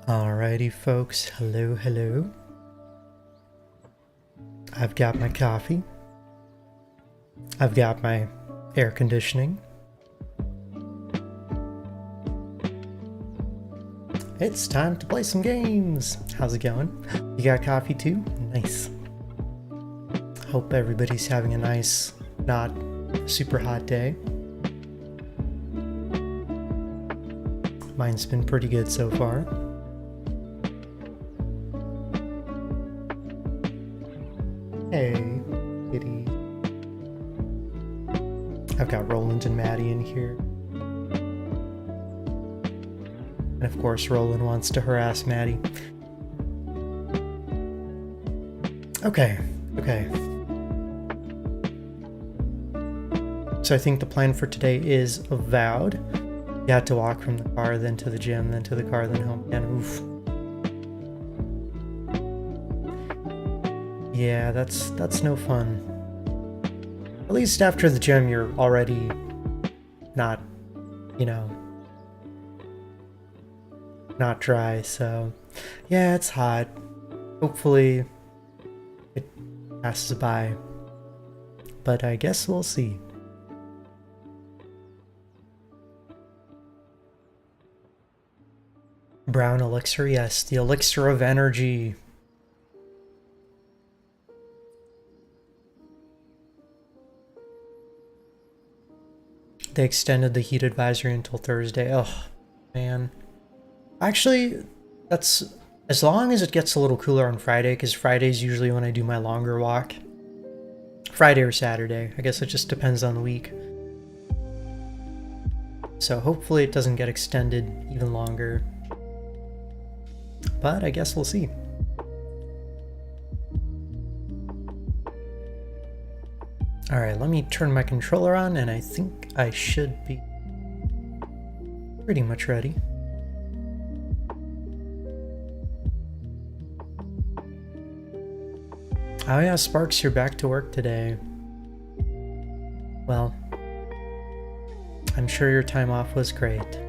Alrighty folks, hello. I've got my coffee. I've got my air conditioning. It's time to play some games. How's it going? You got coffee too? Nice. Hope everybody's having a nice, not super hot day. Mine's been pretty good so far. Hey, kitty. I've got Roland and Maddie in here. And of course, Roland wants to harass Maddie. Okay. So I think the plan for today is Avowed. You had to walk from the car, then to the gym, then to the car, then home again. Oof. Yeah, that's no fun. At least after the gym, you're already not, you know, not dry, so yeah, it's hot. Hopefully it passes by, but I guess we'll see. Brown elixir, yes, the elixir of energy. They extended the heat advisory until Thursday. Oh, man. Actually, that's as long as it gets a little cooler on Friday, because Friday's usually when I do my longer walk. Friday or Saturday. I guess it just depends on the week. So hopefully it doesn't get extended even longer. But I guess we'll see. Alright, let me turn my controller on, and I think I should be pretty much ready. Oh yeah, Sparks, you're back to work today. Well, I'm sure your time off was great.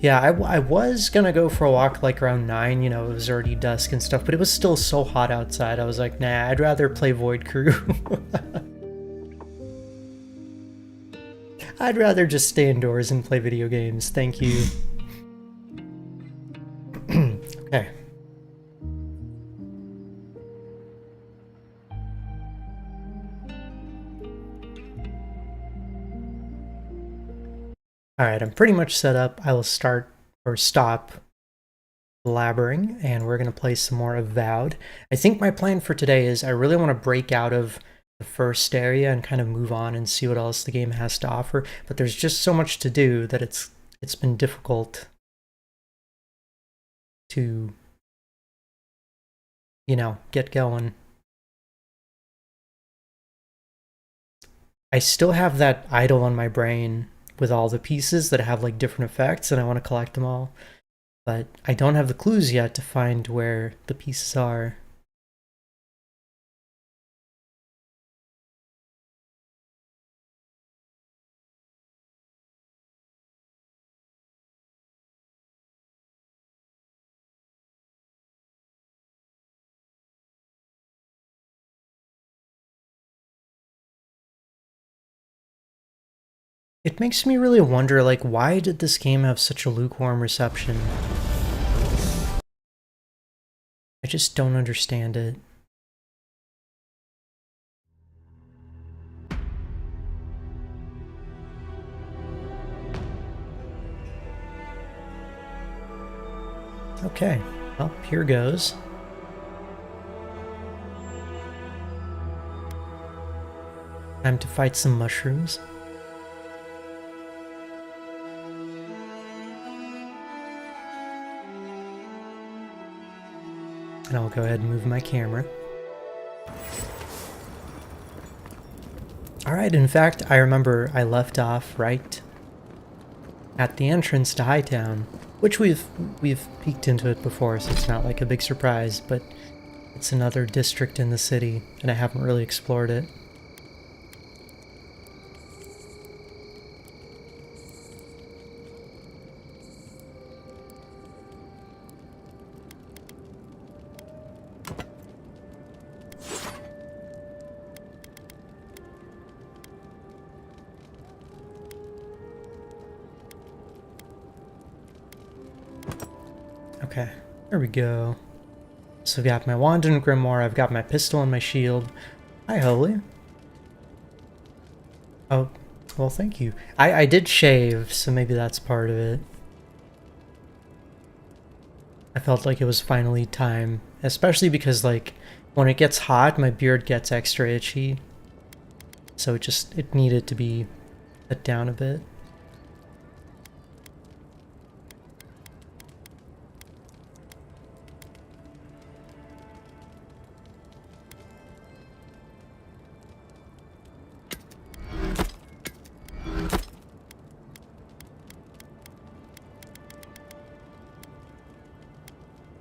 Yeah, I was gonna go for a walk like around 9, you know, it was already dusk and stuff, but it was still so hot outside. I was like, nah, I'd rather play Void Crew. I'd rather just stay indoors and play video games. Thank you. Okay. Alright, I'm pretty much set up. I will start or stop blabbering, and we're going to play some more Avowed. I think my plan for today is I really want to break out of the first area and kind of move on and see what else the game has to offer, but there's just so much to do that it's been difficult to, you know, get going. I still have that idle on my brain with all the pieces that have like different effects, and I want to collect them all. But I don't have the clues yet to find where the pieces are. It makes me really wonder, like, why did this game have such a lukewarm reception? I just don't understand it. Okay, well, here goes. Time to fight some mushrooms. And I'll go ahead and move my camera. Alright, in fact, I remember I left off right at the entrance to Hightown, which we've peeked into it before, so it's not like a big surprise, but it's another district in the city, and I haven't really explored it. Okay, there we go. So I've got my wand and grimoire, I've got my pistol and my shield. Hi, Holy. Oh, well, thank you. I did shave, so maybe that's part of it. I felt like it was finally time, especially because, like, when it gets hot, my beard gets extra itchy. So it needed to be cut down a bit.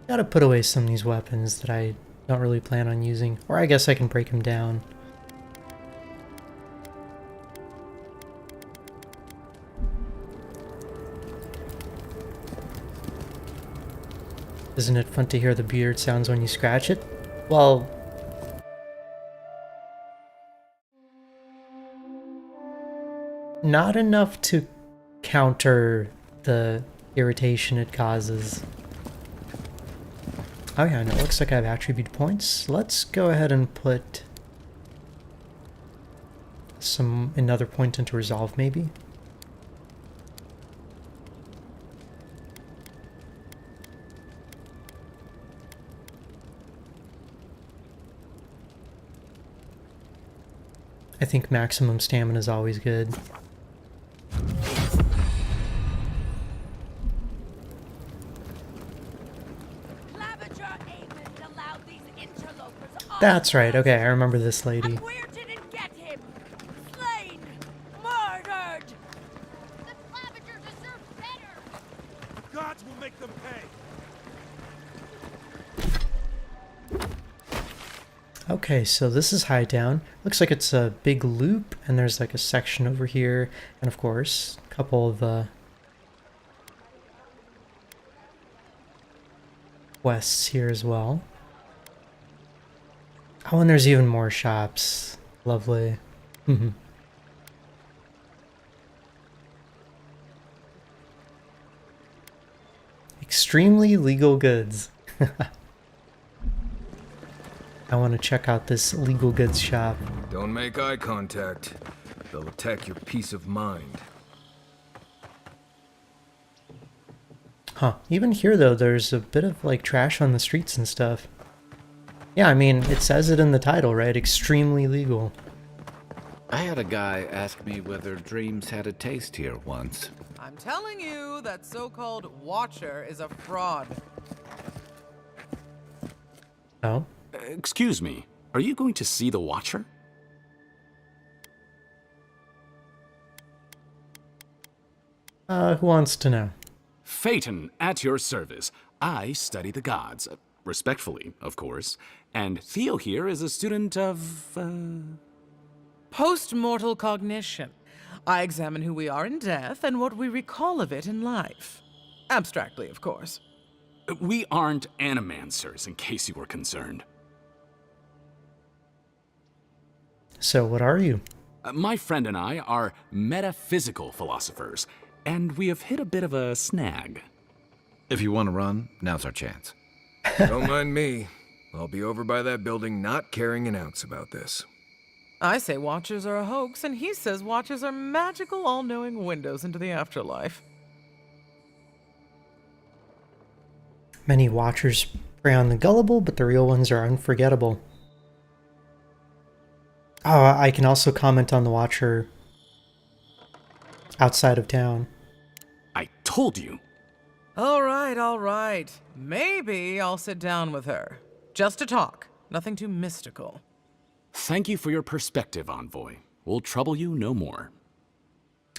Gotta put away some of these weapons that I don't really plan on using. Or I guess I can break them down. Isn't it fun to hear the beard sounds when you scratch it? Well, not enough to counter the irritation it causes. Oh yeah, and it looks like I have attribute points. Let's go ahead and put another point into resolve maybe. I think maximum stamina is always good. That's right, okay, I remember this lady. Where didn't get him? Slain! Murdered! The Clavager deserves better! The gods will make them pay! Okay, so this is Hightown. Looks like it's a big loop, and there's like a section over here, and of course, a couple of quests here as well. Oh, and there's even more shops. Lovely. Extremely legal goods. I want to check out this legal goods shop. Don't make eye contact. They'll attack your peace of mind. Huh. Even here, though, there's a bit of, like, trash on the streets and stuff. Yeah, I mean, it says it in the title, right? Extremely legal. I had a guy ask me whether dreams had a taste here once. I'm telling you, that so-called Watcher is a fraud. Oh? Excuse me, are you going to see the Watcher? Who wants to know? Phaeton, at your service. I study the gods. Respectfully, of course. And Theo here is a student of, Post-mortal cognition. I examine who we are in death and what we recall of it in life. Abstractly, of course. We aren't animancers, in case you were concerned. So, what are you? My friend and I are metaphysical philosophers, and we have hit a bit of a snag. If you want to run, now's our chance. Don't mind me. I'll be over by that building not caring an ounce about this. I say Watchers are a hoax, and he says Watchers are magical, all-knowing windows into the afterlife. Many Watchers prey on the gullible, but the real ones are unforgettable. Oh, I can also comment on the Watcher outside of town. I told you. All right. Maybe I'll sit down with her. Just to talk. Nothing too mystical. Thank you for your perspective, Envoy. We'll trouble you no more.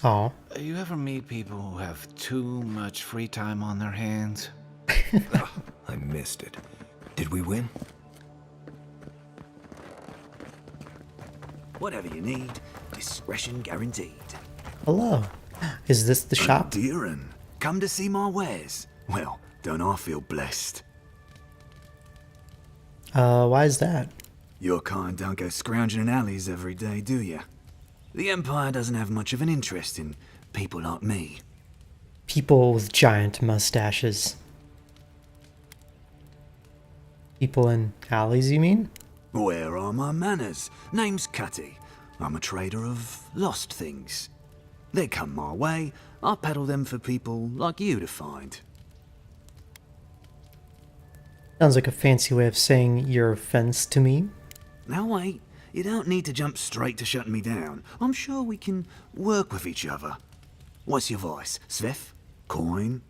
Aw. You ever meet people who have too much free time on their hands? Ugh, I missed it. Did we win? Whatever you need, discretion guaranteed. Hello. Is this the shop? Deeren, come to see my wares. Well, don't I feel blessed? Why is that? Your kind don't go scrounging in alleys every day, do you? The Empire doesn't have much of an interest in people like me. People with giant mustaches. People in alleys, you mean? Where are my manners? Name's Cutty. I'm a trader of lost things. They come my way, I peddle them for people like you to find. Sounds like a fancy way of saying your offense to me. Now wait, you don't need to jump straight to shutting me down. I'm sure we can work with each other. What's your voice? Sveth? Coin?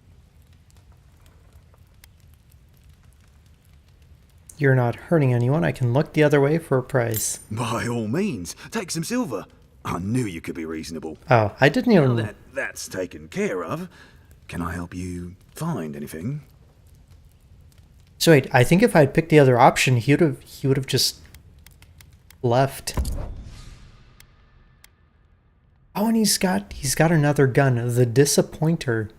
You're not hurting anyone. I can look the other way for a price. By all means, take some silver. I knew you could be reasonable. Oh, I didn't Now even... that that's taken care of, can I help you find anything? So wait, I think if I'd picked the other option, he would have just left. Oh, and he's got another gun, the Disappointer.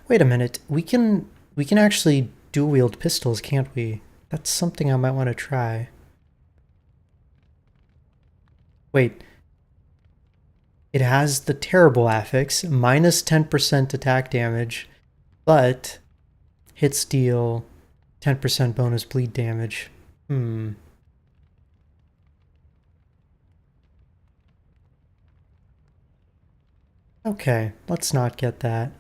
Wait a minute, we can actually dual wield pistols, can't we? That's something I might want to try. Wait. It has the terrible affix, minus 10% attack damage, but hits deal 10% bonus bleed damage. Okay, let's not get that.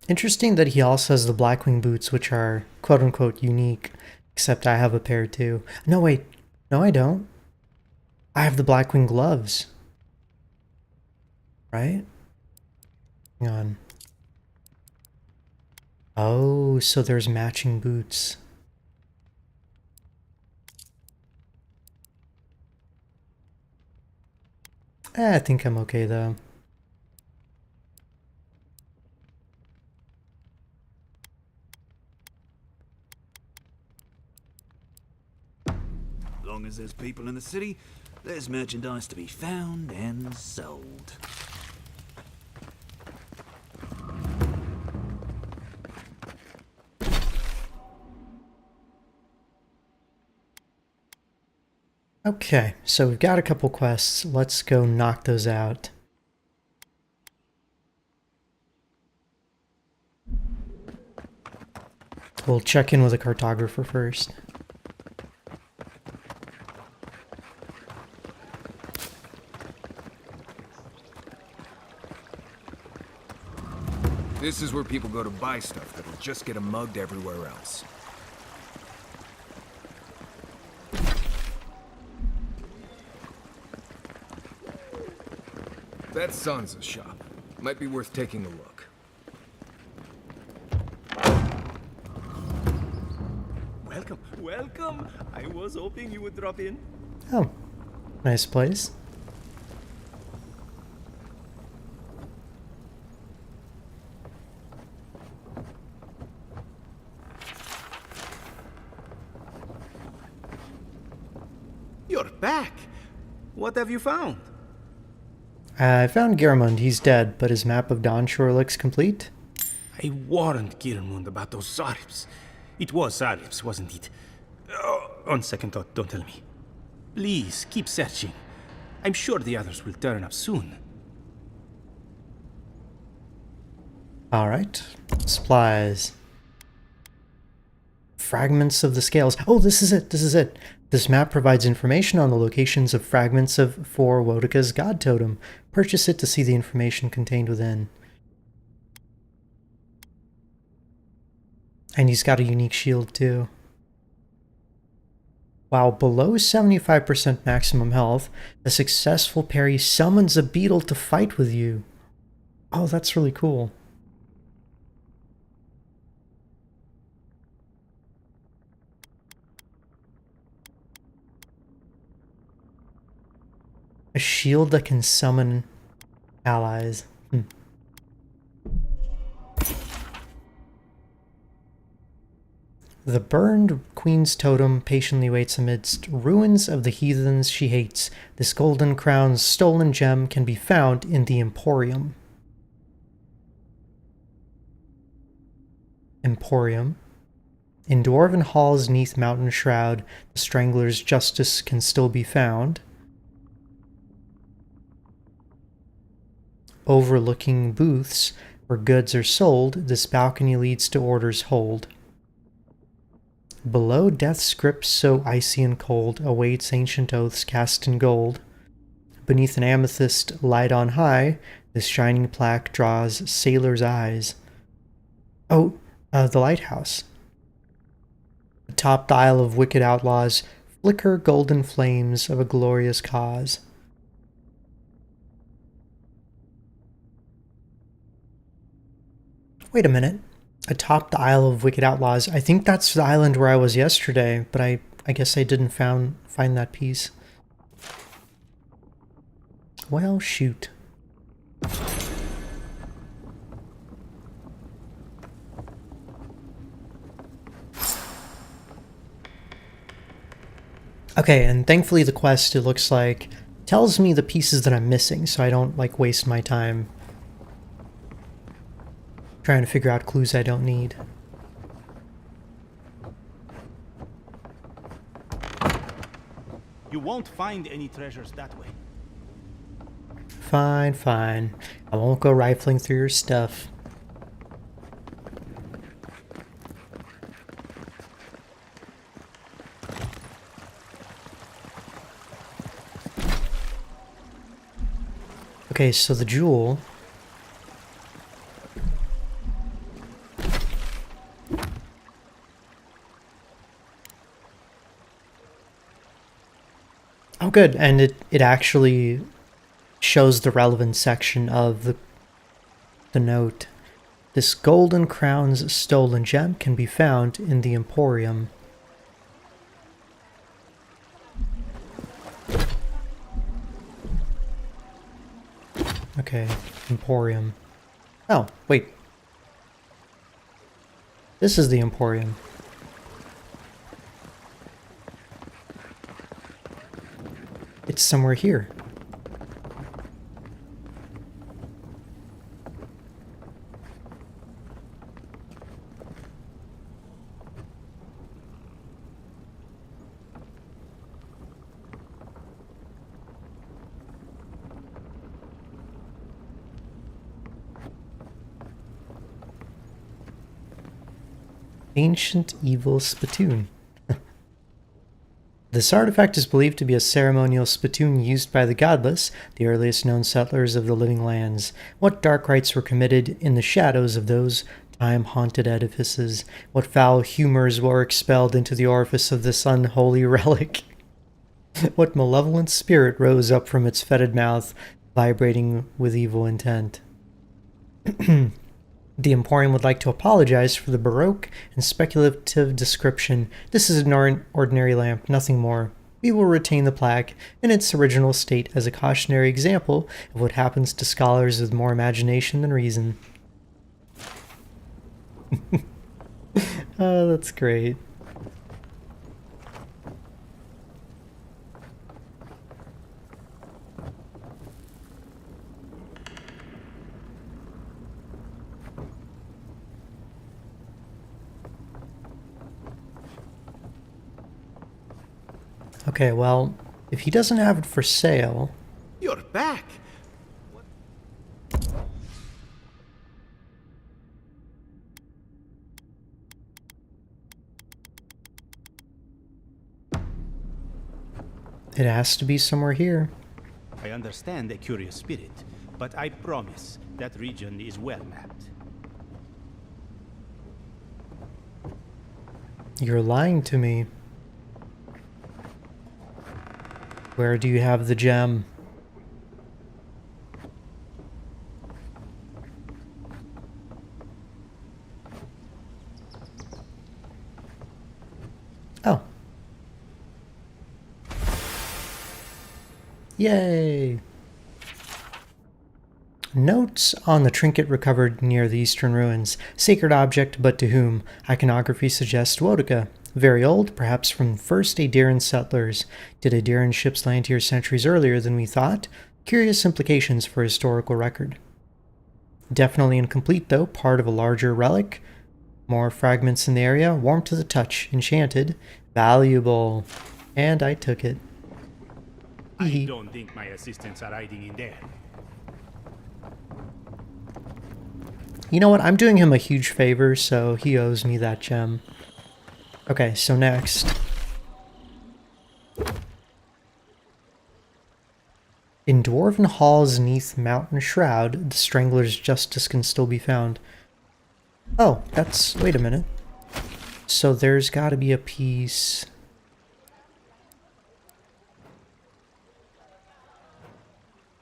Interesting that he also has the Blackwing boots, which are quote-unquote unique, except I have a pair too. No, wait. No, I don't. I have the Blackwing gloves. Right? Hang on. Oh, so there's matching boots. I think I'm okay though. As long as there's people in the city, there's merchandise to be found and sold. Okay, so we've got a couple quests. Let's go knock those out. We'll check in with a cartographer first. This is where people go to buy stuff that'll just get them mugged everywhere else. That's Sansa's shop. Might be worth taking a look. Welcome, welcome! I was hoping you would drop in. Oh, nice place. You're back! What have you found? I found Gehrmund. He's dead, but his map of Dawnshore looks complete. I warned Gehrmund about those Sarifs. It was Sarifs, wasn't it? Oh, on second thought, don't tell me. Please, keep searching. I'm sure the others will turn up soon. Alright. Supplies. Fragments of the scales. Oh, this is it. This is it. This map provides information on the locations of fragments for Wodika's god totem. Purchase it to see the information contained within. And he's got a unique shield too. While below 75% maximum health, a successful parry summons a beetle to fight with you. Oh, that's really cool. A shield that can summon allies. The burned queen's totem patiently waits amidst ruins of the heathens she hates. This golden crown's stolen gem can be found in the Emporium. Emporium. In dwarven halls neath mountain shroud, the strangler's justice can still be found. Overlooking booths where goods are sold, this balcony leads to order's hold. Below death's grip so icy and cold awaits ancient oaths cast in gold. Beneath an amethyst light on high, this shining plaque draws sailors' eyes. Oh, the lighthouse. Atop the Isle of Wicked Outlaws, Flicker golden flames of a glorious cause. Wait a minute. Atop the Isle of Wicked Outlaws. I think that's the island where I was yesterday, but I guess I didn't find that piece. Well, shoot. Okay, and thankfully the quest, it looks like, tells me the pieces that I'm missing, so I don't, like, waste my time trying to figure out clues I don't need. You won't find any treasures that way. Fine, fine. I won't go rifling through your stuff. Okay, so the jewel... Oh good, and it actually shows the relevant section of the note. This golden crown's stolen gem can be found in the Emporium. Okay, Emporium. Oh, wait. This is the Emporium. It's somewhere here. Ancient evil spittoon. This artifact is believed to be a ceremonial spittoon used by the godless, the earliest known settlers of the living lands. What dark rites were committed in the shadows of those time-haunted edifices? What foul humors were expelled into the orifice of this unholy relic? What malevolent spirit rose up from its fetid mouth, vibrating with evil intent? The Emporium would like to apologize for the baroque and speculative description. This is an ordinary lamp, nothing more. We will retain the plaque in its original state as a cautionary example of what happens to scholars with more imagination than reason. Oh, that's great. Okay, well, if he doesn't have it for sale... You're back! It has to be somewhere here. I understand a curious spirit, but I promise that region is well mapped. You're lying to me. Where do you have the gem? Oh. Yay! Notes on the trinket recovered near the eastern ruins. Sacred object, but to whom? Iconography suggests Wotica. Very old, perhaps from first Adairan settlers. Did Adairan ships land here centuries earlier than we thought? Curious implications for historical record. Definitely incomplete though, part of a larger relic. More fragments in the area, warm to the touch, enchanted, valuable. And I took it. I don't think my assistants are hiding in there. You know what, I'm doing him a huge favor, so he owes me that gem. Okay, so next. In Dwarven halls neath Mountain Shroud, the Strangler's justice can still be found. Oh, that's... wait a minute. So there's gotta be a piece...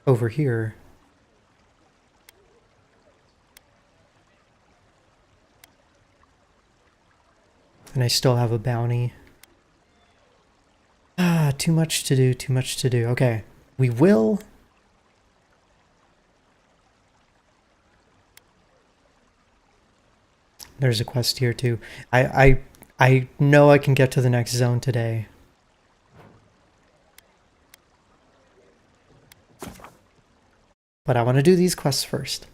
over here. And I still have a bounty. Ah, too much to do, too much to do. Okay, we will... There's a quest here too. I know I can get to the next zone today. But I want to do these quests first.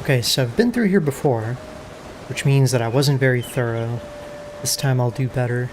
Okay, so I've been through here before, which means that I wasn't very thorough. This time I'll do better.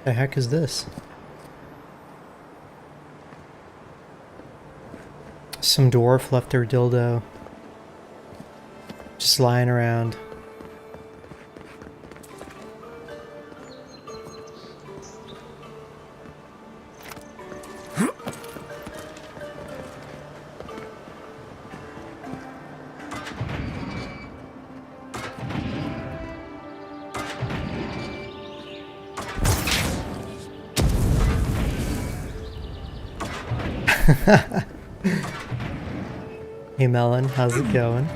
The heck is this? Some dwarf left their dildo just lying around. Hey Melon, how's it going?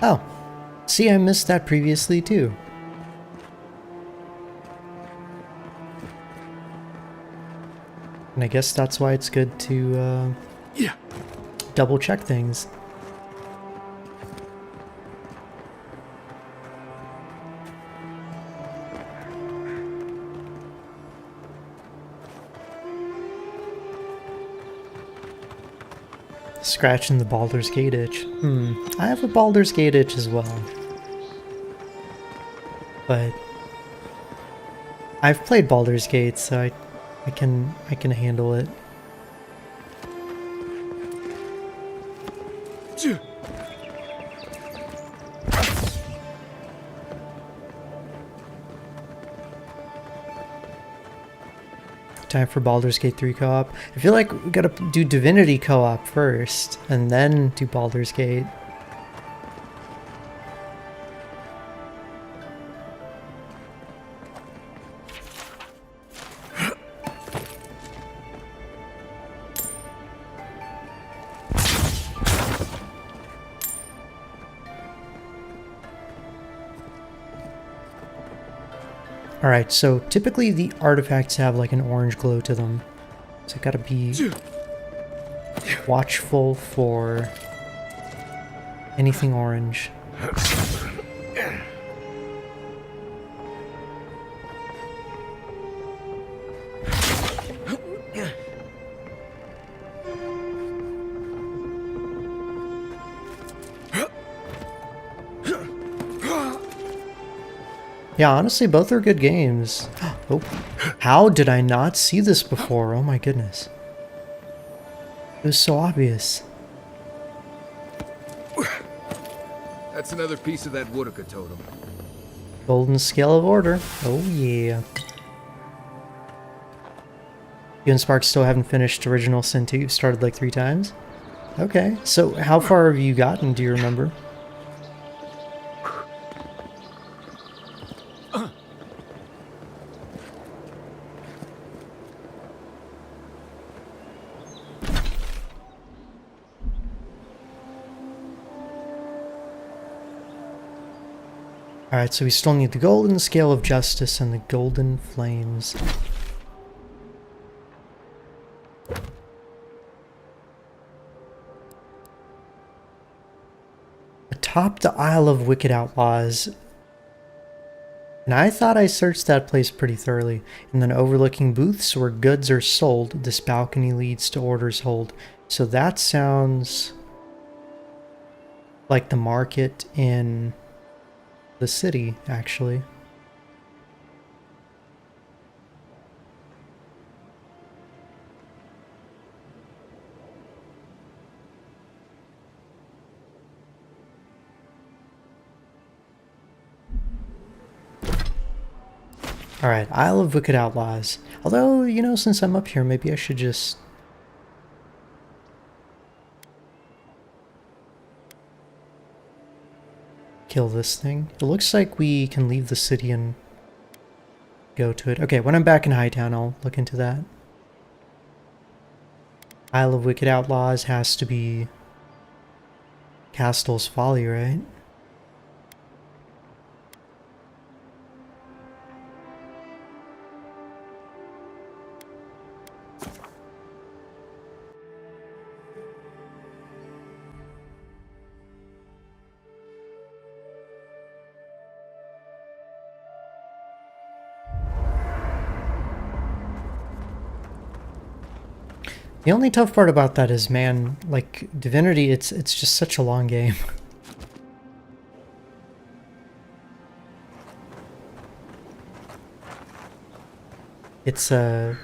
Oh, see, I missed that previously too. And I guess that's why it's good to double check things. Scratching the Baldur's Gate itch. I have a Baldur's Gate itch as well. But I've played Baldur's Gate, so I can handle it. Time for Baldur's Gate 3 co-op. I feel like we gotta do Divinity co-op first, and then do Baldur's Gate. Alright, so typically the artifacts have like an orange glow to them. So gotta be watchful for anything orange. Yeah, honestly, both are good games. Oh, how did I not see this before? Oh my goodness. It was so obvious. That's another piece of that Woodaka totem. Golden Scale of Order. Oh yeah. You and Spark still haven't finished Original Sin 2. You've started like 3 times? Okay, so how far have you gotten, do you remember? Alright, so we still need the Golden Scale of Justice and the Golden Flames. Atop the Isle of Wicked Outlaws. And I thought I searched that place pretty thoroughly. And then overlooking booths where goods are sold, this balcony leads to Order's Hold. So that sounds like the market in the city, actually. Alright, Isle of Wicked Outlaws. Although, you know, since I'm up here, maybe I should just... kill this thing. It looks like we can leave the city and go to it. Okay, when I'm back in Hightown, I'll look into that. Isle of Wicked Outlaws has to be Castell's Folly, right? The only tough part about that is, man, like, Divinity, it's just such a long game. It's a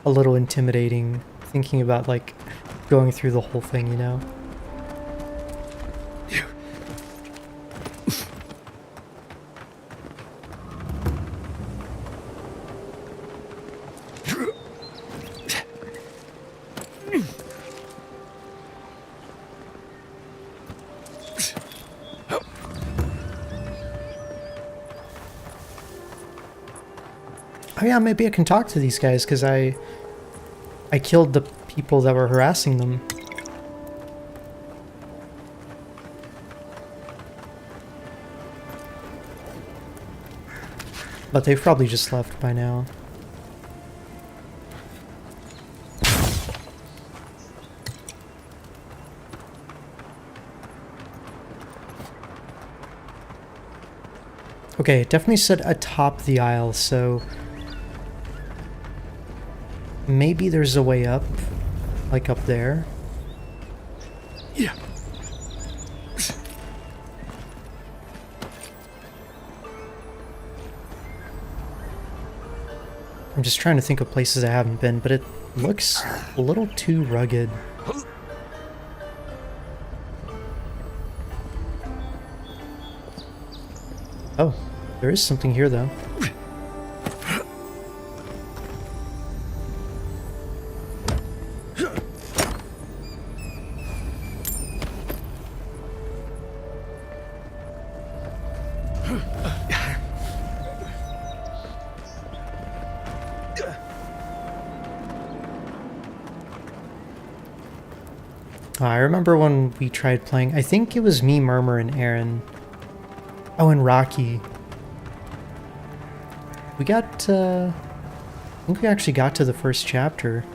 little intimidating thinking about, like, going through the whole thing, you know? Oh yeah, maybe I can talk to these guys, because I killed the people that were harassing them. But they've probably just left by now. Okay, it definitely said atop the aisle, so... maybe there's a way up, like up there. Yeah. I'm just trying to think of places I haven't been, but it looks a little too rugged. Oh, there is something here though. I remember when we tried playing, I think it was me, Murmur, and Aaron. Oh, and Rocky. We got, I think we actually got to the first chapter.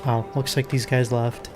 Oh, looks like these guys left.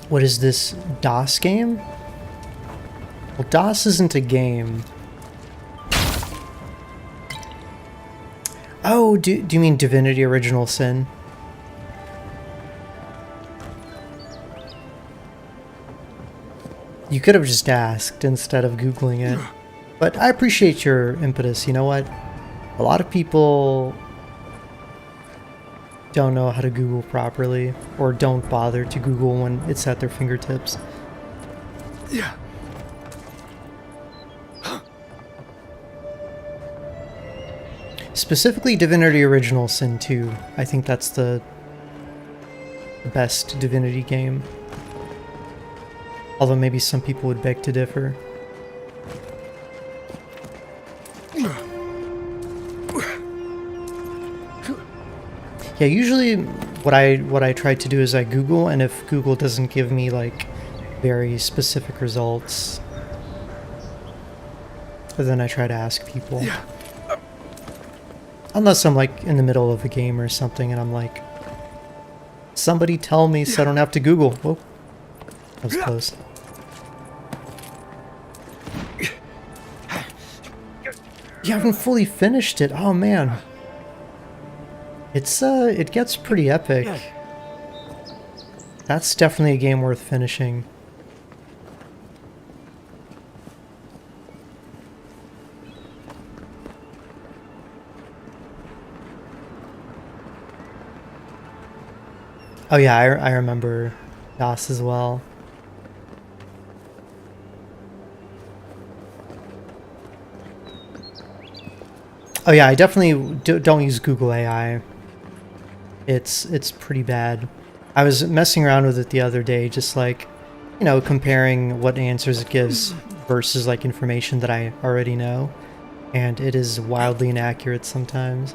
What is this, DOS game? Well, DOS isn't a game. Oh, do you mean Divinity Original Sin? You could have just asked instead of Googling it. But I appreciate your impetus. You know what? A lot of people don't know how to Google properly, or don't bother to Google when it's at their fingertips. Yeah. Specifically Divinity Original Sin 2. I think that's the best Divinity game. Although maybe some people would beg to differ. Yeah, usually what I try to do is I Google, and if Google doesn't give me like very specific results, then I try to ask people. Yeah. Unless I'm like in the middle of a game or something and I'm like, somebody tell me so I don't have to Google. Whoa, that was close. You haven't fully finished it. Oh man. It gets pretty epic. That's definitely a game worth finishing. Oh yeah, I remember DOS as well. Oh yeah, I definitely don't use Google AI. It's pretty bad. I was messing around with it the other day, just like, you know, comparing what answers it gives versus like information that I already know, and it is wildly inaccurate sometimes.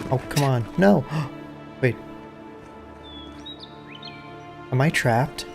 Oh, come on. No. Wait. Am I trapped?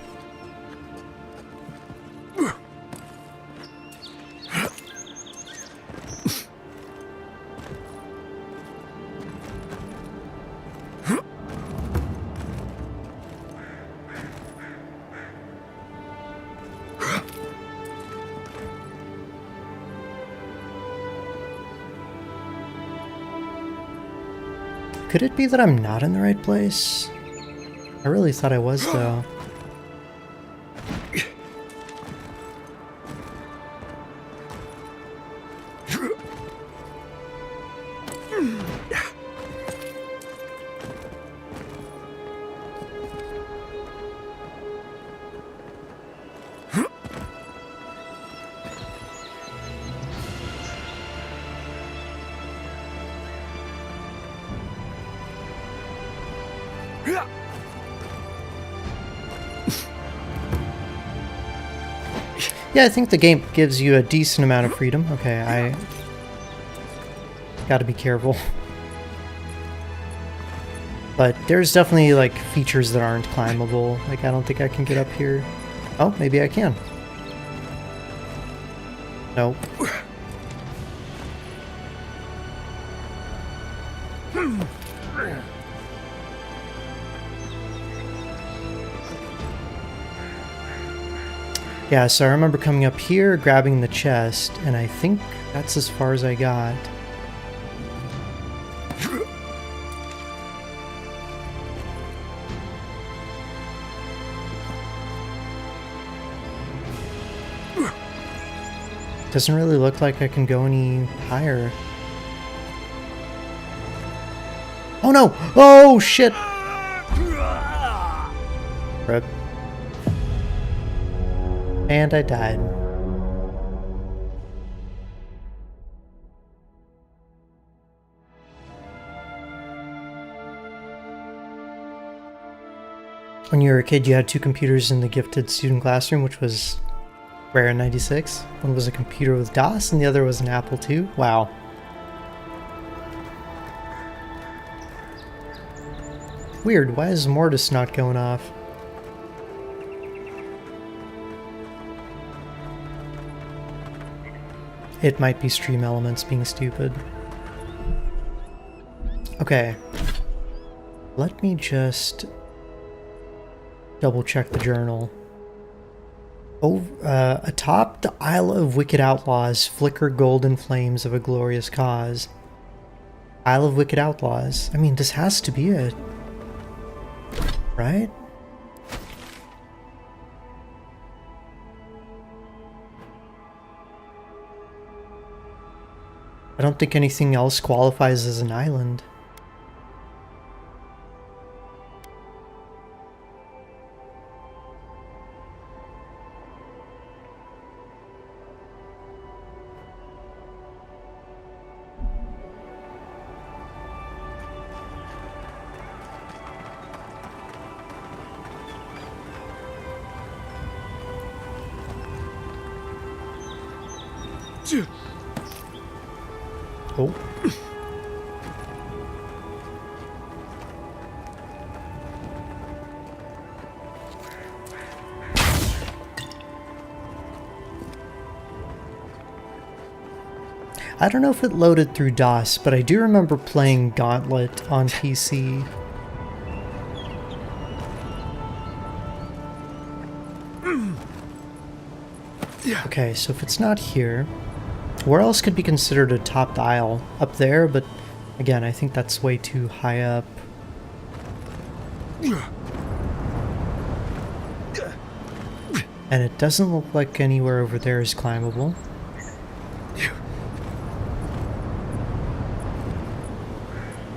Could it be that I'm not in the right place? I really thought I was, though. Yeah, I think the game gives you a decent amount of freedom. Okay, I gotta be careful. But there's definitely like features that aren't climbable. Like I don't think I can get up here. Oh, maybe I can. Nope. Yeah, so I remember coming up here, grabbing the chest, and I think that's as far as I got. Doesn't really look like I can go any higher. Oh no! Oh shit! Rip. And I died. When you were a kid, you had two computers in the gifted student classroom, which was rare in '96. One was a computer with DOS, and the other was an Apple II. Wow. Weird, why is Mortis not going off? It might be Stream Elements being stupid. Okay. Let me just double check the journal. Oh, atop the Isle of Wicked Outlaws flicker golden flames of a glorious cause. Isle of Wicked Outlaws. I mean, this has to be it. Right? I don't think anything else qualifies as an island. Oh. I don't know if it loaded through DOS, but I do remember playing Gauntlet on PC. Okay, so if it's not here, where else could be considered a topped isle? Up there, but again, I think that's way too high up. And it doesn't look like anywhere over there is climbable.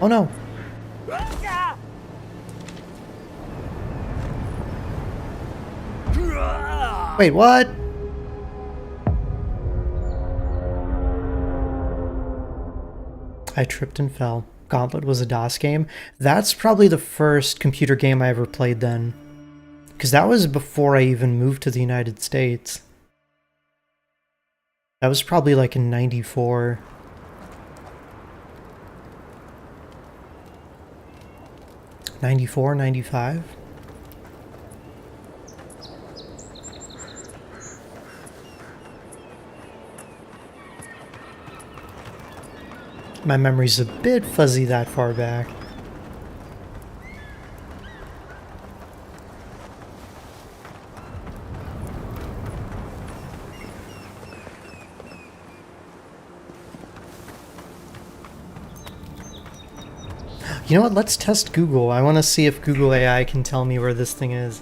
Oh no! Wait, what? I tripped and fell. Gauntlet was a DOS game. That's probably the first computer game I ever played then. Because that was before I even moved to the United States. That was probably like in 94. '94, '95? My memory's a bit fuzzy that far back. You know what? Let's test Google. I want to see if Google AI can tell me where this thing is.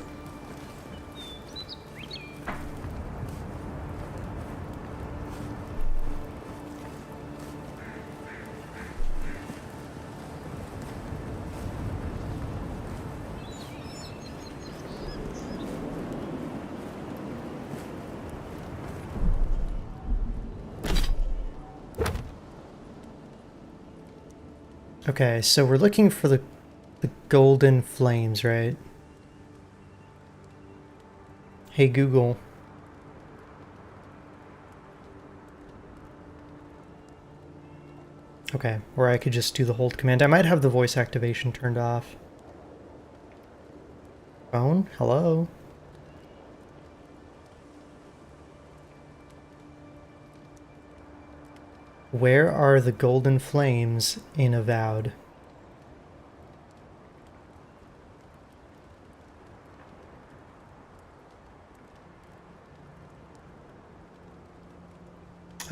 Okay, so we're looking for the golden flames, right? Hey Google. Okay, or I could just do the hold command. I might have the voice activation turned off. Phone? Hello? Where are the golden flames in Avowed?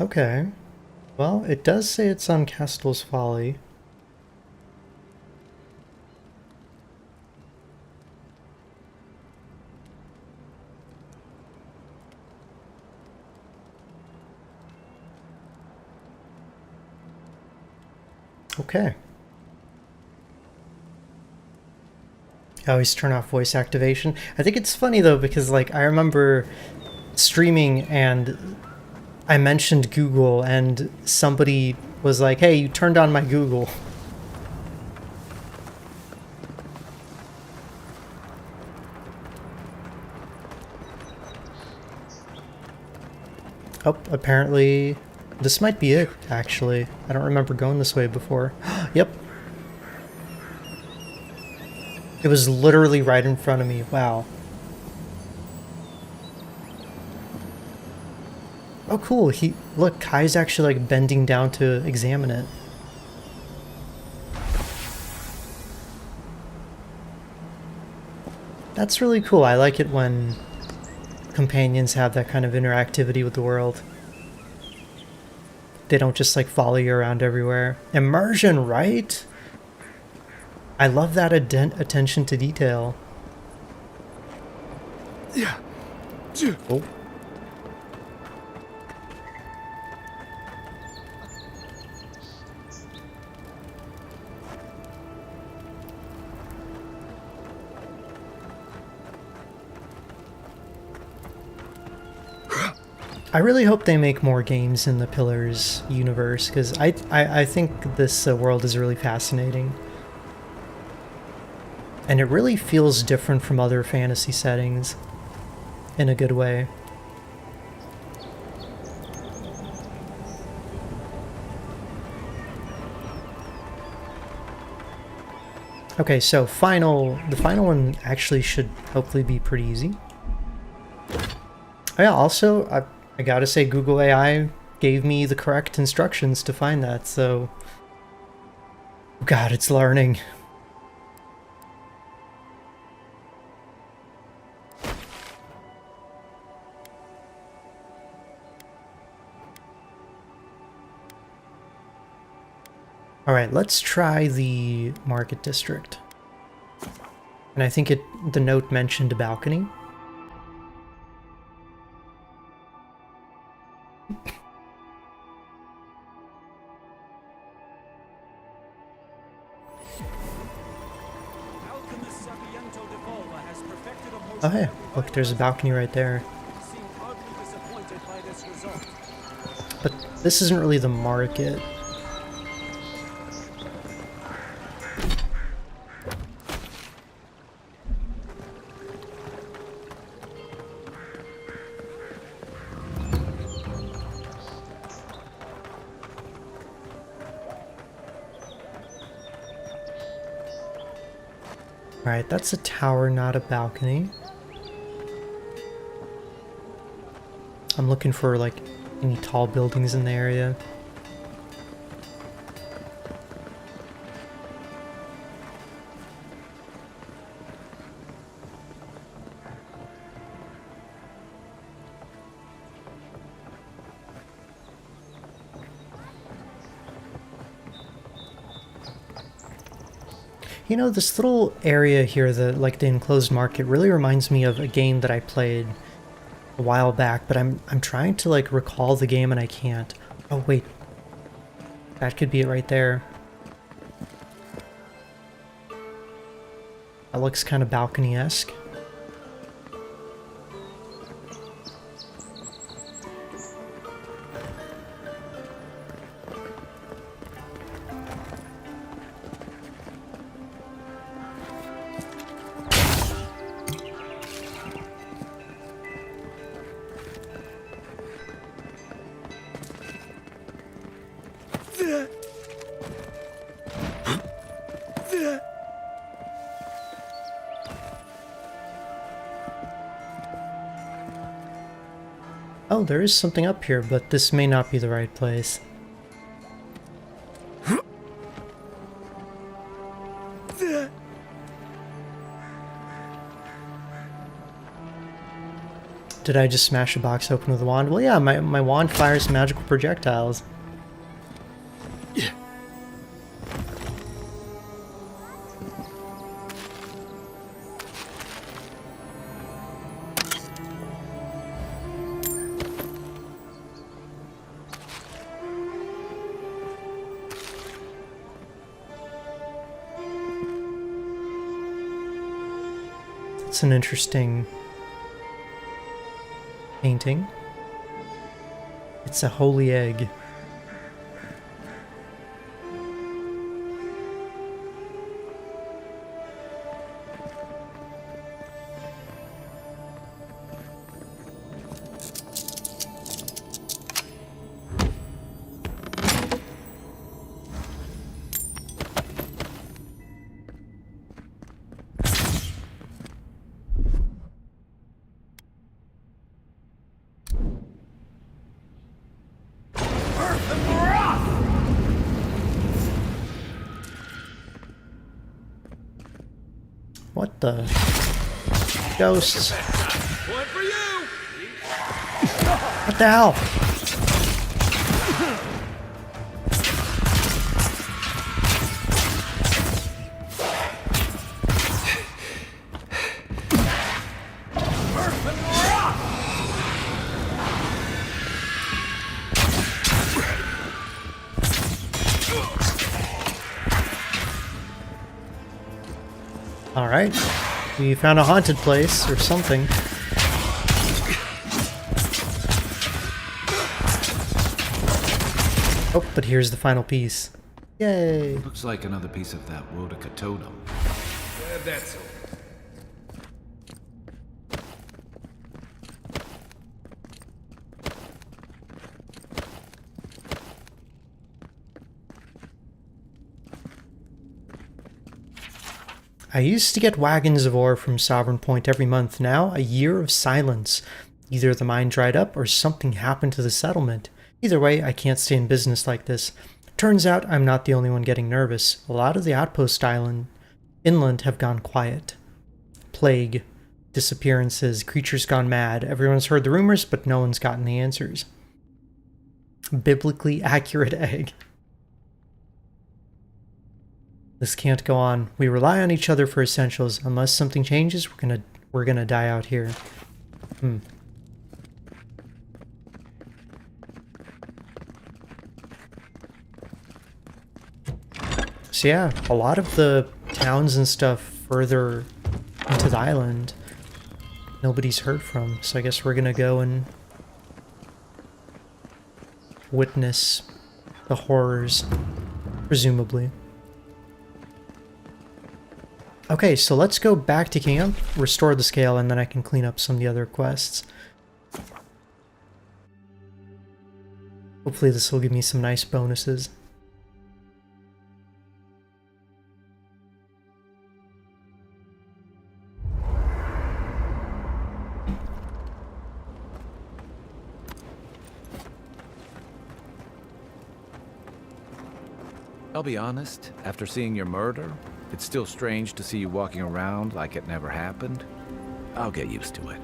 Okay. Well, it does say it's on Castell's Folly. Okay. I always turn off voice activation. I think it's funny though, because like I remember streaming and I mentioned Google and somebody was like, hey, you turned on my Google. Oh, apparently this might be it, actually. I don't remember going this way before. Yep. It was literally right in front of me. Wow. Oh, cool. Look, Kai's actually like bending down to examine it. That's really cool. I like it when companions have that kind of interactivity with the world. They don't just like follow you around everywhere. Immersion, right? I love that attention to detail. Yeah. Oh. I really hope they make more games in the Pillars universe, because I think this world is really fascinating. And it really feels different from other fantasy settings, in a good way. Okay, so the final one actually should hopefully be pretty easy. Oh yeah, also, I gotta say Google AI gave me the correct instructions to find that, so... God, it's learning. Alright, let's try the market district. And I think the note mentioned a balcony. Oh hey, look, there's a balcony right there. But this isn't really the market. Alright, that's a tower, not a balcony. I'm looking for, like, any tall buildings in the area. You know, this little area here, the enclosed market, really reminds me of a game that I played a while back, but I'm trying to like recall the game and I can't. Oh wait, that could be it right there. That looks kind of balcony-esque. Oh, there is something up here, but this may not be the right place. Did I just smash a box open with a wand? Well, yeah, my wand fires magical projectiles. It's an interesting painting. It's a holy egg. What the? Ghosts. One for you! What the hell? Alright, we found a haunted place or something. Oh, but here's the final piece. Yay! Looks like another piece of that Wodaka totem. That's all. I used to get wagons of ore from Sovereign Point every month. Now, a year of silence. Either the mine dried up or something happened to the settlement. Either way, I can't stay in business like this. Turns out I'm not the only one getting nervous. A lot of the outpost inland have gone quiet. Plague, disappearances, creatures gone mad. Everyone's heard the rumors, but no one's gotten the answers. Biblically accurate egg. This can't go on. We rely on each other for essentials. Unless something changes, we're gonna die out here. So yeah, a lot of the towns and stuff further into the island, nobody's heard from. So I guess we're gonna go and witness the horrors, presumably. Okay, so let's go back to camp, restore the scale, and then I can clean up some of the other quests. Hopefully this will give me some nice bonuses. I'll be honest, after seeing your murder, it's still strange to see you walking around like it never happened. I'll get used to it.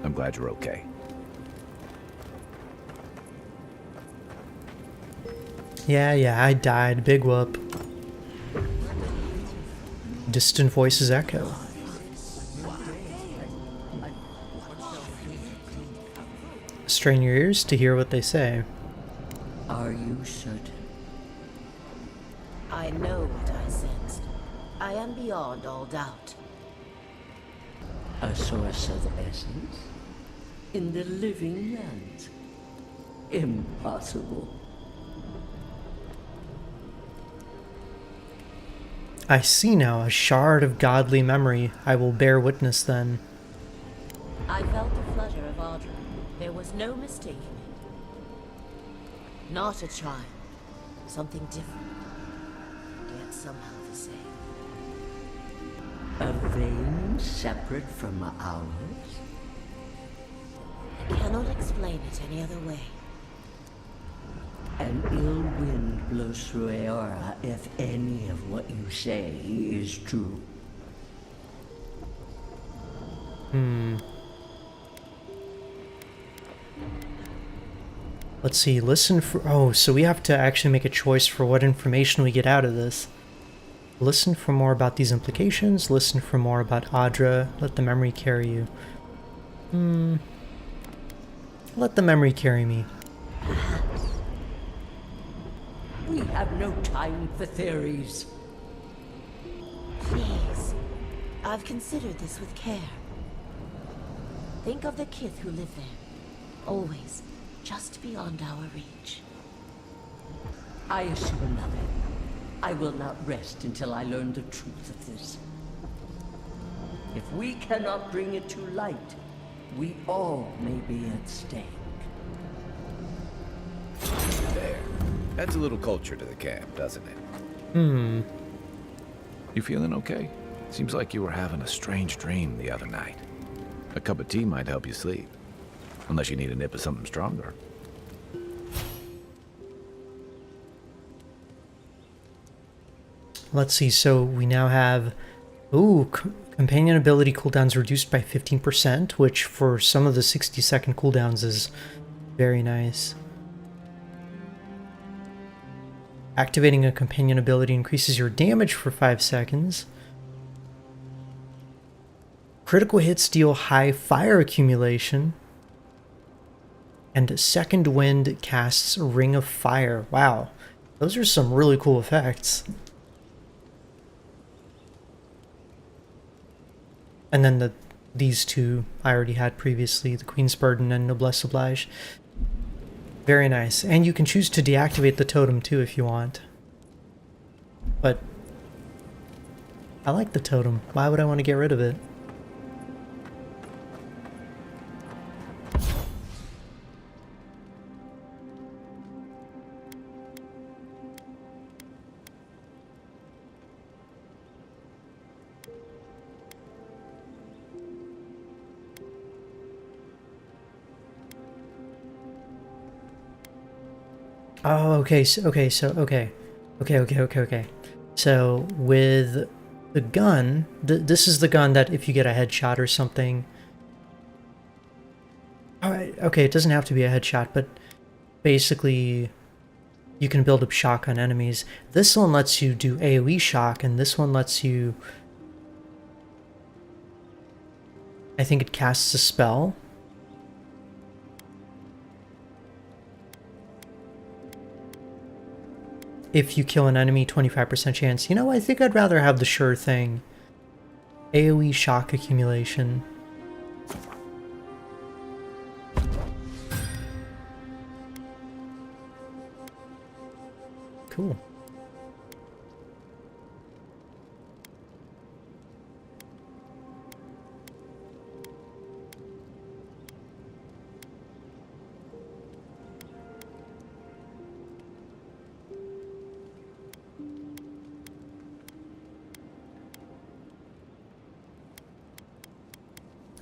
I'm glad you're okay. Yeah, I died. Big whoop. Distant voices echo. Strain your ears to hear what they say. Are you certain? I know what I sensed. I am beyond all doubt. A source of essence? In the living lands? Impossible. I see now, a shard of godly memory. I will bear witness then. I felt the flutter of Audra. There was no mistaking it. Not a child. Something different. Yet somehow the same. A vein separate from ours? I cannot explain it any other way. An ill wind blows through Aora if any of what you say is true. Let's see, listen for... Oh, so we have to actually make a choice for what information we get out of this. Listen for more about these implications. Listen for more about Audra. Let the memory carry you. Let the memory carry me. We have no time for theories. Please. I've considered this with care. Think of the kith who live there. Always. Just beyond our reach. I assure nothing. I will not rest until I learn the truth of this. If we cannot bring it to light, we all may be at stake. There. Adds a little culture to the camp, doesn't it? You feeling okay? Seems like you were having a strange dream the other night. A cup of tea might help you sleep. Unless you need a nip of something stronger. Let's see, so we now have Ooh, companion ability cooldowns reduced by 15%, which for some of the 60-second cooldowns is very nice. Activating a companion ability increases your damage for 5 seconds. Critical hits deal high fire accumulation. And Second Wind casts Ring of Fire. Wow, those are some really cool effects. And then these two I already had previously, the Queen's Burden and Noblesse Oblige. Very nice. And you can choose to deactivate the totem too if you want. But I like the totem. Why would I want to get rid of it? Oh, okay. Okay. So with the gun, this is the gun that if you get a headshot or something. Alright, okay, it doesn't have to be a headshot, but basically you can build up shock on enemies. This one lets you do AoE shock, and this one lets you... I think it casts a spell. If you kill an enemy, 25% chance. You know, I think I'd rather have the sure thing. AoE shock accumulation. Cool.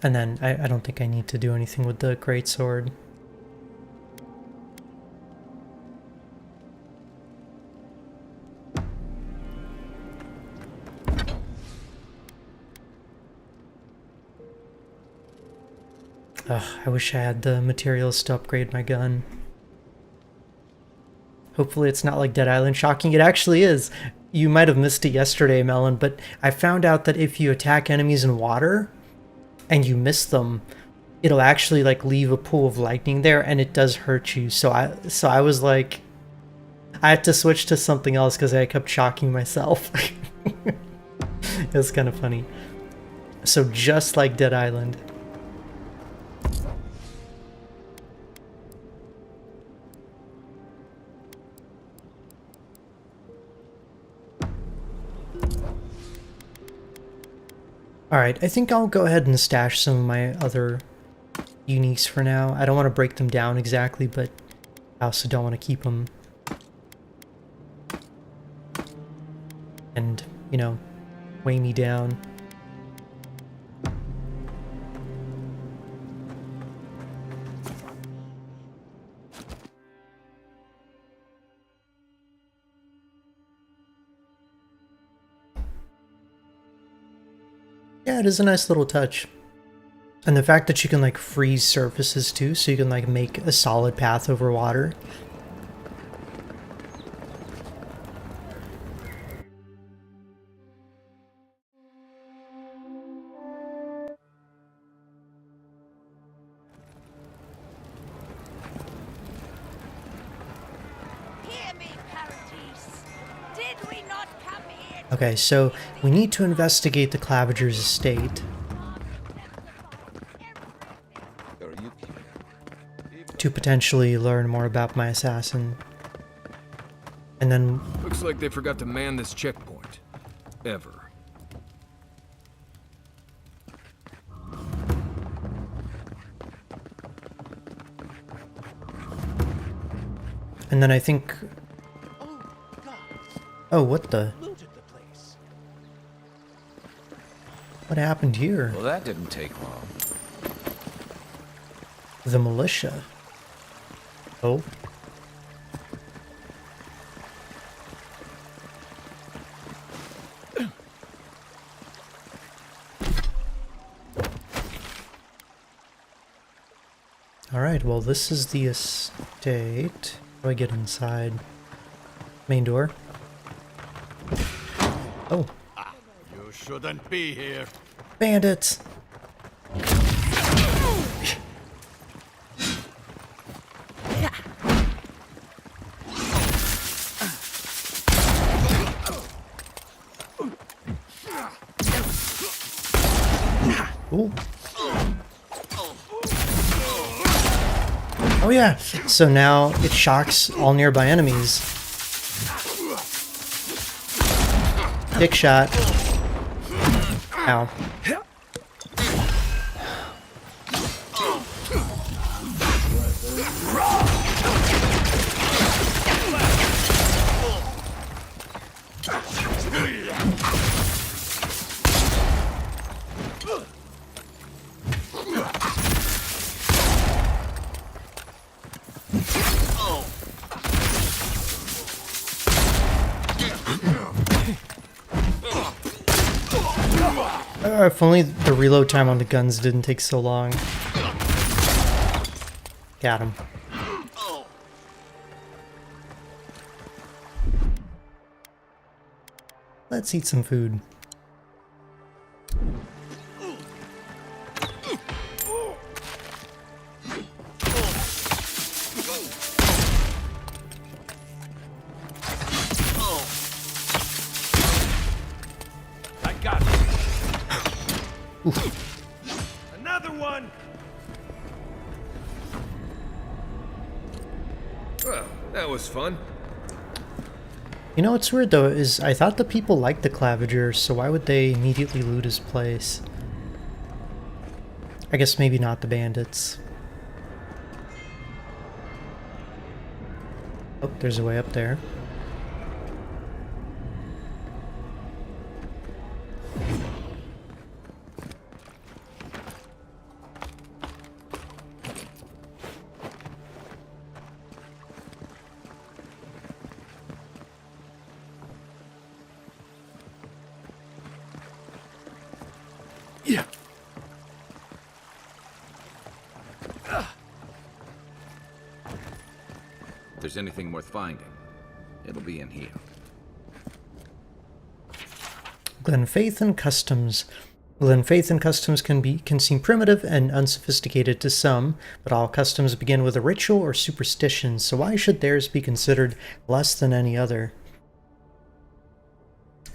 And then I don't think I need to do anything with the greatsword. Ugh, I wish I had the materials to upgrade my gun. Hopefully it's not like Dead Island shocking. It actually is. You might have missed it yesterday, Melon, but I found out that if you attack enemies in water and you miss them, it'll actually like leave a pool of lightning there, and it does hurt you. So I was like, I had to switch to something else because I kept shocking myself. It was kind of funny. So just like Dead Island. Alright, I think I'll go ahead and stash some of my other uniques for now. I don't want to break them down exactly, but I also don't want to keep them. And, you know, weigh me down. Yeah, it is a nice little touch. And the fact that you can like freeze surfaces too, so you can like make a solid path over water. Hear me, Paradise. Did we not come here? Okay, so we need to investigate the Claviger's estate. To potentially learn more about my assassin. And then... Looks like they forgot to man this checkpoint. Ever. And then I think... Oh, what the... What happened here? Well, that didn't take long. The militia. Oh. Alright, well this is the estate. How do I get inside? Main door. Oh. You shouldn't be here. Bandits! Ooh. Oh yeah, so now it shocks all nearby enemies. Dick shot. Ow. If only the reload time on the guns didn't take so long. Got him. Let's eat some food. I got it. Oof. Another one. Well, that was fun. You know what's weird though is I thought the people liked the Claviger, so why would they immediately loot his place? I guess maybe not the bandits. Oh, there's a way up there. Yeah. If there's anything worth finding, it'll be in here. Glenfaithen customs. Glenfaithen customs can seem primitive and unsophisticated to some, but all customs begin with a ritual or superstition, so why should theirs be considered less than any other?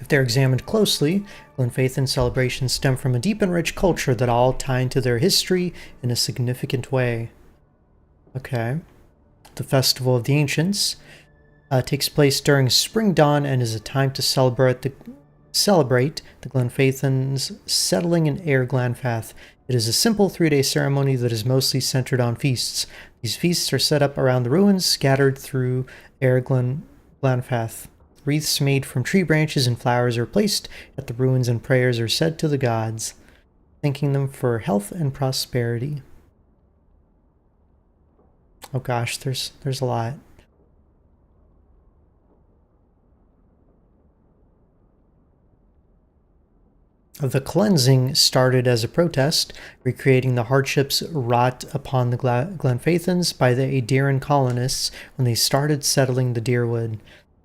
If they're examined closely, Glenfaithen celebrations stem from a deep and rich culture that all tie into their history in a significant way. Okay. The Festival of the Ancients takes place during spring dawn and is a time to celebrate the Glenfaithens settling in Air Glanfath. It is a simple 3-day ceremony that is mostly centered on feasts. These feasts are set up around the ruins scattered through Air Glanfath. Wreaths made from tree branches and flowers are placed at the ruins and prayers are said to the gods, thanking them for health and prosperity. Oh gosh, there's a lot. The cleansing started as a protest, recreating the hardships wrought upon the Glenfaithens by the Aediran colonists when they started settling the Deerwood.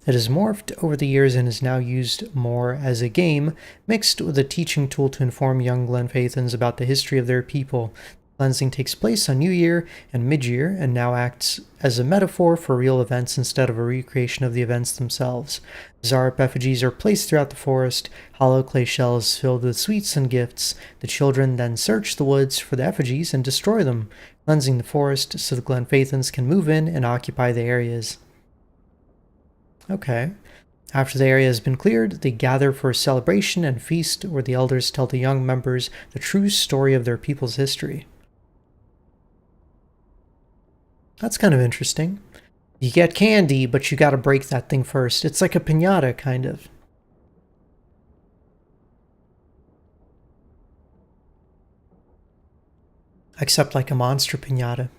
It has morphed over the years and is now used more as a game, mixed with a teaching tool to inform young Glenfaithens about the history of their people. Cleansing takes place on New Year and Mid-Year and now acts as a metaphor for real events instead of a recreation of the events themselves. Zarp effigies are placed throughout the forest, hollow clay shells filled with sweets and gifts. The children then search the woods for the effigies and destroy them, cleansing the forest so the Glenfaithens can move in and occupy the areas. Okay. After the area has been cleared, they gather for a celebration and feast where the elders tell the young members the true story of their people's history. That's kind of interesting. You get candy, but you gotta break that thing first. It's like a piñata, kind of. Except like a monster piñata.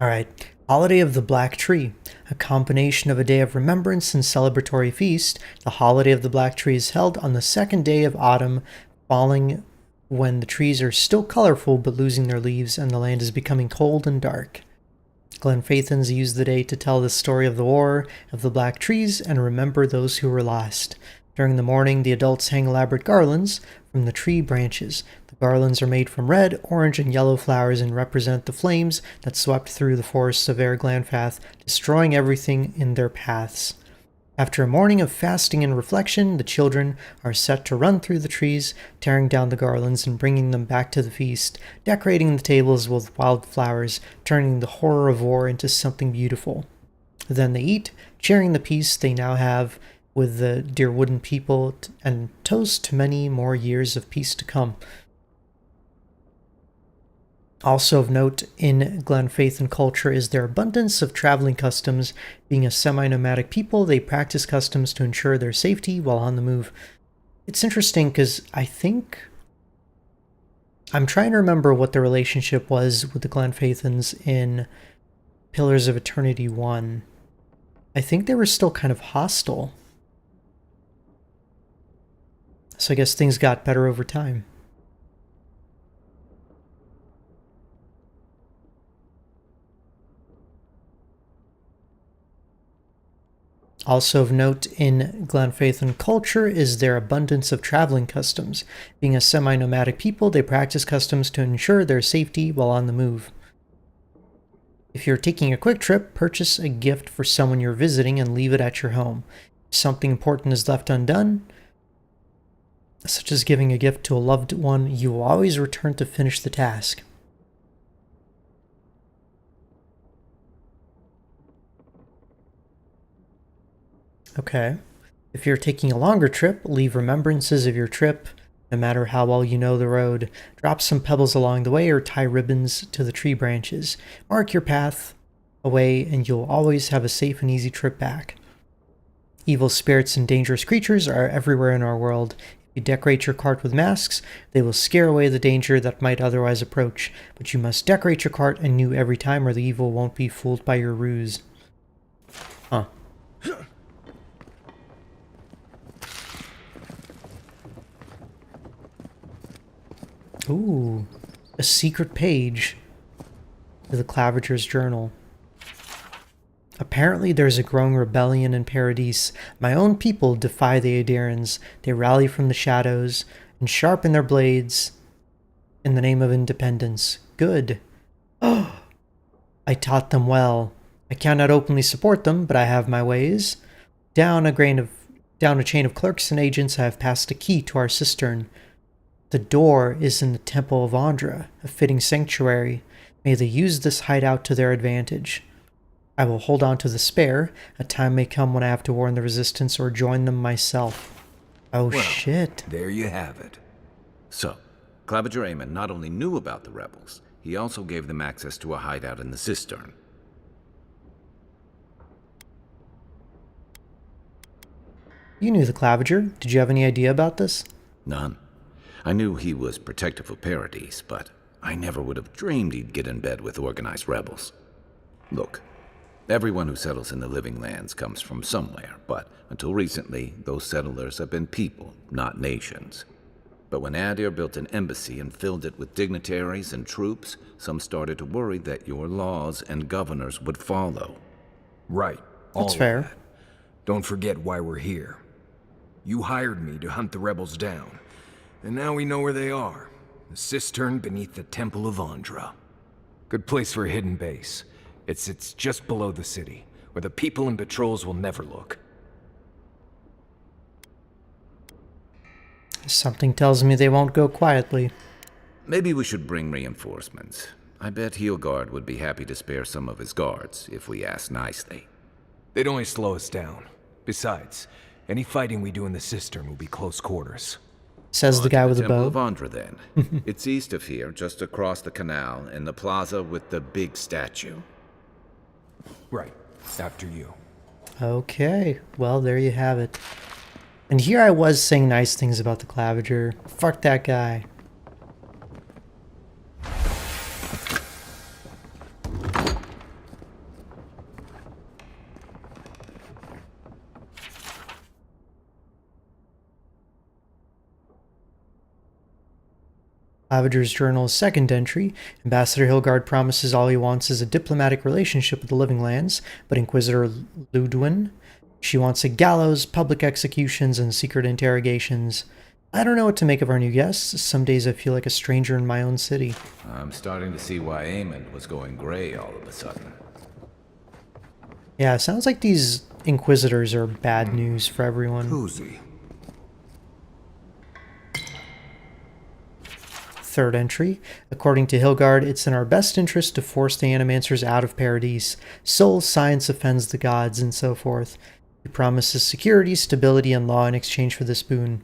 Alright. Holiday of the Black Tree. A combination of a day of remembrance and celebratory feast, the Holiday of the Black Tree is held on the second day of autumn, falling when the trees are still colorful but losing their leaves and the land is becoming cold and dark. Glenfathans use the day to tell the story of the war, of the black trees, and remember those who were lost. During the morning, the adults hang elaborate garlands from the tree branches. The garlands are made from red, orange, and yellow flowers and represent the flames that swept through the forests of Glenfath, destroying everything in their paths. After a morning of fasting and reflection, the children are set to run through the trees, tearing down the garlands and bringing them back to the feast, decorating the tables with wildflowers, turning the horror of war into something beautiful. Then they eat, cheering the peace they now have with the dear wooden people, and toast to many more years of peace to come. Also of note in Glenfathan culture is their abundance of traveling customs. Being a semi-nomadic people, they practice customs to ensure their safety while on the move. It's interesting because I'm trying to remember what the relationship was with the Glenfathans in Pillars of Eternity 1. I think they were still kind of hostile. So I guess things got better over time. Also of note in Glenfathan culture is their abundance of traveling customs. Being a semi-nomadic people, they practice customs to ensure their safety while on the move. If you're taking a quick trip, purchase a gift for someone you're visiting and leave it at your home. If something important is left undone, such as giving a gift to a loved one, you will always return to finish the task. Okay. If you're taking a longer trip, leave remembrances of your trip, no matter how well you know the road. Drop some pebbles along the way or tie ribbons to the tree branches. Mark your path away and you'll always have a safe and easy trip back. Evil spirits and dangerous creatures are everywhere in our world. If you decorate your cart with masks, they will scare away the danger that might otherwise approach. But you must decorate your cart anew every time or the evil won't be fooled by your ruse. Huh. Ooh, a secret page to the Claviger's journal. Apparently there's a growing rebellion in Paradis. My own people defy the Adirans. They rally from the shadows and sharpen their blades in the name of independence. Good. Oh, I taught them well. I cannot openly support them, but I have my ways. Down a chain of clerks and agents, I have passed a key to our cistern. The door is in the Temple of Andra, a fitting sanctuary. May they use this hideout to their advantage. I will hold on to the spare. A time may come when I have to warn the resistance or join them myself. Oh, well, shit. There you have it. So, Claviger Amon not only knew about the rebels, he also gave them access to a hideout in the cistern. You knew the Claviger. Did you have any idea about this? None. I knew he was protective of Paradis, but I never would have dreamed he'd get in bed with organized rebels. Look, everyone who settles in the Living Lands comes from somewhere, but until recently, those settlers have been people, not nations. But when Adir built an embassy and filled it with dignitaries and troops, some started to worry that your laws and governors would follow. Right. That's fair. That. Don't forget why we're here. You hired me to hunt the rebels down. And now we know where they are. The cistern beneath the Temple of Andra. Good place for a hidden base. It sits just below the city, where the people and patrols will never look. Something tells me they won't go quietly. Maybe we should bring reinforcements. I bet Heelguard would be happy to spare some of his guards, if we ask nicely. They'd only slow us down. Besides, any fighting we do in the cistern will be close quarters. Says the guy with the bow. Temple of Andra, then. It's east of here, just across the canal, in the plaza with the big statue. Right. After you. Okay. Well, there you have it. And here I was saying nice things about the Claviger. Fuck that guy. Lavager's Journal's second entry. Ambassador Hilgard promises all he wants is a diplomatic relationship with the Living Lands, but Inquisitor Ludwin, she wants a gallows, public executions, and secret interrogations. I don't know what to make of our new guests. Some days I feel like a stranger in my own city. I'm starting to see why Eamon was going gray all of a sudden. Yeah, it sounds like these Inquisitors are bad news for everyone. Cozy. Third entry. According to Hilgard, it's in our best interest to force the Animancers out of Paradise. Soul science offends the gods, and so forth. He promises security, stability, and law in exchange for this boon.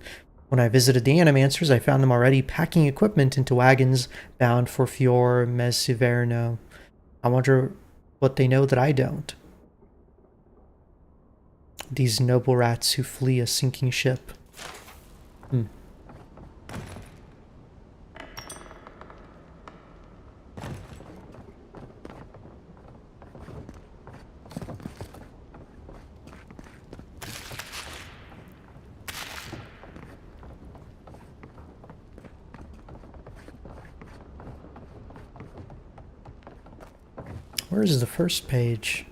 When I visited the Animancers, I found them already packing equipment into wagons bound for Fior Mesiverno. I wonder what they know that I don't. These noble rats who flee a sinking ship. Where is the first page?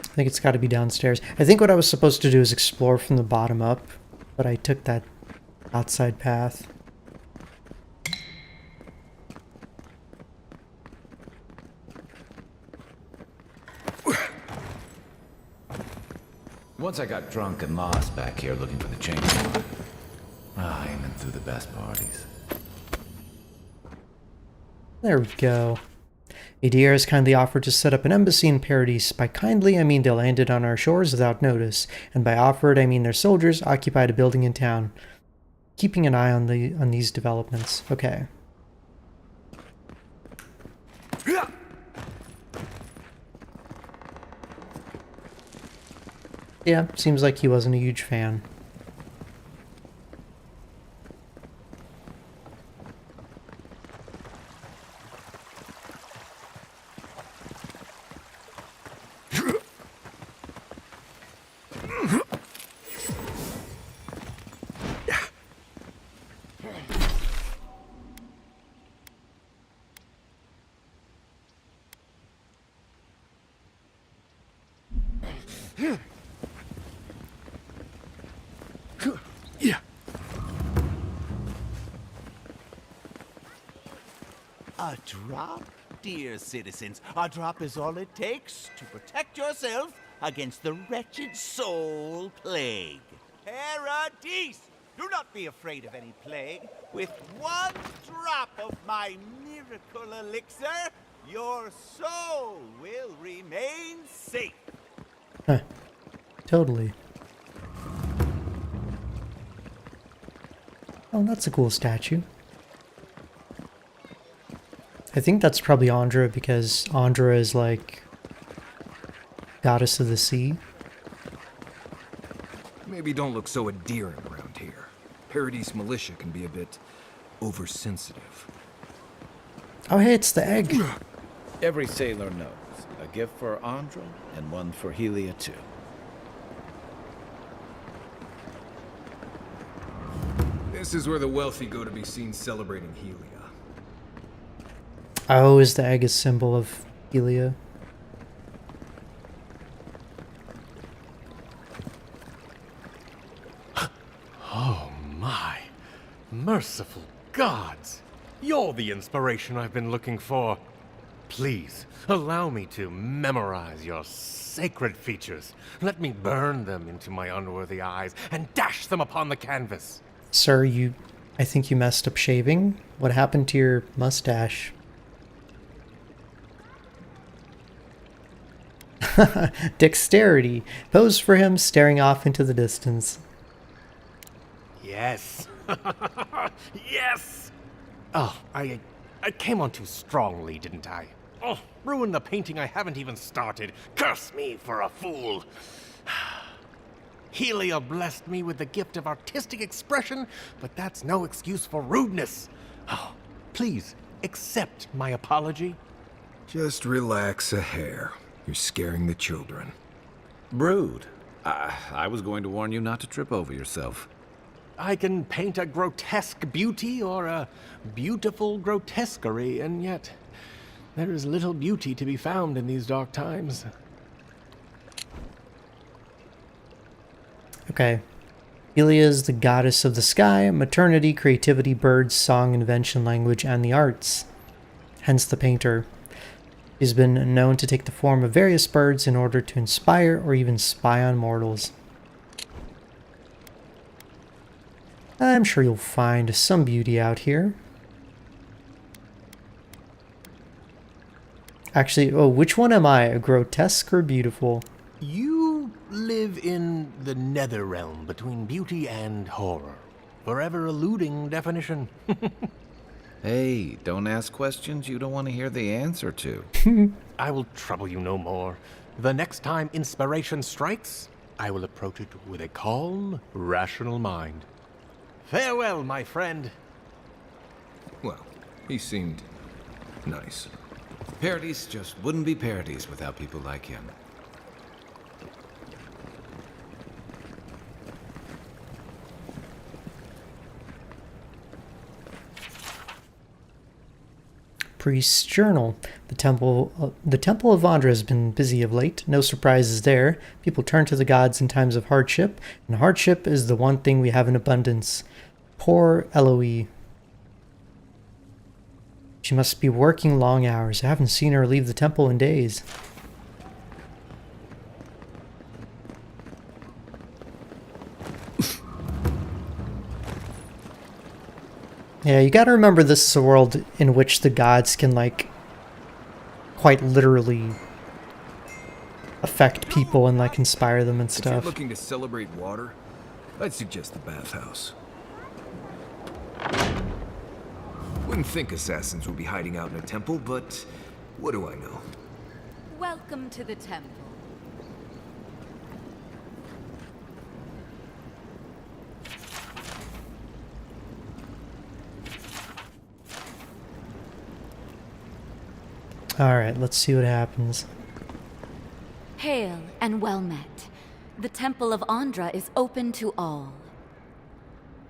I think it's got to be downstairs. I think what I was supposed to do is explore from the bottom up, but I took that outside path. Once I got drunk and lost back here looking for the chainsaw. Aiming through the best parties. There we go. Adair has kindly offered to set up an embassy in Paradise. By kindly, I mean they landed on our shores without notice, and by offered, I mean their soldiers occupied a building in town. Keeping an eye on these developments. Okay. Yeah, seems like he wasn't a huge fan. A drop, dear citizens. A drop is all it takes to protect yourself against the wretched soul plague. Paradise! Do not be afraid of any plague. With one drop of my miracle elixir, your soul will remain safe. Huh. Totally. Oh, that's a cool statue. I think that's probably Andra, because Andra is like goddess of the sea. Maybe don't look so endearing around here. Paradise militia can be a bit oversensitive. Oh hey, it's the egg. Every sailor knows. A gift for Andra and one for Helia too. This is where the wealthy go to be seen celebrating Helia. Oh, is the egg a symbol of Helia? Oh my. Merciful gods! You're the inspiration I've been looking for. Please, allow me to memorize your sacred features. Let me burn them into my unworthy eyes and dash them upon the canvas. Sir, I think you messed up shaving. What happened to your mustache? Dexterity. Pose for him, staring off into the distance. Yes. Yes! Oh, I came on too strongly, didn't I? Oh, ruined the painting I haven't even started. Curse me for a fool. Helia blessed me with the gift of artistic expression, but that's no excuse for rudeness. Oh, please, accept my apology. Just relax a hair. You're scaring the children. Brood. I was going to warn you not to trip over yourself. I can paint a grotesque beauty or a beautiful grotesquerie, and yet there is little beauty to be found in these dark times. Okay. Elia is the goddess of the sky, maternity, creativity, birds, song, invention, language, and the arts. Hence the painter. He's been known to take the form of various birds in order to inspire or even spy on mortals. I'm sure you'll find some beauty out here. Actually, oh, which one am I? Grotesque or beautiful? You live in the nether realm between beauty and horror, forever eluding definition. Hey, don't ask questions you don't want to hear the answer to. I will trouble you no more. The next time inspiration strikes, I will approach it with a calm, rational mind. Farewell, my friend. Well, he seemed nice. Parodies just wouldn't be parodies without people like him. Priest's journal. The temple of Avandra has been busy of late. No surprises there. People turn to the gods in times of hardship, and hardship is the one thing we have in abundance. Poor Eloise. She must be working long hours. I haven't seen her leave the temple in days. Yeah, you gotta remember this is a world in which the gods can, like, quite literally affect people and, like, inspire them and If stuff. you're looking to celebrate water, I'd suggest the bathhouse. Wouldn't think assassins would be hiding out in a temple, but what do I know? Welcome to the temple. Alright, let's see what happens. Hail and well met. The Temple of Andra is open to all.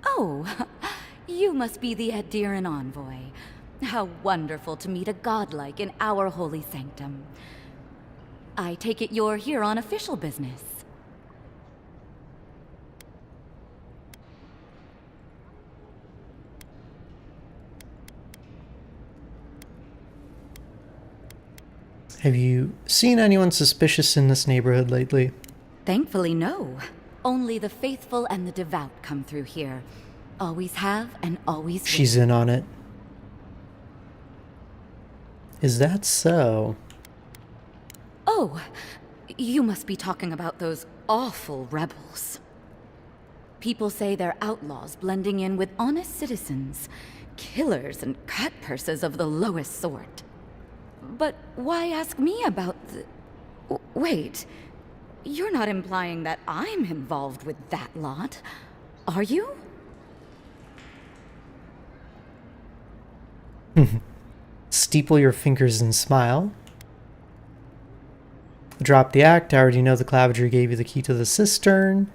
Oh, you must be the Adiran envoy. How wonderful to meet a godlike in our holy sanctum. I take it you're here on official business. Have you seen anyone suspicious in this neighborhood lately? Thankfully, no. Only the faithful and the devout come through here. Always have and always will. She's in on it. Is that so? Oh, you must be talking about those awful rebels. People say they're outlaws blending in with honest citizens, killers and cutpurses of the lowest sort. But why ask me about the... Wait, you're not implying that I'm involved with that lot, are you? Steeple your fingers and smile. Drop the act. I already know the Clavager gave you the key to the cistern.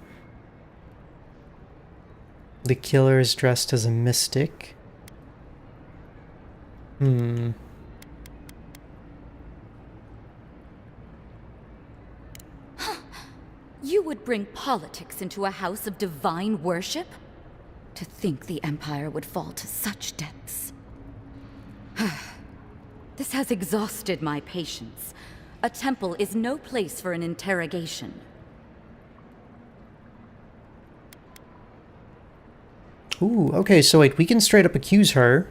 The killer is dressed as a mystic. You would bring politics into a house of divine worship? To think the Empire would fall to such depths. This has exhausted my patience. A temple is no place for an interrogation. Ooh, okay, so wait, we can straight up accuse her.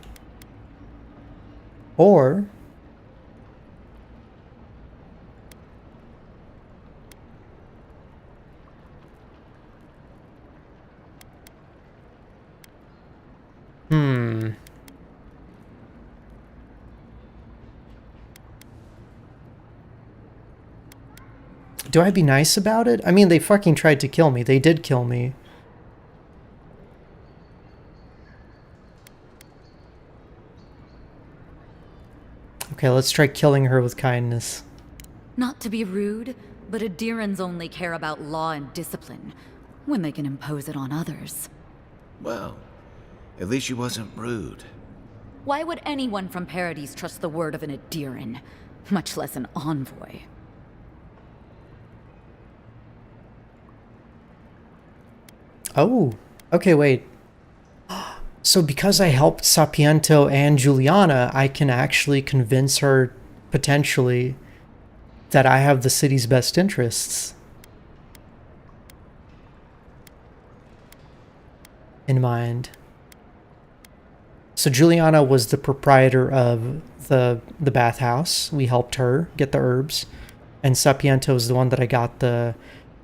Or... Do I be nice about it? I mean, they fucking tried to kill me. They did kill me. Okay, let's try killing her with kindness. Not to be rude, but Adirans only care about law and discipline when they can impose it on others. Well, at least she wasn't rude. Why would anyone from Paradis trust the word of an Adiran, much less an envoy? Oh, okay, wait. So because I helped Sapiento and Juliana, I can actually convince her, potentially, that I have the city's best interests in mind. So Juliana was the proprietor of the bathhouse. We helped her get the herbs. And Sapiento is the one that I got the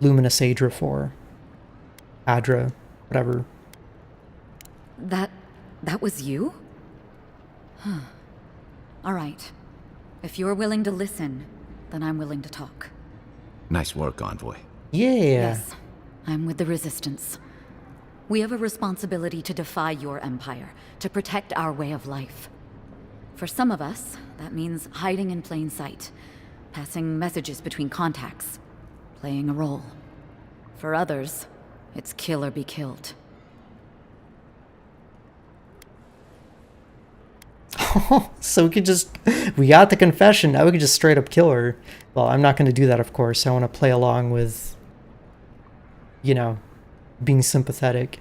Luminous Adra for. Adra, whatever. That was you? Huh. All right. If you're willing to listen, then I'm willing to talk. Nice work, Envoy. Yeah. Yes, I'm with the Resistance. We have a responsibility to defy your empire, to protect our way of life. For some of us, that means hiding in plain sight, passing messages between contacts, playing a role. For others, it's kill or be killed. So we got the confession, now we can just straight up kill her. Well, I'm not going to do that, of course. I want to play along with, you know, being sympathetic.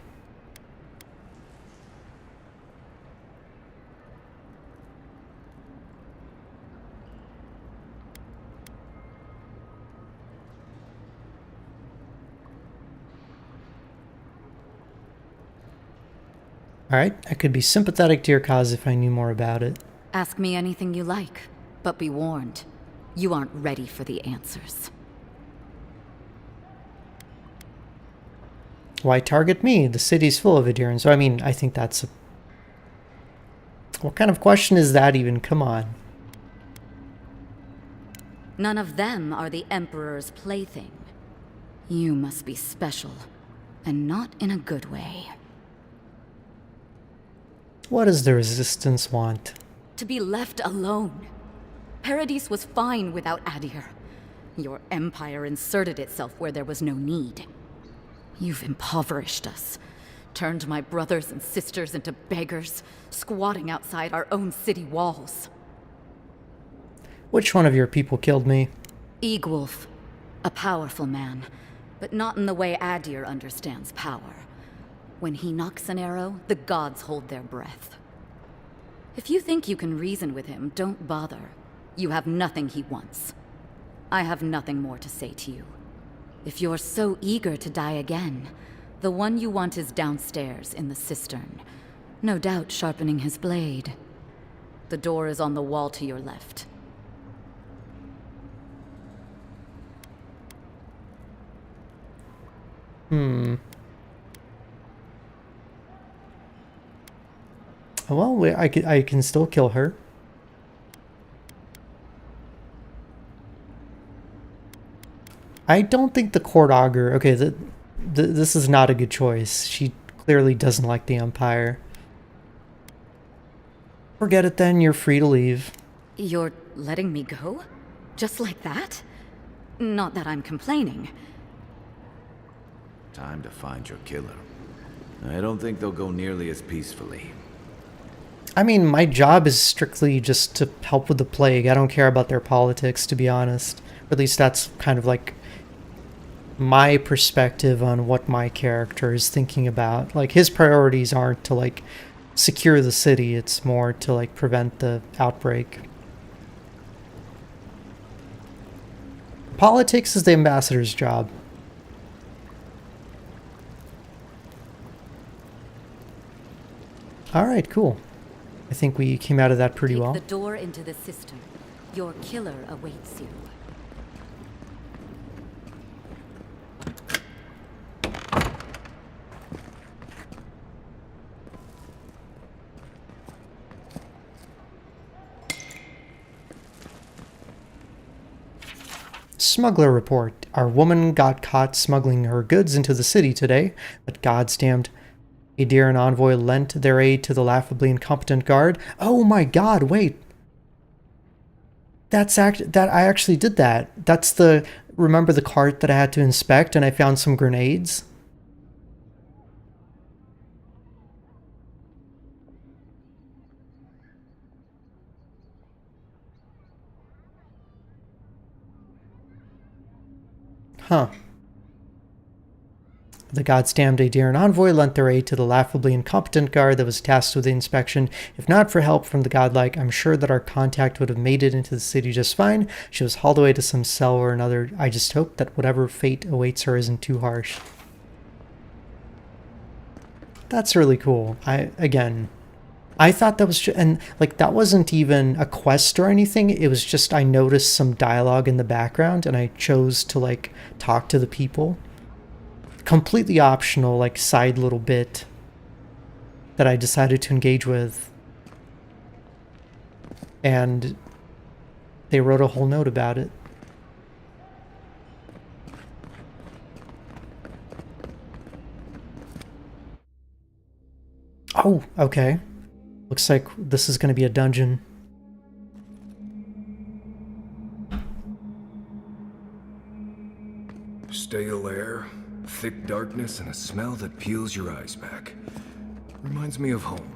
Alright, I could be sympathetic to your cause if I knew more about it. Ask me anything you like, but be warned. You aren't ready for the answers. Why target me? The city's full of Adirans. So, I mean, I think that's a... What kind of question is that even? Come on. None of them are the Emperor's plaything. You must be special, and not in a good way. What does the Resistance want? To be left alone. Paradis was fine without Adir. Your empire inserted itself where there was no need. You've impoverished us, turned my brothers and sisters into beggars, squatting outside our own city walls. Which one of your people killed me? Eagwolf, a powerful man, but not in the way Adir understands power. When he knocks an arrow, the gods hold their breath. If you think you can reason with him, don't bother. You have nothing he wants. I have nothing more to say to you. If you're so eager to die again, the one you want is downstairs in the cistern, no doubt sharpening his blade. The door is on the wall to your left. Well, I can still kill her. I don't think the court augur... Okay, this is not a good choice. She clearly doesn't like the Empire. Forget it then, you're free to leave. You're letting me go? Just like that? Not that I'm complaining. Time to find your killer. I don't think they'll go nearly as peacefully. I mean, my job is strictly just to help with the plague. I don't care about their politics, to be honest. Or at least that's kind of like my perspective on what my character is thinking about. Like, his priorities aren't to, like, secure the city. It's more to, like, prevent the outbreak. Politics is the ambassador's job. Alright, cool. I think we came out of that pretty well. Take the door into the cistern. Your killer awaits you. Smuggler report. Our woman got caught smuggling her goods into the city today, but God's damned Adir and Envoy lent their aid to the laughably incompetent guard. Oh my god, wait. that I actually did that. That's the, remember the cart that I had to inspect and I found some grenades? Huh. The gods damned Aedirn envoy lent their aid to the laughably incompetent guard that was tasked with the inspection. If not for help from the godlike, I'm sure that our contact would have made it into the city just fine. She was hauled away to some cell or another. I just hope that whatever fate awaits her isn't too harsh. That's really cool. I thought that was, and like that wasn't even a quest or anything. It was just I noticed some dialogue in the background and I chose to like talk to the people. Completely optional, like side little bit that I decided to engage with. And they wrote a whole note about it. Oh, okay. Looks like this is going to be a dungeon. Stale air, thick darkness, and a smell that peels your eyes back. Reminds me of home.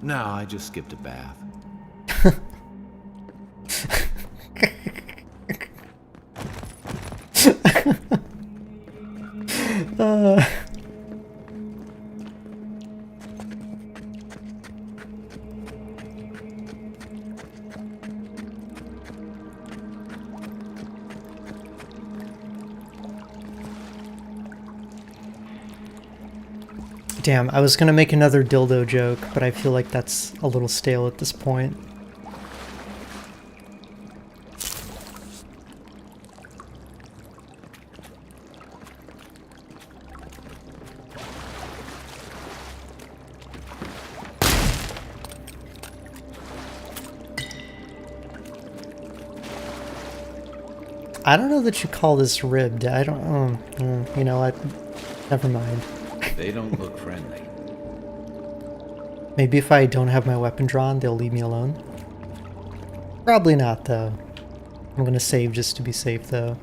No, I just skipped a bath. Damn, I was gonna make another dildo joke, but I feel like that's a little stale at this point. I don't know that you call this ribbed. I don't, you know what? Never mind. They don't look friendly. Maybe if I don't have my weapon drawn, they'll leave me alone. Probably not, though. I'm gonna save just to be safe, though.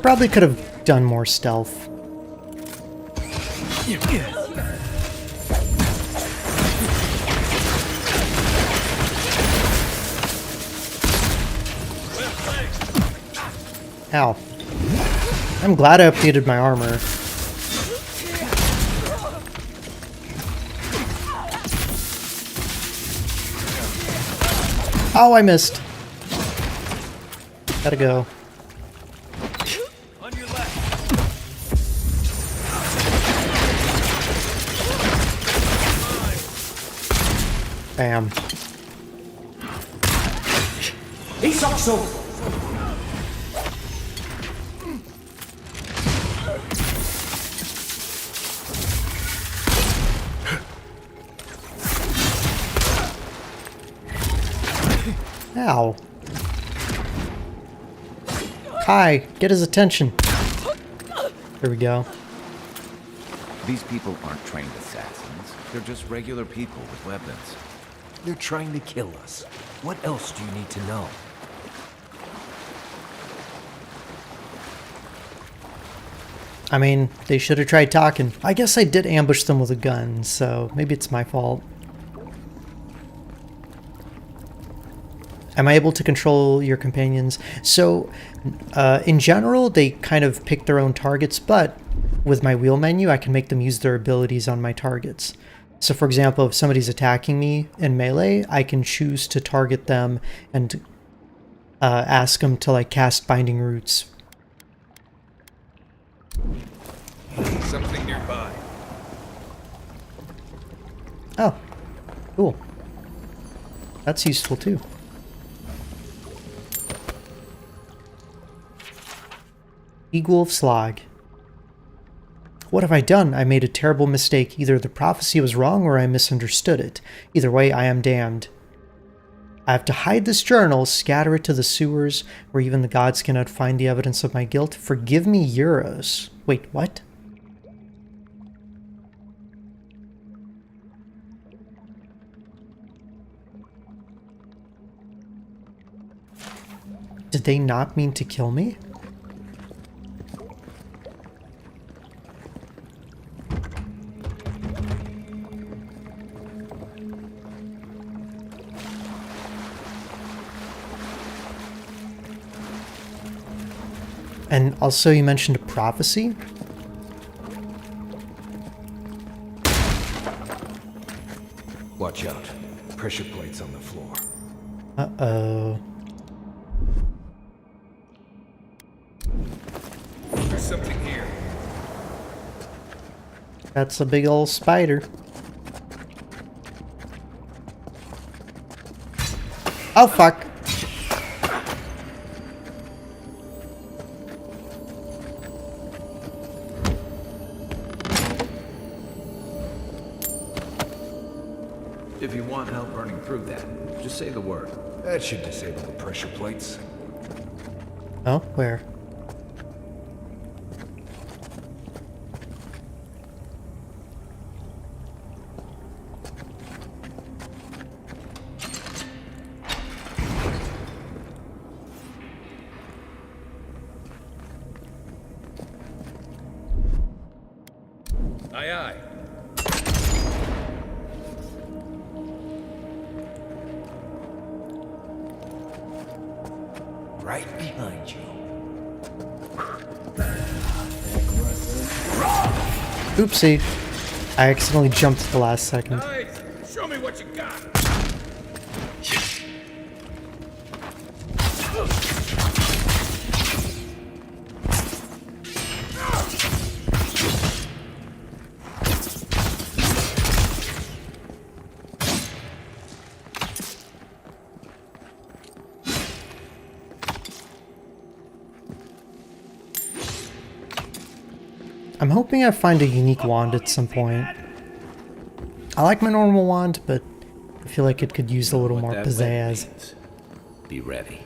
Probably could have done more stealth. Ow. I'm glad I updated my armor. Oh, I missed. Gotta go. Bam. Ow. Hi, get his attention. There we go. These people aren't trained assassins. They're just regular people with weapons. They're trying to kill us. What else do you need to know? I mean, they should have tried talking. I guess I did ambush them with a gun, so maybe it's my fault. Am I able to control your companions? So, in general, they kind of pick their own targets, but with my wheel menu, I can make them use their abilities on my targets. So, for example, if somebody's attacking me in melee, I can choose to target them and ask them to, like, cast Binding Roots. Something nearby. Oh, cool. That's useful, too. Eagle of Slag. What have I done? I made a terrible mistake. Either the prophecy was wrong or I misunderstood it. Either way, I am damned. I have to hide this journal, scatter it to the sewers, where even the gods cannot find the evidence of my guilt. Forgive me, Euros. Wait, what? Did they not mean to kill me? And also you mentioned a prophecy? Watch out. Pressure plates on the floor. Uh-oh. There's something here. That's a big old spider. Oh, fuck. If you want help burning through that, just say the word. That should disable the pressure plates. Oh, where? Aye, aye. Right behind you. Oopsie. I accidentally jumped at the last second. Nice. Show me what you got. I'm hoping I find a unique wand at some point. I like my normal wand, but I feel like it could use a little more pizzazz. Be ready.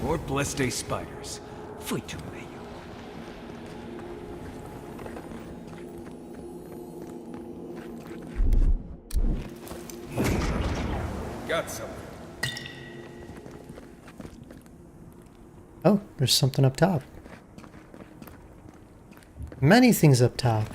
More blessed day spiders. Fleet to me. Got something. Oh, there's something up top. Many things up top.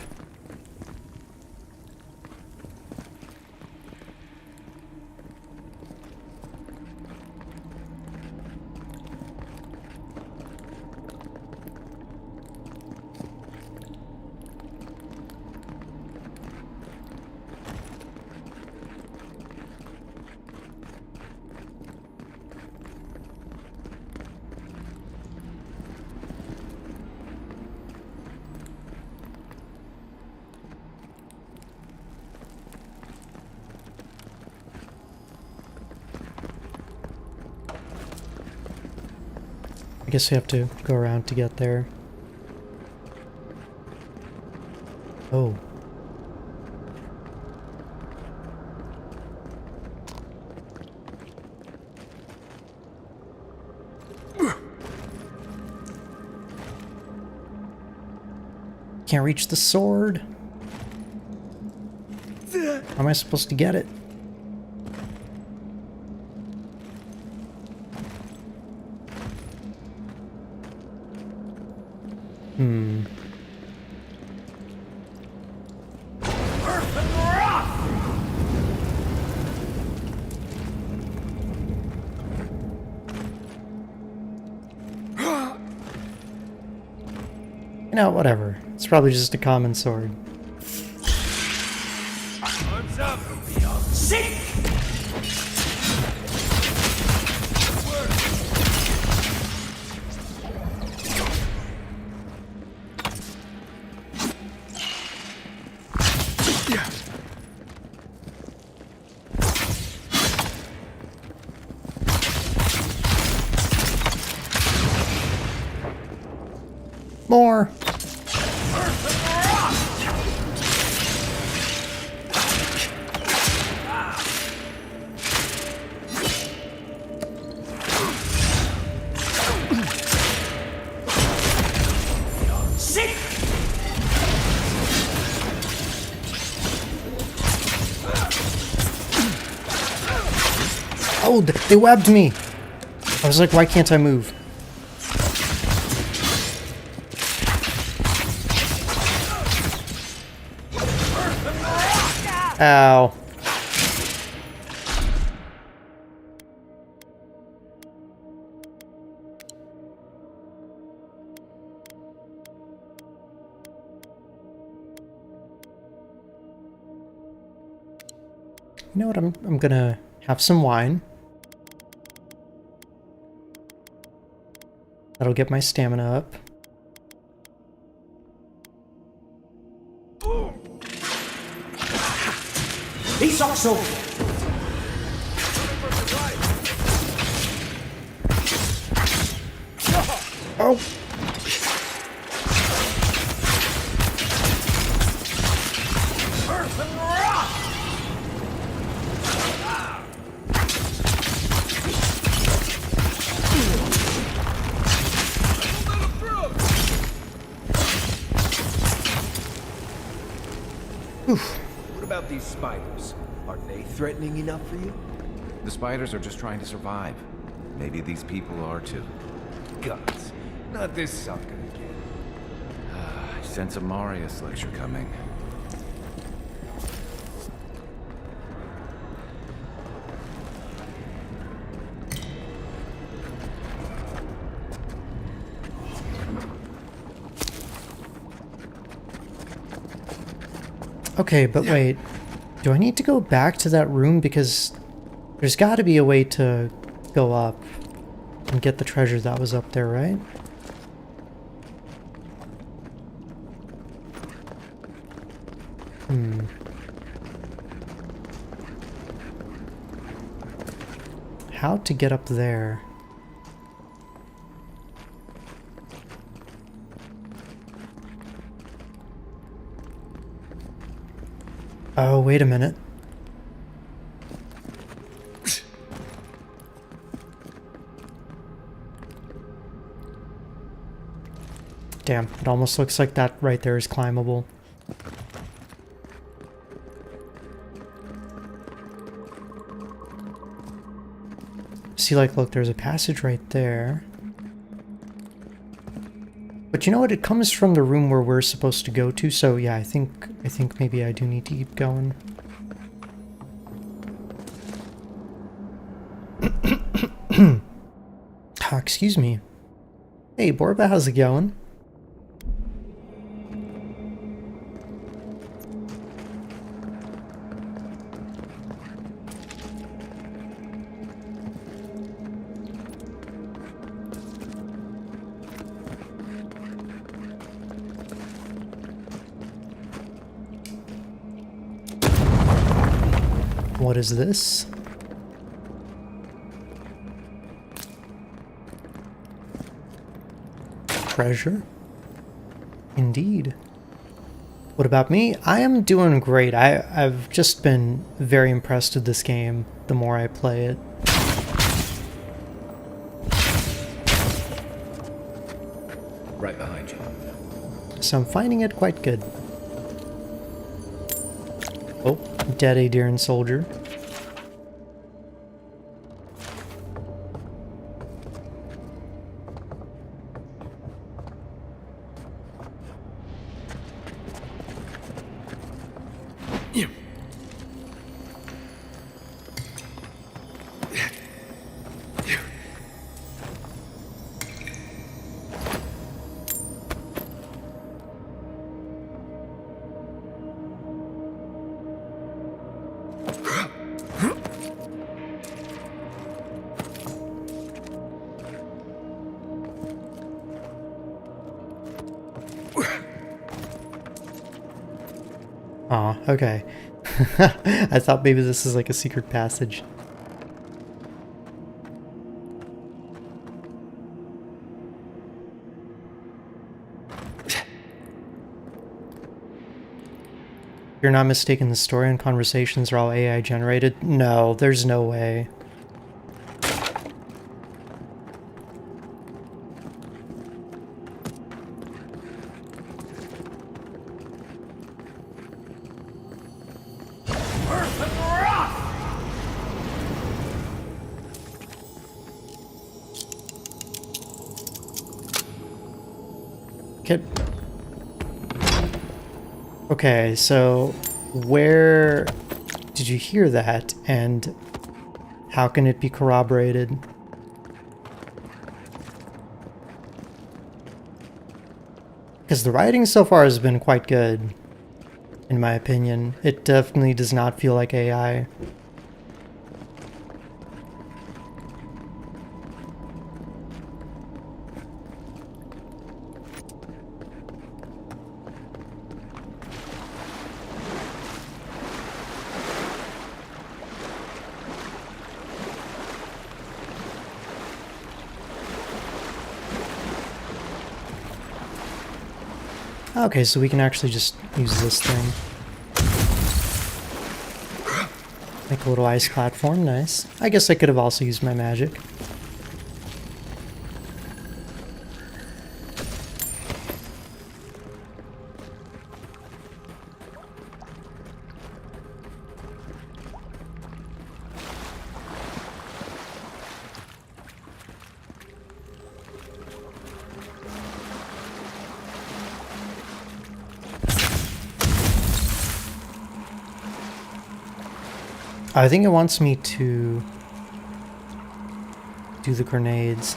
I guess we have to go around to get there. Oh. Can't reach the sword. How am I supposed to get it? You know, whatever. It's probably just a common sword. Arms up. Sick! Oh, they webbed me. I was like, why can't I move? Ow. You know what? I'm gonna have some wine. That'll get my stamina up. He's also. Oh. What about these spiders? Are they threatening enough for you? The spiders are just trying to survive. Maybe these people are too. Gods, not this sucker again. I sense a Marius lecture coming. Okay, but wait. Do I need to go back to that room? Because there's got to be a way to go up and get the treasure that was up there, right? How to get up there? Oh, wait a minute. Damn, it almost looks like that right there is climbable. See, like, look, there's a passage right there. But you know what? It comes from the room where we're supposed to go to, so yeah, I think maybe I do need to keep going. Excuse me. Hey, Borba, how's it going? What is this? Treasure? Indeed. What about me? I am doing great. I've just been very impressed with this game the more I play it. Right behind you. So I'm finding it quite good. Oh, dead Adirian soldier. Aw, okay. I thought maybe this is like a secret passage. If you're not mistaken, the story and conversations are all AI generated? No, there's no way. Okay, so where did you hear that, and how can it be corroborated? Because the writing so far has been quite good, in my opinion. It definitely does not feel like AI. Okay, so we can actually just use this thing. Make a little ice platform, nice. I guess I could have also used my magic. I think it wants me to do the grenades.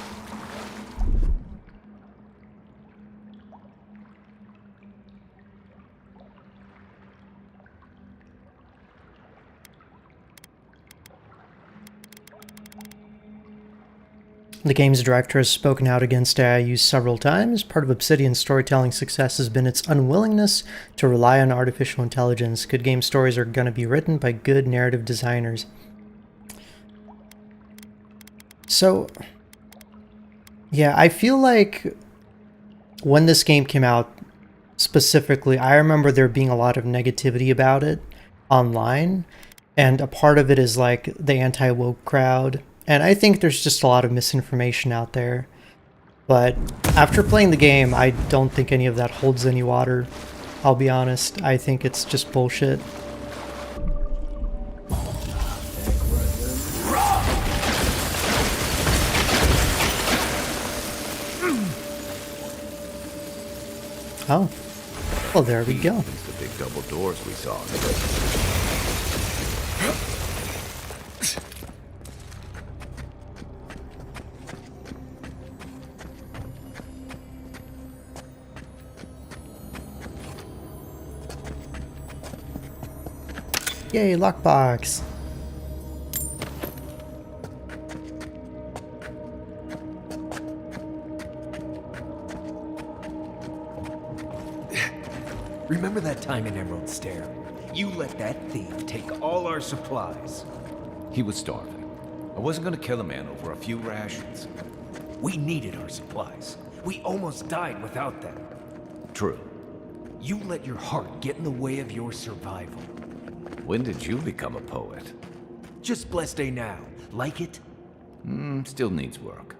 The game's director has spoken out against AI use several times. Part of Obsidian's storytelling success has been its unwillingness to rely on artificial intelligence. Good game stories are going to be written by good narrative designers. So, yeah, I feel like when this game came out, specifically, I remember there being a lot of negativity about it online, and a part of it is like the anti-woke crowd. And I think there's just a lot of misinformation out there. But after playing the game, I don't think any of that holds any water. I'll be honest. I think it's just bullshit. Oh. Well, there we go. The big double doors we saw. Yay, lockbox. Remember that time in Emerald Stair? You let that thief take all our supplies. He was starving. I wasn't gonna kill a man over a few rations. We needed our supplies. We almost died without them. True. You let your heart get in the way of your survival. When did you become a poet? Just blessed day now. Like it? Still needs work.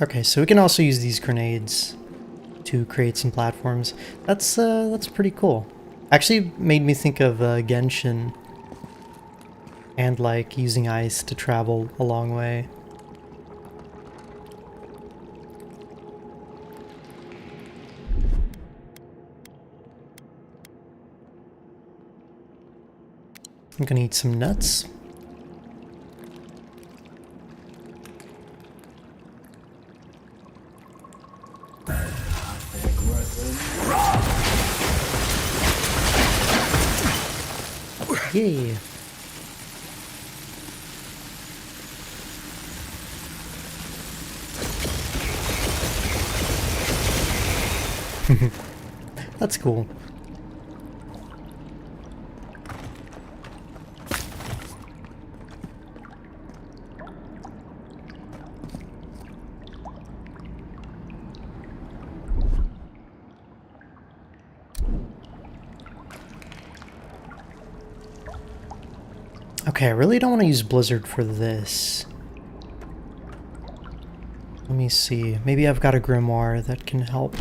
Okay, so we can also use these grenades to create some platforms. That's pretty cool. Actually made me think of Genshin and like using ice to travel a long way. I'm gonna eat some nuts. Yay. That's cool. Okay, I really don't want to use Blizzard for this. Let me see. Maybe I've got a grimoire that can help.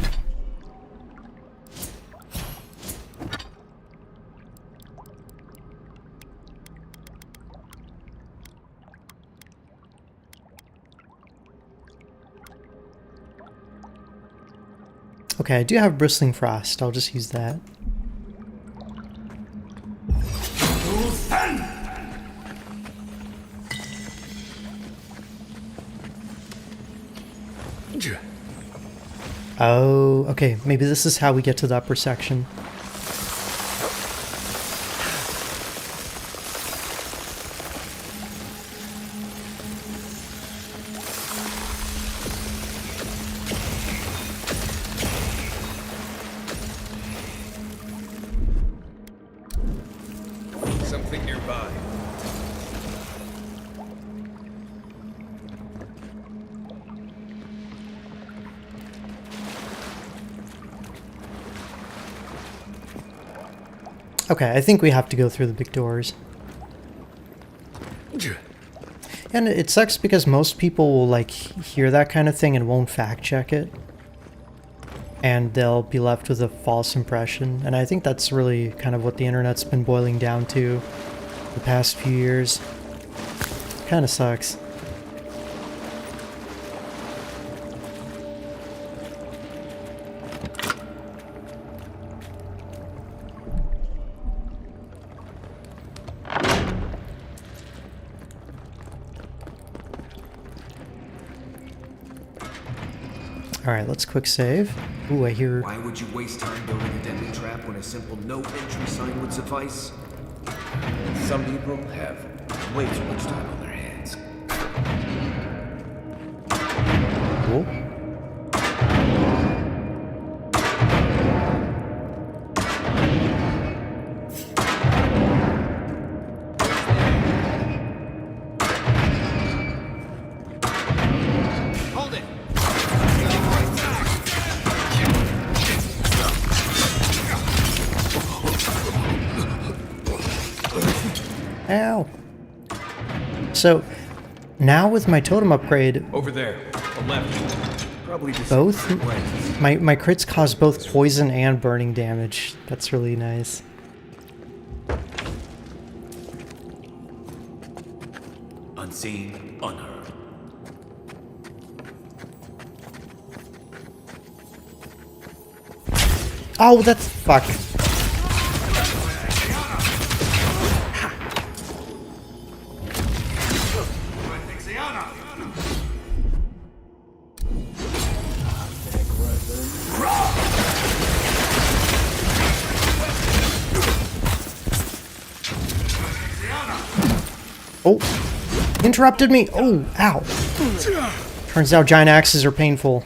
Okay, I do have Bristling Frost. I'll just use that. Oh, okay. Maybe this is how we get to the upper section. Something nearby. Okay, I think we have to go through the big doors. And it sucks because most people will like hear that kind of thing and won't fact check it. And they'll be left with a false impression. And I think that's really kind of what the internet's been boiling down to the past few years. Kind of sucks. Alright, let's quick save. Ooh, I hear... Why would you waste time building a deadly trap when a simple no entry sign would suffice? Some people have way too much time on their hands. Cool. Ow. So, now with my totem upgrade... Over there, the left. Probably just both? My crits cause both poison and burning damage. That's really nice. Unseen, unheard. Oh, that's... fuck. Oh, interrupted me. Oh, ow. Turns out giant axes are painful.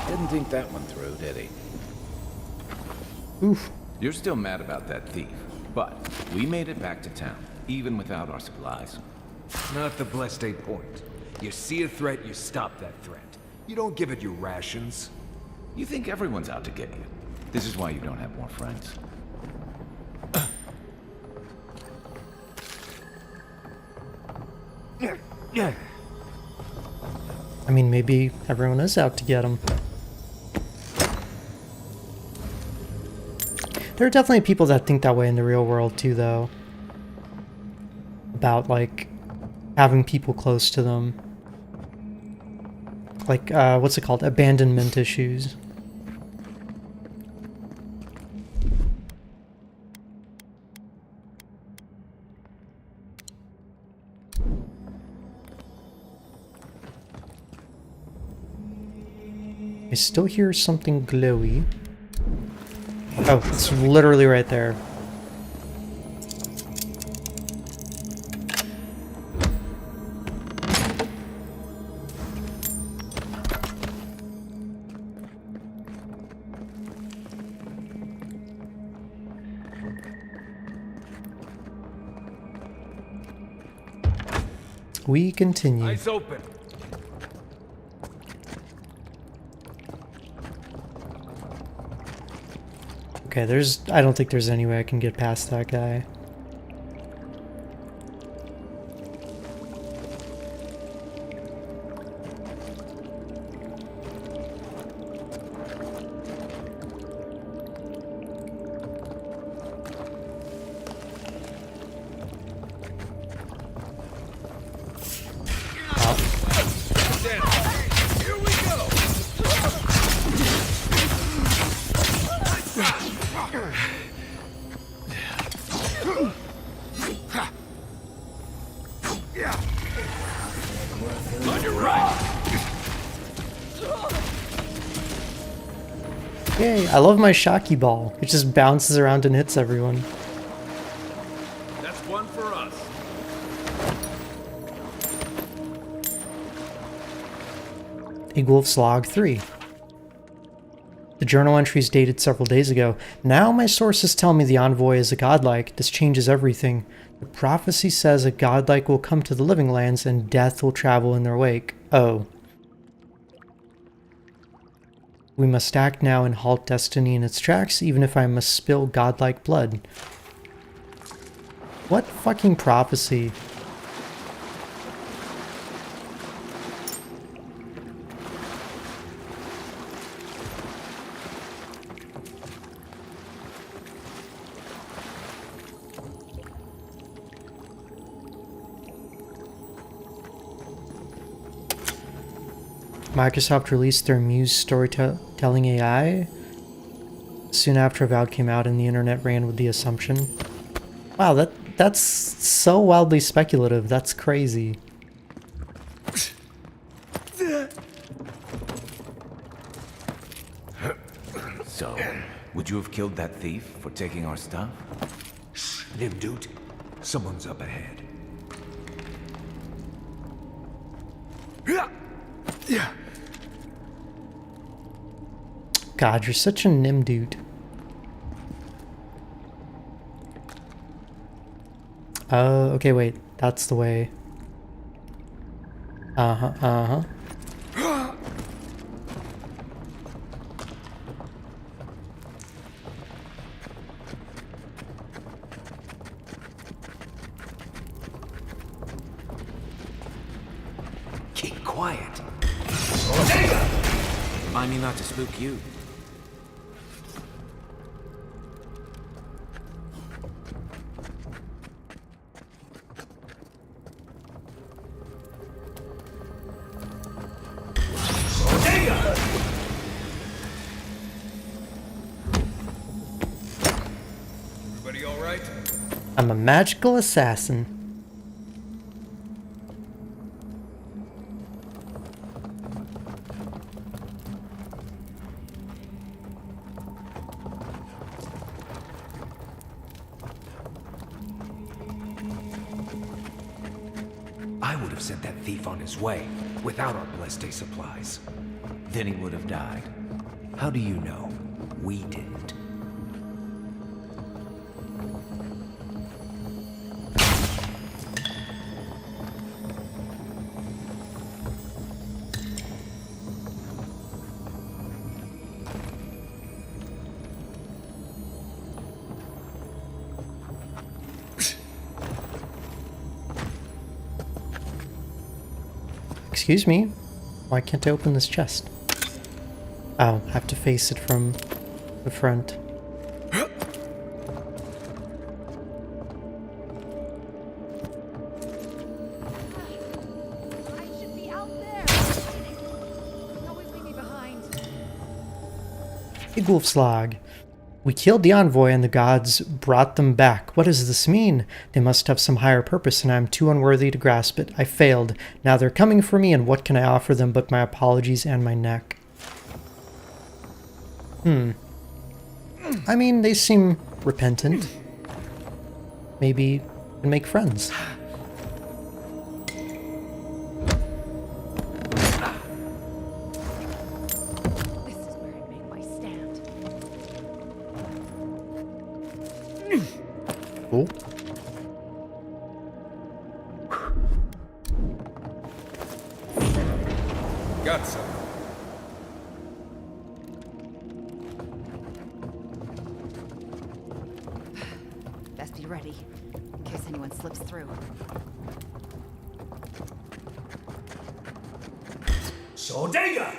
Didn't think that one through, did he? Oof. You're still mad about that thief, but we made it back to town, even without our supplies. Not the blessed 8 point. You see a threat, you stop that threat. You don't give it your rations. You think everyone's out to get you. This is why you don't have more friends. I mean, maybe everyone is out to get him. There are definitely people that think that way in the real world too, though. About, like, having people close to them. Like, what's it called? Abandonment issues. I still hear something glowy. Oh, it's literally right there. We continue. Eyes open. Okay, I don't think there's any way I can get past that guy. Yay, I love my Shocky Ball. It just bounces around and hits everyone. That's one for us. Igwolf's Log 3. The journal entry is dated several days ago. Now my sources tell me the envoy is a godlike. This changes everything. The prophecy says a godlike will come to the living lands and death will travel in their wake. Oh. We must act now and halt destiny in its tracks, even if I must spill godlike blood. What fucking prophecy? Microsoft released their Muse storytelling AI soon after Avowed came out, and the internet ran with the assumption. Wow, that's so wildly speculative. That's crazy. So, would you have killed that thief for taking our stuff? Nimdude, someone's up ahead. God, you're such a nim dude. Oh, okay, wait. That's the way. Uh-huh, uh-huh. Keep quiet. Remind me not to spook you. Everybody all right? I'm a magical assassin. I would have sent that thief on his way without our blessed day supplies. Then he would have died. How do you know? We didn't. Excuse me? Why can't I open this chest? Oh, I have to face it from the front. I should be out there. Always leave me behind. Igwolf's Log. We killed the envoy and the gods brought them back. What does this mean? They must have some higher purpose and I am too unworthy to grasp it. I failed. Now they're coming for me and what can I offer them but my apologies and my neck? I mean, they seem repentant. Maybe we can make friends. This is where I make my stand. Cool. Got some. Best be ready, in case anyone slips through. Sodega!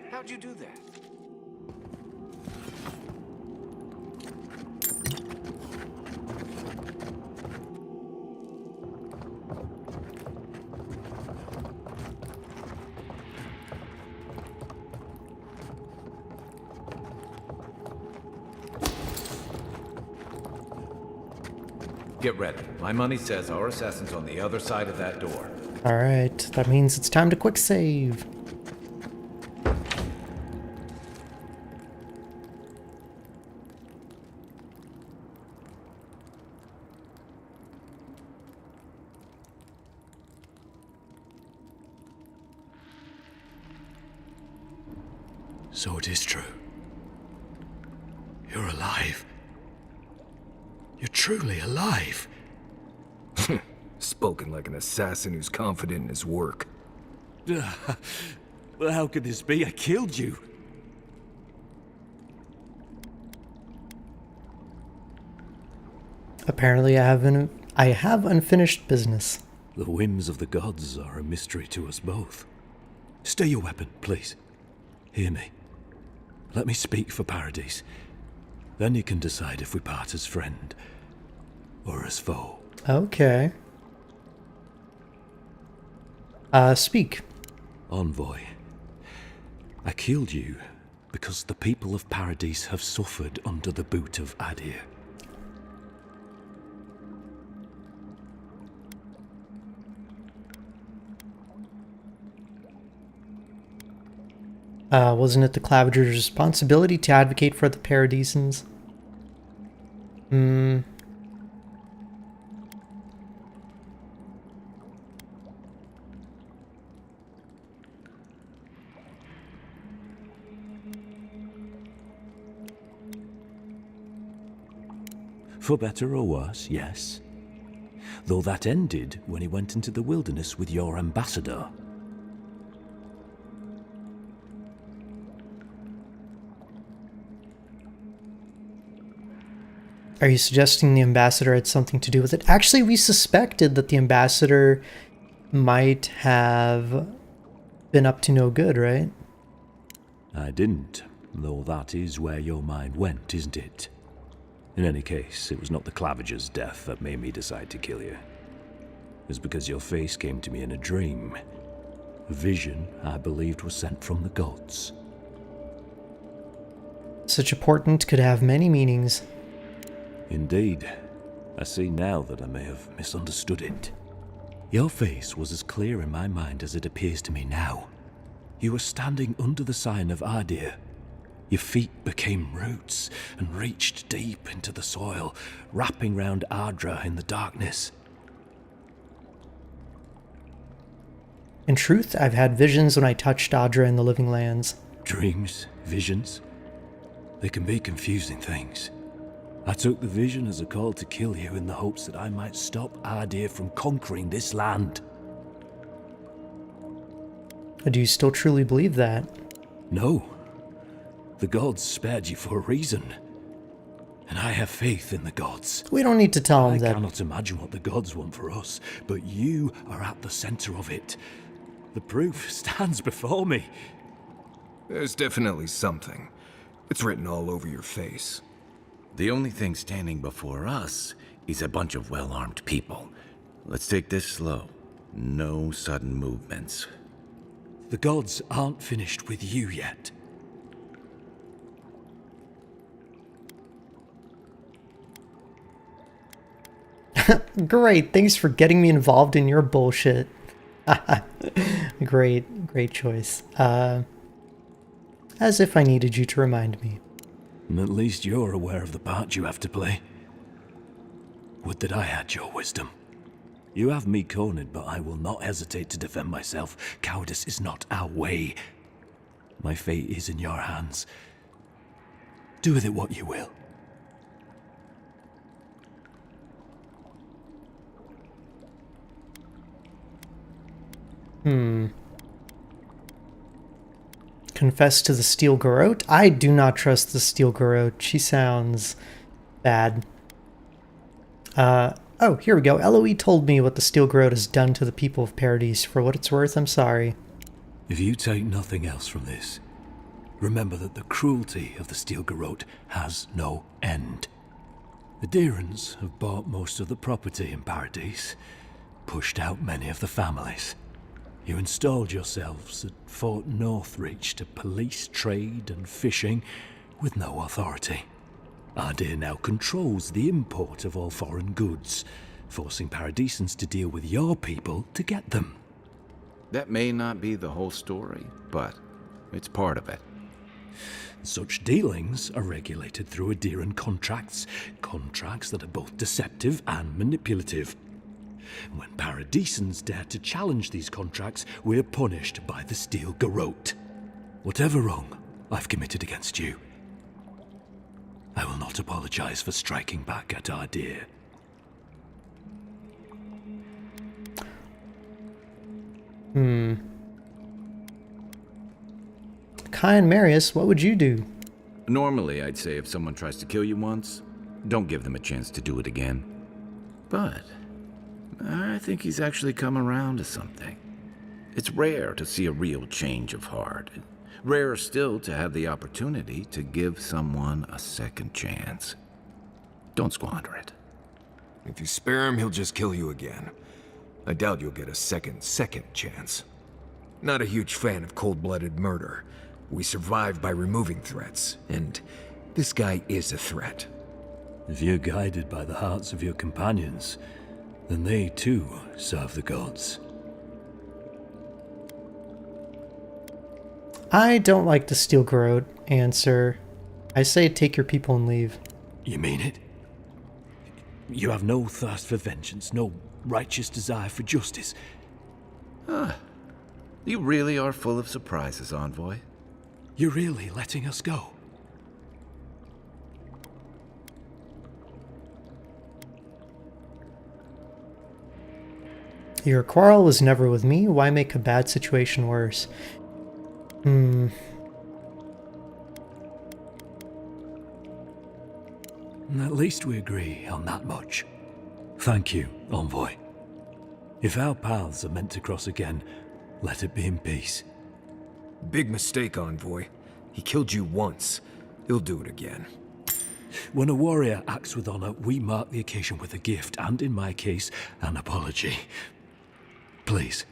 How'd you do that? Get ready. My money says our assassin's on the other side of that door. Alright, that means it's time to quick save. So it is true. You're alive. You're truly alive. Spoken like an assassin who's confident in his work. Well, how could this be? I killed you. Apparently I have unfinished business. The whims of the gods are a mystery to us both. Stay your weapon, please. Hear me. Let me speak for Paradise. Then you can decide if we part as friend or as foe. Okay. Speak. Envoy, I killed you because the people of Paradise have suffered under the boot of Adir. Wasn't it the Clavager's responsibility to advocate for the Paradisans? For better or worse, yes. Though that ended when he went into the wilderness with your ambassador. Are you suggesting the ambassador had something to do with it? Actually, we suspected that the ambassador might have been up to no good, right? I didn't, though that is where your mind went, isn't it? In any case, it was not the Clavager's death that made me decide to kill you. It was because your face came to me in a dream. A vision I believed was sent from the gods. Such a portent could have many meanings. Indeed. I see now that I may have misunderstood it. Your face was as clear in my mind as it appears to me now. You were standing under the sign of Adir. Your feet became roots and reached deep into the soil, wrapping round Ardra in the darkness. In truth, I've had visions when I touched Adra in the Living Lands. Dreams, visions, they can be confusing things. I took the vision as a call to kill you in the hopes that I might stop Adir from conquering this land. Do you still truly believe that? No. The gods spared you for a reason. And I have faith in the gods. We don't need to tell them that. I cannot imagine what the gods want for us, but you are at the center of it. The proof stands before me. There's definitely something. It's written all over your face. The only thing standing before us is a bunch of well-armed people. Let's take this slow. No sudden movements. The gods aren't finished with you yet. Great, thanks for getting me involved in your bullshit. Great choice. As if I needed you to remind me. At least you're aware of the part you have to play. Would that I had your wisdom. You have me cornered, but I will not hesitate to defend myself. Cowardice is not our way. My fate is in your hands. Do with it what you will. Confess to the Steel Garrote? I do not trust the Steel Garrote. She sounds bad. Oh, here we go. Eloise told me what the Steel Garrote has done to the people of Paradise. For what it's worth, I'm sorry. If you take nothing else from this, remember that the cruelty of the Steel Garrote has no end. The Deerans have bought most of the property in Paradise, pushed out many of the families. You installed yourselves at Fort Northreach to police trade and fishing with no authority. Adir now controls the import of all foreign goods, forcing Paradisans to deal with your people to get them. That may not be the whole story, but it's part of it. Such dealings are regulated through Adiran contracts that are both deceptive and manipulative. When Paradisans dare to challenge these contracts, we're punished by the Steel Garrote. Whatever wrong, I've committed against you. I will not apologize for striking back at our dear. Kai and Marius, what would you do? Normally, I'd say if someone tries to kill you once, don't give them a chance to do it again. But I think he's actually come around to something. It's rare to see a real change of heart. Rarer still to have the opportunity to give someone a second chance. Don't squander it. If you spare him, he'll just kill you again. I doubt you'll get a second chance. Not a huge fan of cold-blooded murder. We survive by removing threats, and this guy is a threat. If you're guided by the hearts of your companions, then they too serve the gods. I don't like the Steel Garrote answer. I say take your people and leave. You mean it? You have no thirst for vengeance, no righteous desire for justice. You really are full of surprises, Envoy. You're really letting us go? Your quarrel was never with me. Why make a bad situation worse? At least we agree on that much. Thank you, Envoy. If our paths are meant to cross again, let it be in peace. Big mistake, Envoy. He killed you once. He'll do it again. When a warrior acts with honor, we mark the occasion with a gift, and in my case, an apology. Please,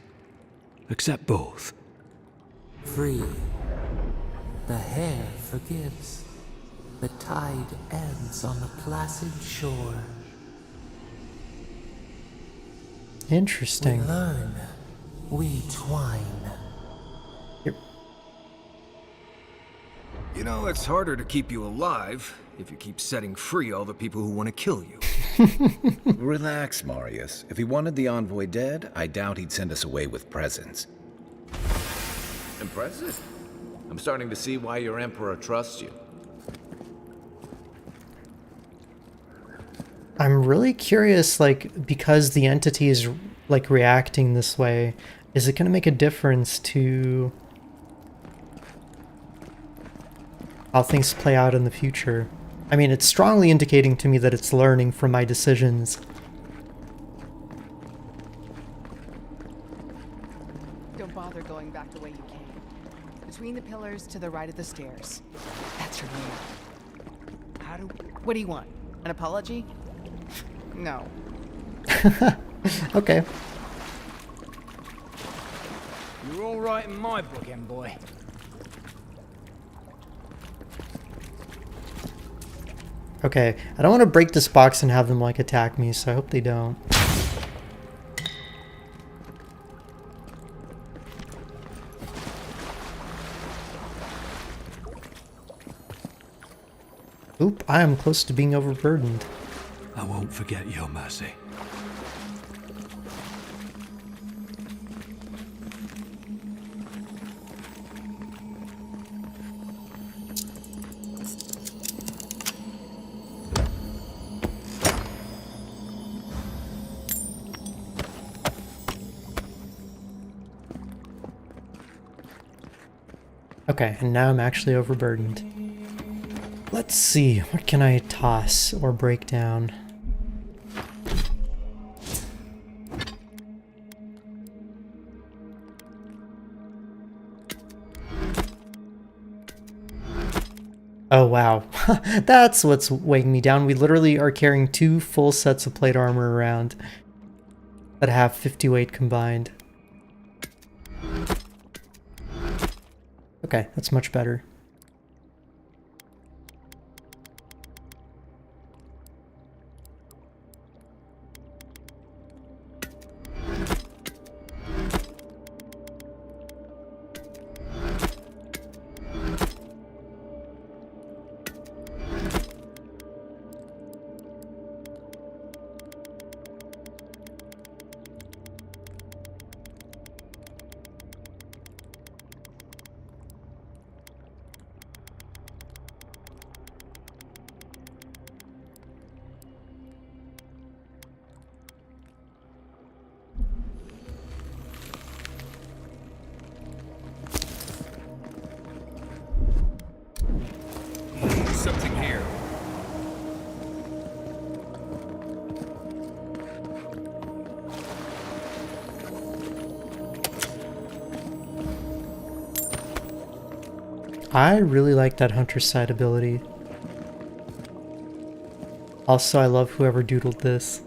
accept both. Free. The hair forgives. The tide ends on the placid shore. Interesting. We learn. We twine. You know, it's harder to keep you alive if you keep setting free all the people who want to kill you. Relax, Marius. If he wanted the Envoy dead, I doubt he'd send us away with presents. Impressive. I'm starting to see why your Emperor trusts you. I'm really curious, like, because the entity is, like, reacting this way, is it going to make a difference to how things play out in the future? I mean, it's strongly indicating to me that it's learning from my decisions. Don't bother going back the way you came. Between the pillars to the right of the stairs. That's your name. What do you want? An apology? No. Okay. You're all right in my book, boy. Okay, I don't want to break this box and have them, like, attack me, so I hope they don't. Oop, I am close to being overburdened. I won't forget your mercy. Okay, and now I'm actually overburdened. Let's see, what can I toss or break down? Oh wow, that's what's weighing me down. We literally are carrying 2 full sets of plate armor around that have 50 weight combined. Okay, that's much better. I really like that hunter's side ability. Also, I love whoever doodled this.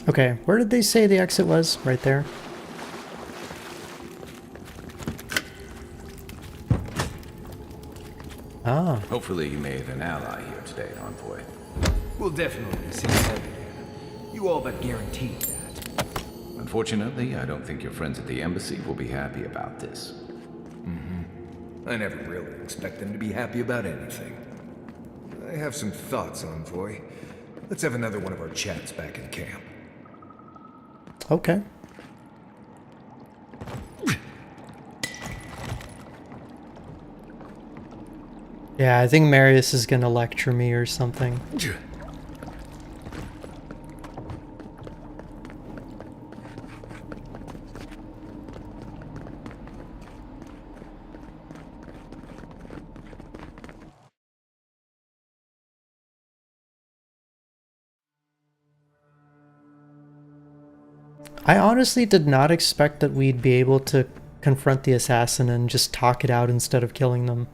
Okay, where did they say the exit was? Right there. Ah. Hopefully you made an ally here today, Envoy. We'll definitely see that again. You all but guaranteed that. Unfortunately, I don't think your friends at the embassy will be happy about this. I never really expect them to be happy about anything. I have some thoughts, Envoy. Let's have another one of our chats back in camp. Okay. Yeah, I think Marius is gonna lecture me or something. I honestly did not expect that we'd be able to confront the assassin and just talk it out instead of killing them.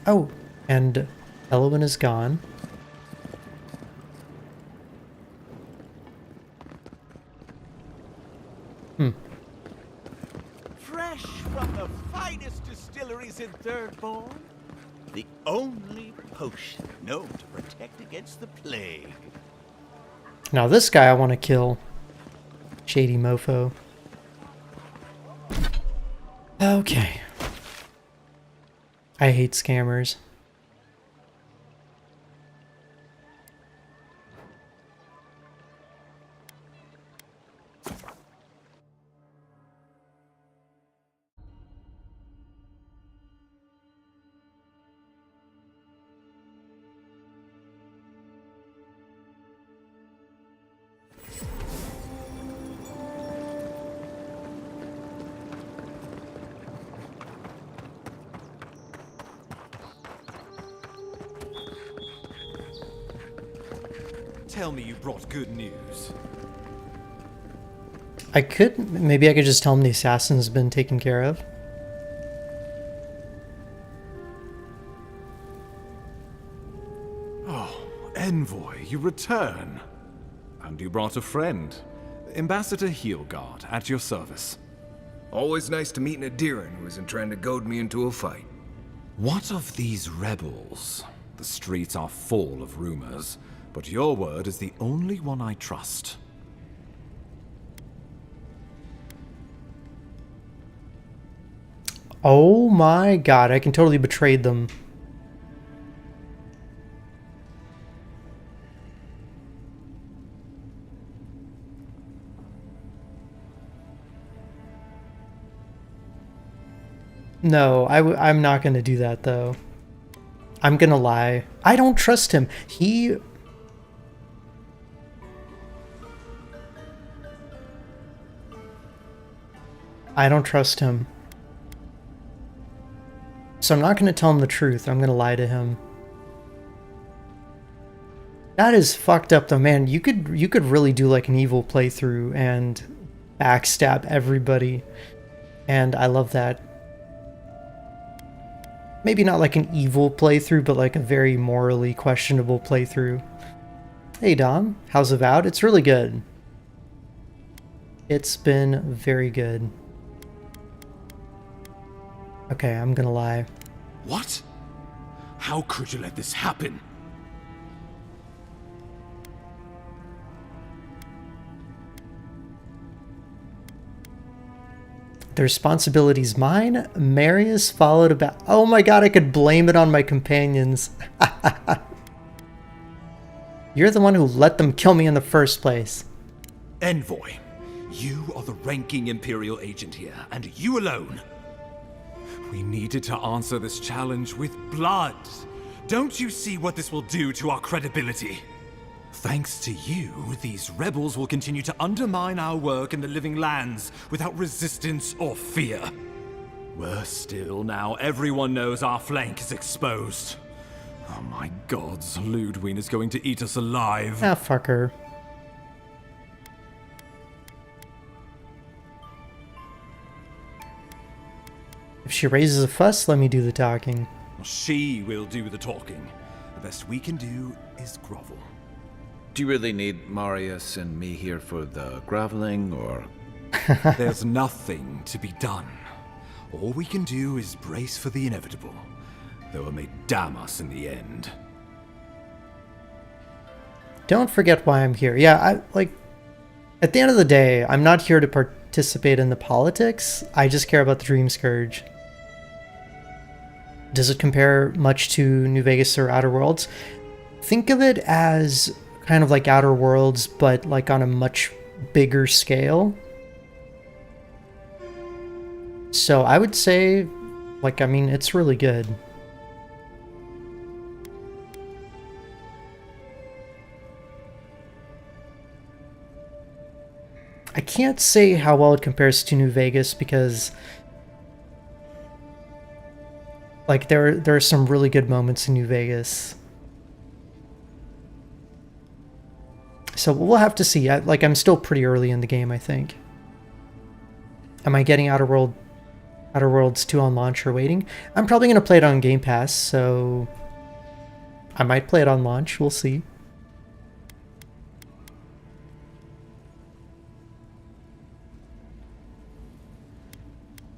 Oh, and Elowen is gone. Fresh from the finest distilleries in Thirdborn, the only potion known to protect against the plague. Now this guy I want to kill. Shady mofo. Okay. I hate scammers. Tell me you brought good news. Maybe I could just tell him the assassin's been taken care of. Oh, Envoy, you return. And you brought a friend. Ambassador Heelguard, at your service. Always nice to meet an Adiran who isn't trying to goad me into a fight. What of these rebels? The streets are full of rumors, but your word is the only one I trust. Oh my god, I can totally betray them. No, I'm not gonna do that though. I'm gonna lie. I don't trust him. I don't trust him. So I'm not gonna tell him the truth. I'm gonna lie to him. That is fucked up though, man. You could really do like an evil playthrough and backstab everybody. And I love that. Maybe not like an evil playthrough, but like a very morally questionable playthrough. Hey Dom, how's Avowed? It's really good. It's been very good. Okay, I'm gonna lie. What? How could you let this happen? The responsibility's mine. Marius followed about. Oh my god, I could blame it on my companions. You're the one who let them kill me in the first place. Envoy, you are the ranking Imperial agent here, and you alone. We needed to answer this challenge with blood. Don't you see what this will do to our credibility? Thanks to you, these rebels will continue to undermine our work in the Living Lands without resistance or fear. Worse still, now everyone knows our flank is exposed. Oh my gods, Ludwig is going to eat us alive. Ah, fuck her. If she raises a fuss, let me do the talking. She will do the talking. The best we can do is grovel. Do you really need Marius and me here for the groveling, or...? There's nothing to be done. All we can do is brace for the inevitable, though it may damn us in the end. Don't forget why I'm here. Yeah, at the end of the day, I'm not here to participate in the politics. I just care about the Dream Scourge. Does it compare much to New Vegas or Outer Worlds? Think of it as kind of like Outer Worlds, but like on a much bigger scale. So I would say, I mean, it's really good. I can't say how well it compares to New Vegas because there are some really good moments in New Vegas. So we'll have to see. I'm still pretty early in the game, I think. Am I getting Outer Worlds 2 on launch or waiting? I'm probably going to play it on Game Pass, so I might play it on launch. We'll see.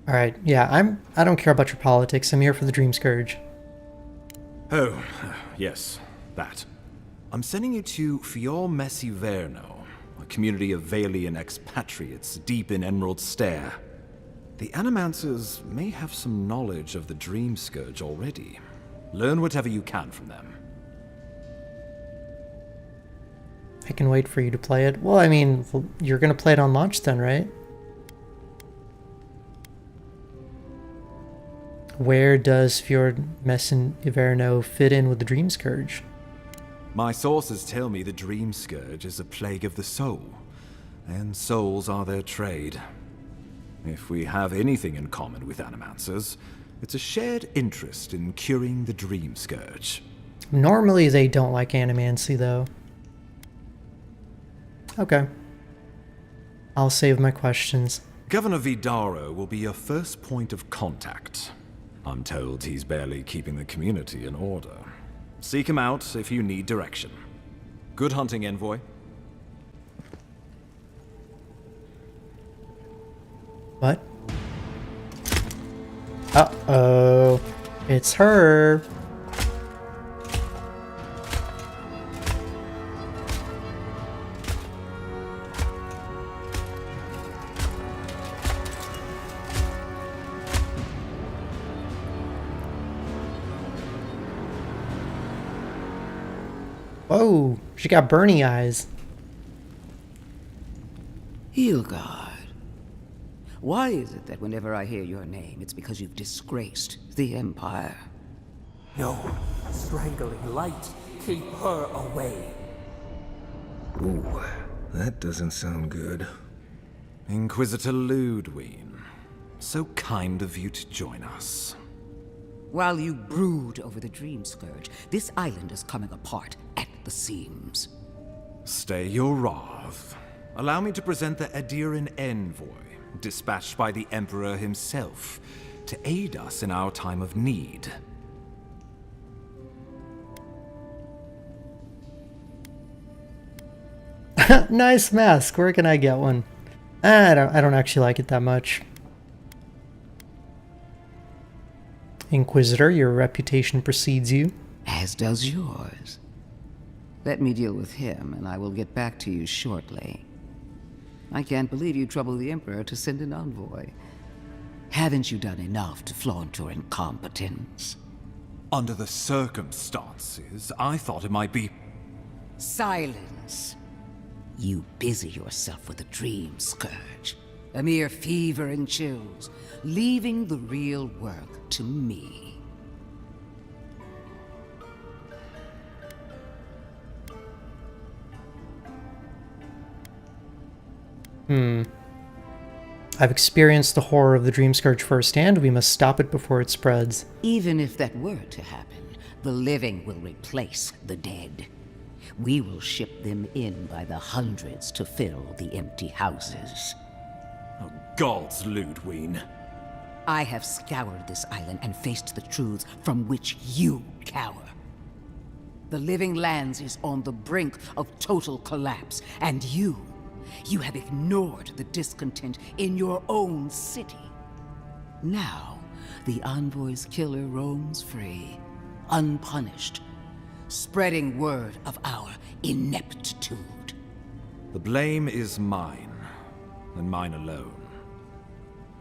Alright, yeah, I don't care about your politics. I'm here for the Dream Scourge. Oh, yes, that. I'm sending you to Fior Messiverno, a community of Valian expatriates deep in Emerald Stair. The Animancers may have some knowledge of the Dream Scourge already. Learn whatever you can from them. I can wait for you to play it. Well, I mean, you're going to play it on launch then, right? Where does Fjord Messiverno fit in with the Dream Scourge? My sources tell me the Dream Scourge is a plague of the soul, and souls are their trade. If we have anything in common with Animancers, it's a shared interest in curing the Dream Scourge. Normally they don't like animancy, though. Okay. I'll save my questions. Governor Vidaro will be your first point of contact. I'm told he's barely keeping the community in order. Seek him out if you need direction. Good hunting, Envoy. What? Uh-oh. It's her. Whoa, she got Bernie eyes. Hilgard. Why is it that whenever I hear your name, it's because you've disgraced the Empire? No, strangling light. Keep her away. Ooh, that doesn't sound good. Inquisitor Ludwig, so kind of you to join us. While you brood over the Dream Scourge, this island is coming apart at the seams. Stay your wrath. Allow me to present the Adiran Envoy, dispatched by the Emperor himself, to aid us in our time of need. Nice mask. Where can I get one? I don't actually like it that much. Inquisitor, your reputation precedes you. As does yours. Let me deal with him, and I will get back to you shortly. I can't believe you troubled the Emperor to send an envoy. Haven't you done enough to flaunt your incompetence? Under the circumstances, I thought it might be... Silence. You busy yourself with the Dream Scourge. A mere fever and chills. leaving the real work to me. I've experienced the horror of the Dream Scourge firsthand. We must stop it before it spreads. Even if that were to happen, the living will replace the dead. We will ship them in by the hundreds to fill the empty houses. Oh, gods, Ludwig. I have scoured this island and faced the truths from which you cower. The Living Lands is on the brink of total collapse, and you have ignored the discontent in your own city. Now, the Envoy's killer roams free, unpunished, spreading word of our ineptitude. The blame is mine, and mine alone.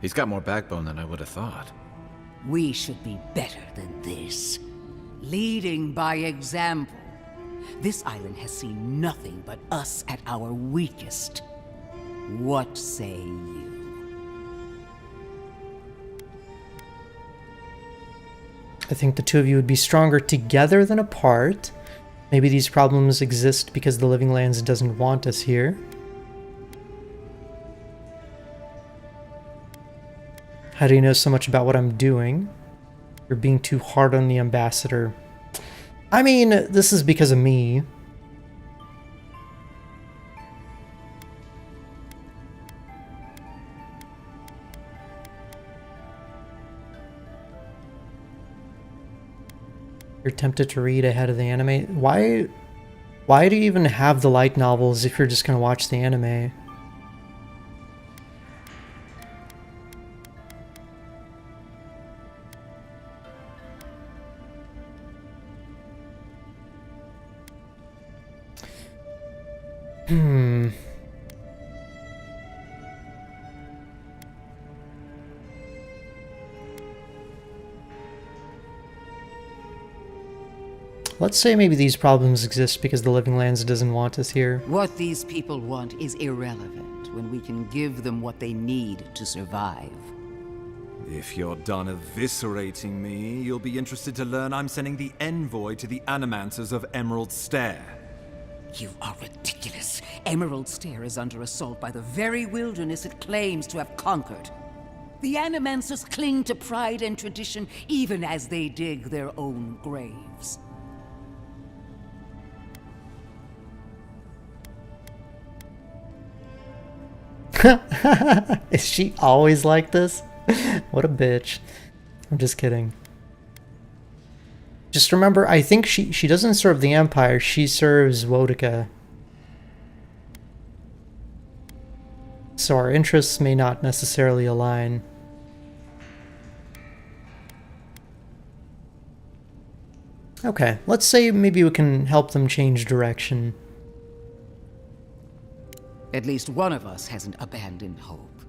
He's got more backbone than I would have thought. We should be better than this. Leading by example. This island has seen nothing but us at our weakest. What say you? I think the two of you would be stronger together than apart. Maybe these problems exist because the Living Lands doesn't want us here. How do you know so much about what I'm doing? You're being too hard on the ambassador. I mean, this is because of me. You're tempted to read ahead of the anime. Why do you even have the light novels if you're just gonna watch the anime? Let's say maybe these problems exist because the Living Lands doesn't want us here. What these people want is irrelevant when we can give them what they need to survive. If you're done eviscerating me, you'll be interested to learn I'm sending the envoy to the Animancers of Emerald Stair. You are ridiculous. Emerald Stair is under assault by the very wilderness it claims to have conquered. The Animancers cling to pride and tradition even as they dig their own graves. Is she always like this? What a bitch. I'm just kidding. Just remember, I think she doesn't serve the Empire, she serves Wodica. So our interests may not necessarily align. Okay, let's say maybe we can help them change direction. At least one of us hasn't abandoned hope.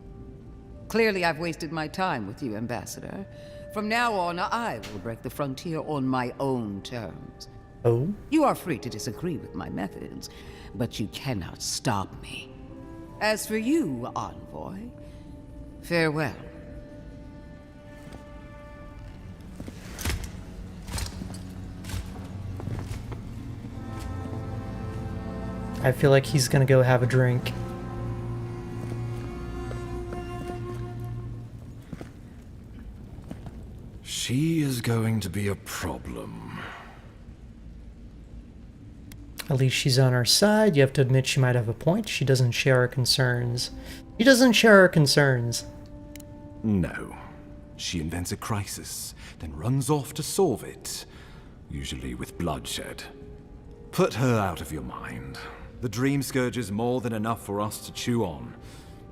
Clearly I've wasted my time with you, Ambassador. From now on, I will break the frontier on my own terms. Oh? You are free to disagree with my methods, but you cannot stop me. As for you, Envoy, farewell. I feel like he's gonna go have a drink. She is going to be a problem. At least she's on our side. You have to admit she might have a point. She doesn't share our concerns. She doesn't share our concerns. No. She invents a crisis, then runs off to solve it, usually with bloodshed. Put her out of your mind. The Dream Scourge is more than enough for us to chew on,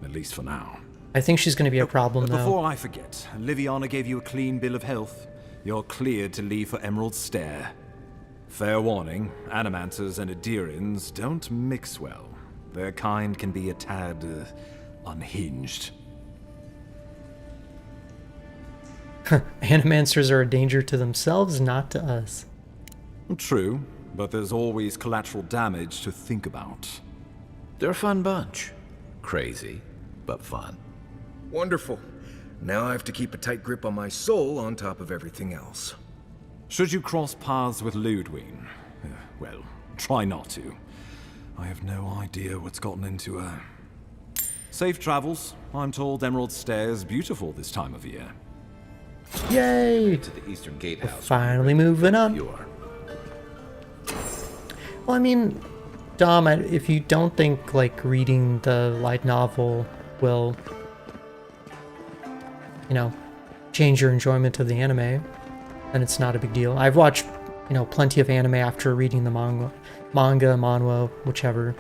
at least for now. I think she's going to be a problem, though. Before I forget, Liviana gave you a clean bill of health. You're cleared to leave for Emerald Stair. Fair warning, Animancers and Adirians don't mix well. Their kind can be a tad, unhinged. Animancers are a danger to themselves, not to us. True, but there's always collateral damage to think about. They're a fun bunch. Crazy, but fun. Wonderful. Now I have to keep a tight grip on my soul on top of everything else. Should you cross paths with Ludwig, well, try not to. I have no idea what's gotten into her. Safe travels. I'm told Emerald Stair is beautiful this time of year. Yay! To the Eastern Gatehouse. Finally moving on. Well, I mean, Dom, if you don't think like reading the light novel will, you know, change your enjoyment of the anime, then it's not a big deal. I've watched, you know, plenty of anime after reading the manga, manhwa, whichever.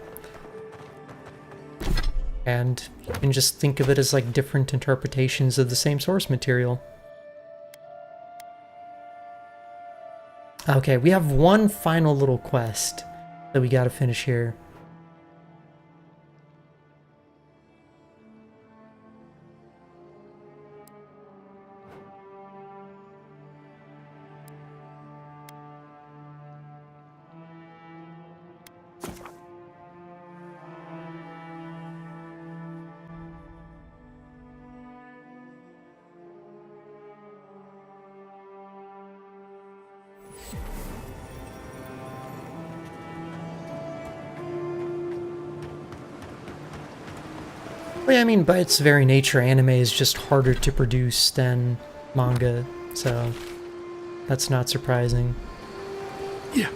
And you can just think of it as like different interpretations of the same source material. Okay, we have one final little quest that we gotta finish here. Well, yeah, I mean, by its very nature, anime is just harder to produce than manga, so that's not surprising. Yeah.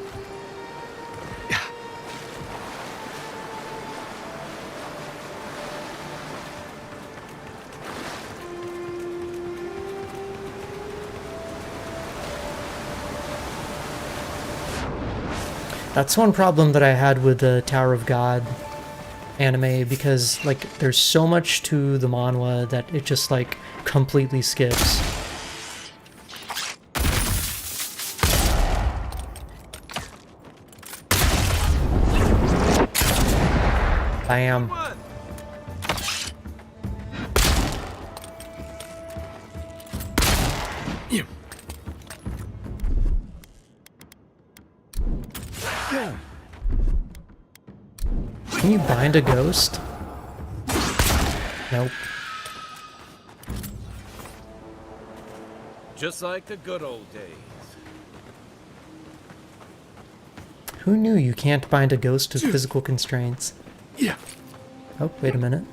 That's one problem that I had with the Tower of God anime, because like there's so much to the manhwa that it just like completely skips. Bam. Can you bind a ghost? Nope. Just like the good old days. Who knew you can't bind a ghost to physical constraints? Yeah. Oh, wait a minute.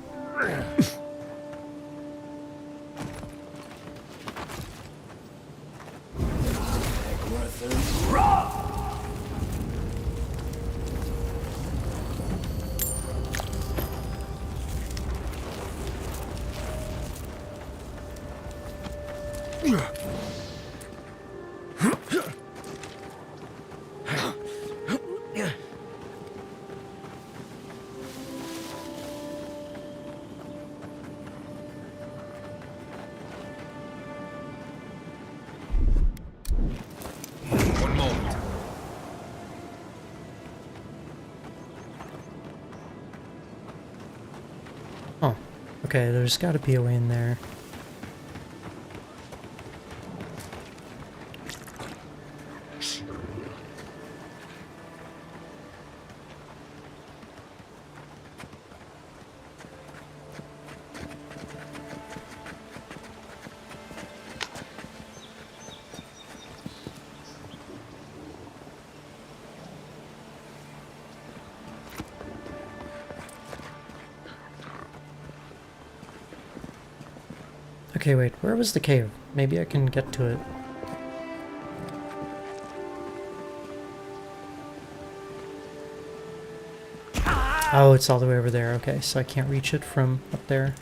One moment. Oh, okay, there's gotta be a way in there. Okay, wait, where was the cave? Maybe I can get to it. Oh, it's all the way over there. Okay, so I can't reach it from up there.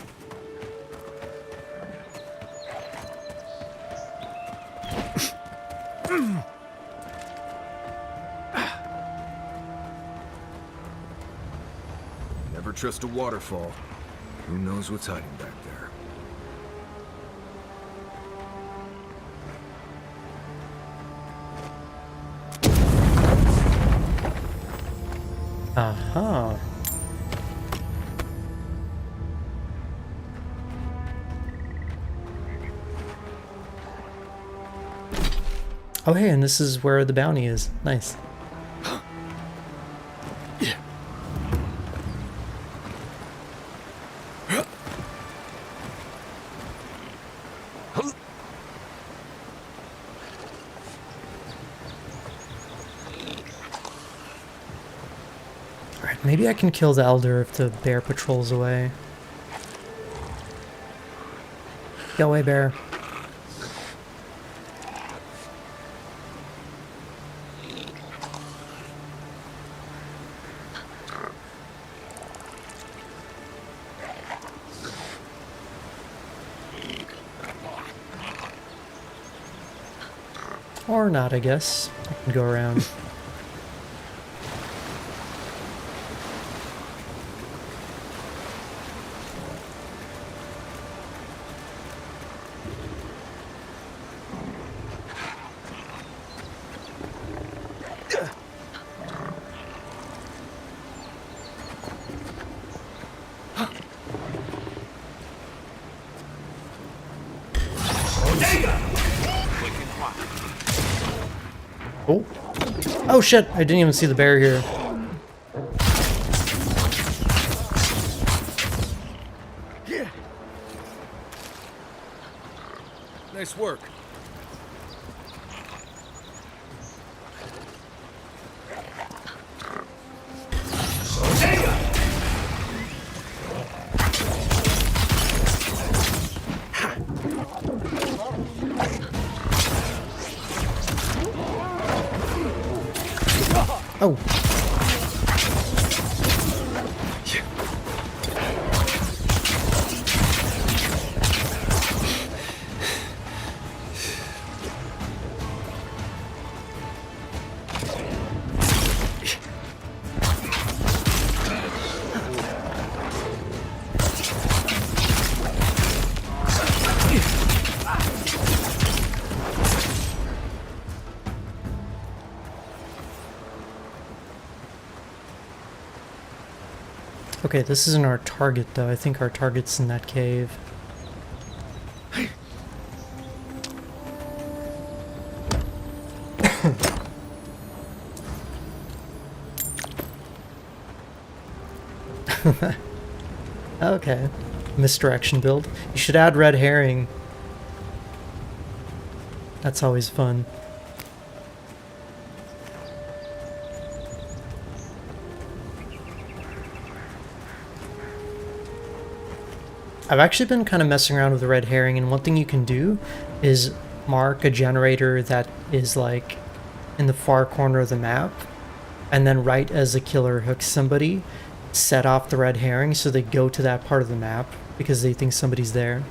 Never trust a waterfall. Who knows what's hiding back there? Aha. Oh hey, and this is where the bounty is. Nice. Alright, maybe I can kill the Elder if the bear patrols away. Go away, bear. Or not, I guess. I can go around. Oh. Oh shit, I didn't even see the bear here. Nice work. Oh. Okay, this isn't our target though. I think our target's in that cave. Okay. Misdirection build. You should add red herring. That's always fun. I've actually been kind of messing around with the red herring, and one thing you can do is mark a generator that is like in the far corner of the map, and then right as the killer hooks somebody, set off the red herring so they go to that part of the map because they think somebody's there.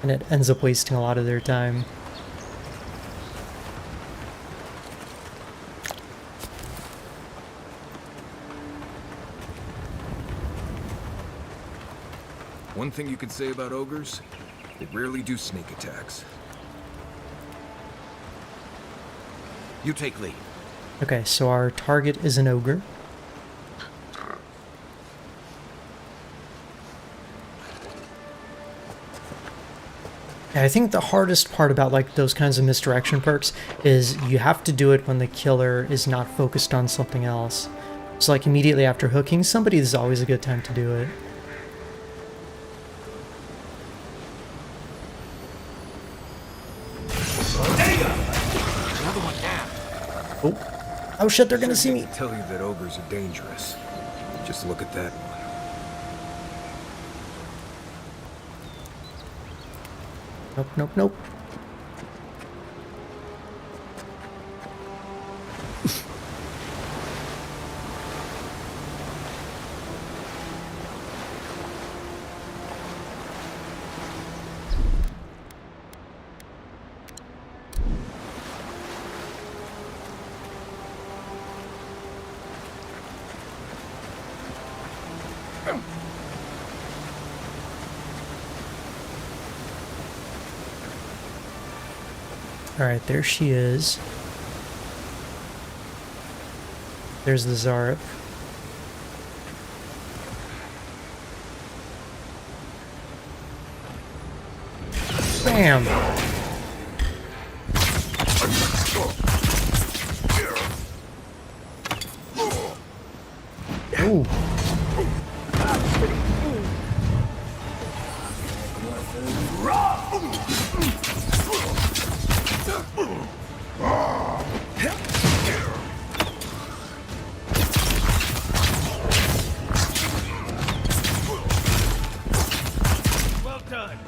And it ends up wasting a lot of their time. One thing you could say about ogres, they rarely do sneak attacks. You take lead. Okay, so our target is an ogre. And I think the hardest part about like those kinds of misdirection perks is you have to do it when the killer is not focused on something else. So like immediately after hooking somebody, this is always a good time to do it. Oh. Oh shit, they're gonna see me. Tell you that ogres are dangerous. Just look at that one. Nope, nope, nope. Alright, there she is. There's the Zarep. Bam! Ooh. Well done.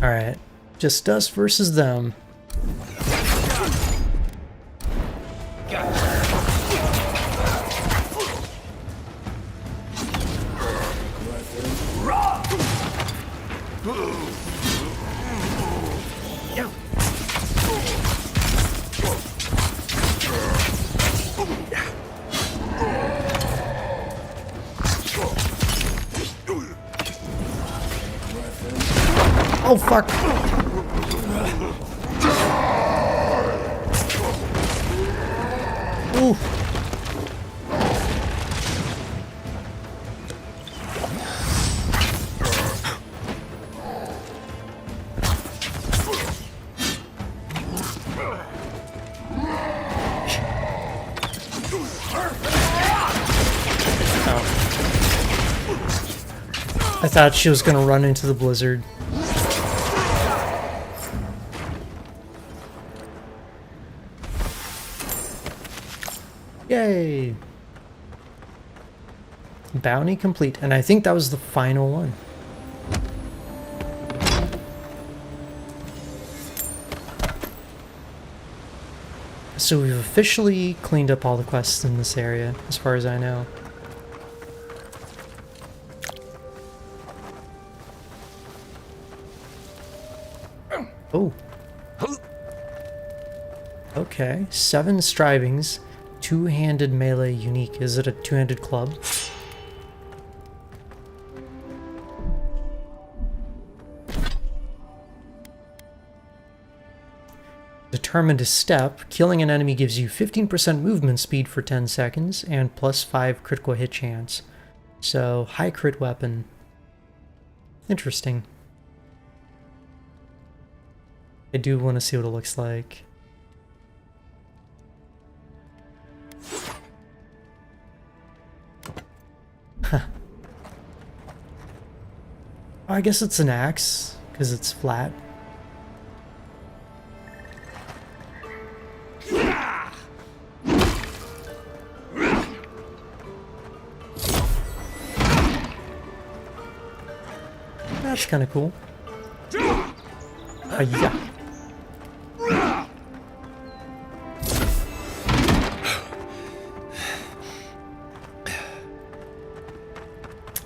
Alright. Just us versus them. Oh fuck! Ooh. I thought she was gonna run into the blizzard. Yay! Bounty complete, and I think that was the final one. So we've officially cleaned up all the quests in this area, as far as I know. Oh. Okay, 7 strivings, 2-handed melee unique. Is it a 2-handed club? Determined to step. Killing an enemy gives you 15% movement speed for 10 seconds and plus 5 critical hit chance. So, high crit weapon. Interesting. I do want to see what it looks like. Huh. Oh, I guess it's an axe, because it's flat. That's kind of cool. Yeah.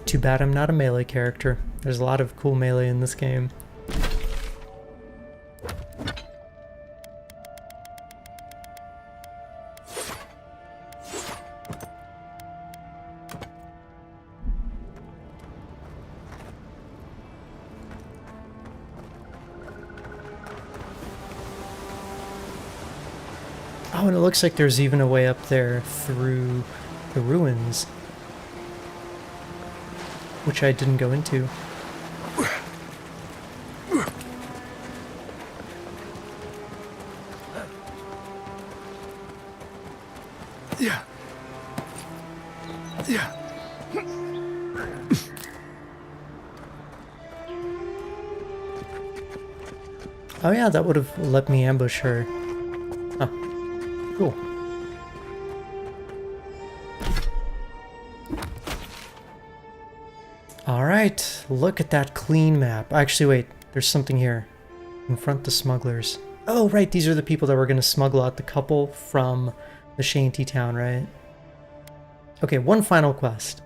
Too bad I'm not a melee character. There's a lot of cool melee in this game. Oh, and it looks like there's even a way up there through the ruins, which I didn't go into. Yeah. Yeah. Oh yeah, that would have let me ambush her. Huh. Cool. Alright, look at that clean map. Actually, wait, there's something here. Confront the smugglers. Oh, right, these are the people that were going to smuggle out the couple from the shanty town, right? Okay, one final quest.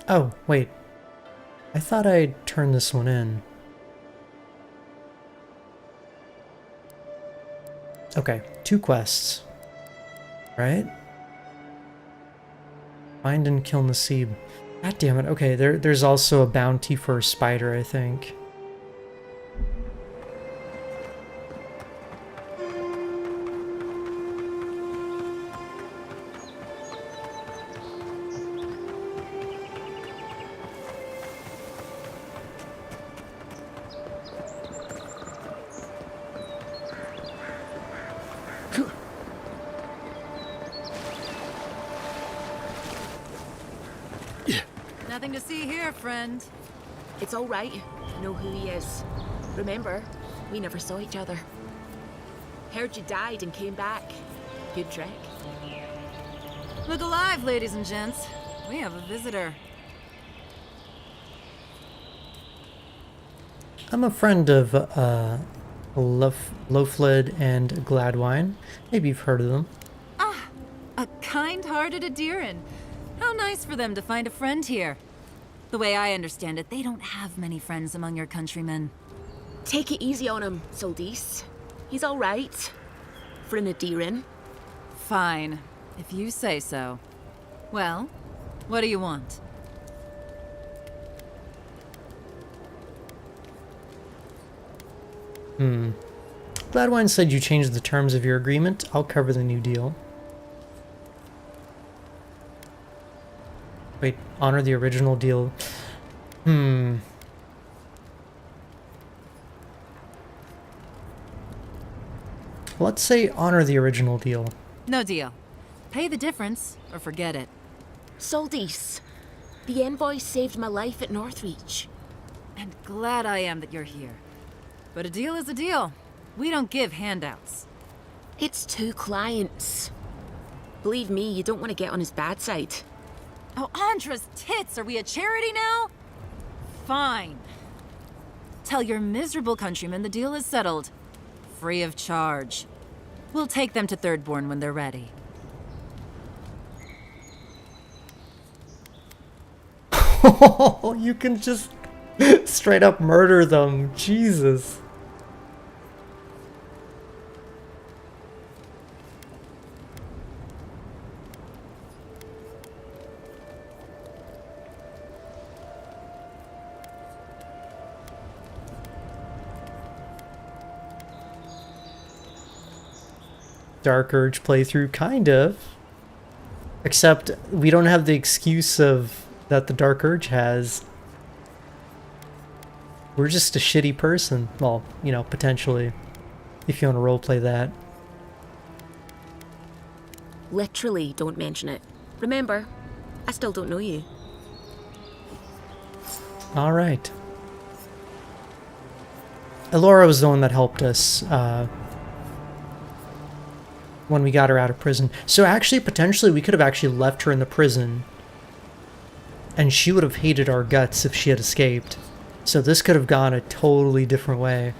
Oh, wait. I thought I'd turn this one in. Okay, 2 quests. Right? Find and kill Nasib. God damn it. Okay, there's also a bounty for a spider, I think. to see here, friend. It's all right. I know who he is. Remember, we never saw each other. Heard you died and came back. Good trick. Look alive, ladies and gents. We have a visitor. I'm a friend of Loaflid and Gladwine. Maybe you've heard of them. Ah, a kind-hearted Adiran. How nice for them to find a friend here. The way I understand it, they don't have many friends among your countrymen. Take it easy on him, Soldis. He's all right. For an Adiran. Fine, if you say so. Well, what do you want? Gladwine said you changed the terms of your agreement. I'll cover the new deal. Wait, honor the original deal. Let's say honor the original deal. No deal. Pay the difference, or forget it. Soldis, the envoy saved my life at Northreach. And glad I am that you're here. But a deal is a deal. We don't give handouts. It's 2 clients. Believe me, you don't want to get on his bad side. Oh, Andra's tits! Are we a charity now? Fine. Tell your miserable countrymen the deal is settled. Free of charge. We'll take them to Thirdborn when they're ready. You can just straight up murder them. Jesus. Dark Urge playthrough, kind of. Except we don't have the excuse of that the Dark Urge has. We're just a shitty person. Well, you know, potentially. If you want to roleplay that. Literally, don't mention it. Remember, I still don't know you. Alright. Elora was the one that helped us, when we got her out of prison. So actually, potentially, we could have actually left her in the prison. And she would have hated our guts if she had escaped. So this could have gone a totally different way.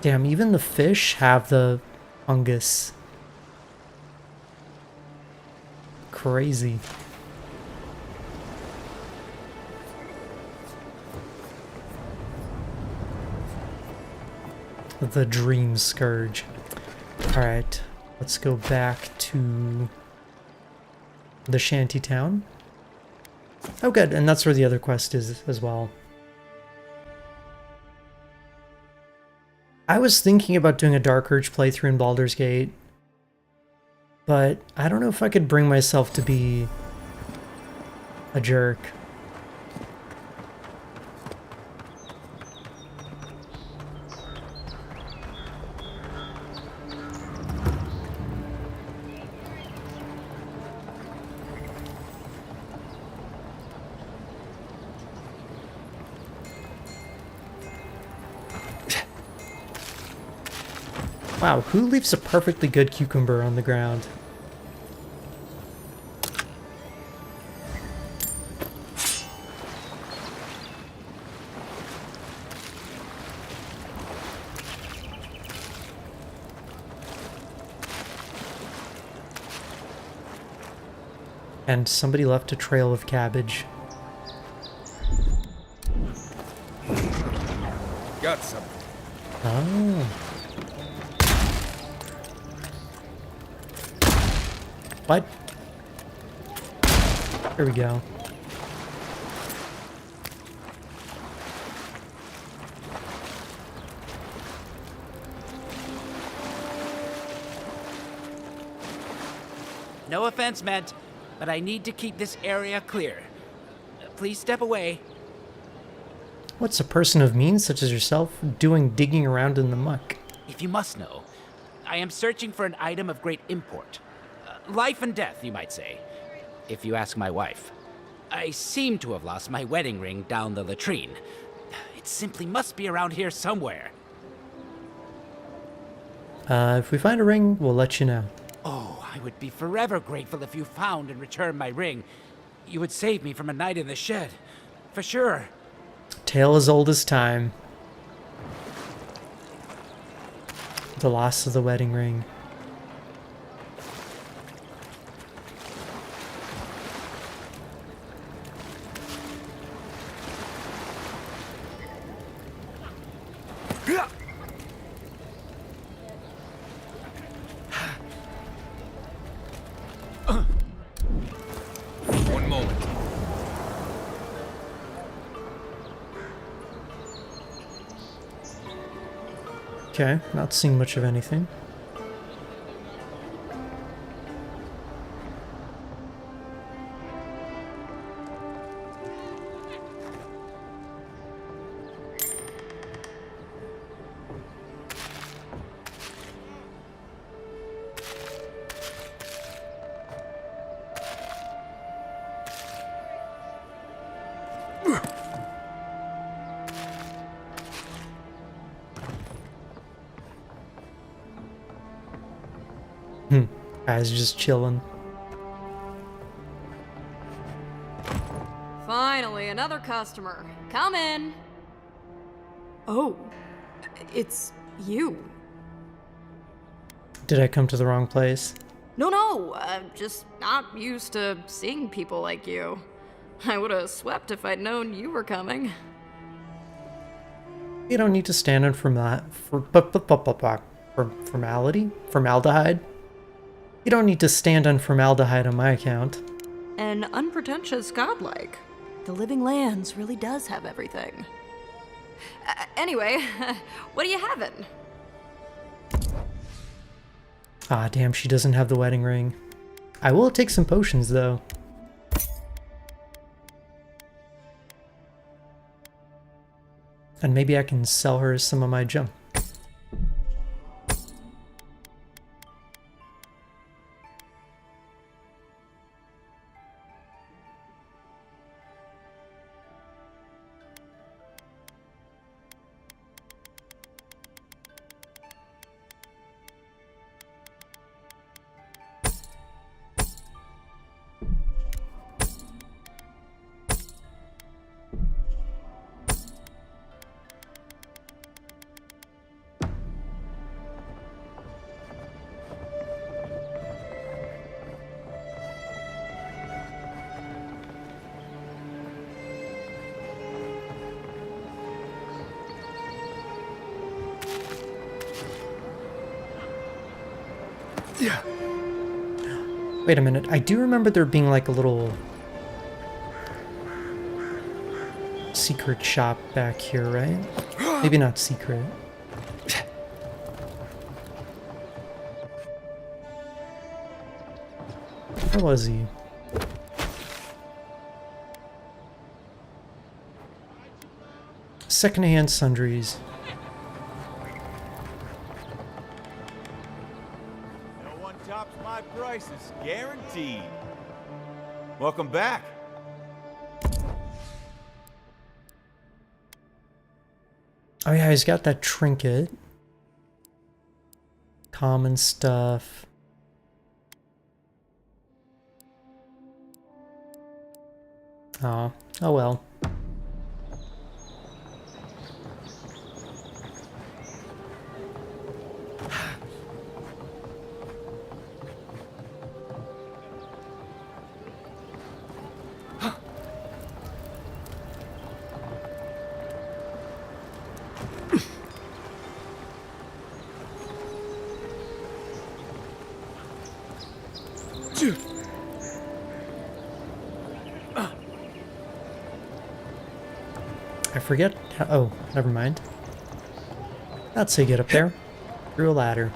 Damn, even the fish have the fungus. Crazy. The Dream Scourge. Alright, let's go back to the shanty town. Oh good, and that's where the other quest is as well. I was thinking about doing a Dark Urge playthrough in Baldur's Gate, but I don't know if I could bring myself to be a jerk. Wow, who leaves a perfectly good cucumber on the ground? And somebody left a trail of cabbage. Got some. Oh. What? Here we go. No offense meant, but I need to keep this area clear. Please step away. What's a person of means such as yourself doing digging around in the muck? if you must know, I am searching for an item of great import. Life and death, you might say, if you ask my wife. I seem to have lost my wedding ring down the latrine. It simply must be around here somewhere. If we find a ring, we'll let you know. Oh, I would be forever grateful if you found and returned my ring. You would save me from a night in the shed, for sure. Tale as old as time. The loss of the wedding ring. One moment. Okay, not seeing much of anything. Guys just chilling. Finally, another customer. Come in. Oh, it's you. Did I come to the wrong place? No, I'm just not used to seeing people like you. I would have swept if I'd known you were coming. You don't need to stand in formality? Formaldehyde? You don't need to stand on formaldehyde on my account. An unpretentious godlike. The Living Lands really does have everything. Anyway, what are you having? Ah, damn, she doesn't have the wedding ring. I will take some potions, though. And maybe I can sell her some of my junk. Yeah. Wait a minute, I do remember there being like a little secret shop back here, right? Maybe not secret. Where was he? Secondhand sundries. No one tops my prices, guaranteed. Welcome back. Oh yeah, he's got that trinket. Common stuff. Oh well. I forget how, oh, never mind. That's how you get up there. Through a ladder.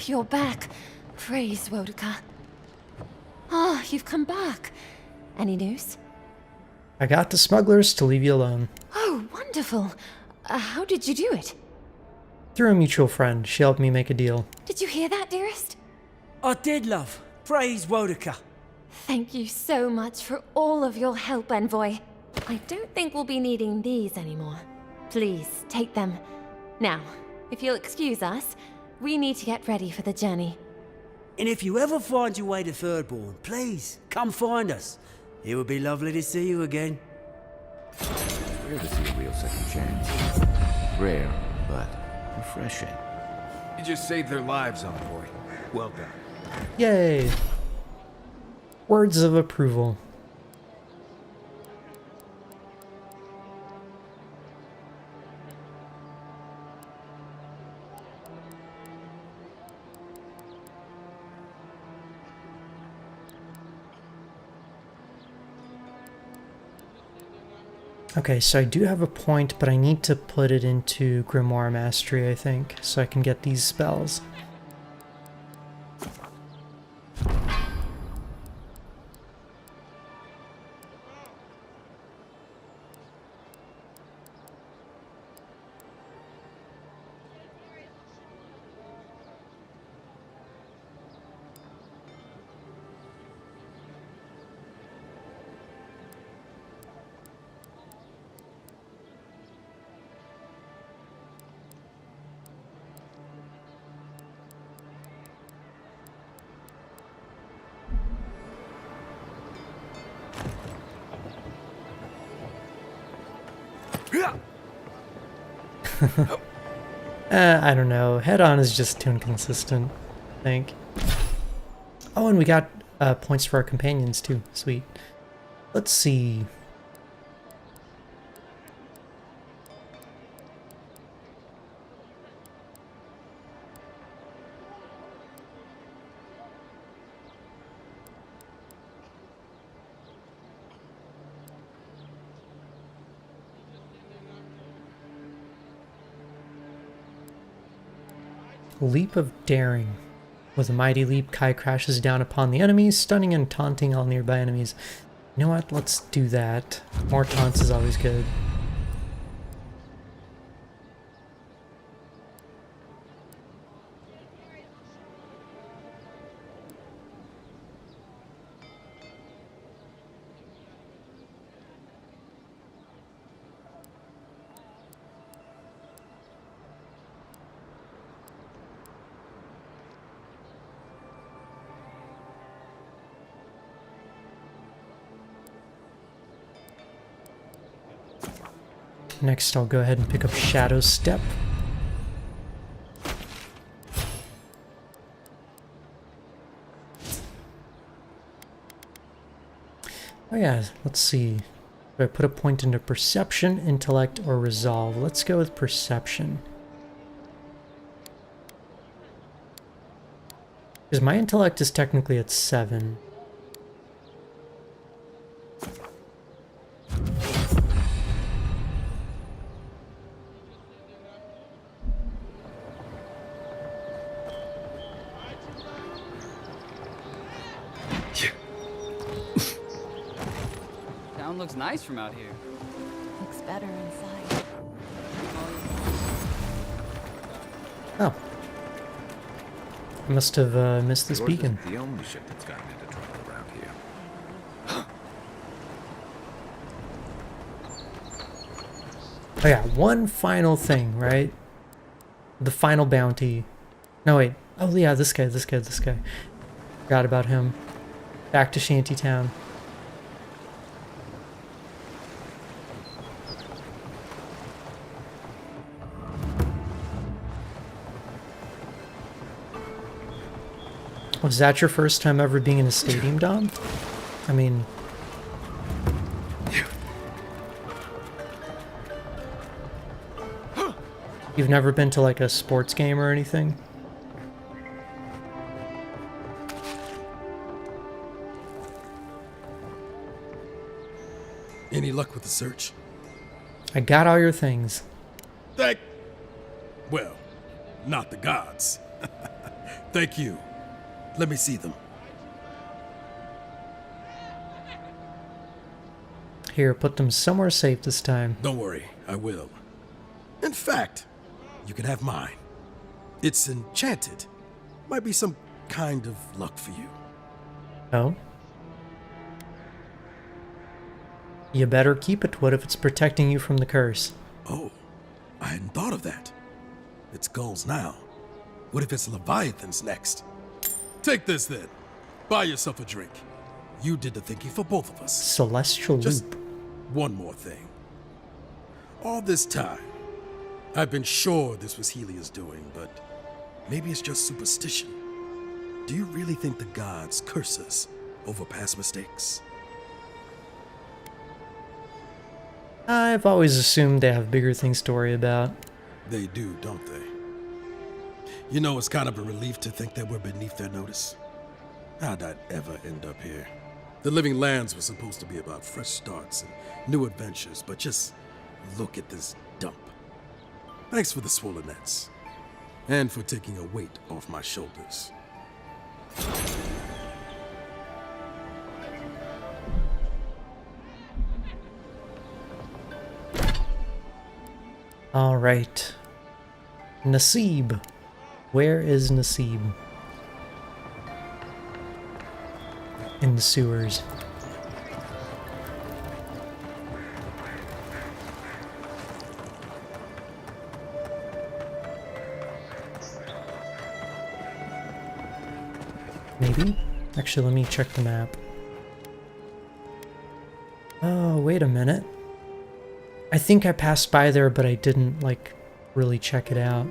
you're back. Praise Wodika. Ah, you've come back. Any news? I got the smugglers to leave you alone. Oh, wonderful. How did you do it? Through a mutual friend. She helped me make a deal. Did you hear that, dearest? I did, love. Praise Wodika. Thank you so much for all of your help, Envoy. I don't think we'll be needing these anymore. Please, take them. Now, if you'll excuse us, we need to get ready for the journey. And if you ever find your way to Thirdborn, please, come find us. It would be lovely to see you again. It's rare to see a real second chance. Rare, but refreshing. You just saved their lives, Envoy. Well done. Yay! Words of approval. Okay, so I do have a point, but I need to put it into Grimoire Mastery, I think, so I can get these spells. I don't know. Head-on is just too inconsistent, I think. Oh, and we got points for our companions, too. Sweet. Let's see. Leap of Daring. With a mighty leap, Kai crashes down upon the enemies, stunning and taunting all nearby enemies. You know what? Let's do that. More taunts is always good. Next, I'll go ahead and pick up Shadow Step. Oh yeah, let's see. Do I put a point into Perception, Intellect, or Resolve? Let's go with Perception. Because my Intellect is technically at 7. Looks nice from out here. Looks better inside. Oh. I must have missed this beacon. The only ship that's gotten into trouble around here. Oh yeah, one final thing, right? The final bounty. No wait. Oh yeah, this guy. Forgot about him. Back to Shantytown. Was that your first time ever being in a stadium, Dom? I mean... You've never been to like a sports game or anything? Any luck with the search? I got all your things. Well, not the gods. Thank you. Let me see them. Here, put them somewhere safe this time. Don't worry, I will. In fact, you can have mine. It's enchanted. Might be some kind of luck for you. Oh? You better keep it. What if it's protecting you from the curse? Oh, I hadn't thought of that. It's gulls now. What if it's leviathans next? Take this then. Buy yourself a drink. You did the thinking for both of us. Celestial Just loop. one more thing. All this time, I've been sure this was Helia's doing, but maybe it's just superstition. Do you really think the gods curse us over past mistakes? I've always assumed they have bigger things to worry about. They do, don't they? You know, it's kind of a relief to think that we're beneath their notice. How'd I ever end up here? The Living Lands was supposed to be about fresh starts and new adventures, but just look at this dump. Thanks for the swollen nets, and for taking a weight off my shoulders. All right. Nasib. Where is Nasib? In the sewers. Maybe? Actually, let me check the map. Oh, wait a minute. I think I passed by there, but I didn't, like, really check it out.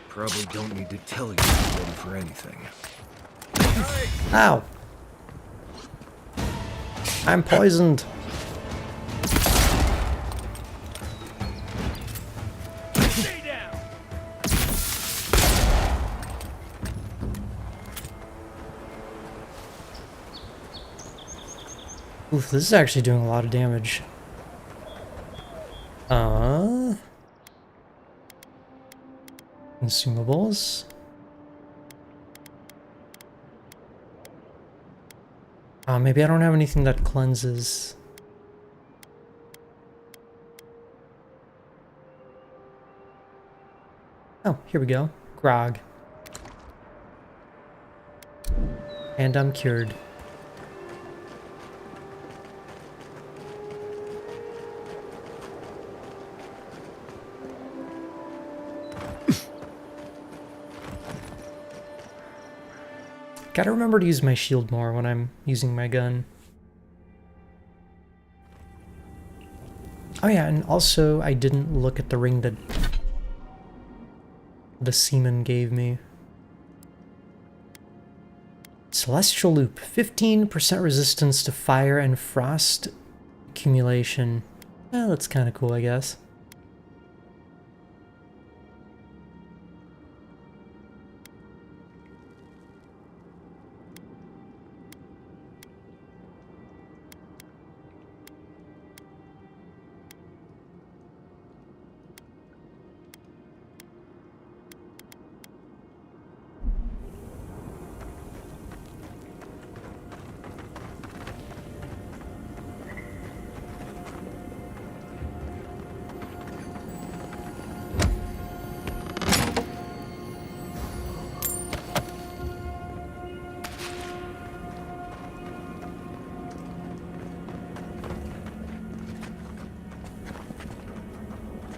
Probably don't need to tell you you're ready for anything. Ow! I'm poisoned. Stay down. Oof, this is actually doing a lot of damage. Consumables. Maybe I don't have anything that cleanses. Oh, here we go. Grog. And I'm cured. Gotta remember to use my shield more when I'm using my gun. Oh yeah, and also I didn't look at the ring that the seaman gave me. Celestial Loop, 15% resistance to fire and frost accumulation. Well, that's kind of cool, I guess.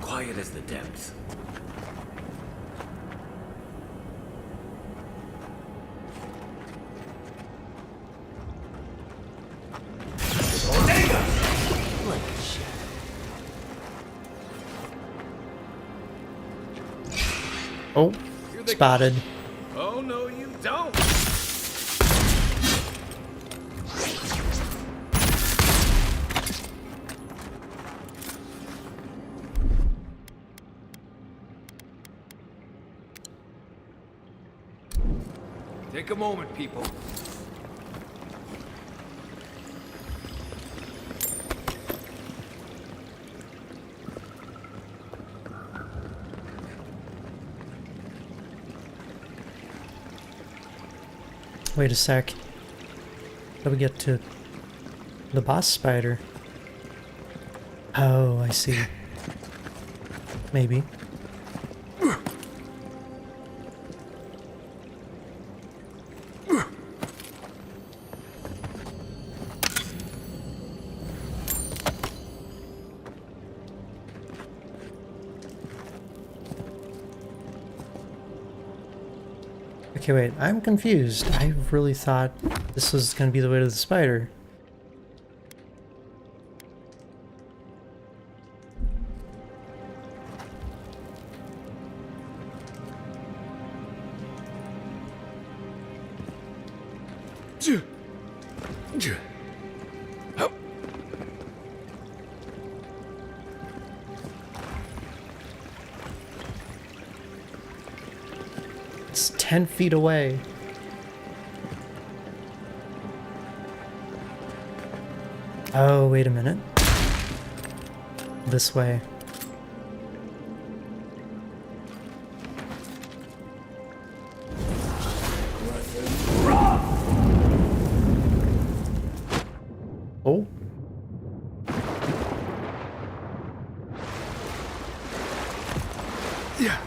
Quiet as the depths. Oh. Spotted. Oh, no, you don't. Take a moment, people. Wait a sec. How do we get to the boss spider? Oh, I see. Maybe. Okay, wait, I'm confused. I really thought this was gonna be the way to the spider. It's 10 feet away. Oh, wait a minute. This way. Oh. Yeah.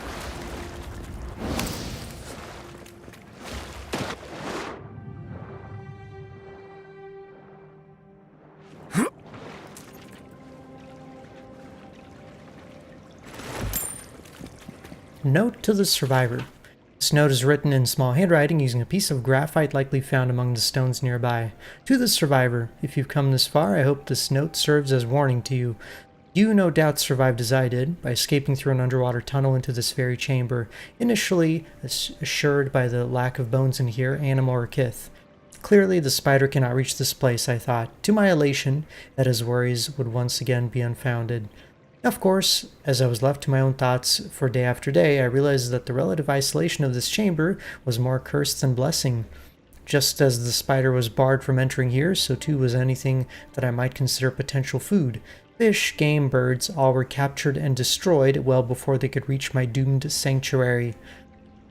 Note to the survivor. This note is written in small handwriting using a piece of graphite likely found among the stones nearby. To the survivor, if you've come this far, I hope this note serves as warning to you. You no doubt survived as I did, by escaping through an underwater tunnel into this very chamber, initially assured by the lack of bones in here, animal or kith. Clearly, the spider cannot reach this place, I thought, to my elation that his worries would once again be unfounded. Of course, as I was left to my own thoughts for day after day, I realized that the relative isolation of this chamber was more curse than blessing. Just as the spider was barred from entering here, so too was anything that I might consider potential food. Fish, game, birds, all were captured and destroyed well before they could reach my doomed sanctuary.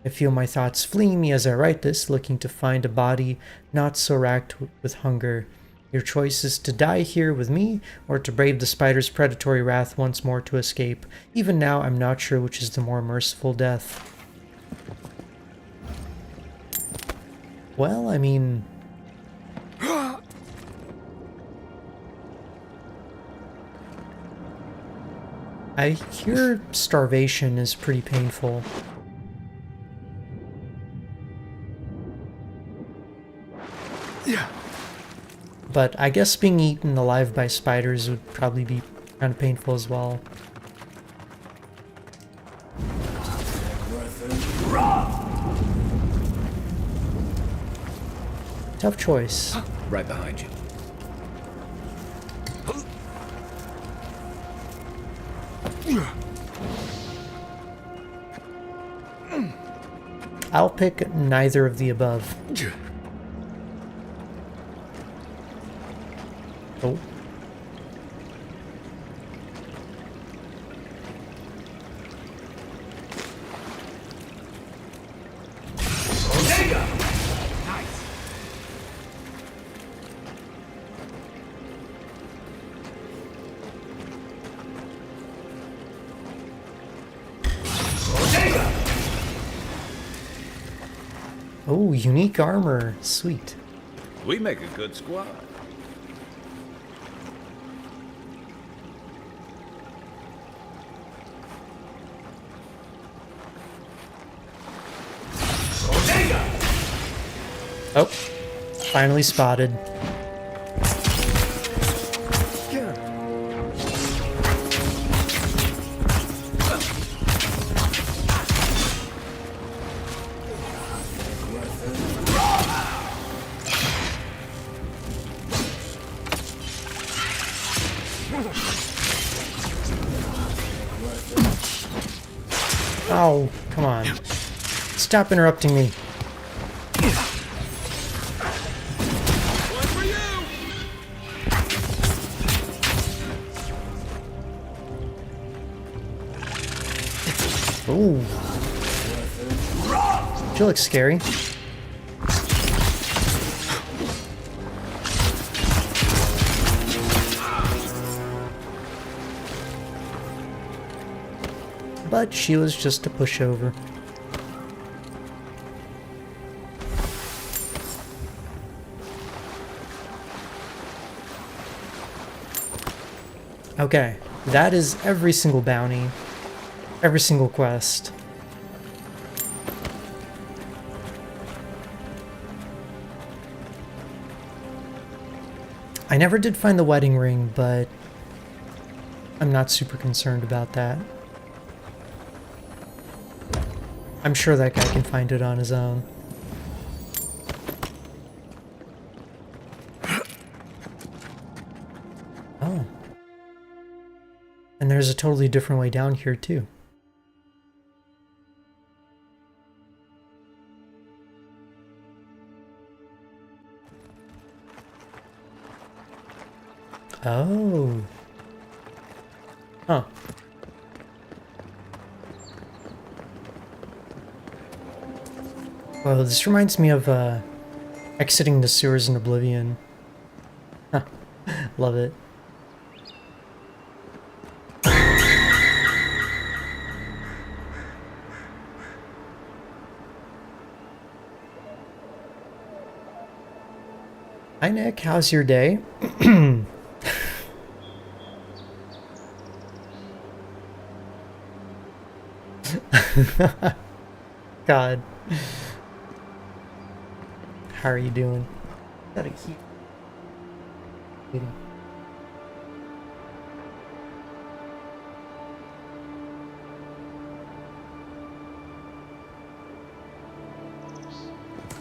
I feel my thoughts fleeing me as I write this, looking to find a body not so racked with hunger. Your choice is to die here with me, or to brave the spider's predatory wrath once more to escape. Even now, I'm not sure which is the more merciful death. Well, I mean... I hear starvation is pretty painful. Yeah. But I guess being eaten alive by spiders would probably be kind of painful as well. Tough choice. Right behind you. I'll pick neither of the above. Oh. Oh, unique armor. Sweet. We make a good squad. Oh, finally spotted. Ow! Come on. Stop interrupting me. Ooh. She looks scary. But she was just a pushover. Okay, that is every single bounty, every single quest. I never did find the wedding ring, but I'm not super concerned about that. I'm sure that guy can find it on his own. Oh. And there's a totally different way down here, too. Oh. Huh. Well, this reminds me of exiting the sewers in Oblivion. Love it. Hi Nick, how's your day? God. How are you doing? Gotta keep eating.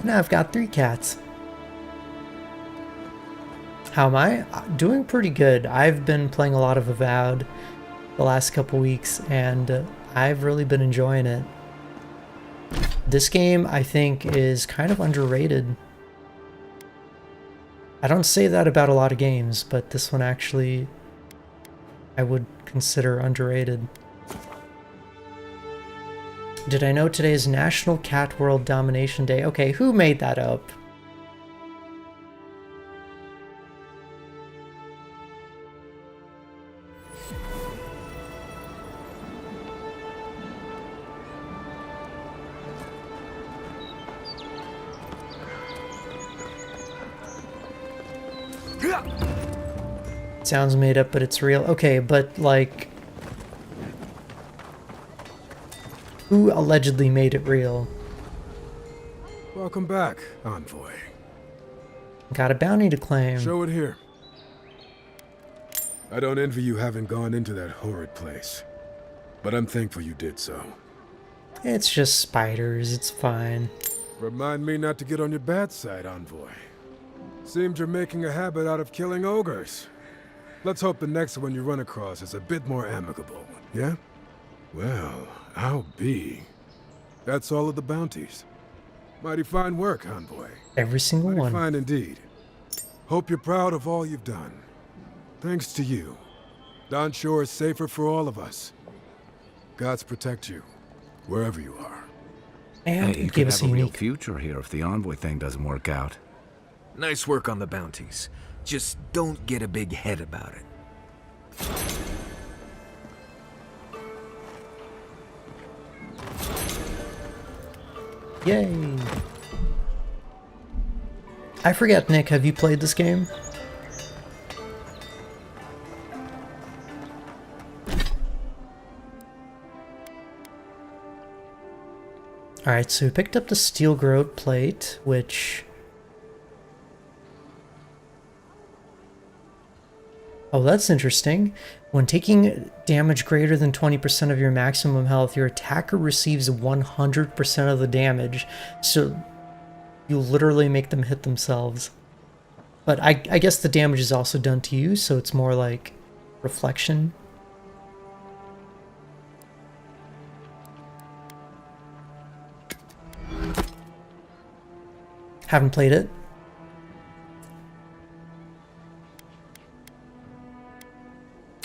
Now I've got 3 cats. How am I? Doing pretty good. I've been playing a lot of Avowed the last couple weeks, and I've really been enjoying it. This game, I think, is kind of underrated. I don't say that about a lot of games, but this one actually I would consider underrated. Did I know today is National Cat World Domination Day? Okay, who made that up? Sounds made up, but it's real. Okay, but like, who allegedly made it real? Welcome back, Envoy. Got a bounty to claim. Show it here. I don't envy you having gone into that horrid place, but I'm thankful you did so. It's just spiders, it's fine. Remind me not to get on your bad side, Envoy. Seems you're making a habit out of killing ogres. Let's hope the next one you run across is a bit more amicable, yeah? Well, I'll be. That's all of the bounties. Mighty fine work, Envoy. Every single one. Mighty fine indeed. Hope you're proud of all you've done. Thanks to you, Dawnshore is safer for all of us. Gods protect you, wherever you are. And hey, you could have a real future here if the Envoy thing doesn't work out. Nice work on the bounties. Just don't get a big head about it. Yay! I forget, Nick, have you played this game? Alright, so we picked up the steel garrote plate, which... Oh, that's interesting. When taking damage greater than 20% of your maximum health, your attacker receives 100% of the damage. So you literally make them hit themselves. But I guess the damage is also done to you, so it's more like reflection. Haven't played it.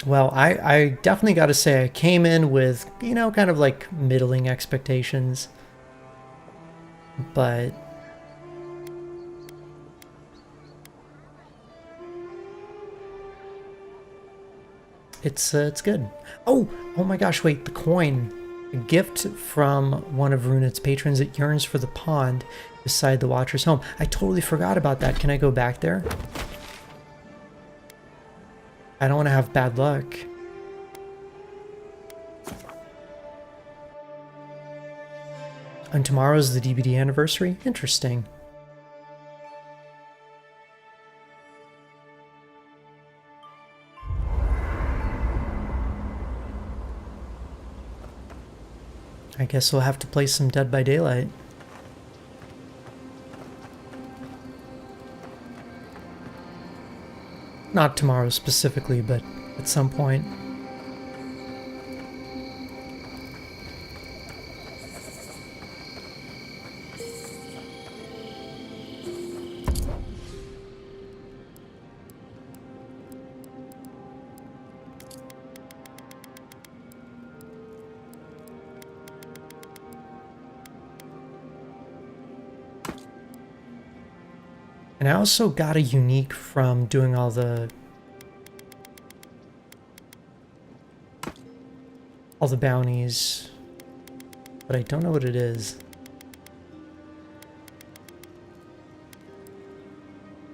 Well, I definitely got to say I came in with, you know, kind of like middling expectations. But it's good. Oh my gosh, wait, the coin. A gift from one of Runet's patrons that yearns for the pond beside the Watcher's home. I totally forgot about that. Can I go back there? I don't want to have bad luck. And tomorrow's the DVD anniversary? Interesting. I guess we'll have to play some Dead by Daylight. Not tomorrow specifically, but at some point. And I also got a unique from doing all the bounties, but I don't know what it is.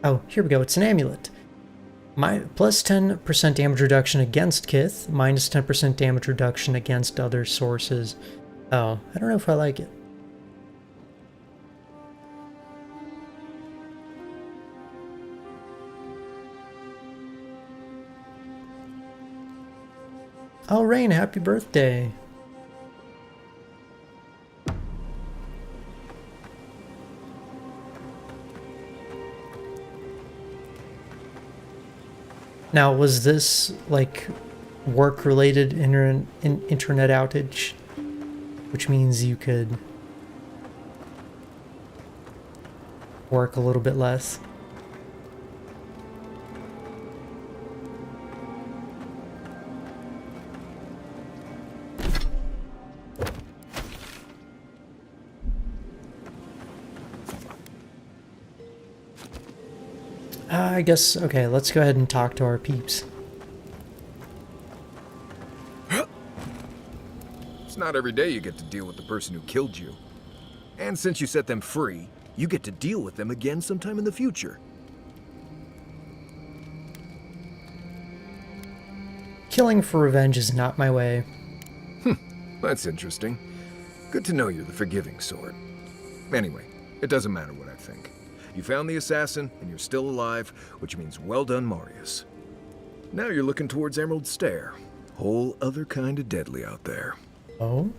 Oh, here we go. It's an amulet. Plus 10% damage reduction against Kith, minus 10% damage reduction against other sources. Oh, I don't know if I like it. Oh, Rain, happy birthday. Now, was this like work-related internet outage, which means you could work a little bit less? I guess, okay, let's go ahead and talk to our peeps. It's not every day you get to deal with the person who killed you. And since you set them free, you get to deal with them again sometime in the future. Killing for revenge is not my way. That's interesting. Good to know you're the forgiving sort. Anyway, it doesn't matter what I think. You found the assassin, and you're still alive, which means well done, Marius. Now you're looking towards Emerald Stair. Whole other kind of deadly out there. Oh?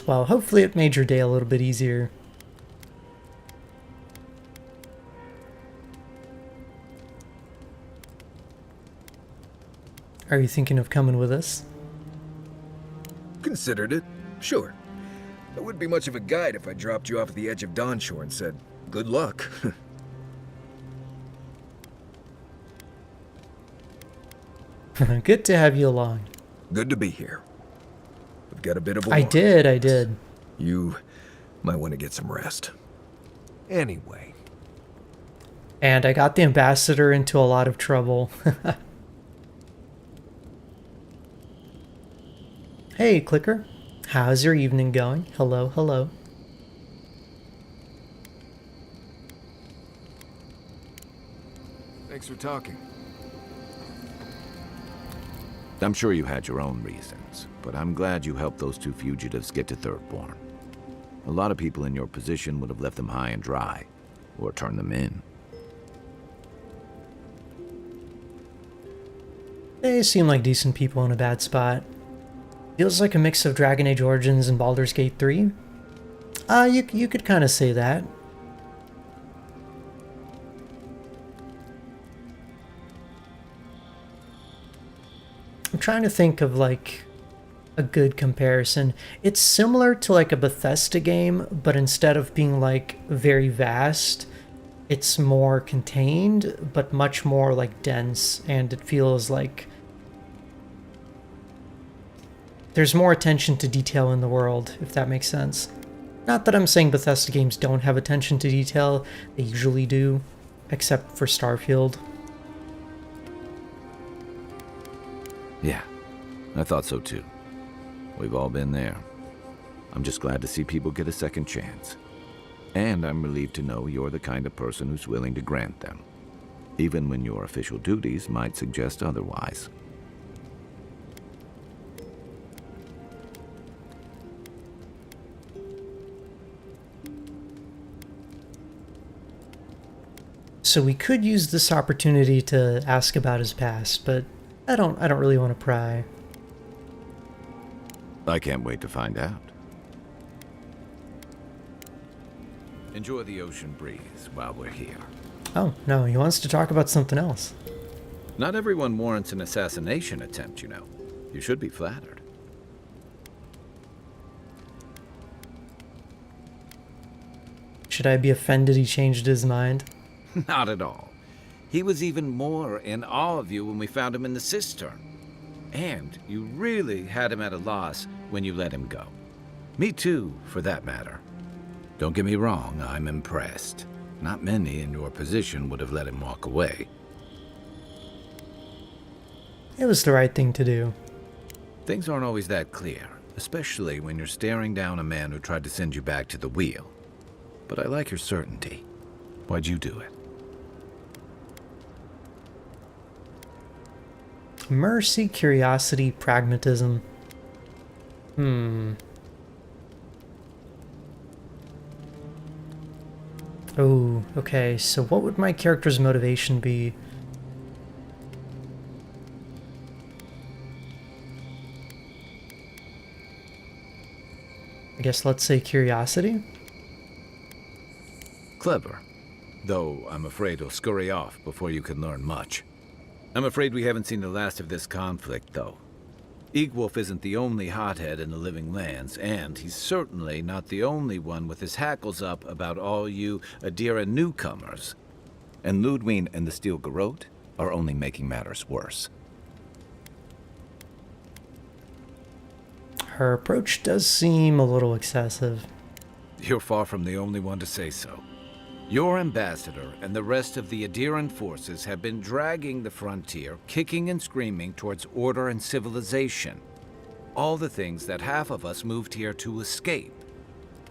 Well, hopefully it made your day a little bit easier. Are you thinking of coming with us? Considered it, sure. I wouldn't be much of a guide if I dropped you off at the edge of Dawnshore and said, good luck. Good to have you along. Good to be here. We've got a bit of a I did. You might want to get some rest. Anyway. And I got the ambassador into a lot of trouble. Hey, Clicker. How's your evening going? Hello, hello. Thanks for talking. I'm sure you had your own reasons, but I'm glad you helped those two fugitives get to Thirdborn. A lot of people in your position would have left them high and dry, or turned them in. They seem like decent people in a bad spot. Feels like a mix of Dragon Age Origins and Baldur's Gate 3. You could kind of say that. I'm trying to think of like a good comparison. It's similar to like a Bethesda game, but instead of being like very vast, it's more contained, but much more like dense, and it feels like there's more attention to detail in the world, if that makes sense. Not that I'm saying Bethesda games don't have attention to detail, they usually do, except for Starfield. Yeah, I thought so too. We've all been there. I'm just glad to see people get a second chance. And I'm relieved to know you're the kind of person who's willing to grant them, even when your official duties might suggest otherwise. So we could use this opportunity to ask about his past, but I don't really want to pry. I can't wait to find out. Enjoy the ocean breeze while we're here. Oh, no, he wants to talk about something else. Not everyone warrants an assassination attempt, you know. You should be flattered. Should I be offended he changed his mind? Not at all. He was even more in awe of you when we found him in the cistern. And you really had him at a loss when you let him go. Me too, for that matter. Don't get me wrong, I'm impressed. Not many in your position would have let him walk away. It was the right thing to do. Things aren't always that clear, especially when you're staring down a man who tried to send you back to the wheel. But I like your certainty. Why'd you do it? Mercy, curiosity, pragmatism. Oh, okay, so what would my character's motivation be? I guess let's say curiosity? Clever. Though I'm afraid he'll scurry off before you can learn much. I'm afraid we haven't seen the last of this conflict, though. Eagwolf isn't the only hothead in the Living Lands, and he's certainly not the only one with his hackles up about all you Adira newcomers. And Ludwig and the Steel Garrote are only making matters worse. Her approach does seem a little excessive. You're far from the only one to say so. Your ambassador and the rest of the Adiran forces have been dragging the frontier, kicking and screaming towards order and civilization. All the things that half of us moved here to escape.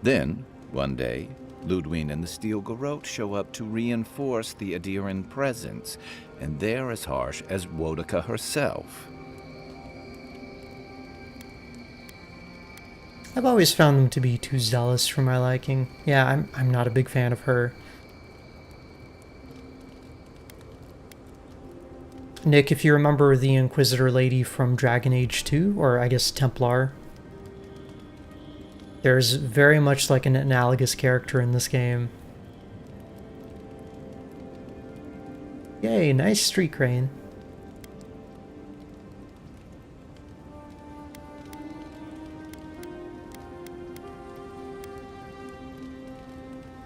Then, one day, Ludwig and the Steel Garrote show up to reinforce the Adiran presence, and they're as harsh as Wodaka herself. I've always found them to be too zealous for my liking. Yeah, I'm not a big fan of her. Nick, if you remember the Inquisitor lady from Dragon Age 2, or I guess Templar, there's very much like an analogous character in this game. Yay, nice street crane.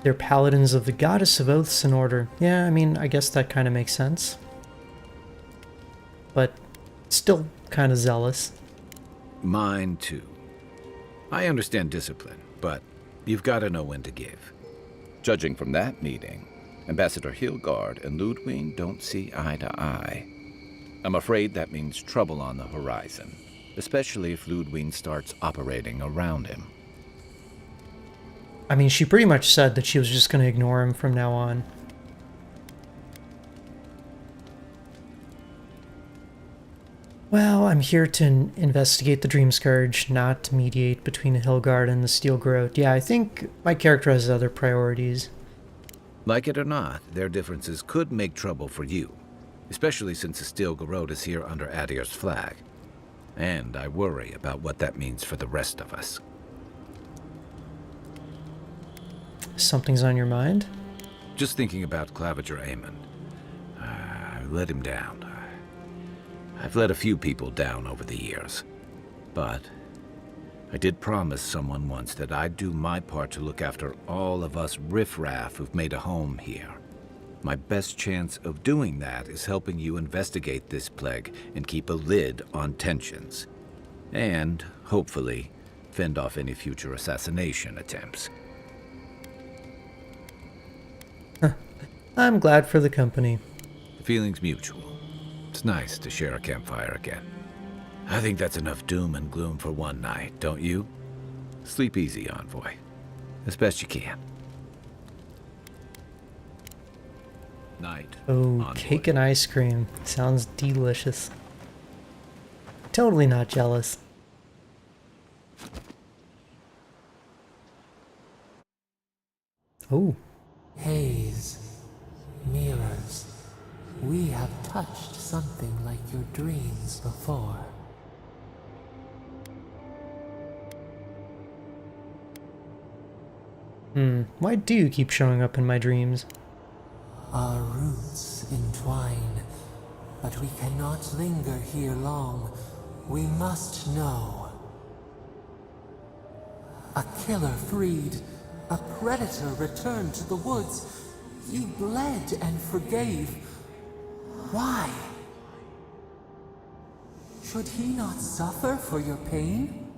They're paladins of the Goddess of Oaths and Order. Yeah, I mean, I guess that kind of makes sense. But still kind of zealous. Mine too. I understand discipline, but you've got to know when to give. Judging from that meeting, Ambassador Hilgard and Ludwig don't see eye to eye. I'm afraid that means trouble on the horizon, especially if Ludwig starts operating around him. I mean, she pretty much said that she was just going to ignore him from now on. Well, I'm here to investigate the Dream Scourge, not to mediate between Hilgard and the Steel Garrote. Yeah, I think my character has other priorities. Like it or not, their differences could make trouble for you, especially since the Steel Garrote is here under Adir's flag. And I worry about what that means for the rest of us. Something's on your mind? Just thinking about Claviger Amon. I let him down. I've let a few people down over the years. But I did promise someone once that I'd do my part to look after all of us riffraff who've made a home here. My best chance of doing that is helping you investigate this plague and keep a lid on tensions. And, hopefully, fend off any future assassination attempts. I'm glad for the company. The feeling's mutual. It's nice to share a campfire again. I think that's enough doom and gloom for one night, don't you? Sleep easy, Envoy. As best you can. Night. Oh, Envoy. cake and ice cream. Sounds delicious. Totally not jealous. Oh. Haze. Mirrors. We have touched something like your dreams before. Why do you keep showing up in my dreams? Our roots entwine, but we cannot linger here long. We must know. A killer freed, a predator returned to the woods. You bled and forgave. Why? Should he not suffer for your pain?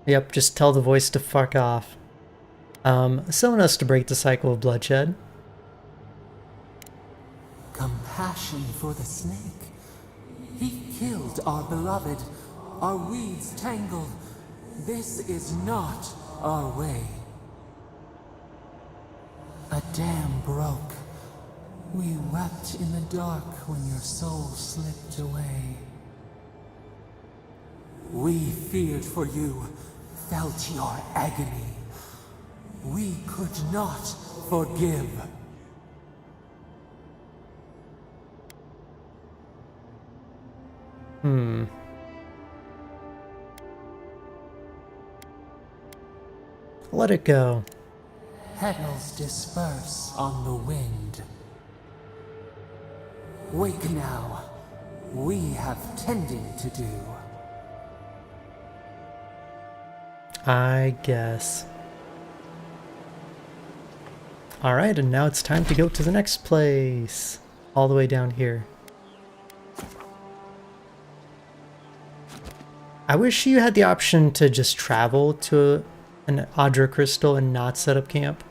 Yep, just tell the voice to fuck off. Summon us to break the cycle of bloodshed. Compassion for the snake. He killed our beloved. Our weeds tangled. This is not our way. A dam broke. We wept in the dark when your soul slipped away. We feared for you, felt your agony. We could not forgive. Let it go. Petals disperse on the wind. Wake now. We have tending to do. I guess. Alright, and now it's time to go to the next place. All the way down here. I wish you had the option to just travel to an Adra crystal and not set up camp.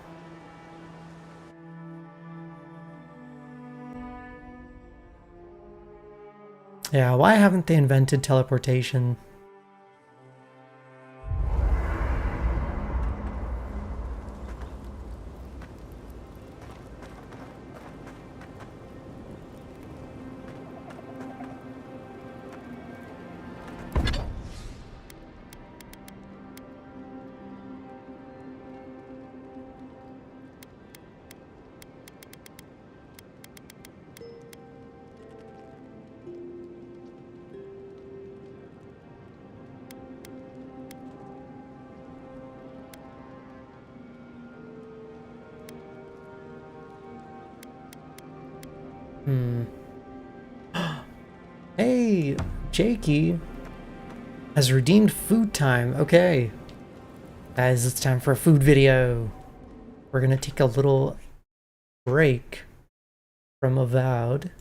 Yeah, why haven't they invented teleportation? Hey, Jakey has redeemed food time. Okay. Guys, it's time for a food video. We're gonna take a little break from Avowed.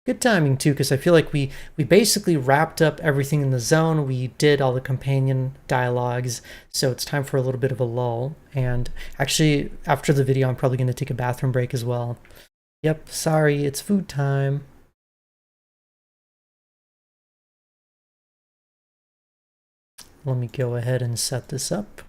Good timing too, because I feel like we basically wrapped up everything in the zone. We did all the companion dialogues, so it's time for a little bit of a lull. And actually, after the video, I'm probably going to take a bathroom break as well. Yep, sorry, it's food time. Let me go ahead and set this up.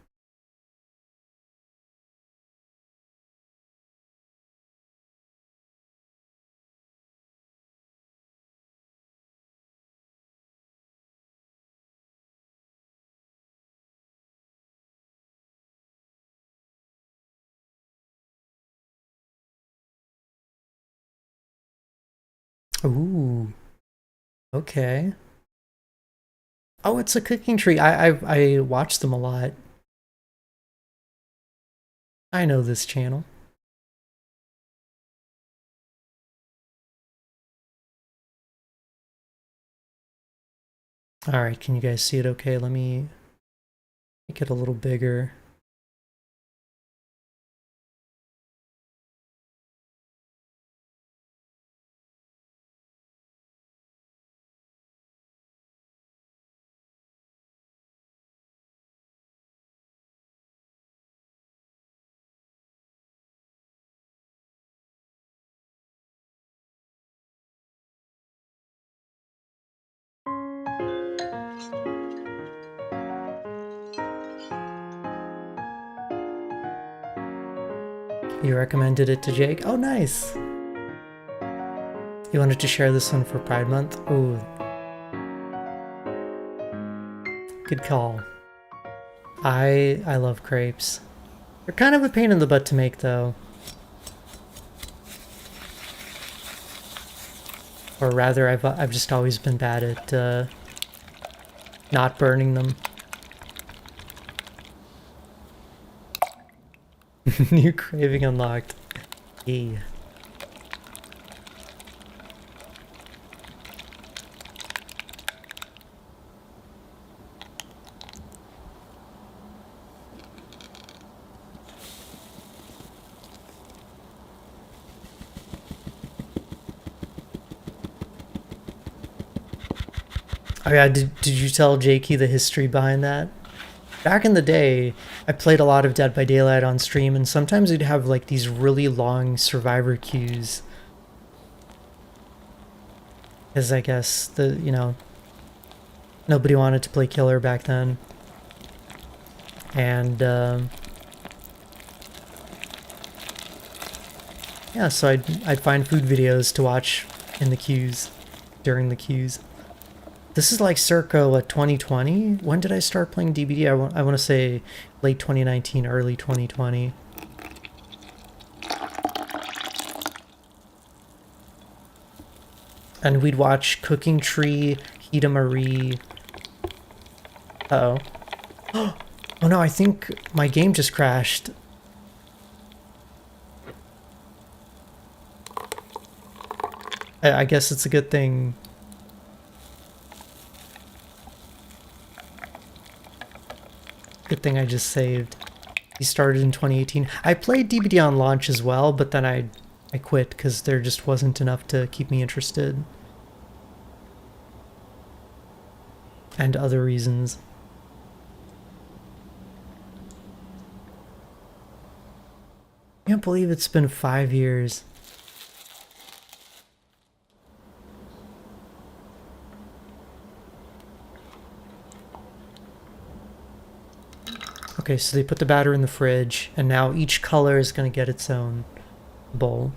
Ooh. Okay. Oh, it's a cooking tree. I watch them a lot. I know this channel. Alright, can you guys see it okay? Let me make it a little bigger. You recommended it to Jake? Oh, nice! You wanted to share this one for Pride Month? Ooh. Good call. I love crepes. They're kind of a pain in the butt to make, though. Or rather, I've just always been bad at not burning them. New craving unlocked. Yay. Oh yeah, did you tell Jakey the history behind that? Back in the day, I played a lot of Dead by Daylight on stream, and sometimes we'd have like these really long survivor queues. Because I guess nobody wanted to play killer back then. And yeah, so I'd find food videos to watch in the queues, during the queues. This is like circa, what, 2020? When did I start playing DBD? I want to say late 2019, early 2020. And we'd watch Cooking Tree, Hida Marie. Uh-oh. Oh no, I think my game just crashed. I guess it's a good thing. Good thing I just saved. He started in 2018. I played DBD on launch as well, but then I quit because there just wasn't enough to keep me interested. And other reasons. I can't believe it's been 5 years. Okay, so they put the batter in the fridge, and now each color is going to get its own bowl.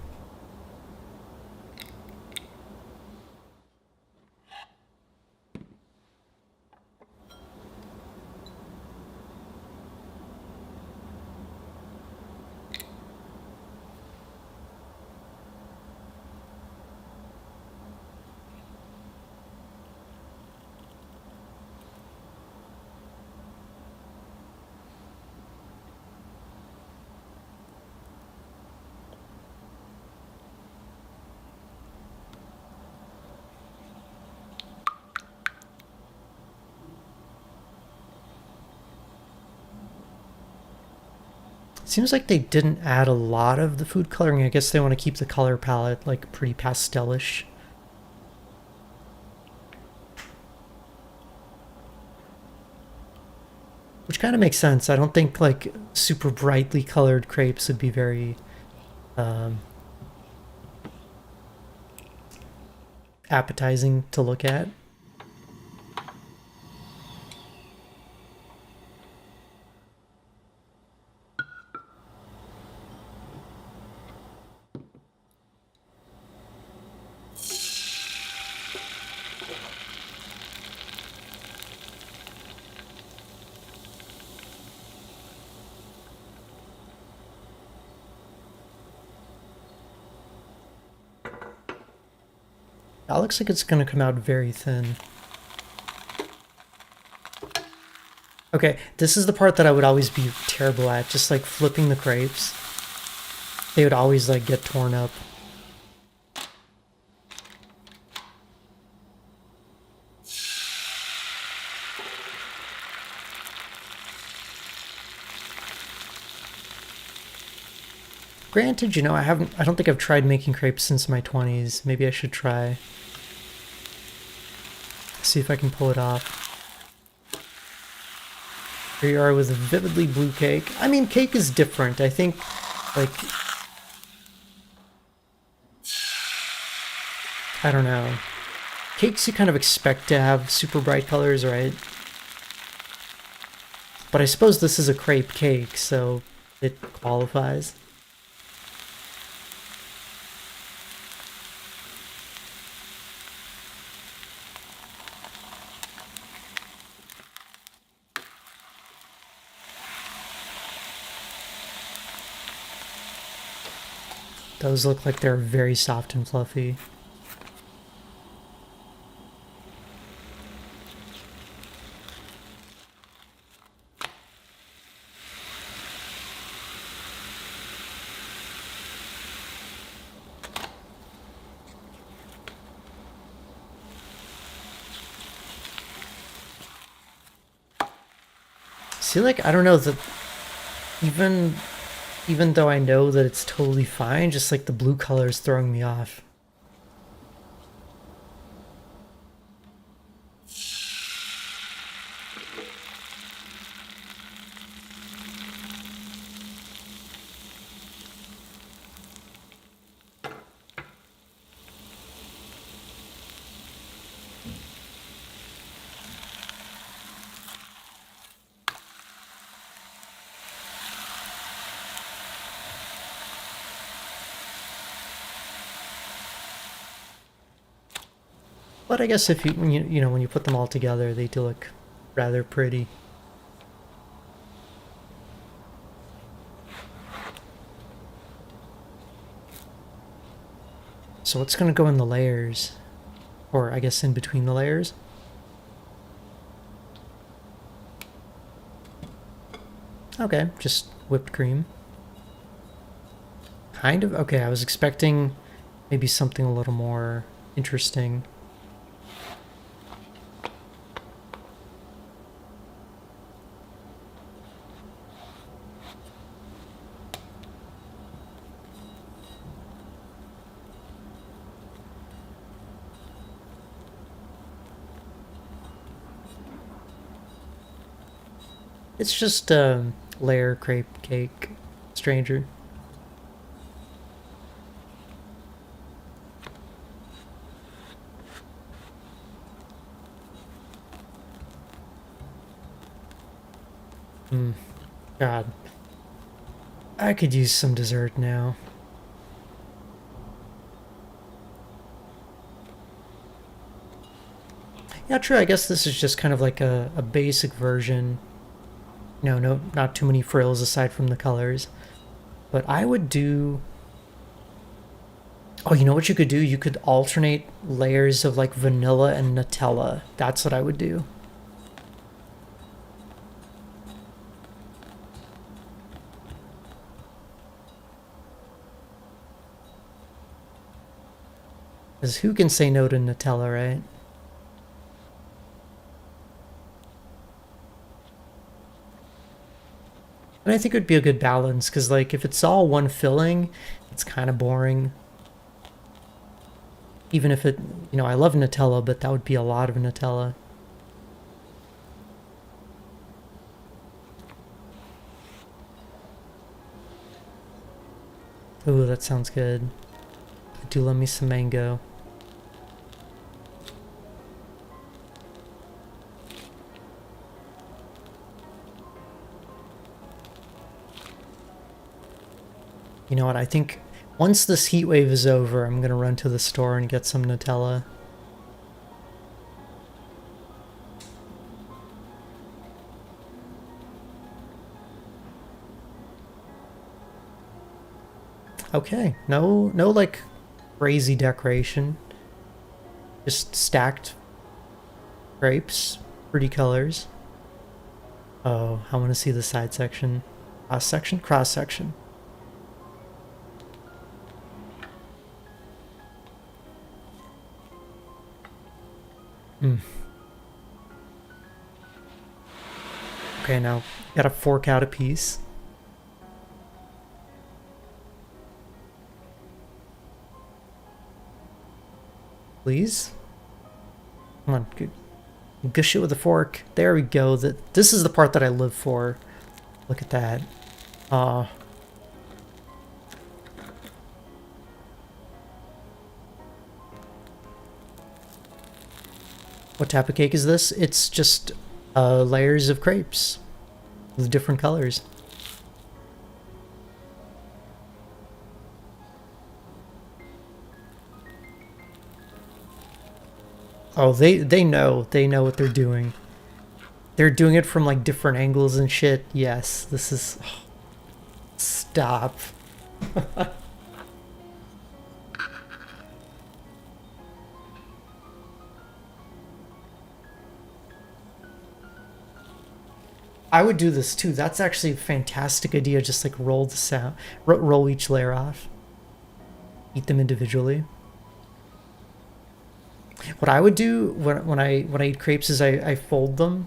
Seems like they didn't add a lot of the food coloring. I guess they want to keep the color palette like pretty pastelish. Which kind of makes sense. I don't think like super brightly colored crepes would be very appetizing to look at. That looks like it's going to come out very thin. Okay, this is the part that I would always be terrible at, just like flipping the crepes. They would always like get torn up. Granted, you know, I don't think I've tried making crepes since my 20s. Maybe I should try. See if I can pull it off. Here you are with a vividly blue cake. I mean, cake is different. I think, like, I don't know. Cakes you kind of expect to have super bright colors, right? But I suppose this is a crepe cake, so it qualifies. Those look like they're very soft and fluffy. See, like, I don't know, that even though I know that it's totally fine, just like the blue color is throwing me off. But I guess if when you put them all together, they do look rather pretty. So what's gonna go in the layers? Or I guess in between the layers? Okay, just whipped cream. Kind of? Okay, I was expecting maybe something a little more interesting. It's just a layer crepe cake, stranger. God. I could use some dessert now. Yeah, true. I guess this is just kind of like a basic version. No, not too many frills aside from the colors. But I would do... Oh, you know what you could do? You could alternate layers of like vanilla and Nutella. That's what I would do. Because who can say no to Nutella, right? And I think it would be a good balance, because like if it's all one filling, it's kind of boring. Even if it, I love Nutella, but that would be a lot of Nutella. Ooh, that sounds good. Do love me some mango. You know what, I think once this heat wave is over, I'm gonna run to the store and get some Nutella. Okay, no like crazy decoration. Just stacked grapes, pretty colors. Oh, I want to see the side section. Cross section? Cross section. Okay, now gotta fork out a piece. Please? Come on, gush it with a fork. There we go. This is the part that I live for. Look at that. What type of cake is this? It's just layers of crepes with different colors. Oh, they know what they're doing. They're doing it from like different angles and shit. Yes, this is... Oh, stop. I would do this too. That's actually a fantastic idea. Just like roll the sound, roll each layer off. Eat them individually. What I would do when I eat crepes is I fold them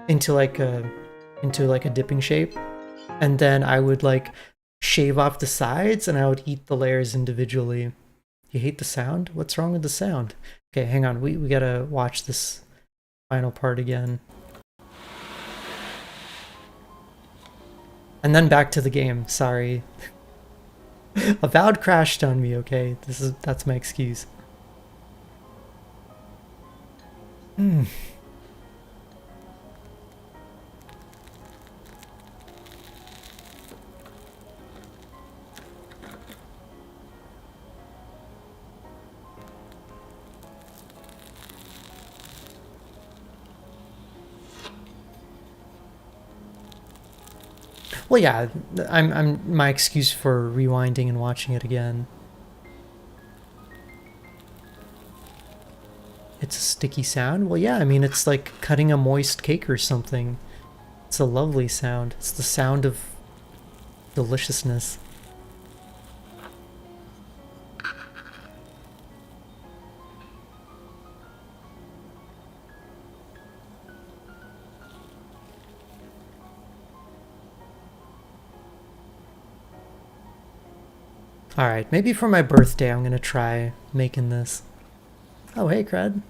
into like a dipping shape, and then I would like shave off the sides and I would eat the layers individually. You hate the sound? What's wrong with the sound? Okay, hang on. We gotta watch this final part again. And then back to the game. Sorry. Avowed crashed on me, okay? That's my excuse. Well, yeah, I'm my excuse for rewinding and watching it again. It's a sticky sound? Well, yeah, I mean, it's like cutting a moist cake or something. It's a lovely sound. It's the sound of deliciousness. Alright, maybe for my birthday I'm gonna try making this. Oh, hey, Cred.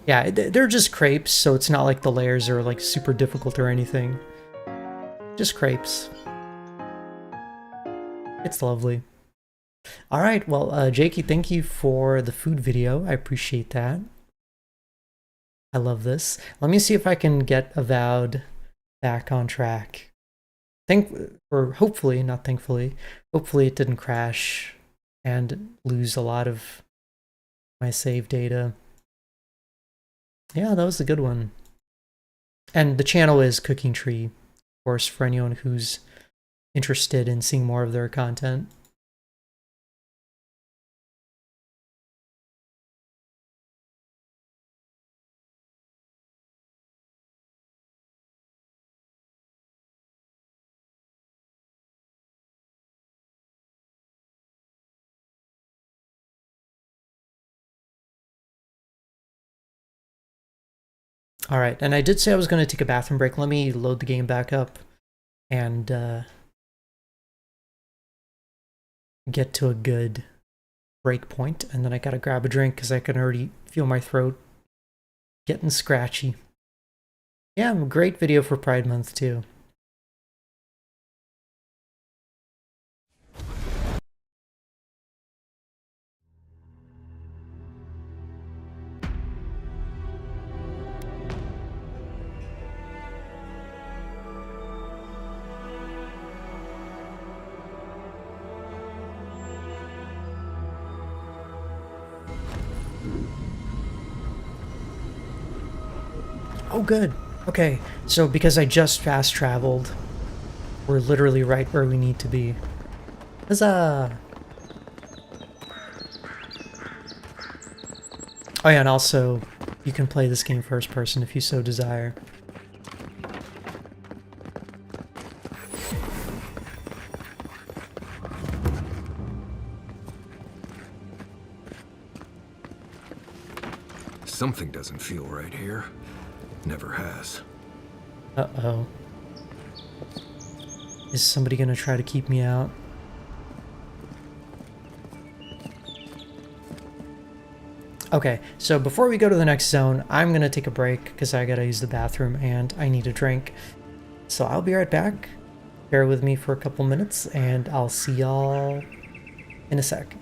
Yeah, they're just crepes, so it's not like the layers are like super difficult or anything. Just crepes. It's lovely. Alright, well, Jakey, thank you for the food video. I appreciate that. I love this. Let me see if I can get Avowed back on track. Hopefully, not thankfully, hopefully it didn't crash and lose a lot of my save data. Yeah, that was a good one. And the channel is Cooking Tree, of course, for anyone who's interested in seeing more of their content. Alright, and I did say I was going to take a bathroom break. Let me load the game back up and get to a good break point, and then I gotta grab a drink because I can already feel my throat getting scratchy. Yeah, great video for Pride Month too. Oh, good. Okay, so because I just fast traveled, we're literally right where we need to be. Huzzah! Oh yeah, and also, you can play this game first person if you so desire. Something doesn't feel right here. Never has. Uh-oh. Is somebody gonna try to keep me out? Okay, so before we go to the next zone, I'm gonna take a break because I gotta use the bathroom and I need a drink. So I'll be right back. Bear with me for a couple minutes and I'll see y'all in a sec.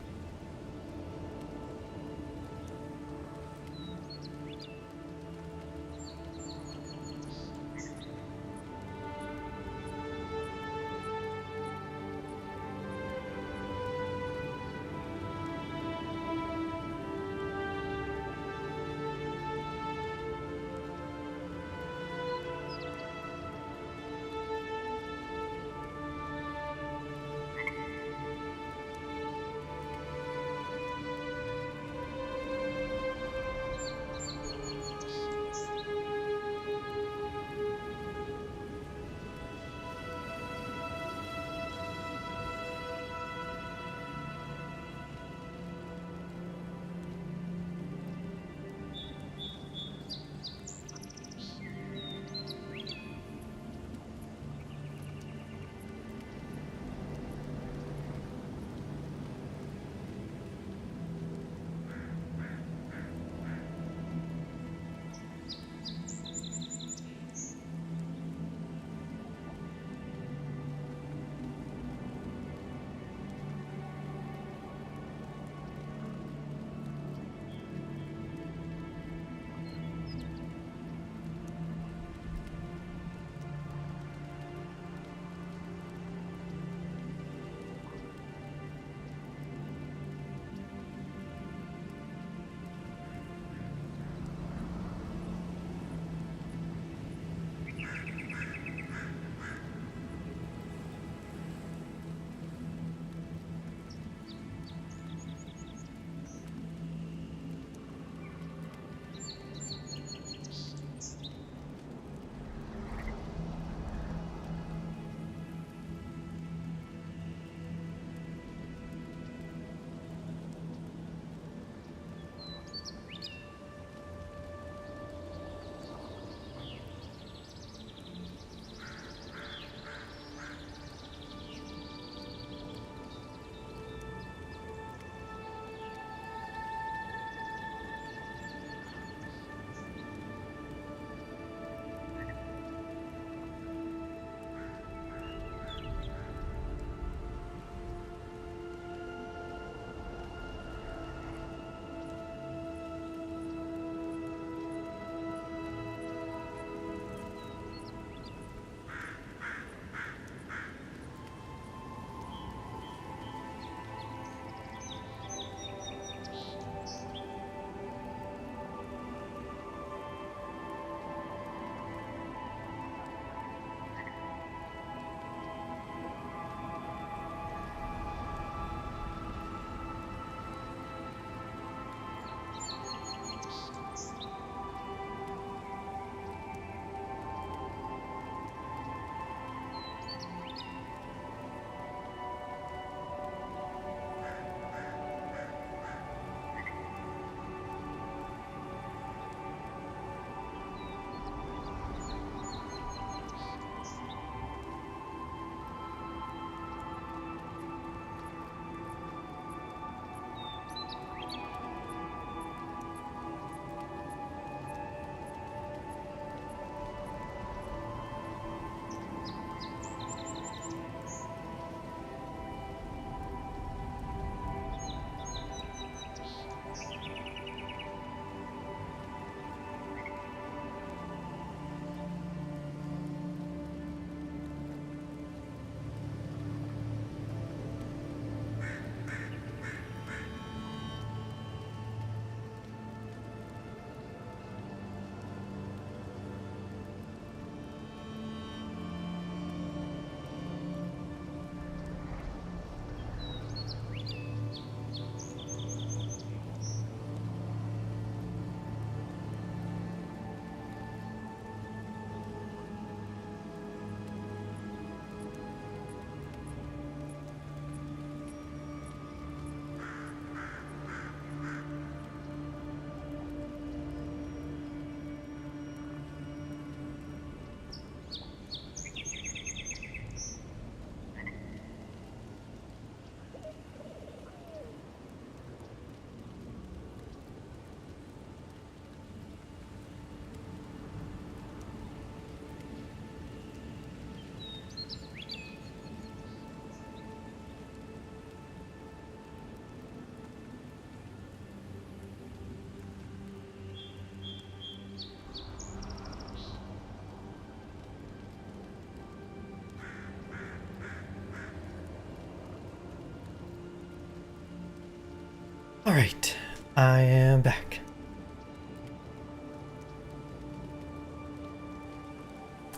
Alright, I am back.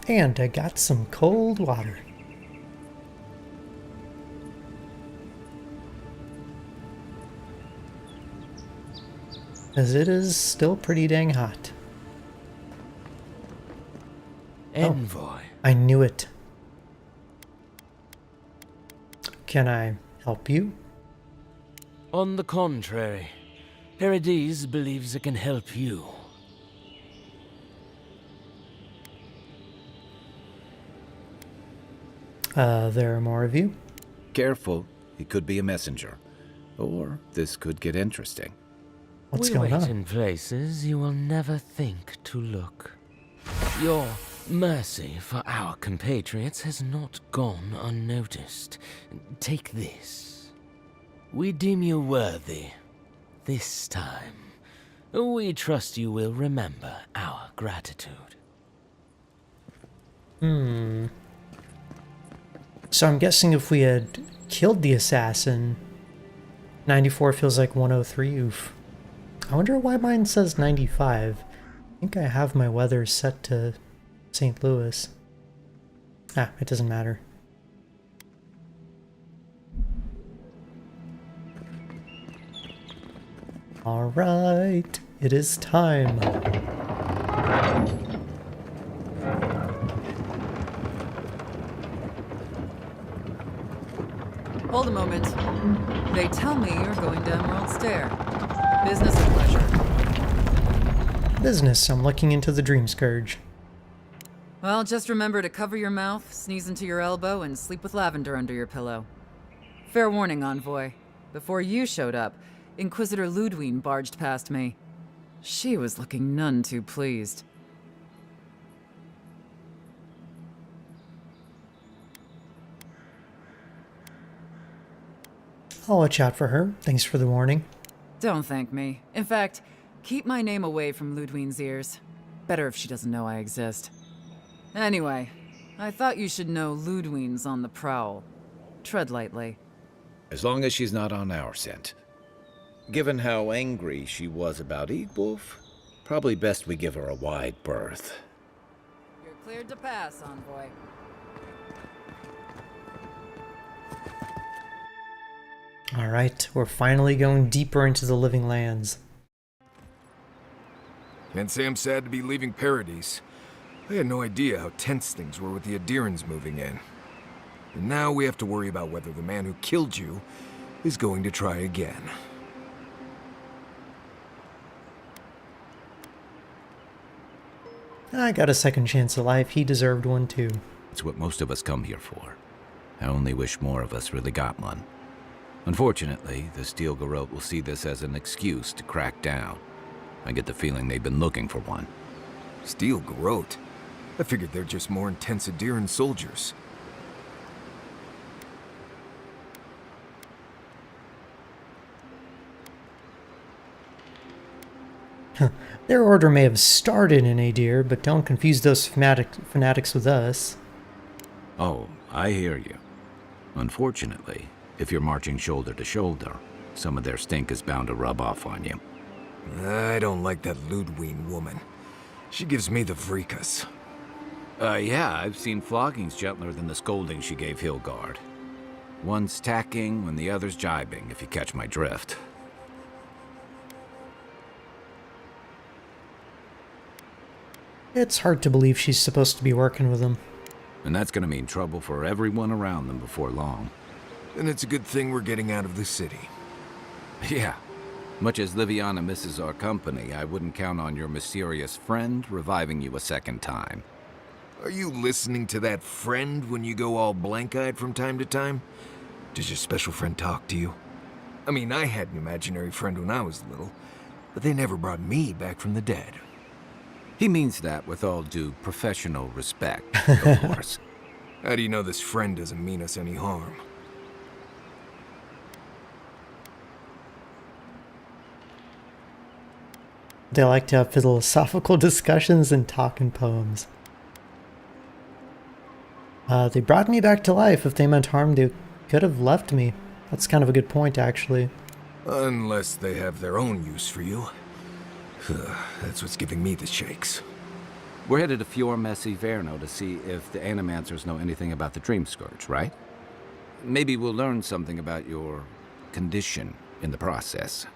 And I got some cold water. As it is still pretty dang hot. Envoy. Oh, I knew it. Can I help you? On the contrary, Paradise believes it can help you. There are more of you? Careful, he could be a messenger. Or this could get interesting. What's we going wait on? in places you will never think to look. Your mercy for our compatriots has not gone unnoticed. Take this. We deem you worthy. This time, we trust you will remember our gratitude. So I'm guessing if we had killed the assassin, 94 feels like 103. Oof. I wonder why mine says 95. I think I have my weather set to St. Louis. Ah, it doesn't matter. Alright, it is time. Hold a moment. They tell me you're going to Emerald Stair. Business or pleasure? Business, I'm looking into the Dream Scourge. Well, just remember to cover your mouth, sneeze into your elbow, and sleep with lavender under your pillow. Fair warning, Envoy. Before you showed up, Inquisitor Ludwine barged past me. She was looking none too pleased. I'll watch out for her. Thanks for the warning. Don't thank me. In fact, keep my name away from Ludwine's ears. Better if she doesn't know I exist. Anyway, I thought you should know Ludwine's on the prowl. Tread lightly. As long as she's not on our scent. Given how angry she was about Eagwolf, probably best we give her a wide berth. You're cleared to pass, Envoy. Alright, we're finally going deeper into the living lands. Can't say I'm sad to be leaving Paradise. I had no idea how tense things were with the Adirans moving in. And now we have to worry about whether the man who killed you is going to try again. I got a second chance at life. He deserved one too. It's what most of us come here for. I only wish more of us really got one. Unfortunately, the Steel Garrote will see this as an excuse to crack down. I get the feeling they've been looking for one. Steel Garrote? I figured they're just more intense Adiran soldiers. Their order may have started in Adir, but don't confuse those fanatics with us. Oh, I hear you. Unfortunately, if you're marching shoulder to shoulder, some of their stink is bound to rub off on you. I don't like that Ludwine woman. She gives me the Vrikas. Yeah, I've seen floggings gentler than the scolding she gave Hilgard. One's tacking when the other's jibing, if you catch my drift. It's hard to believe she's supposed to be working with them. And that's gonna mean trouble for everyone around them before long. And it's a good thing we're getting out of the city. Yeah. Much as Liviana misses our company, I wouldn't count on your mysterious friend reviving you a second time. Are you listening to that friend when you go all blank-eyed from time to time? Does your special friend talk to you? I mean, I had an imaginary friend when I was little, but they never brought me back from the dead. He means that with all due professional respect, of course. How do you know this friend doesn't mean us any harm? They like to have philosophical discussions and talk in poems. They brought me back to life. If they meant harm, they could have left me. That's kind of a good point, actually. Unless they have their own use for you. That's what's giving me the shakes. We're headed to Fior Messi Verno to see if the Animancers know anything about the Dream Scourge, right? Maybe we'll learn something about your condition in the process.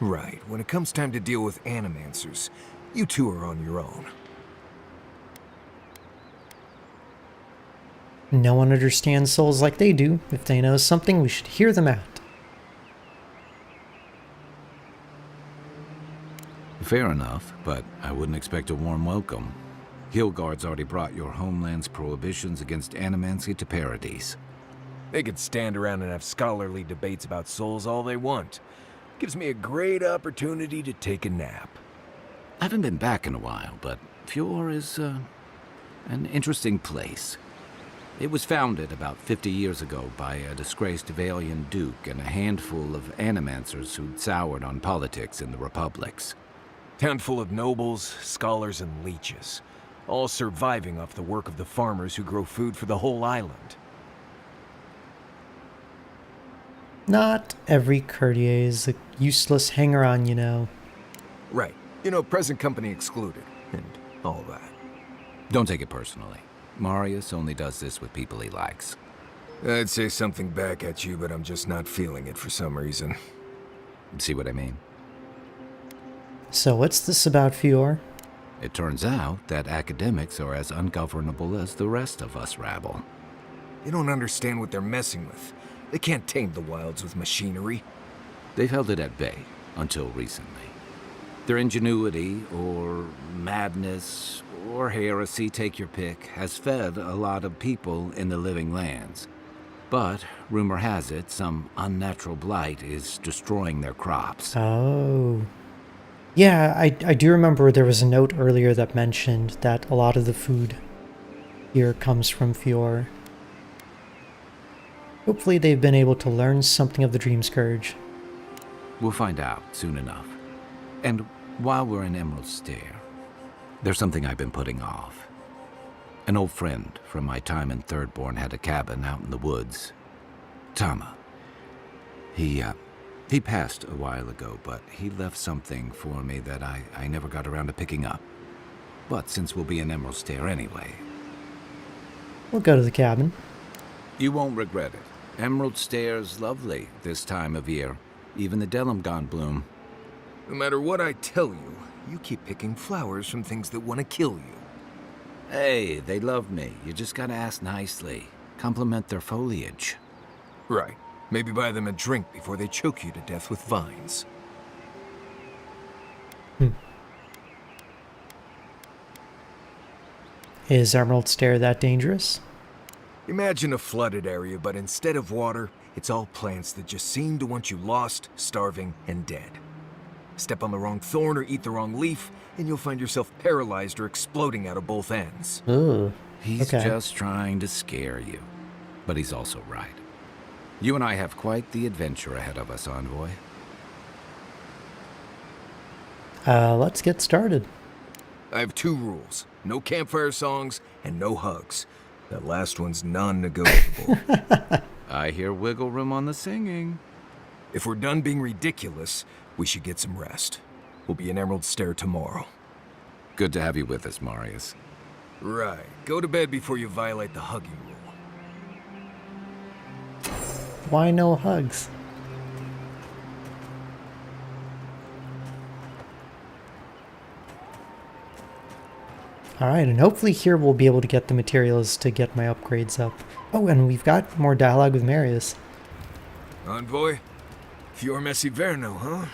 Right. When it comes time to deal with Animancers, you two are on your own. No one understands souls like they do. If they know something, we should hear them out. Fair enough, but I wouldn't expect a warm welcome. Hillguard's already brought your homeland's prohibitions against animancy to Paradise. They could stand around and have scholarly debates about souls all they want. Gives me a great opportunity to take a nap. I haven't been back in a while, but Fior is an interesting place. It was founded about 50 years ago by a disgraced Valian duke and a handful of animancers who'd soured on politics in the republics. Town full of nobles, scholars, and leeches, all surviving off the work of the farmers who grow food for the whole island. Not every courtier is a useless hanger-on, you know. Right. You know, present company excluded, and all that. Don't take it personally. Marius only does this with people he likes. I'd say something back at you, but I'm just not feeling it for some reason. See what I mean? So what's this about Fior? It turns out that academics are as ungovernable as the rest of us rabble. You don't understand what they're messing with. They can't tame the wilds with machinery. They've held it at bay, until recently. Their ingenuity, or madness, or heresy, take your pick, has fed a lot of people in the living lands. But, rumor has it, some unnatural blight is destroying their crops. Oh. Yeah, I do remember there was a note earlier that mentioned that a lot of the food here comes from Fior. Hopefully they've been able to learn something of the Dream Scourge. We'll find out soon enough. And while we're in Emerald Stair, there's something I've been putting off. An old friend from my time in Thirdborn had a cabin out in the woods. Tama. He passed a while ago, but he left something for me that I never got around to picking up. But since we'll be in Emerald Stair anyway... We'll go to the cabin. You won't regret it. Emerald Stair's lovely this time of year. Even the Delimgon bloom. No matter what I tell you, you keep picking flowers from things that want to kill you. Hey, they love me. You just gotta ask nicely. Compliment their foliage. Right. Maybe buy them a drink before they choke you to death with vines. Is Emerald Stair that dangerous? Imagine a flooded area, but instead of water, it's all plants that just seem to want you lost, starving, and dead. Step on the wrong thorn or eat the wrong leaf, and you'll find yourself paralyzed or exploding out of both ends. Ooh. He's just trying to scare you. But he's also right. You and I have quite the adventure ahead of us, Envoy. Let's get started. I have 2 rules. No campfire songs and no hugs. That last one's non-negotiable. I hear wiggle room on the singing. If we're done being ridiculous, we should get some rest. We'll be in Emerald Stair tomorrow. Good to have you with us, Marius. Right. Go to bed before you violate the hugging rule. Why no hugs? Alright, and hopefully here we'll be able to get the materials to get my upgrades up. Oh, and we've got more dialogue with Marius. Envoy? Fior Messi Verno, huh?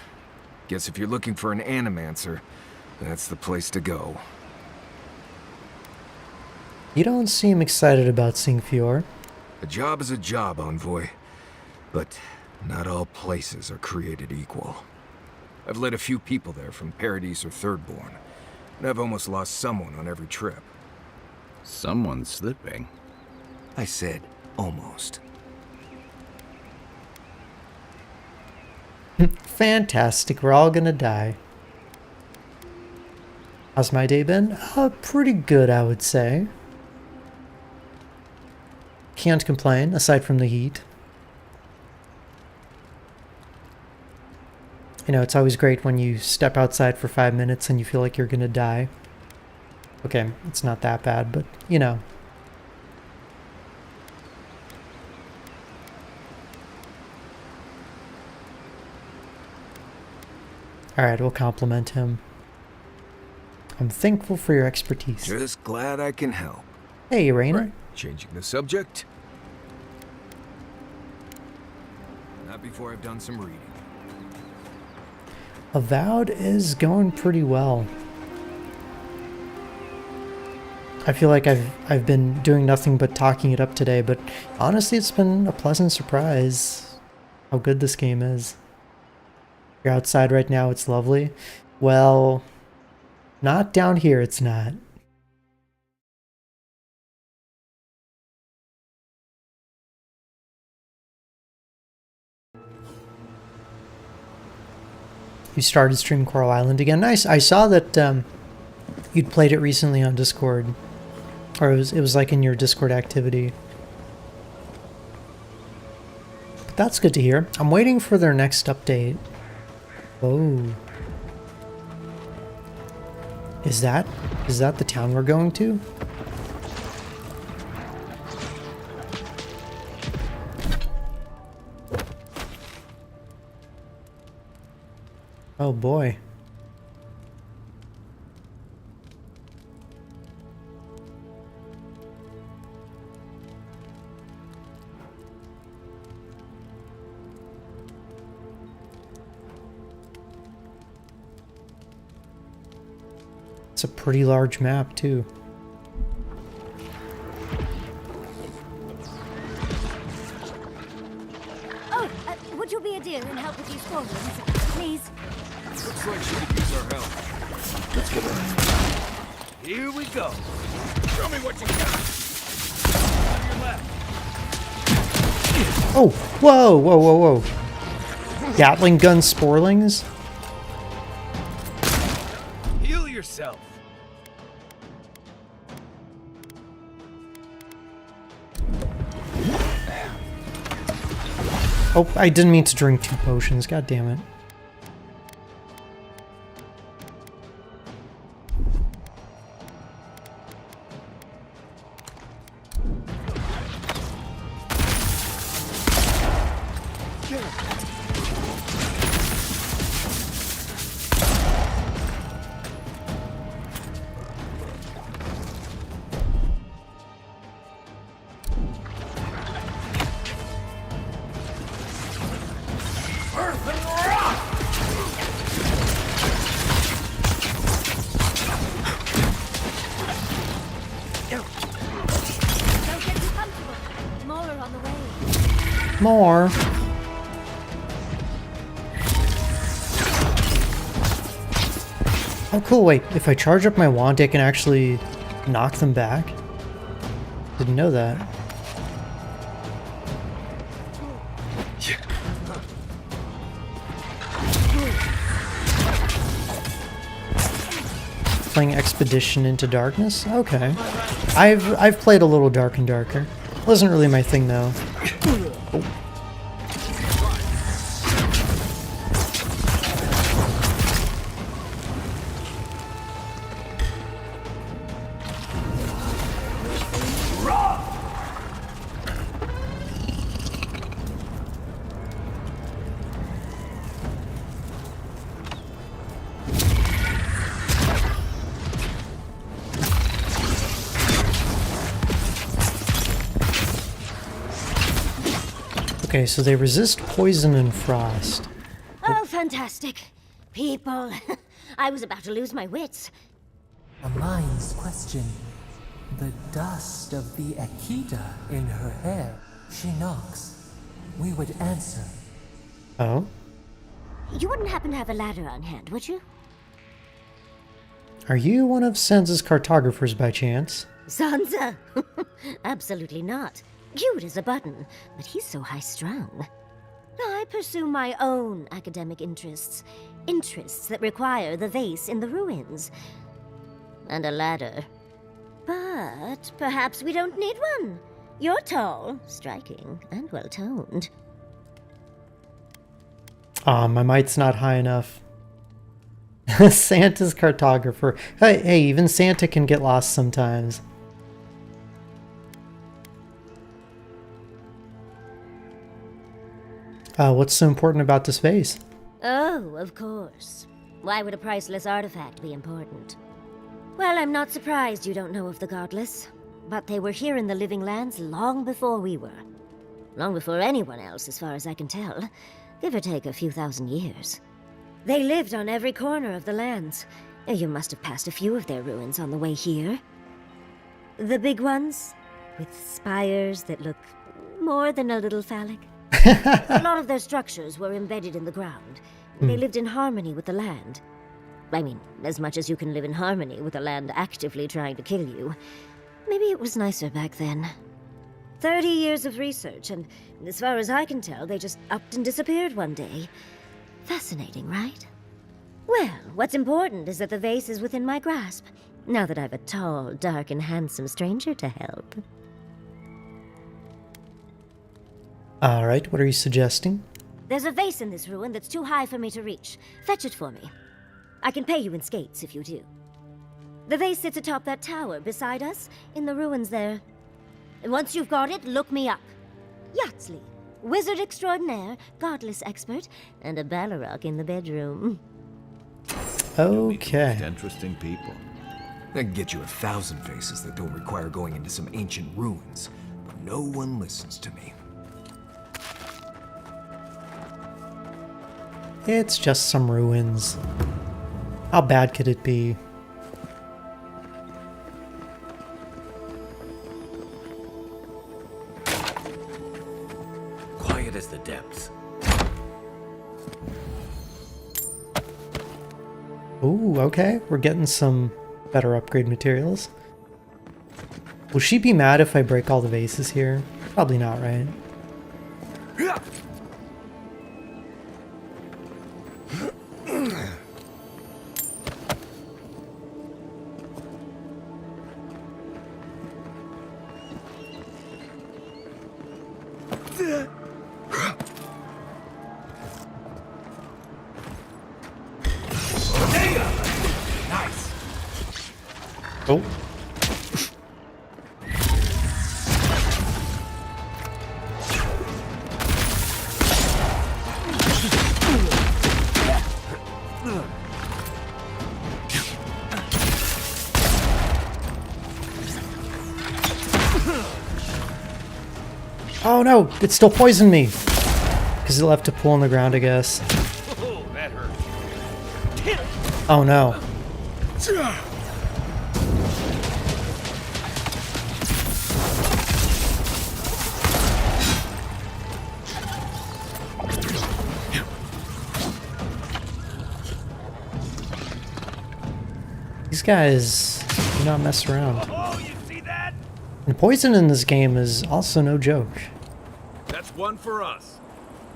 Guess if you're looking for an animancer, that's the place to go. You don't seem excited about seeing Fior. A job is a job, Envoy. But not all places are created equal. I've led a few people there from Paradise or Thirdborn, and I've almost lost someone on every trip. Someone's slipping. I said almost. Fantastic, we're all gonna die. How's my day been? Pretty good, I would say. Can't complain, aside from the heat. You know, it's always great when you step outside for 5 minutes and you feel like you're gonna die. Okay, it's not that bad, but, you know. Alright, we'll compliment him. I'm thankful for your expertise. Just glad I can help. Hey, Raina. Right. Changing the subject. Not before I've done some reading. Avowed is going pretty well. I feel like I've been doing nothing but talking it up today, but honestly it's been a pleasant surprise how good this game is. You're outside right now, it's lovely. Well, not down here, it's not. You started stream Coral Island again. Nice. I saw that you'd played it recently on Discord. Or it was like in your Discord activity. But that's good to hear. I'm waiting for their next update. Oh. Is that the town we're going to? Oh boy. It's a pretty large map too. Oh, would you be a dear and help with these problems, please? Looks like she could use our help. Let's get her. Here we go. Show me what you got. On your left. Oh, whoa, whoa, whoa, whoa. Gatling gun sporlings? Heal yourself. Oh, I didn't mean to drink 2 potions, god damn it. More. Oh cool, wait, if I charge up my wand I can actually knock them back? Didn't know that. Playing Expedition into Darkness? Okay. I've played a little Dark and Darker. Wasn't really my thing though. Oh. Okay, so they resist poison and frost. Oh, fantastic. People. I was about to lose my wits. A mind's question. The dust of the Akita in her hair. She knocks. We would answer. Oh? You wouldn't happen to have a ladder on hand, would you? Are you one of Sansa's cartographers by chance? Sansa? Absolutely not. Cute as a button, but he's so high-strung. I pursue my own academic interests. Interests that require the vase in the ruins. And a ladder. But perhaps we don't need one. You're tall, striking, and well-toned. My might's not high enough. Santa's cartographer. Hey, even Santa can get lost sometimes. What's so important about this vase? Oh, of course. Why would a priceless artifact be important? Well, I'm not surprised you don't know of the Godless. But they were here in the Living Lands long before we were. Long before anyone else, as far as I can tell. Give or take a few thousand years. They lived on every corner of the lands. You must have passed a few of their ruins on the way here. The big ones, with spires that look more than a little phallic. A lot of their structures were embedded in the ground. They lived in harmony with the land. I mean, as much as you can live in harmony with the land actively trying to kill you. Maybe it was nicer back then. 30 years of research, and as far as I can tell, they just upped and disappeared one day. Fascinating, right? Well, what's important is that the vase is within my grasp, now that I've a tall, dark, and handsome stranger to help. Alright, what are you suggesting? There's a vase in this ruin that's too high for me to reach. Fetch it for me. I can pay you in skates if you do. The vase sits atop that tower beside us, in the ruins there. And once you've got it, look me up. Yatsley, wizard extraordinaire, godless expert, and a Balrog in the bedroom. Okay. Interesting people. I can get you 1,000 faces that don't require going into some ancient ruins, but no one listens to me. It's just some ruins. How bad could it be? Quiet as the depths. Ooh, okay. We're getting some better upgrade materials. Will she be mad if I break all the vases here? Probably not, right? Oh. Oh no, it still poisoned me. Because it left a pool on the ground, I guess. Oh, that hurt. Oh no. These guys do not mess around. Oh, you see that? And poison in this game is also no joke. That's one for us.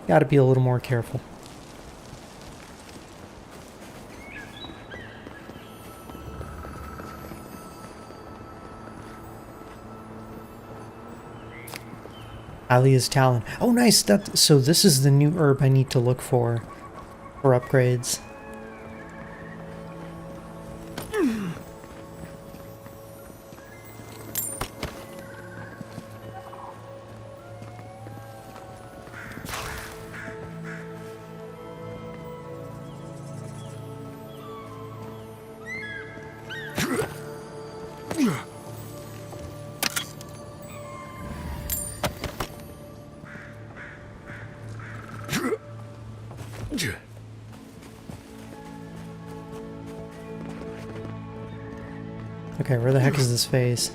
Gotta be a little more careful. Alia's Talon. Oh nice, so this is the new herb I need to look for upgrades. Okay, where the heck is this phase?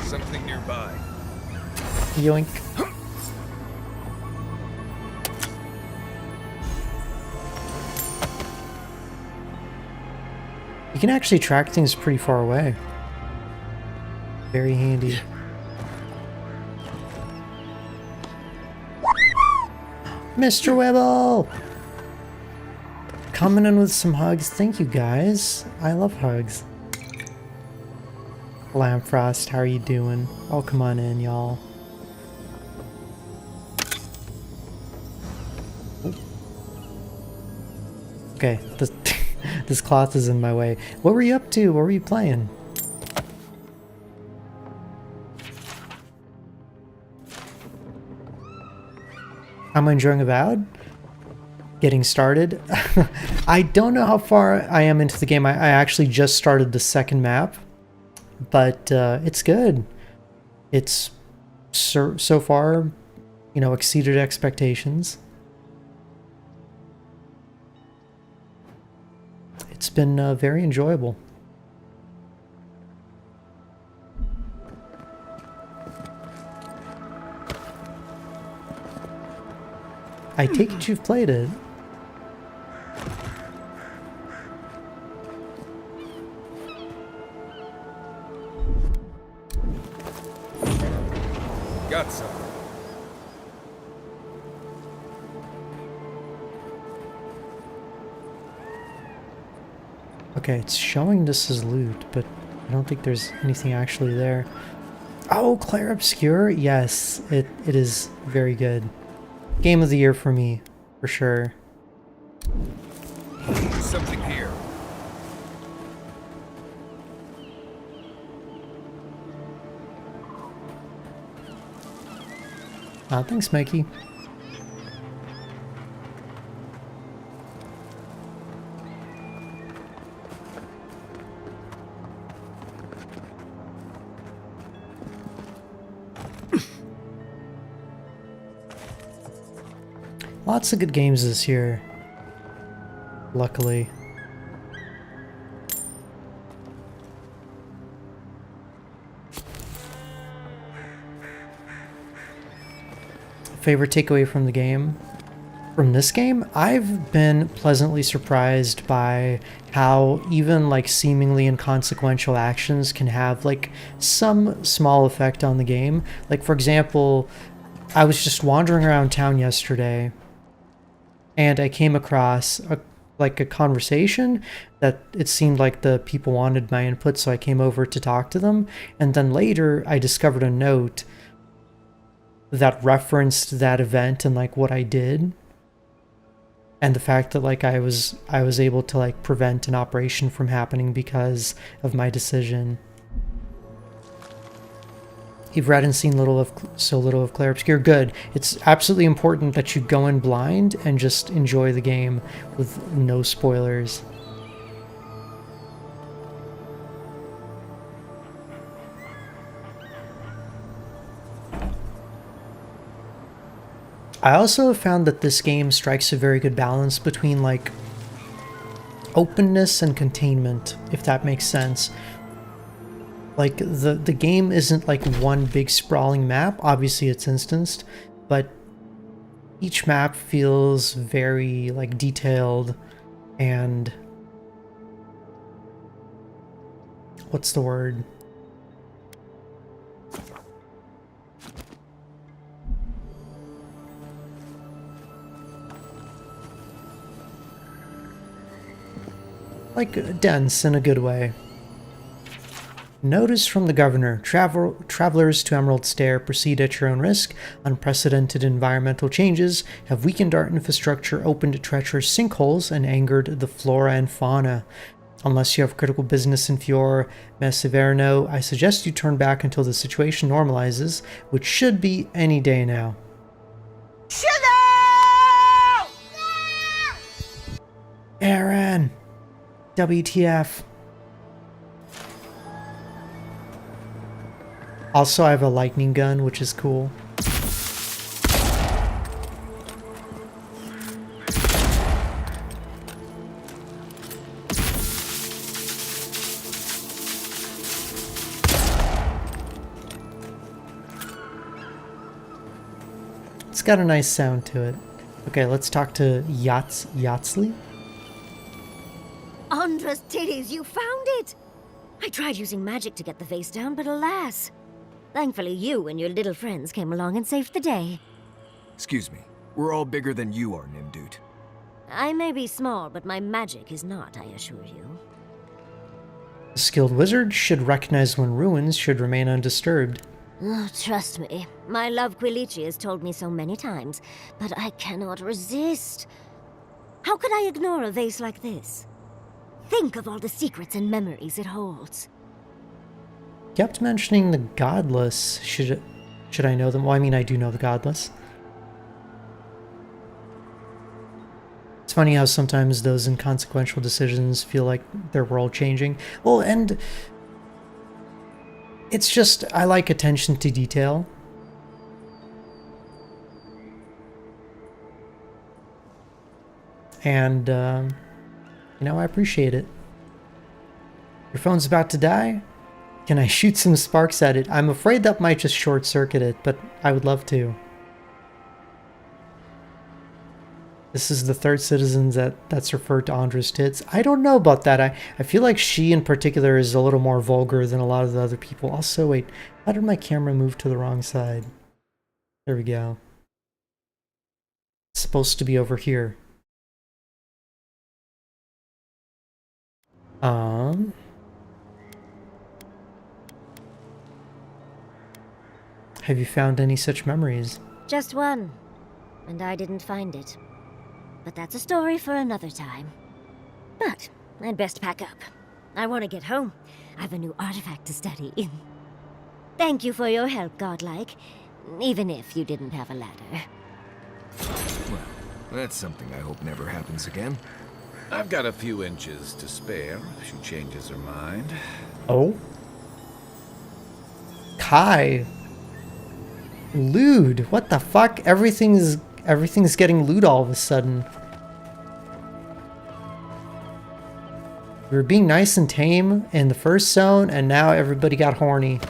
Something nearby. Yoink. You can actually track things pretty far away. Very handy. Mr. Wibble! Coming in with some hugs. Thank you, guys. I love hugs. Lampfrost, how are you doing? Oh, come on in, y'all. Okay, this cloth is in my way. What were you up to? What were you playing? How am I enjoying Avowed? Getting started. I don't know how far I am into the game. I actually just started the second map, but it's good. It's so far, you know, exceeded expectations. It's been very enjoyable. I take it you've played it. Got some. Okay, it's showing this as loot, but I don't think there's anything actually there. Oh, Clair Obscure? Yes, it is very good. Game of the year for me, for sure. Something here. Thanks, Mikey. Lots of good games this year, luckily. Favorite takeaway from the game? From this game? I've been pleasantly surprised by how even like seemingly inconsequential actions can have like some small effect on the game. Like for example, I was just wandering around town yesterday and I came across a conversation that it seemed like the people wanted my input, so I came over to talk to them. And then later I discovered a note that referenced that event and like what I did. And the fact that like I was able to like prevent an operation from happening because of my decision. You've read and seen so little of Clair Obscure. Good. It's absolutely important that you go in blind and just enjoy the game with no spoilers. I also found that this game strikes a very good balance between like openness and containment, if that makes sense. Like the game isn't like one big sprawling map. Obviously it's instanced, but each map feels very like detailed and what's the word? Like dense in a good way. Notice from the governor. Travelers to Emerald Stair, proceed at your own risk. Unprecedented environmental changes have weakened our infrastructure, opened treacherous sinkholes, and angered the flora and fauna. Unless you have critical business in Fior Mesiverno, I suggest you turn back until the situation normalizes, which should be any day now. Aaron! WTF. Also, I have a lightning gun, which is cool. It's got a nice sound to it. Okay, let's talk to Yatsley. Andra's titties, you found it! I tried using magic to get the face down, but alas. Thankfully you and your little friends came along and saved the day. Excuse me. We're all bigger than you are, Nimdude. I may be small, but my magic is not, I assure you. A skilled wizard should recognize when ruins should remain undisturbed. Oh, trust me, my love Quilichi has told me so many times, but I cannot resist. How could I ignore a vase like this? Think of all the secrets and memories it holds. Kept mentioning the godless. Should I know them? Well, I mean, I do know the godless. It's funny how sometimes those inconsequential decisions feel like they're world changing. Well, and it's just, I like attention to detail. And, you know, I appreciate it. Your phone's about to die? Can I shoot some sparks at it? I'm afraid that might just short circuit it, but I would love to. This is the third citizen that's referred to Andra's tits. I don't know about that. I feel like she in particular is a little more vulgar than a lot of the other people. Also, wait, how did my camera move to the wrong side? There we go. It's supposed to be over here. Have you found any such memories? Just one, and I didn't find it. But that's a story for another time. But I'd best pack up. I want to get home. I have a new artifact to study. Thank you for your help, Godlike. Even if you didn't have a ladder. Well, that's something I hope never happens again. I've got a few inches to spare if she changes her mind. Oh? Kai. Lewd. What the fuck? Everything's getting lewd all of a sudden. We were being nice and tame in the first zone, and now everybody got horny.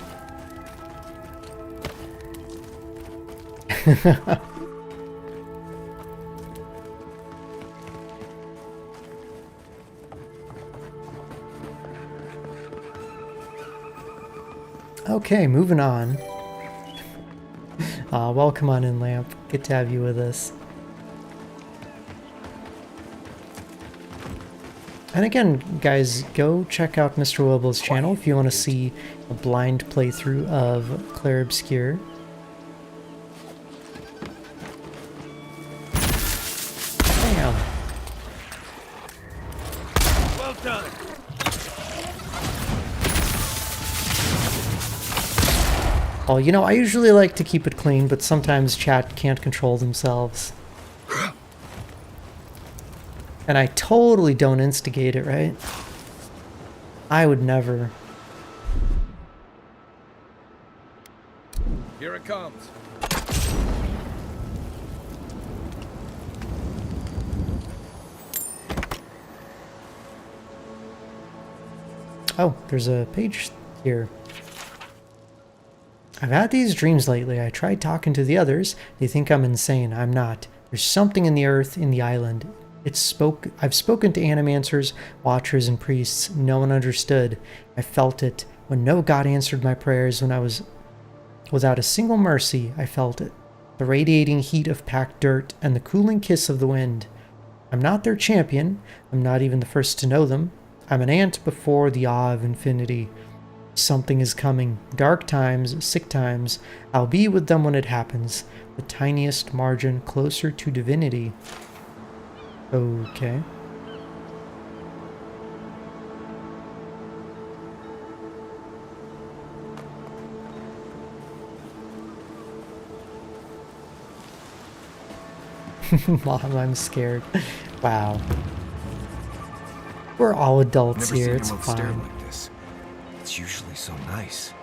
Okay, moving on. Welcome on in, Lamp. Good to have you with us. And again, guys, go check out Mr. Wilbel's channel if you want to see a blind playthrough of Clair Obscure. Damn. Well done. Well, you know, I usually like to keep it clean, but sometimes chat can't control themselves. And I totally don't instigate it, right? I would never. Here it comes. Oh, there's a page here. I've had these dreams lately. I tried talking to the others. They think I'm insane. I'm not. There's something in the earth, in the island. I've spoken to animancers, watchers, and priests. No one understood. I felt it. When no god answered my prayers, when I was without a single mercy, I felt it. The radiating heat of packed dirt and the cooling kiss of the wind. I'm not their champion. I'm not even the first to know them. I'm an ant before the awe of infinity. Something is coming. Dark times, sick times. I'll be with them when it happens. The tiniest margin closer to divinity. Okay. Mom, I'm scared. Wow. We're all adults Never here, seen it's Emerald Stair fine. like this. It's usually so nice.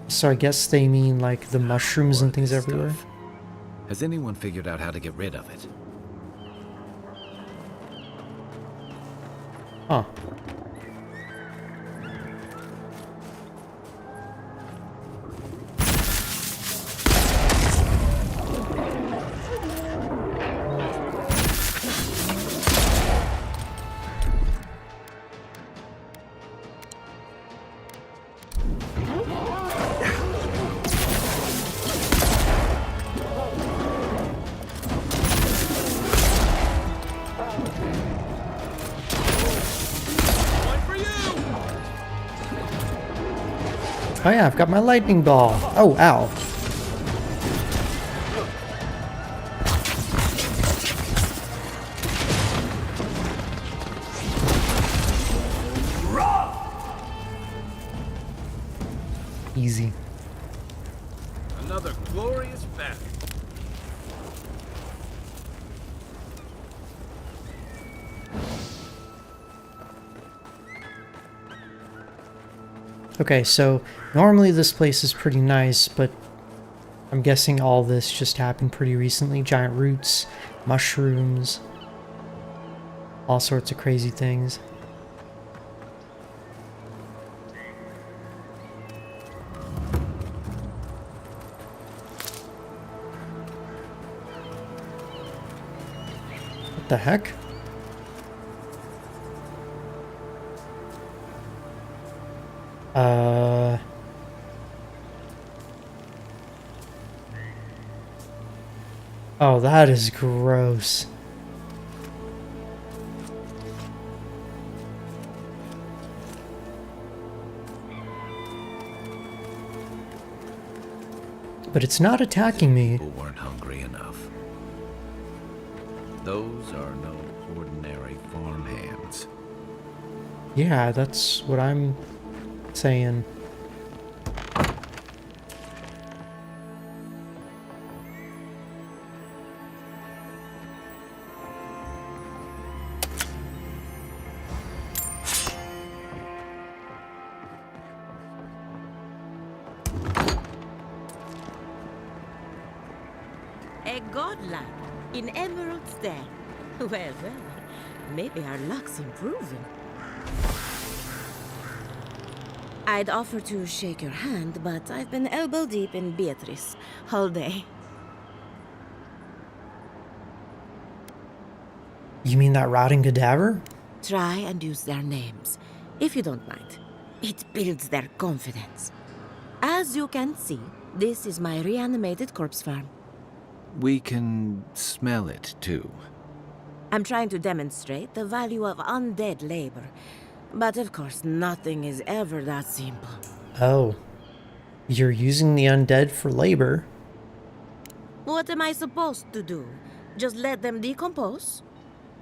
So I guess they mean like the mushrooms and things everywhere. Has anyone figured out how to get rid of it? Huh. Oh yeah, I've got my lightning ball. Oh, ow. Easy. Another glorious battle. Okay, so normally this place is pretty nice, but I'm guessing all this just happened pretty recently. Giant roots, mushrooms, all sorts of crazy things. What the heck? Oh, that is gross. But it's not attacking me. People weren't hungry enough. Those are no ordinary farmhands. Yeah, that's what I'm saying. A godlike in Emerald Stair. Well, well, maybe our luck's improving. I'd offer to shake your hand, but I've been elbow deep in Beatrice all day. You mean that rotting cadaver? Try and use their names, if you don't mind. It builds their confidence. As you can see, this is my reanimated corpse farm. We can smell it, too. I'm trying to demonstrate the value of undead labor. But of course, nothing is ever that simple. Oh. You're using the undead for labor? What am I supposed to do? Just let them decompose?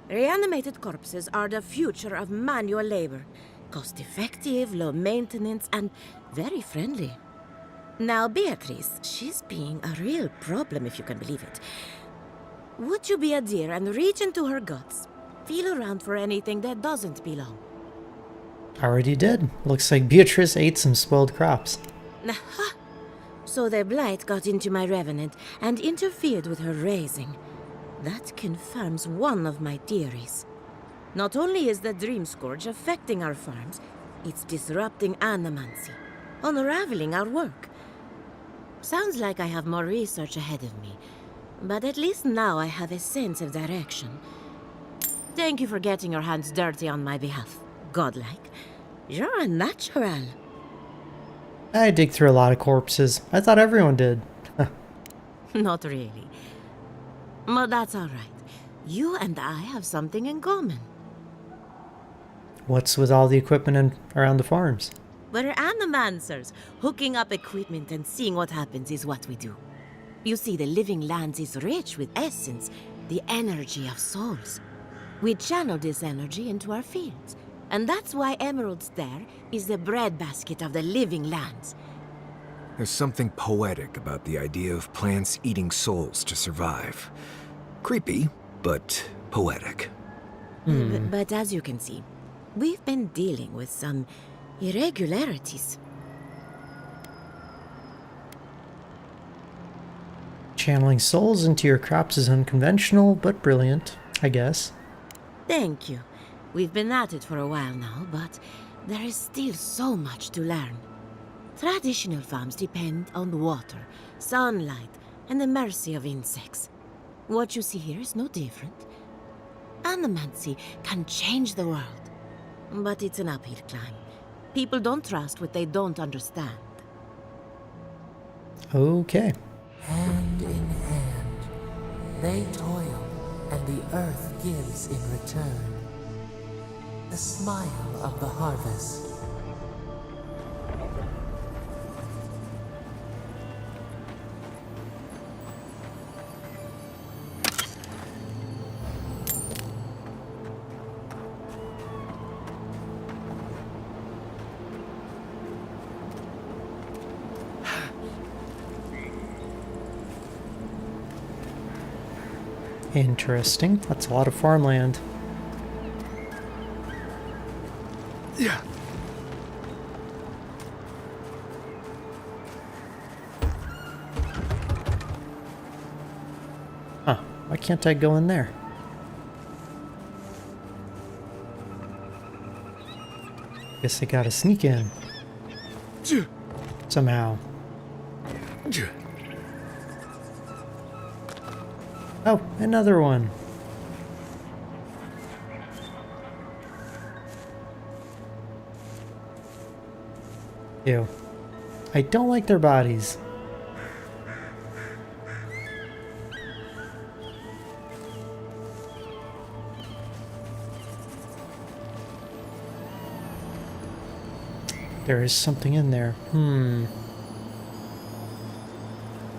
Reanimated corpses are the future of manual labor. Cost-effective, low maintenance, and very friendly. Now, Beatrice, she's being a real problem, if you can believe it. Would you be a dear and reach into her guts? Feel around for anything that doesn't belong. Already did. Looks like Beatrice ate some spoiled crops. Aha! So the blight got into my revenant and interfered with her raising. That confirms one of my theories. Not only is the Dream Scourge affecting our farms, it's disrupting animancy, unraveling our work. Sounds like I have more research ahead of me, but at least now I have a sense of direction. Thank you for getting your hands dirty on my behalf, godlike. You're a natural. I dig through a lot of corpses. I thought everyone did. Not really. But that's all right. You and I have something in common. What's with all the equipment around the farms? We're animancers. Hooking up equipment and seeing what happens is what we do. You see, the living lands is rich with essence, the energy of souls. We channel this energy into our fields. And that's why Emerald Stair is the breadbasket of the living lands. There's something poetic about the idea of plants eating souls to survive. Creepy, but poetic. But as you can see, we've been dealing with some irregularities. Channeling souls into your crops is unconventional, but brilliant, I guess. Thank you. We've been at it for a while now, but there is still so much to learn. Traditional farms depend on water, sunlight, and the mercy of insects. What you see here is no different. Animancy can change the world, but it's an uphill climb. People don't trust what they don't understand. Okay. Hand in hand, they toil, and the earth gives in return. The smile of the harvest. Interesting. That's a lot of farmland. Yeah. Huh. Why can't I go in there? Guess I gotta sneak in. Somehow. Oh, another one. Ew. I don't like their bodies. There is something in there.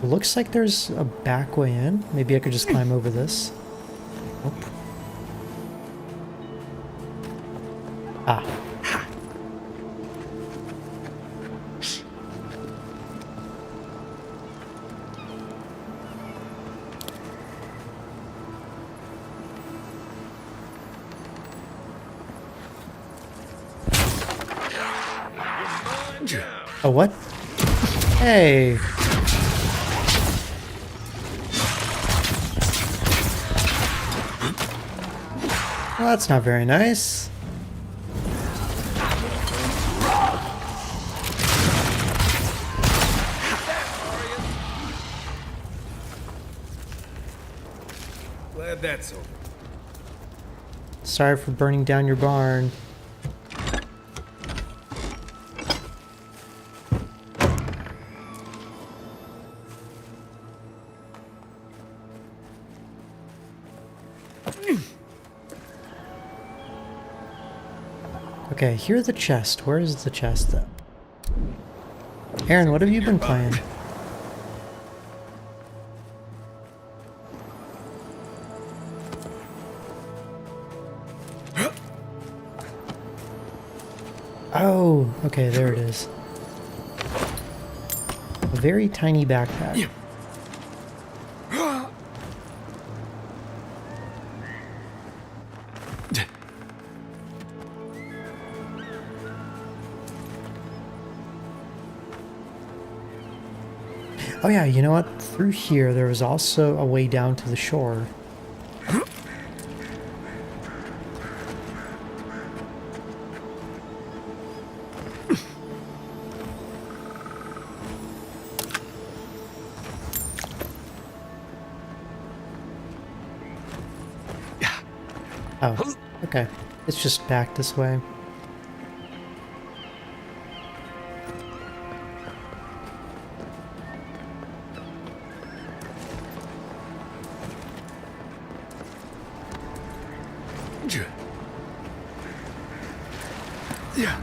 Looks like there's a back way in. Maybe I could just climb over this. Nope. Ah. Oh, what? Hey. Well, that's not very nice. Glad that's over. Sorry for burning down your barn. Okay, here's the chest. Where is the chest, though? Aaron, what have you been playing? Oh, okay, there it is. A very tiny backpack. Oh yeah, you know what? Through here, there was also a way down to the shore. Oh, okay. It's just back this way. Yeah.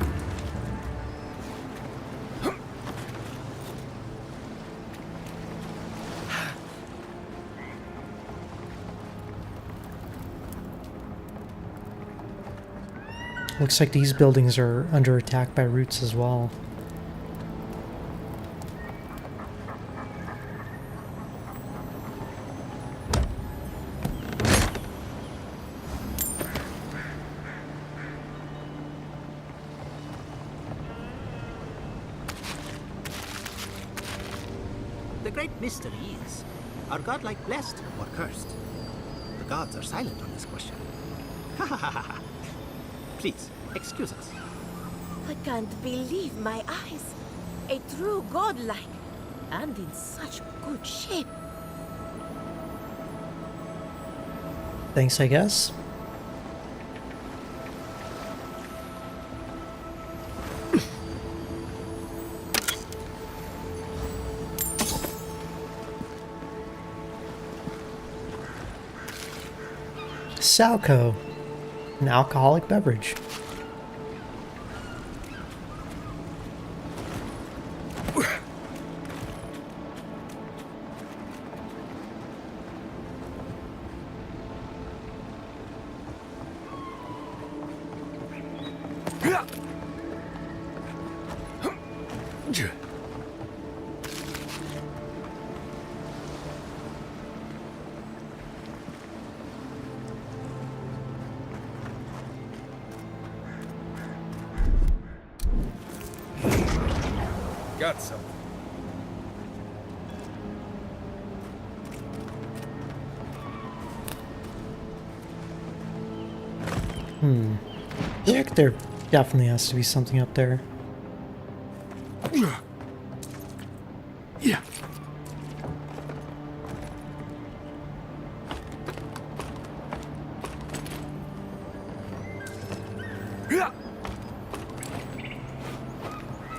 Looks like these buildings are under attack by roots as well. The great mystery is, are godlike blessed or cursed? The gods are silent on this question. Ha ha ha ha. Please, excuse us. I can't believe my eyes. A true godlike, and in such good shape. Thanks, I guess. Salco, an alcoholic beverage. got something. I feel like there definitely has to be something up there. Yeah.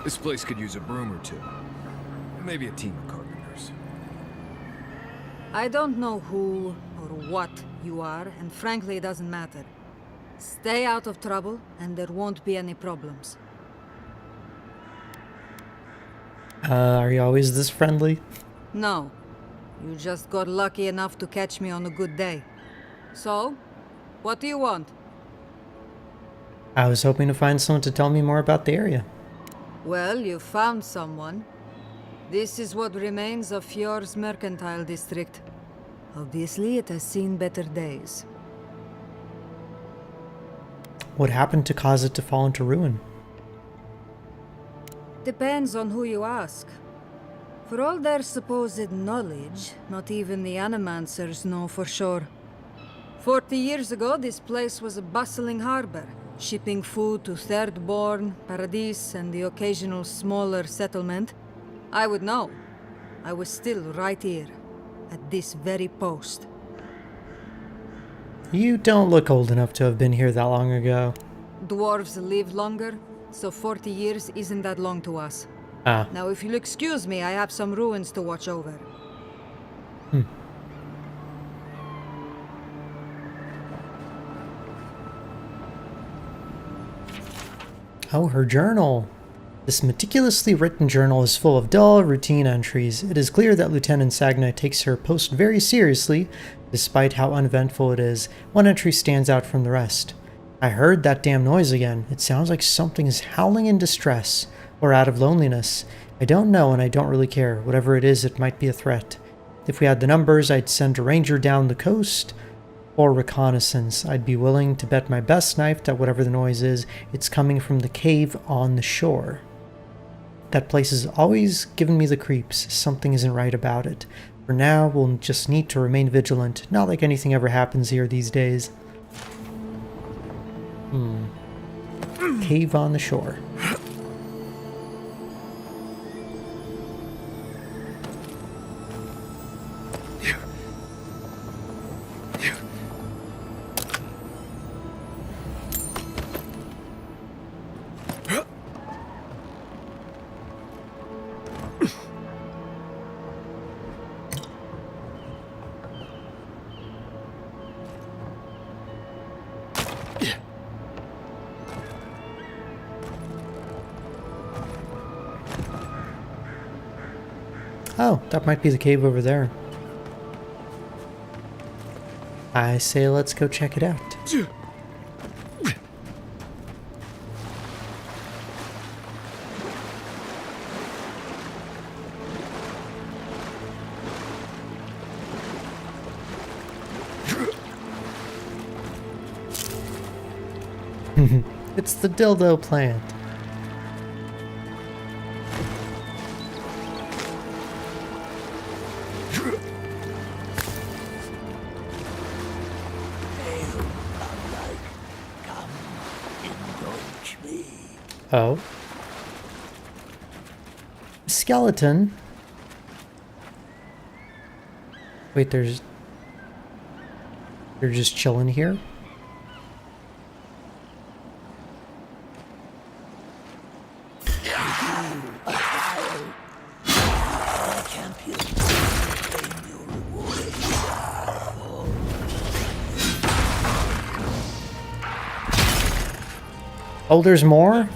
This place could use a broom or two. Maybe a team of carpenters. I don't know who or what you are, and frankly, it doesn't matter. Stay out of trouble, and there won't be any problems. Are you always this friendly? No. You just got lucky enough to catch me on a good day. So, what do you want? I was hoping to find someone to tell me more about the area. Well, you found someone. This is what remains of Fjord's mercantile district. Obviously, it has seen better days. What happened to cause it to fall into ruin? Depends on who you ask. For all their supposed knowledge, not even the Animancers know for sure. 40 years ago, this place was a bustling harbor, shipping food to Thirdborn, Paradise, and the occasional smaller settlement. I would know. I was still right here, at this very post. You don't look old enough to have been here that long ago. Dwarves live longer, so 40 years isn't that long to us. Ah. Now, if you'll excuse me, I have some ruins to watch over. Oh, her journal. This meticulously written journal is full of dull, routine entries. It is clear that Lieutenant Sagna takes her post very seriously, despite how uneventful it is. One entry stands out from the rest. I heard that damn noise again. It sounds like something is howling in distress, or out of loneliness. I don't know and I don't really care. Whatever it is, it might be a threat. If we had the numbers, I'd send a ranger down the coast for reconnaissance. I'd be willing to bet my best knife that whatever the noise is, it's coming from the cave on the shore. That place has always given me the creeps. Something isn't right about it. For now, we'll just need to remain vigilant. Not like anything ever happens here these days. Cave on the shore. Oh, that might be the cave over there. I say let's go check it out. It's the dildo plant. Oh. Skeleton. Wait, they're just chilling here? Oh, there's more?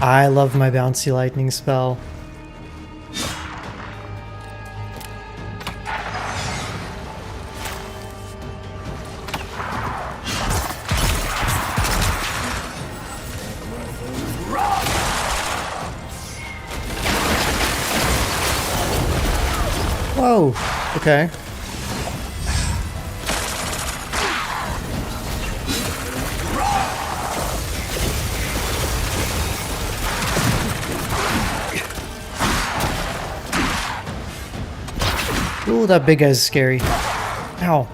I love my bouncy lightning spell. Whoa, okay. Ooh, that big guy's scary. Ow.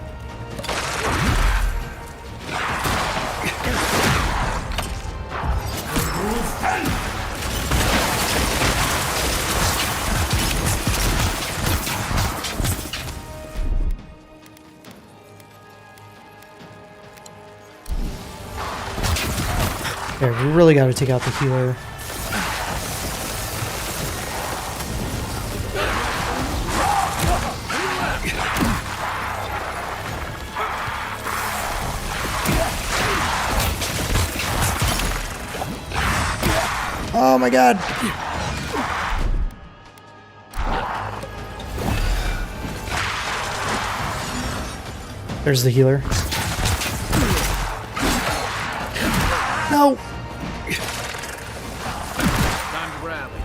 Okay, we really got to take out the healer. Oh my god! There's the healer. No! Time to rally.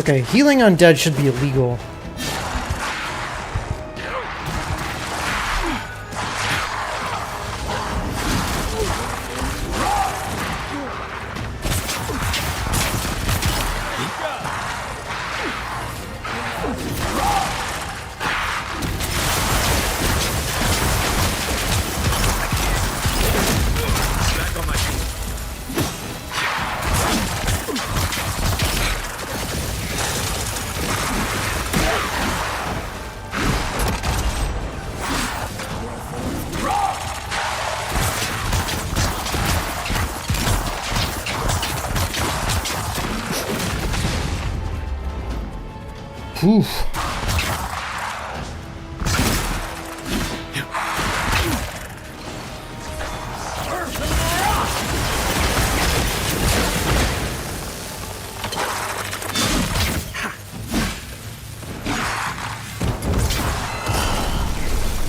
Okay, healing undead should be illegal. Oof.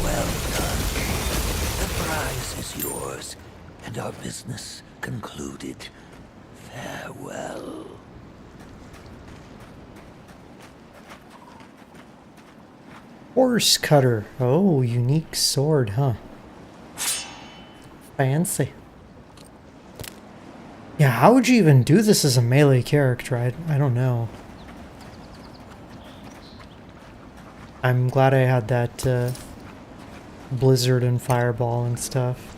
Well done. The prize is yours, and our business concluded. Farewell. Horse cutter. Oh, unique sword, huh? Fancy. Yeah, how would you even do this as a melee character? I don't know. I'm glad I had that blizzard and fireball and stuff.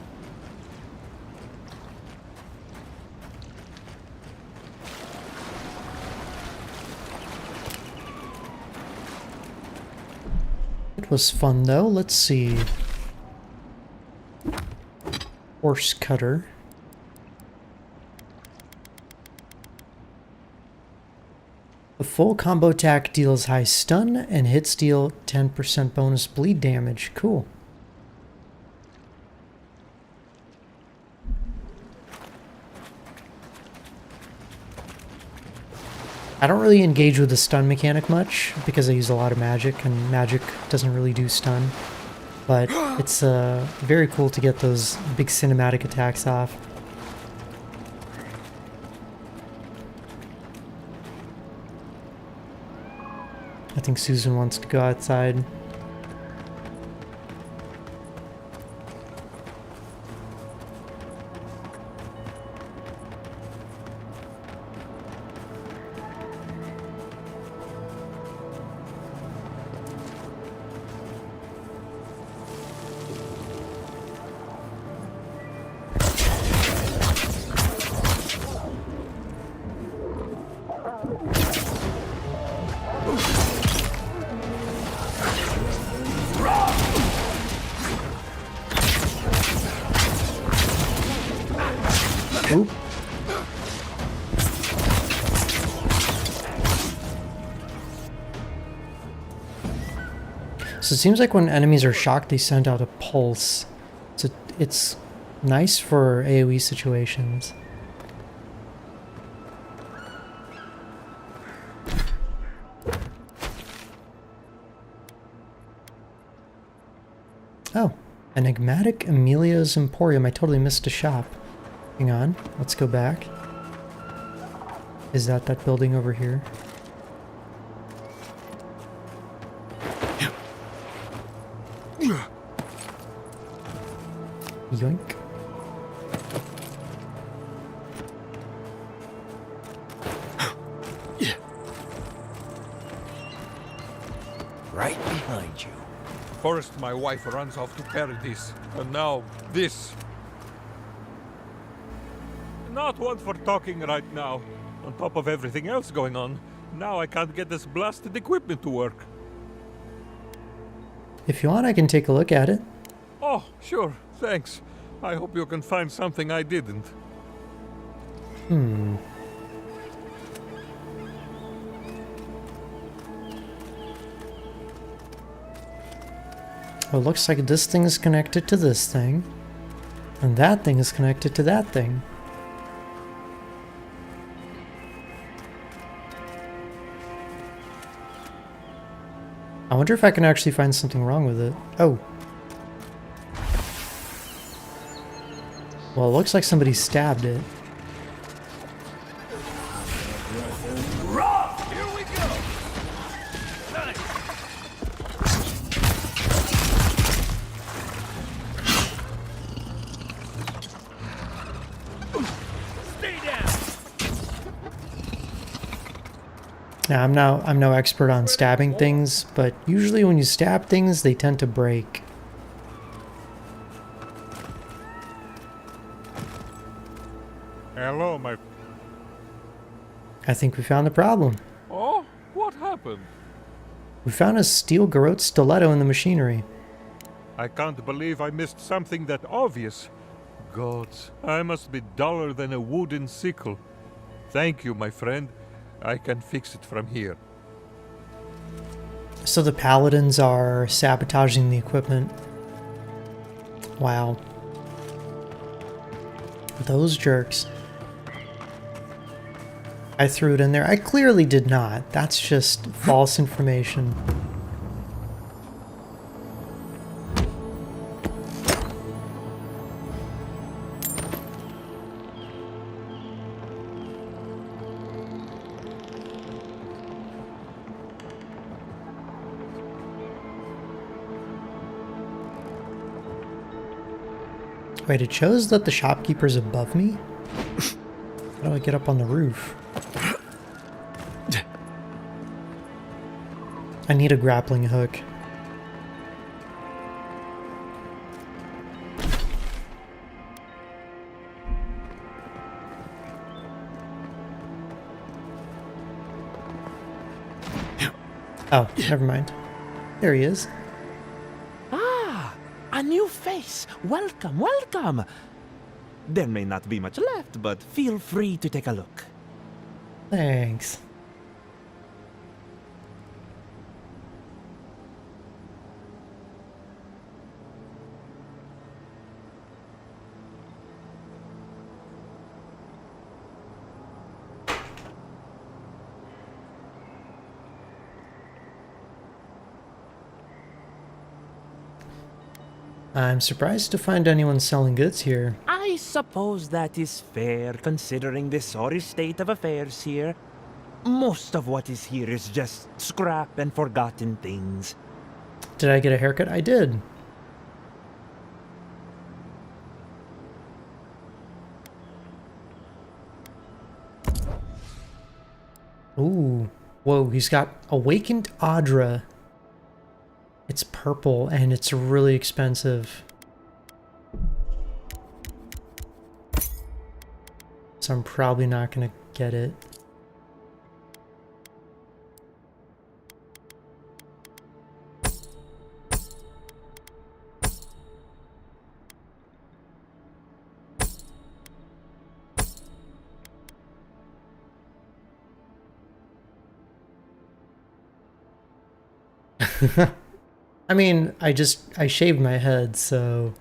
It was fun though. Let's see. Horse cutter. The full combo attack deals high stun and hits deal 10% bonus bleed damage. Cool. I don't really engage with the stun mechanic much because I use a lot of magic and magic doesn't really do stun. But it's very cool to get those big cinematic attacks off. I think Susan wants to go outside. Oop. So it seems like when enemies are shocked, they send out a pulse. So it's Nice for AoE situations. Oh, enigmatic Emilio's Emporium. I totally missed a shop. Hang on, let's go back. Is that building over here? Yoink. Right behind you. First, my wife runs off to Paradise, and now this. Not one for talking right now. On top of everything else going on, now I can't get this blasted equipment to work. If you want, I can take a look at it. Oh, sure, thanks. I hope you can find something I didn't. Well, it looks like this thing is connected to this thing. And that thing is connected to that thing. I wonder if I can actually find something wrong with it. Oh. Well, it looks like somebody stabbed it. Here we go! Nice! Stay down! Now, I'm no expert on stabbing things, but usually when you stab things, they tend to break. Hello, my... I think we found the problem. Oh? What happened? We found a steel garrote stiletto in the machinery. I can't believe I missed something that obvious. Gods, I must be duller than a wooden sickle. Thank you, my friend. I can fix it from here. So the paladins are sabotaging the equipment. Wow. Those jerks. I threw it in there. I clearly did not. That's just false information. Wait, it shows that the shopkeeper's above me? How do I get up on the roof? I need a grappling hook. Oh, never mind. There he is. Ah, a new face. Welcome, welcome. There may not be much left, but feel free to take a look. Thanks. I'm surprised to find anyone selling goods here. I suppose that is fair, considering the sorry state of affairs here. Most of what is here is just scrap and forgotten things. Did I get a haircut? I did. Ooh. Whoa, he's got Awakened Audra. It's purple and it's really expensive. So I'm probably not gonna get it. I mean, I shaved my head, so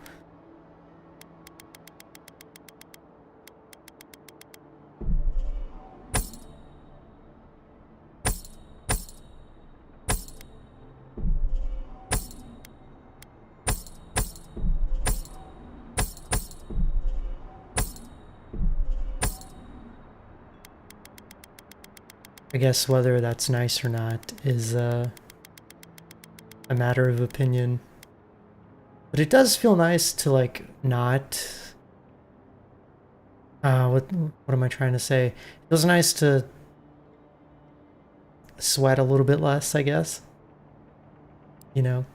I guess whether that's nice or not is a matter of opinion. But it does feel nice to, like, not... what am I trying to say? It feels nice to sweat a little bit less, I guess. You know?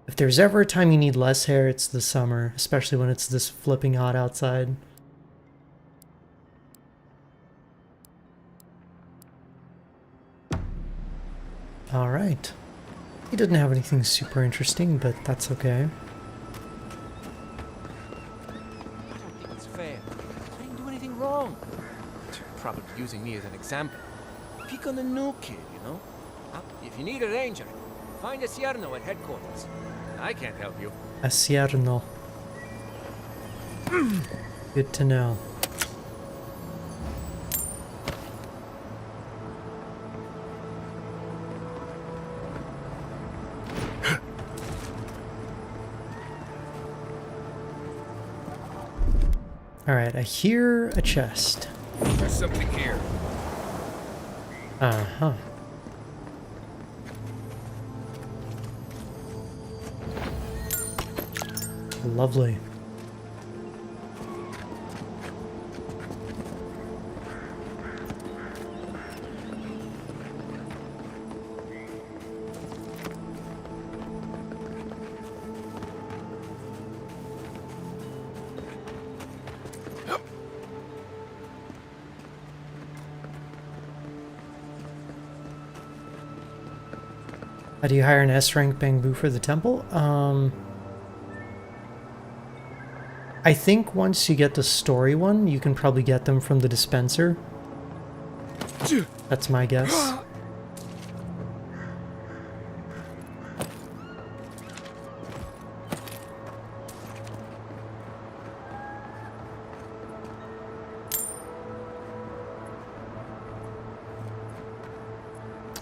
If there's ever a time you need less hair, it's the summer, especially when it's this flipping hot outside. Alright. He didn't have anything super interesting, but that's okay. I don't think it's fair. I didn't do anything wrong. Probably using me as an example. Pick on the new kid, you know? If you need a ranger, find a Cierno at headquarters. I can't help you. A Cierno. Good to know. Alright, I hear a chest. There's something here. Uh-huh. Lovely. How do you hire an S-rank Bangbu for the temple? I think once you get the story one, you can probably get them from the dispenser. That's my guess.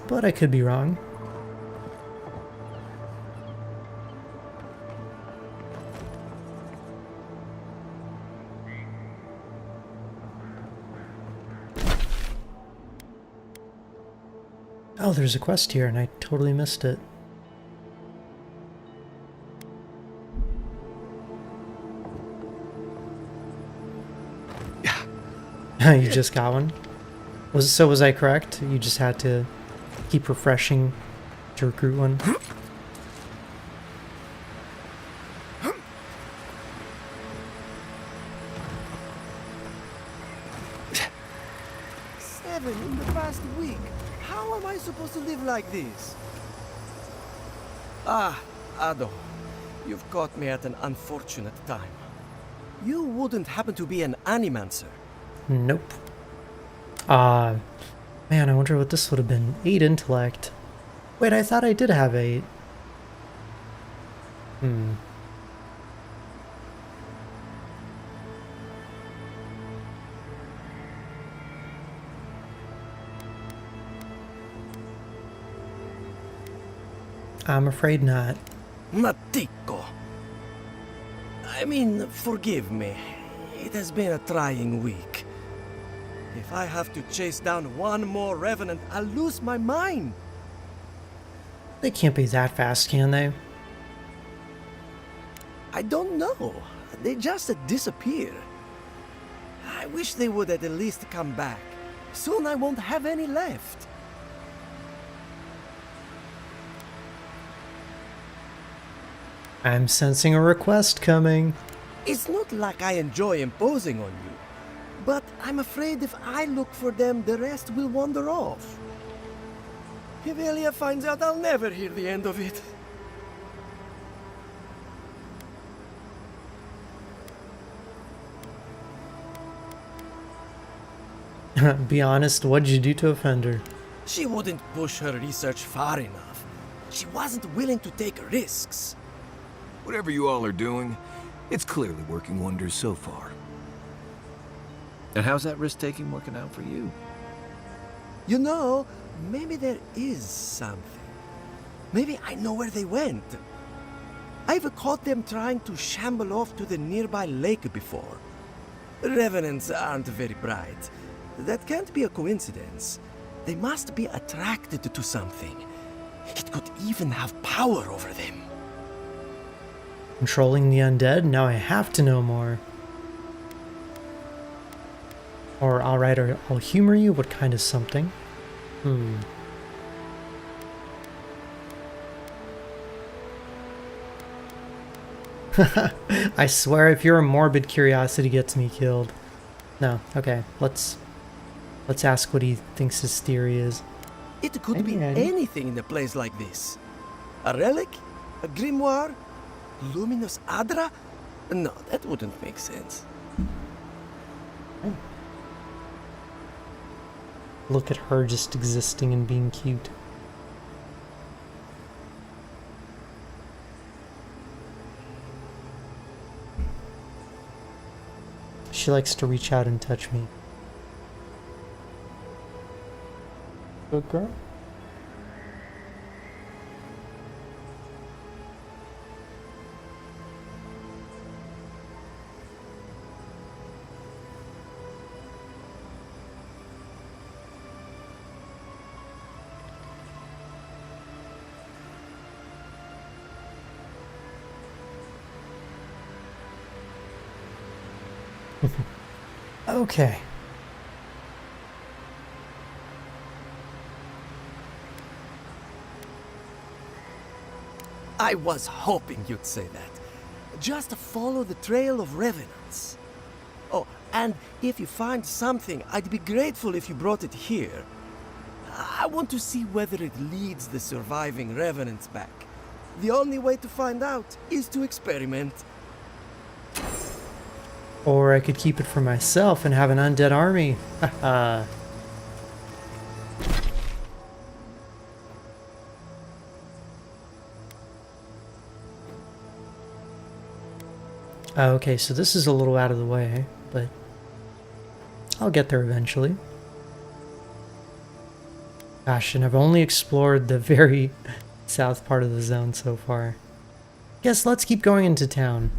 But I could be wrong. Oh, there's a quest here and I totally missed it. You just got one? Was I correct? You just had to keep refreshing to recruit one? Seven in the past week. How am I supposed to live like this? Ah, Ado. You've caught me at an unfortunate time. You wouldn't happen to be an animancer? Nope. Man, I wonder what this would have been. 8 intellect. Wait, I thought I did have 8. I'm afraid not. Matico. I mean, forgive me. It has been a trying week. If I have to chase down one more revenant, I'll lose my mind. They can't be that fast, can they? I don't know. They just disappear. I wish they would at least come back. Soon I won't have any left. I'm sensing a request coming. It's not like I enjoy imposing on you, but I'm afraid if I look for them, the rest will wander off. If Elia finds out, I'll never hear the end of it. Be honest, what'd you do to offend her? She wouldn't push her research far enough. She wasn't willing to take risks. Whatever you all are doing, it's clearly working wonders so far. And how's that risk-taking working out for you? You know, maybe there is something. Maybe I know where they went. I've caught them trying to shamble off to the nearby lake before. Revenants aren't very bright. That can't be a coincidence. They must be attracted to something. It could even have power over them. Controlling the undead? Now I have to know more. Or, alright, I'll humor you. What kind of something? I swear, if your morbid curiosity gets me killed. No, okay, let's ask what he thinks his theory is. It could be anything in a place like this. A relic? A grimoire? Luminous Adra? No, that wouldn't make sense. Look at her just existing and being cute. She likes to reach out and touch me. Good girl. Okay. I was hoping you'd say that. Just follow the trail of revenants. Oh, and if you find something, I'd be grateful if you brought it here. I want to see whether it leads the surviving revenants back. The only way to find out is to experiment. Or I could keep it for myself and have an undead army. Haha. Okay, so this is a little out of the way, but I'll get there eventually. Gosh, and I've only explored the very south part of the zone so far. Guess let's keep going into town.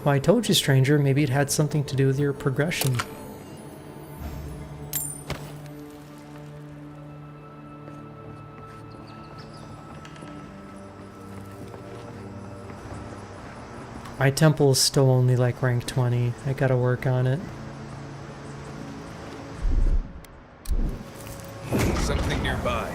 Well, I told you, stranger, maybe it had something to do with your progression. My temple is still only like rank 20. I gotta work on it. Something nearby.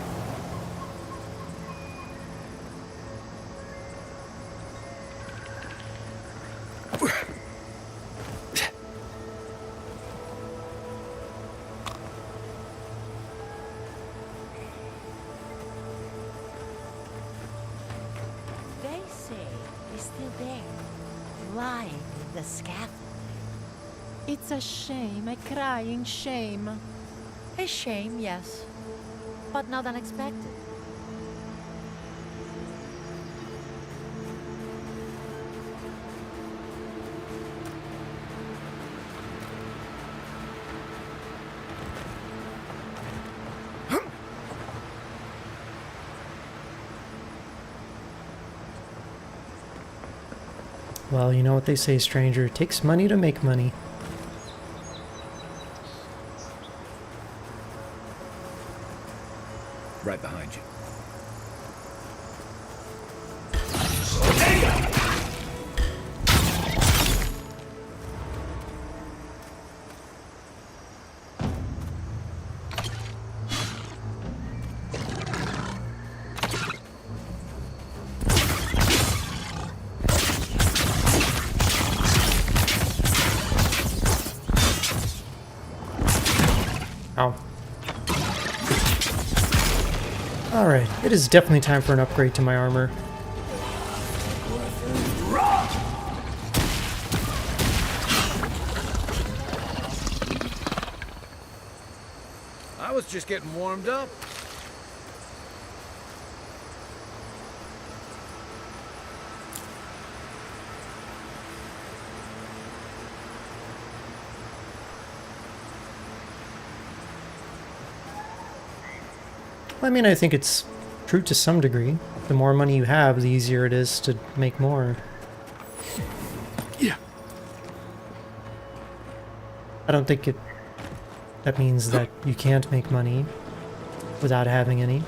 They say he's still there, lying in the scaffold. It's a shame, a crying shame. A shame, yes, but not unexpected. Well, you know what they say, stranger. It takes money to make money. Right behind you. Ow. Alright, it is definitely time for an upgrade to my armor. I was just getting warmed up. I mean, I think it's true to some degree. The more money you have, the easier it is to make more. Yeah. I don't think that means that you can't make money without having any.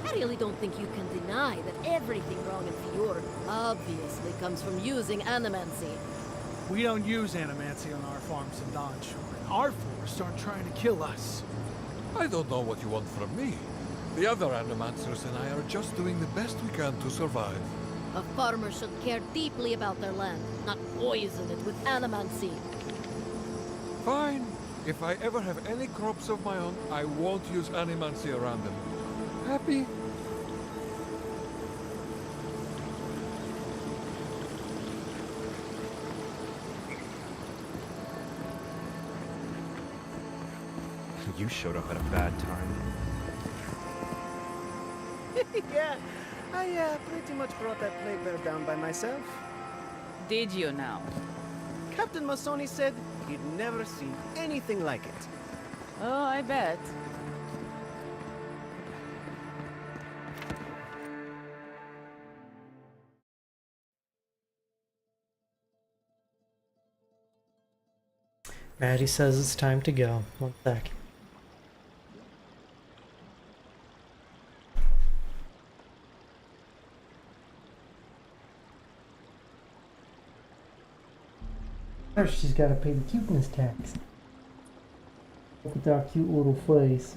I really don't think you can deny that everything wrong in Fjord obviously comes from using animancy. We don't use animancy on our farms in Dawnshore, and our forests aren't trying to kill us. I don't know what you want from me. The other animancers and I are just doing the best we can to survive. A farmer should care deeply about their land, not poison it with animancy. Fine. If I ever have any crops of my own, I won't use animancy around them. Happy? You showed up at a bad time. Yeah, I pretty much brought that plague bear down by myself. Did you now? Captain Masoni said he'd never seen anything like it. Oh, I bet. Maddie says it's time to go. One sec. First, she's got to pay the cuteness tax. Look at that cute little face.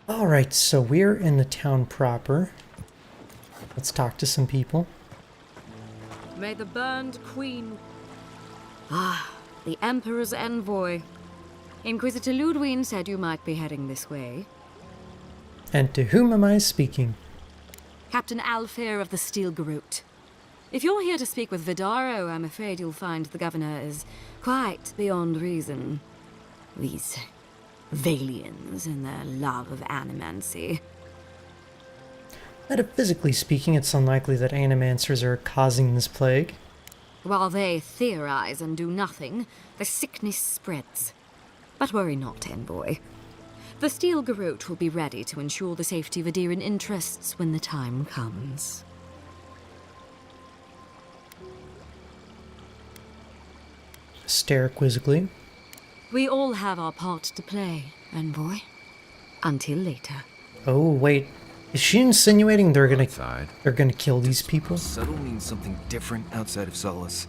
Alright, so we're in the town proper. Let's talk to some people. May the burned queen... Ah, the Emperor's envoy. Inquisitor Ludwig said you might be heading this way. And to whom am I speaking? Captain Alfair of the Steel Garrote. If you're here to speak with Vidaro, I'm afraid you'll find the governor is quite beyond reason. These Valians and their love of animancy. Metaphysically speaking, it's unlikely that animancers are causing this plague. While they theorize and do nothing, the sickness spreads. But worry not, envoy. The Steel Garrote will be ready to ensure the safety of Adiran interests when the time comes. Stare quizzically. We all have our part to play, envoy. Until later. Oh, wait. Is she insinuating they're gonna kill these people? Subtle means something different outside of Solace.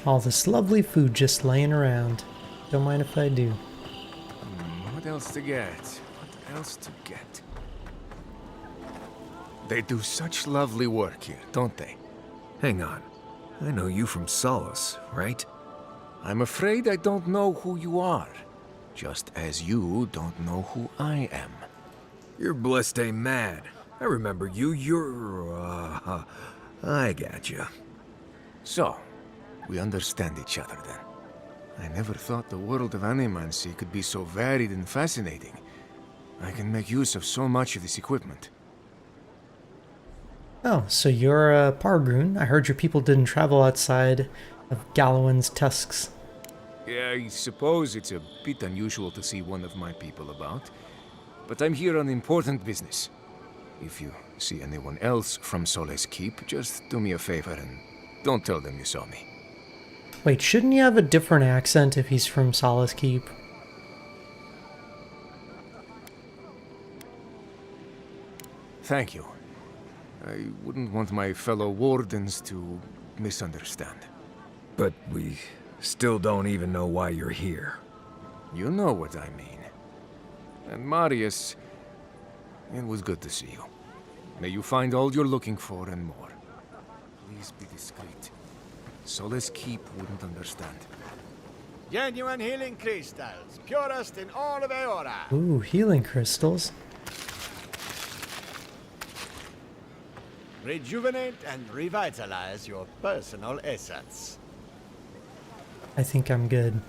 All this lovely food just laying around. Don't mind if I do. What else to get? What else to get? They do such lovely work here, don't they? Hang on. I know you from Solace, right? I'm afraid I don't know who you are. Just as you don't know who I am. You're blessed a mad. I remember you. I gotcha. So, we understand each other then. I never thought the world of animancy could be so varied and fascinating. I can make use of so much of this equipment. Oh, so you're a Pargroon. I heard your people didn't travel outside of Gallowin's tusks. Yeah, I suppose it's a bit unusual to see one of my people about. But I'm here on important business. If you see anyone else from Sole's Keep, just do me a favor and don't tell them you saw me. Wait, shouldn't he have a different accent if he's from Solace Keep? Thank you. I wouldn't want my fellow wardens to misunderstand. But we still don't even know why you're here. You know what I mean. And Marius... It was good to see you. May you find all you're looking for and more. Please be discreet. Solace Keep wouldn't understand. Genuine healing crystals, purest in all of Eora. Ooh, healing crystals. Rejuvenate and revitalize your personal essence. I think I'm good.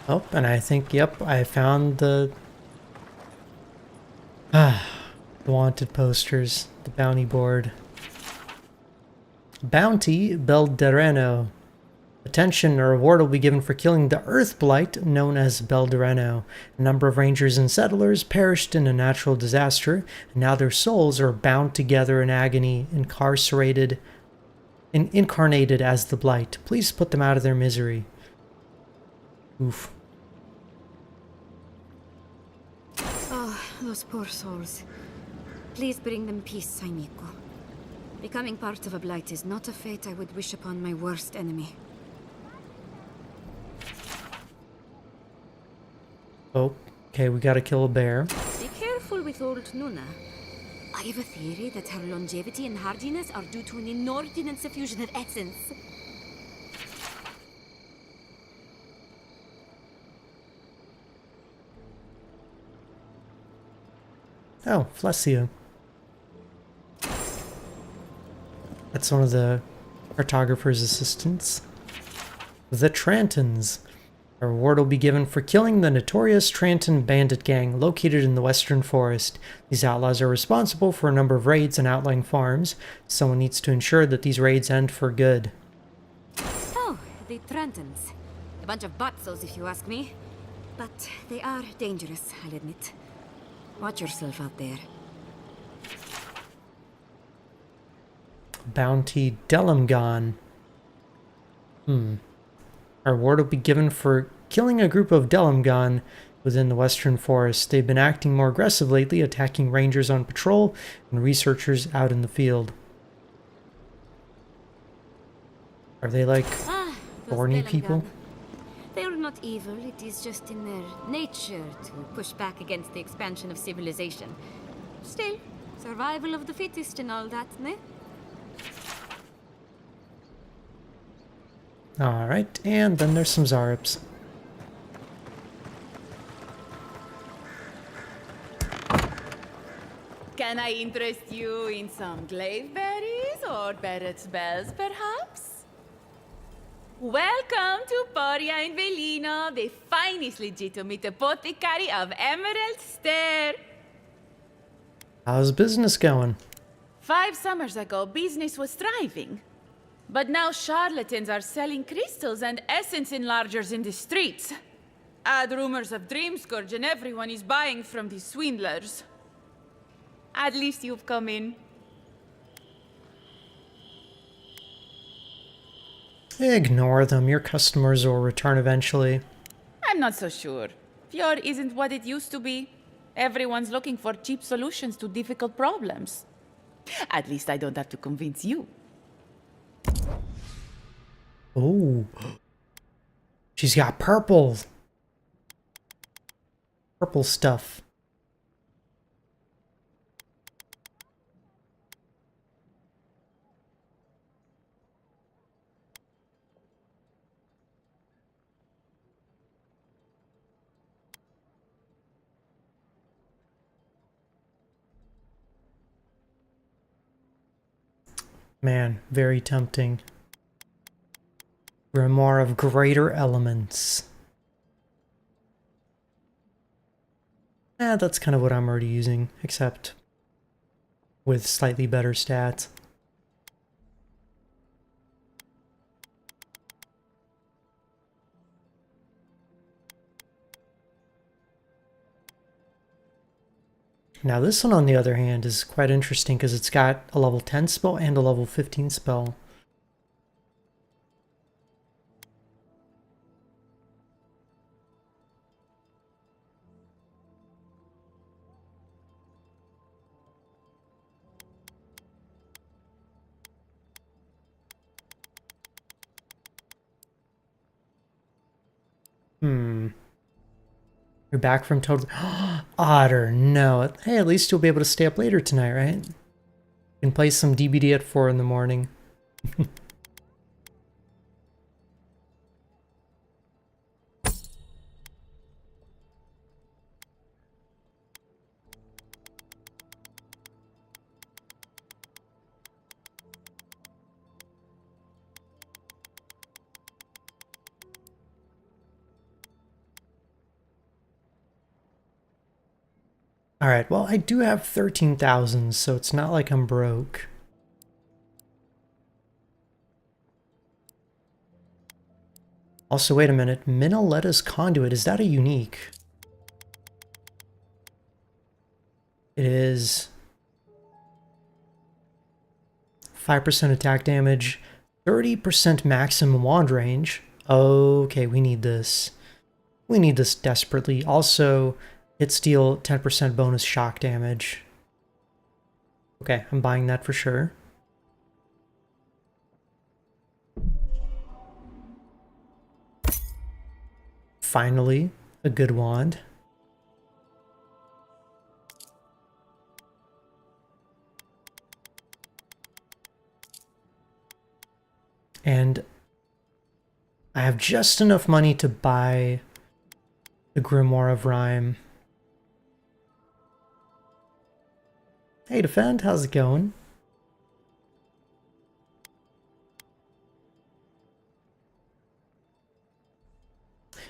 Oh, and I think, yep, I found the wanted posters, the bounty board. Bounty Beldereno. Attention, a reward will be given for killing the Earth Blight known as Beldereno. A number of rangers and settlers perished in a natural disaster, and now their souls are bound together in agony, incarcerated and incarnated as the Blight. Please put them out of their misery. Oof. Oh, those poor souls. Please bring them peace, Saimiko. Becoming part of a Blight is not a fate I would wish upon my worst enemy. Oh, okay, we gotta kill a bear. Be careful with old Nuna. I have a theory that her longevity and hardiness are due to an inordinate suffusion of essence. Oh, Flessia. That's one of the cartographer's assistants. The Trantons. A reward will be given for killing the notorious Tranton bandit gang located in the Western Forest. These outlaws are responsible for a number of raids on outlying farms. Someone needs to ensure that these raids end for good. Oh, the Trantons. A bunch of butzos, if you ask me. But they are dangerous, I'll admit. Watch yourself out there. Bounty Delamgon. A reward will be given for killing a group of Delamgon within the Western Forest. They've been acting more aggressive lately, attacking rangers on patrol and researchers out in the field. Are they like thorny people? They are not evil, it is just in their nature to push back against the expansion of civilization. Still, survival of the fittest and all that, ne? Alright, and then there's some Zaryps. Can I interest you in some glaive berries or Barrett's bells, perhaps? Welcome to Poria in Velino, the finest legitimate apothecary of Emerald Stair. How's business going? 5 summers ago, business was thriving. But now charlatans are selling crystals and essence enlargers in the streets. Add rumors of Dreamscourge and everyone is buying from these swindlers. At least you've come in. Ignore them. Your customers will return eventually. I'm not so sure. Fjord isn't what it used to be. Everyone's looking for cheap solutions to difficult problems. At least I don't have to convince you. Oh. She's got purple. Purple stuff. Man, very tempting. Grimoire of Greater Elements. That's kind of what I'm already using, except with slightly better stats. Now this one, on the other hand, is quite interesting because it's got a level 10 spell and a level 15 spell. You're back from total... Otter, no. Hey, at least you'll be able to stay up later tonight, right? You can play some DBD at 4 in the morning. Alright, well, I do have 13,000, so it's not like I'm broke. Also, wait a minute. Minoleta's Conduit, is that a unique? It is 5% attack damage, 30% maximum wand range. Okay, we need this. We need this desperately. Also, hit steal, 10% bonus shock damage. Okay, I'm buying that for sure. Finally, a good wand. And I have just enough money to buy the Grimoire of Rhyme. Hey, Defend, how's it going?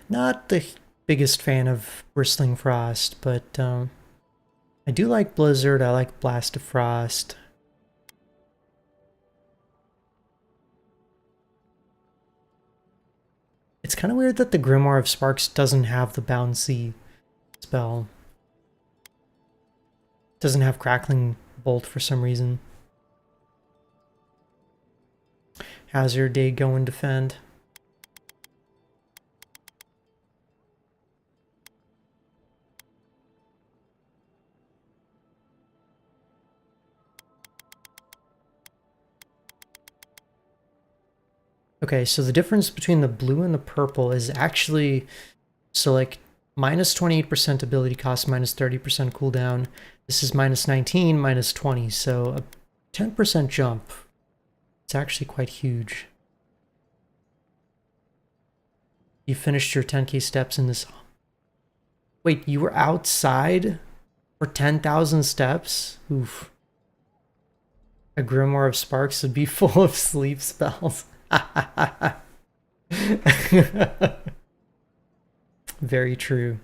Not the biggest fan of Bristling Frost, but I do like Blizzard, I like Blast of Frost. It's kind of weird that the Grimoire of Sparks doesn't have the bouncy spell. Doesn't have Crackling Bolt for some reason. How's your day going, Defend? Okay, so the difference between the blue and the purple is actually, so like minus 28% ability cost, minus 30% cooldown. This is minus 19, minus 20, so a 10% jump. It's actually quite huge. You finished your 10k steps in this. Wait, you were outside for 10,000 steps? Oof. A Grimoire of Sparks would be full of sleep spells. Very true.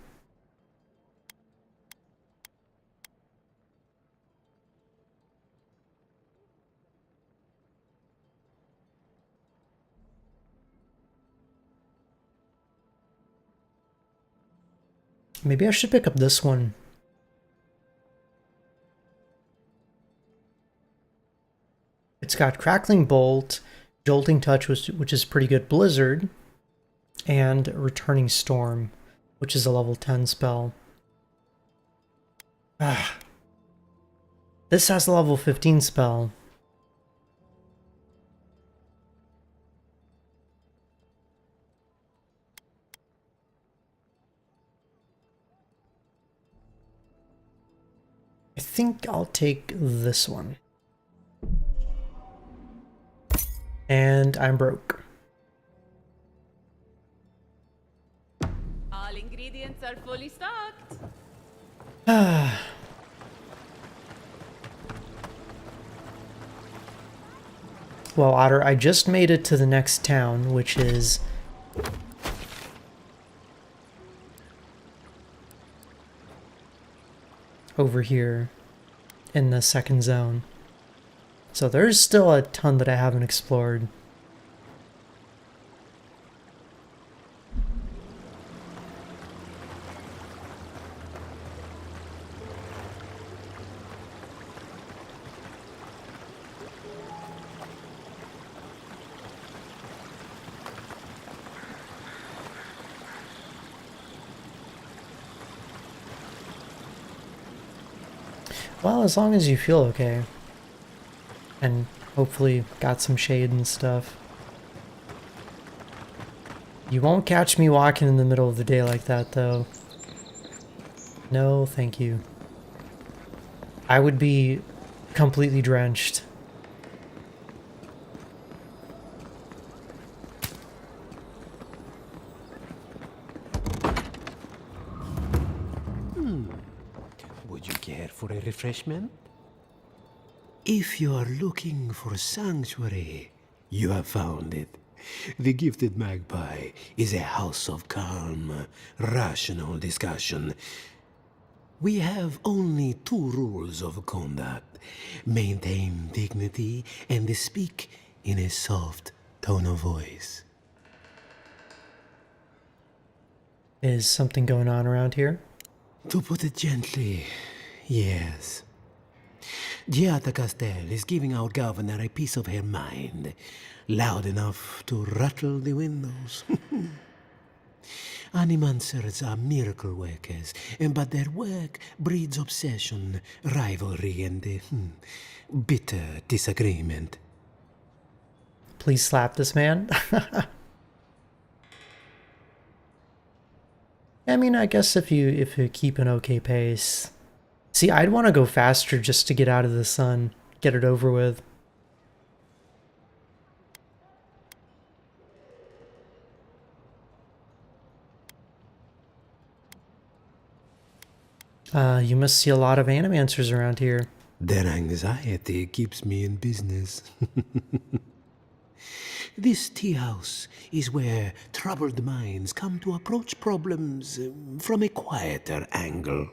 Maybe I should pick up this one. It's got Crackling Bolt, Jolting Touch, which is pretty good, Blizzard, and Returning Storm, which is a level 10 spell. This has a level 15 spell. I think I'll take this one. And I'm broke. All ingredients are fully stocked. Well, Otter, I just made it to the next town, which is over here in the second zone. So there's still a ton that I haven't explored. Well, as long as you feel okay. And hopefully got some shade and stuff. You won't catch me walking in the middle of the day like that, though. No, thank you. I would be completely drenched. Would you care for a refreshment? If you are looking for sanctuary, you have found it. The Gifted Magpie is a house of calm, rational discussion. We have only 2 rules of conduct. Maintain dignity and speak in a soft tone of voice. Is something going on around here? To put it gently, yes. Giada Castel is giving our governor a piece of her mind, loud enough to rattle the windows. Animancers are miracle workers, but their work breeds obsession, rivalry, and bitter disagreement. Please slap this man. I mean, I guess if you keep an okay pace. See, I'd want to go faster just to get out of the sun, get it over with. You must see a lot of animancers around here. Their anxiety keeps me in business. This tea house is where troubled minds come to approach problems from a quieter angle.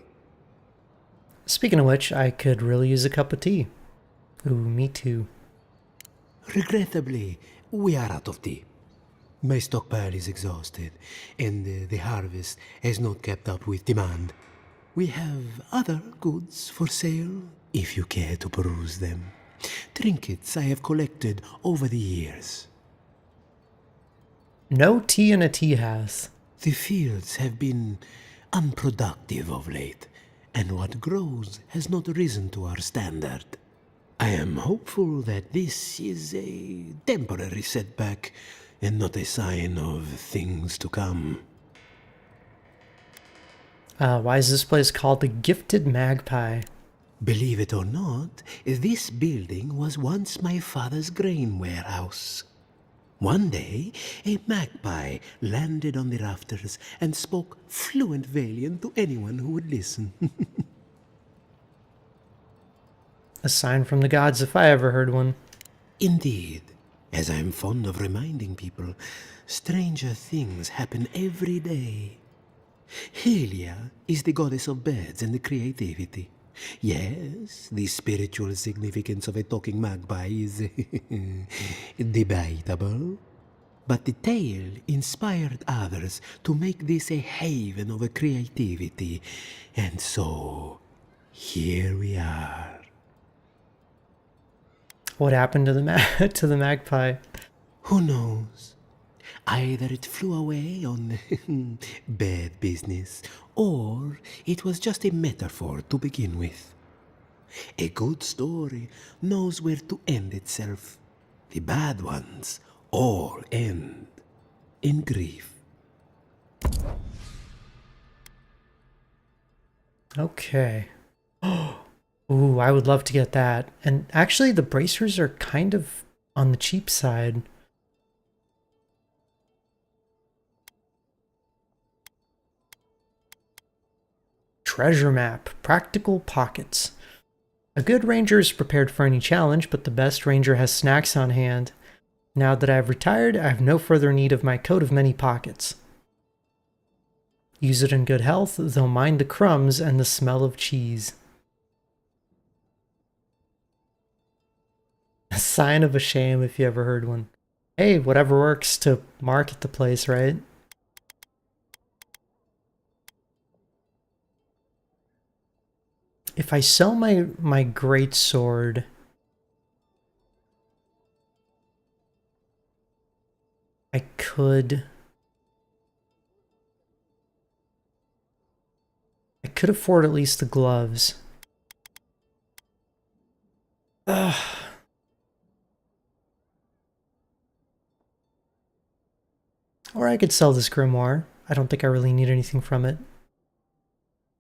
Speaking of which, I could really use a cup of tea. Ooh, me too. Regrettably, we are out of tea. My stockpile is exhausted, and the harvest has not kept up with demand. We have other goods for sale, if you care to peruse them. Trinkets I have collected over the years. No tea in a tea house. The fields have been unproductive of late, and what grows has not risen to our standard. I am hopeful that this is a temporary setback and not a sign of things to come. Why is this place called the Gifted Magpie? Believe it or not, this building was once my father's grain warehouse. One day, a magpie landed on the rafters and spoke fluent Valian to anyone who would listen. A sign from the gods if I ever heard one. Indeed, as I am fond of reminding people, stranger things happen every day. Helia is the goddess of birds and creativity. Yes, the spiritual significance of a talking magpie is debatable. But the tale inspired others to make this a haven of creativity. And so, here we are. What happened to the to the magpie? Who knows? Either it flew away on bad business, or it was just a metaphor to begin with. A good story knows where to end itself. The bad ones all end in grief. Okay. Ooh, I would love to get that. And actually, the bracers are kind of on the cheap side. Treasure map, practical pockets. A good ranger is prepared for any challenge, but the best ranger has snacks on hand. Now that I've retired, I have no further need of my coat of many pockets. Use it in good health, though mind the crumbs and the smell of cheese. A sign of a shame if you ever heard one. Hey, whatever works to market the place, right? If I sell my great sword, I could afford at least the gloves. Ugh. Or I could sell this grimoire. I don't think I really need anything from it.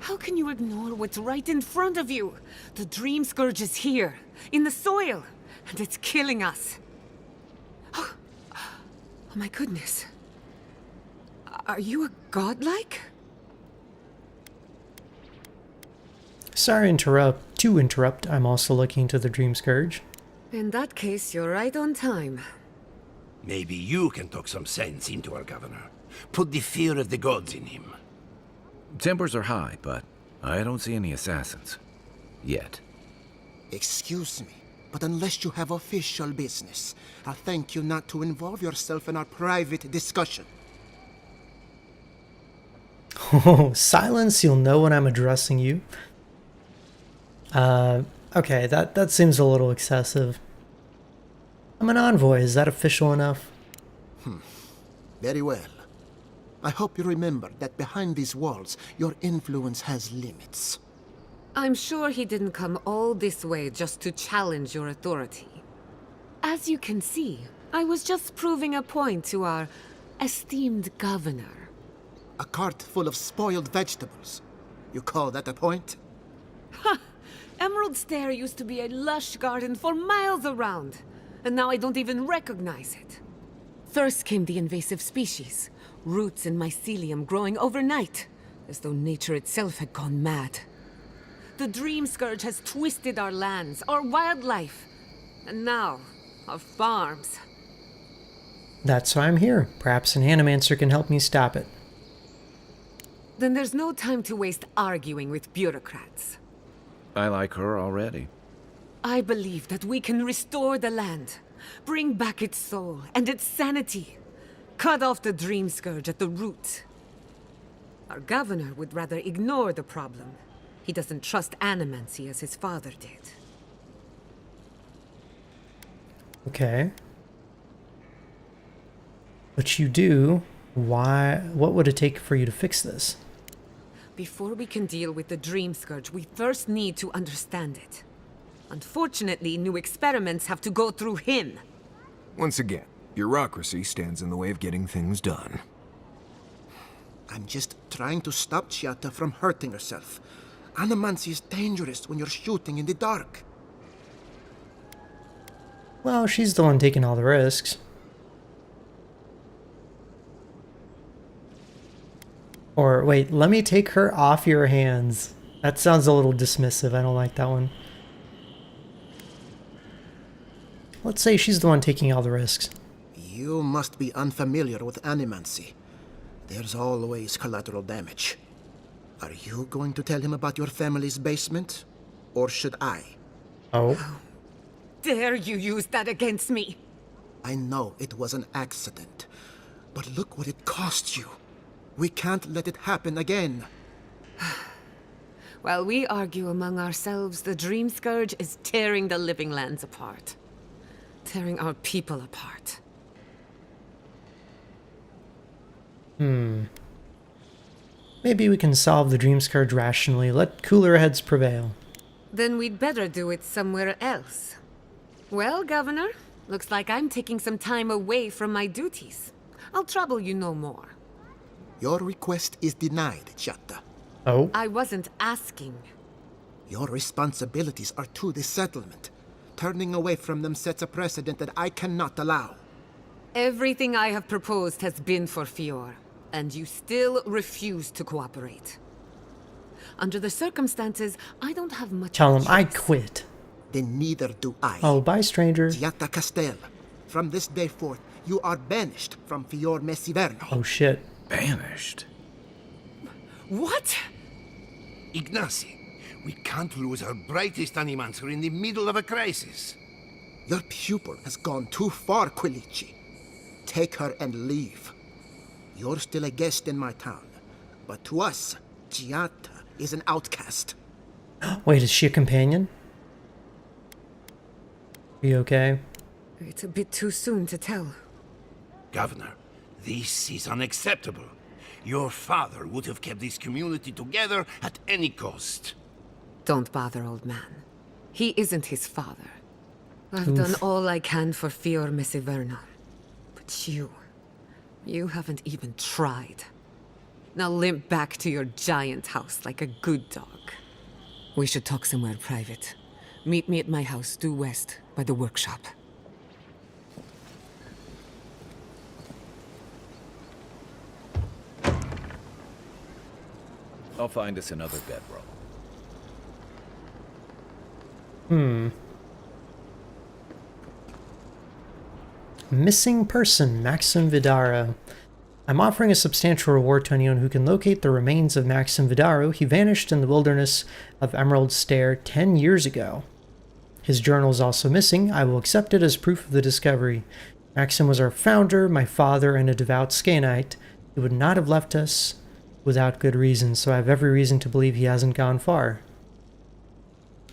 How can you ignore what's right in front of you? The Dream Scourge is here, in the soil, and it's killing us. Oh my goodness. Are you a godlike? Sorry to interrupt. I'm also looking to the Dream Scourge. In that case, you're right on time. Maybe you can talk some sense into our governor. Put the fear of the gods in him. Tempers are high, but I don't see any assassins. Yet. Excuse me, but unless you have official business, I'll thank you not to involve yourself in our private discussion. Oh, silence, you'll know when I'm addressing you. Okay, that seems a little excessive. I'm an envoy, is that official enough? Very well. I hope you remember that behind these walls, your influence has limits. I'm sure he didn't come all this way just to challenge your authority. As you can see, I was just proving a point to our esteemed governor. A cart full of spoiled vegetables. You call that a point? Ha! Emerald Stair used to be a lush garden for miles around, and now I don't even recognize it. First came the invasive species, roots and mycelium growing overnight, as though nature itself had gone mad. The Dream Scourge has twisted our lands, our wildlife, and now our farms. That's why I'm here. Perhaps an animancer can help me stop it. Then there's no time to waste arguing with bureaucrats. I like her already. I believe that we can restore the land, bring back its soul and its sanity, cut off the Dream Scourge at the root. Our governor would rather ignore the problem. He doesn't trust animancy as his father did. Okay. But you do. Why? What would it take for you to fix this? Before we can deal with the Dream Scourge, we first need to understand it. Unfortunately, new experiments have to go through him. Once again, bureaucracy stands in the way of getting things done. I'm just trying to stop Chiata from hurting herself. Animancy is dangerous when you're shooting in the dark. Well, she's the one taking all the risks. Or wait, let me take her off your hands. That sounds a little dismissive. I don't like that one. Let's say she's the one taking all the risks. You must be unfamiliar with animancy. There's always collateral damage. Are you going to tell him about your family's basement? Or should I? Oh. Dare you use that against me? I know it was an accident. But look what it cost you. We can't let it happen again. While we argue among ourselves, the Dream Scourge is tearing the living lands apart. Tearing our people apart. Maybe we can solve the Dream Scourge rationally. Let cooler heads prevail. Then we'd better do it somewhere else. Well, Governor, looks like I'm taking some time away from my duties. I'll trouble you no more. Your request is denied, Chiata. Oh? I wasn't asking. Your responsibilities are to the settlement. Turning away from them sets a precedent that I cannot allow. Everything I have proposed has been for Fior, and you still refuse to cooperate. Under the circumstances, I don't have much Tell him choice. I quit. Then neither do I. Oh, bye, stranger. Chiata Castel, from this day forth, you are banished from Fior Messiverno. Oh, shit. Banished? What? Ignacy, we can't lose our brightest animancer in the middle of a crisis. Your pupil has gone too far, Quilici. Take her and leave. You're still a guest in my town, but to us, Chiata is an outcast. Wait, is she a companion? Are you okay? It's a bit too soon to tell. Governor, this is unacceptable. Your father would have kept this community together at any cost. Don't bother, old man. He isn't his father. I've done all I can for Fior Messiverno. But you haven't even tried. Now limp back to your giant house like a good dog. We should talk somewhere private. Meet me at my house due west by the workshop. I'll find us another bedroll. Missing person, Maxim Vidaro. I'm offering a substantial reward to anyone who can locate the remains of Maxim Vidaro. He vanished in the wilderness of Emerald Stair 10 years ago. His journal is also missing. I will accept it as proof of the discovery. Maxim was our founder, my father, and a devout Scanite. He would not have left us without good reason, so I have every reason to believe he hasn't gone far.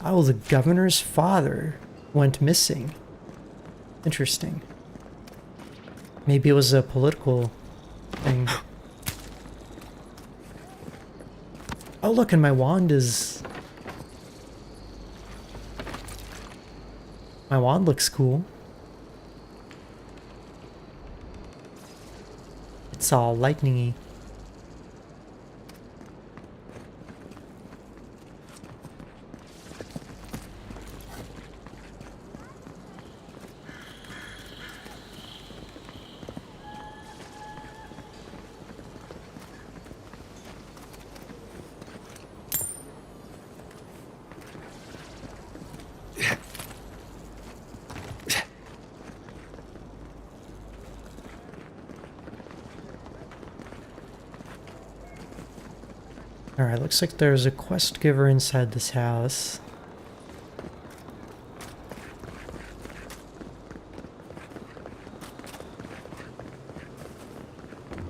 Oh, the governor's father went missing. Interesting. Maybe it was a political thing. Oh, look, and my wand is... My wand looks cool. It's all lightning-y. Alright, looks like there's a quest giver inside this house.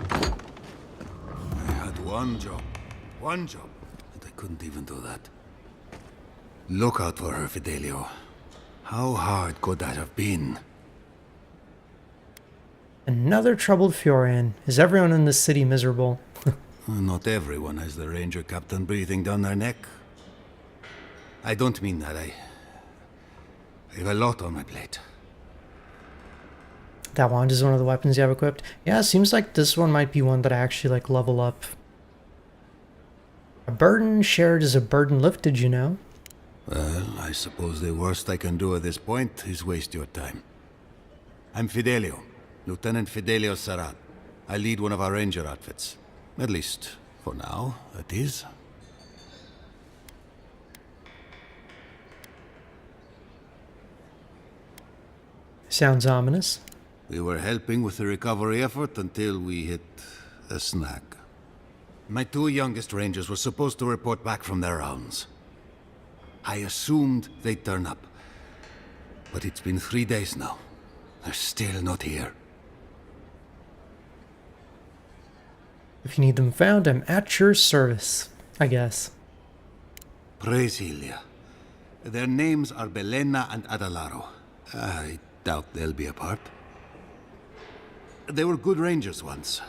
I had one job, and I couldn't even do that. Look out for her, Fidelio. How hard could that have been? Another troubled Fioran. Is everyone in this city miserable? Not everyone has the ranger captain breathing down their neck. I don't mean that. I have a lot on my plate. That wand is one of the weapons you have equipped. Yeah, it seems like this one might be one that I actually like level up. A burden shared is a burden lifted, you know? Well, I suppose the worst I can do at this point is waste your time. I'm Fidelio, Lieutenant Fidelio Sarat. I lead one of our ranger outfits. At least, for now, it is. Sounds ominous. We were helping with the recovery effort until we hit a snag. My two youngest rangers were supposed to report back from their rounds. I assumed they'd turn up. But it's been 3 days now. They're still not here. If you need them found, I'm at your service, I guess. Praise Ilia. Their names are Belena and Adalaro. I doubt they'll be apart. They were good rangers once,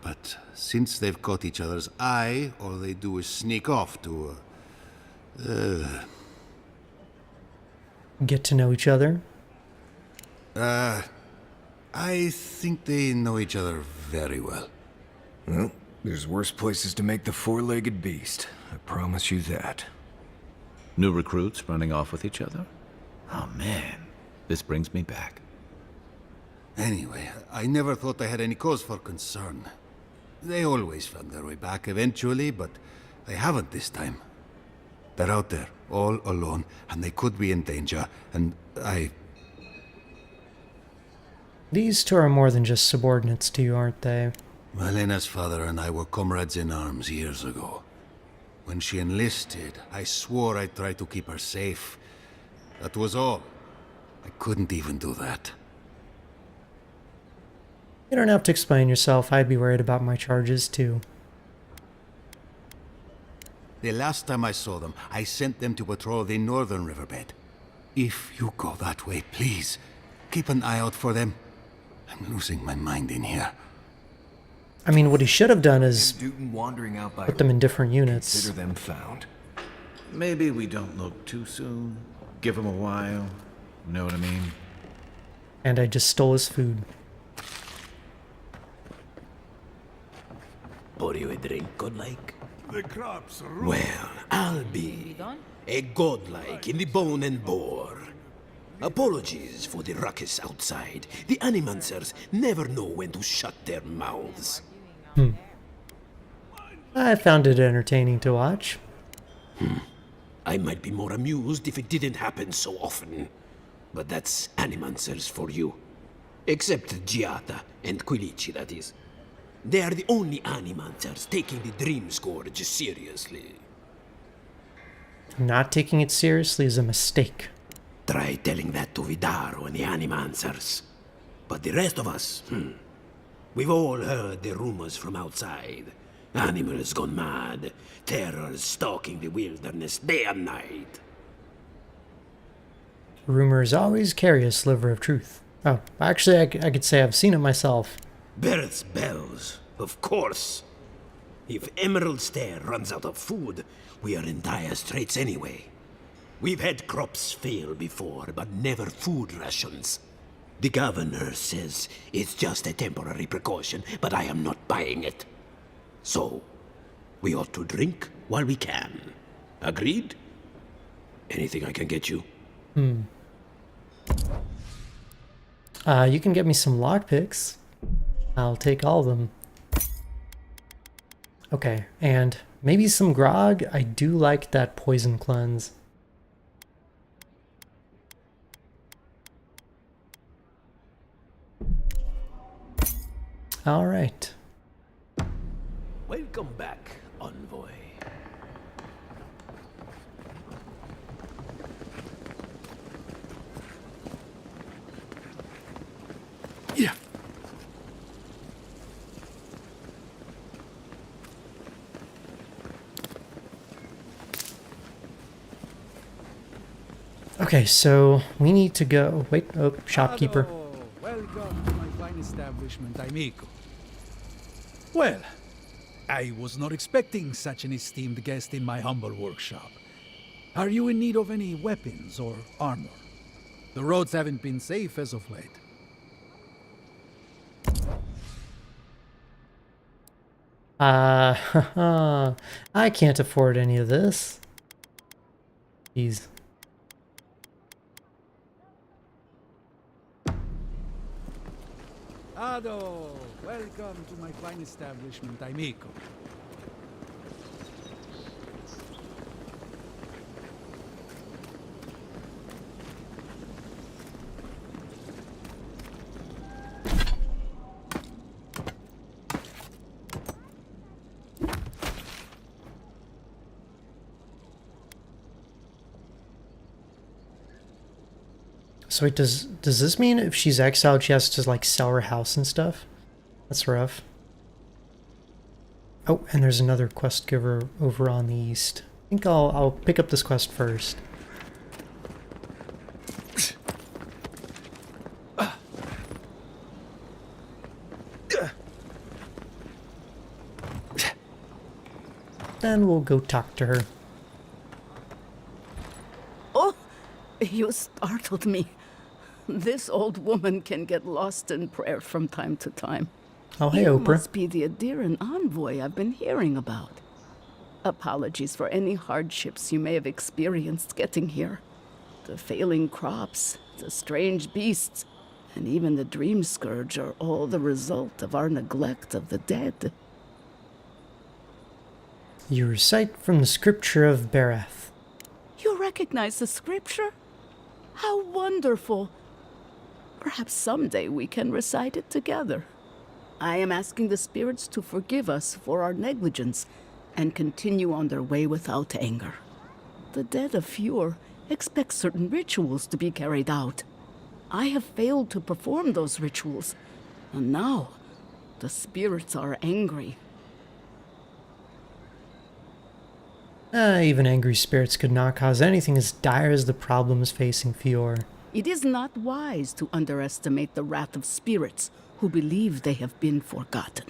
but since they've caught each other's eye, all they do is sneak off to, Get to know each other? I think they know each other very well. Well, there's worse places to make the four-legged beast. I promise you that. New recruits running off with each other? Oh man, this brings me back. Anyway, I never thought I had any cause for concern. They always found their way back eventually, but they haven't this time. They're out there, all alone, and they could be in danger, and These two are more than just subordinates to you, aren't they? Malena's father and I were comrades in arms years ago. When she enlisted, I swore I'd try to keep her safe. That was all. I couldn't even do that. You don't have to explain yourself. I'd be worried about my charges, too. The last time I saw them, I sent them to patrol the northern riverbed. If you go that way, please, keep an eye out for them. I'm losing my mind in here. I mean, what he should have done is wandering out by put them in different units. Consider them found. Maybe we don't look too soon. Give him a while. Know what I mean? And I just stole his food. pour you a drink, godlike? The crops are Well, I'll be a godlike in the bone and bore. Apologies for the ruckus outside. The animancers never know when to shut their mouths. I found it entertaining to watch. I might be more amused if it didn't happen so often. But that's animancers for you. Except Giata and Quilici, that is. They are the only animancers taking the Dream Scourge seriously. Not taking it seriously is a mistake. Try telling that to Vidaro and the animancers. But the rest of us, we've all heard the rumors from outside. Animals gone mad, terrors stalking the wilderness day and night. Rumors always carry a sliver of truth. Oh, actually, I could say I've seen it myself. Birds' bells, of course. If Emerald Stair runs out of food, we are in dire straits anyway. We've had crops fail before, but never food rations. The governor says it's just a temporary precaution, but I am not buying it. So, we ought to drink while we can. Agreed? Anything I can get you? You can get me some lockpicks. I'll take all of them. Okay, and maybe some grog. I do like that poison cleanse. All right. Welcome back, envoy. Yeah. Okay, so we need to go. Wait, oh, shopkeeper. Hello. Welcome to my fine establishment, amigo. Well, I was not expecting such an esteemed guest in my humble workshop. Are you in need of any weapons or armor? The roads haven't been safe as of late. I can't afford any of this. Jeez. Ado, welcome to my fine establishment, amigo. So wait, does this mean if she's exiled she has to like sell her house and stuff? That's rough. Oh, and there's another quest giver over on the east. I think I'll pick up this quest first. Then we'll go talk to her. Oh, you startled me. This old woman can get lost in prayer from time to time. Oh, hey, You Oprah. must be the Adiran envoy I've been hearing about. Apologies for any hardships you may have experienced getting here. The failing crops, the strange beasts, and even the dream scourge are all the result of our neglect of the dead. You recite from the scripture of Bereth. You recognize the scripture? How wonderful! Perhaps someday we can recite it together. I am asking the spirits to forgive us for our negligence and continue on their way without anger. The dead of Fjord expect certain rituals to be carried out. I have failed to perform those rituals, and now the spirits are angry. Even angry spirits could not cause anything as dire as the problems facing Fjord. It is not wise to underestimate the wrath of spirits who believe they have been forgotten.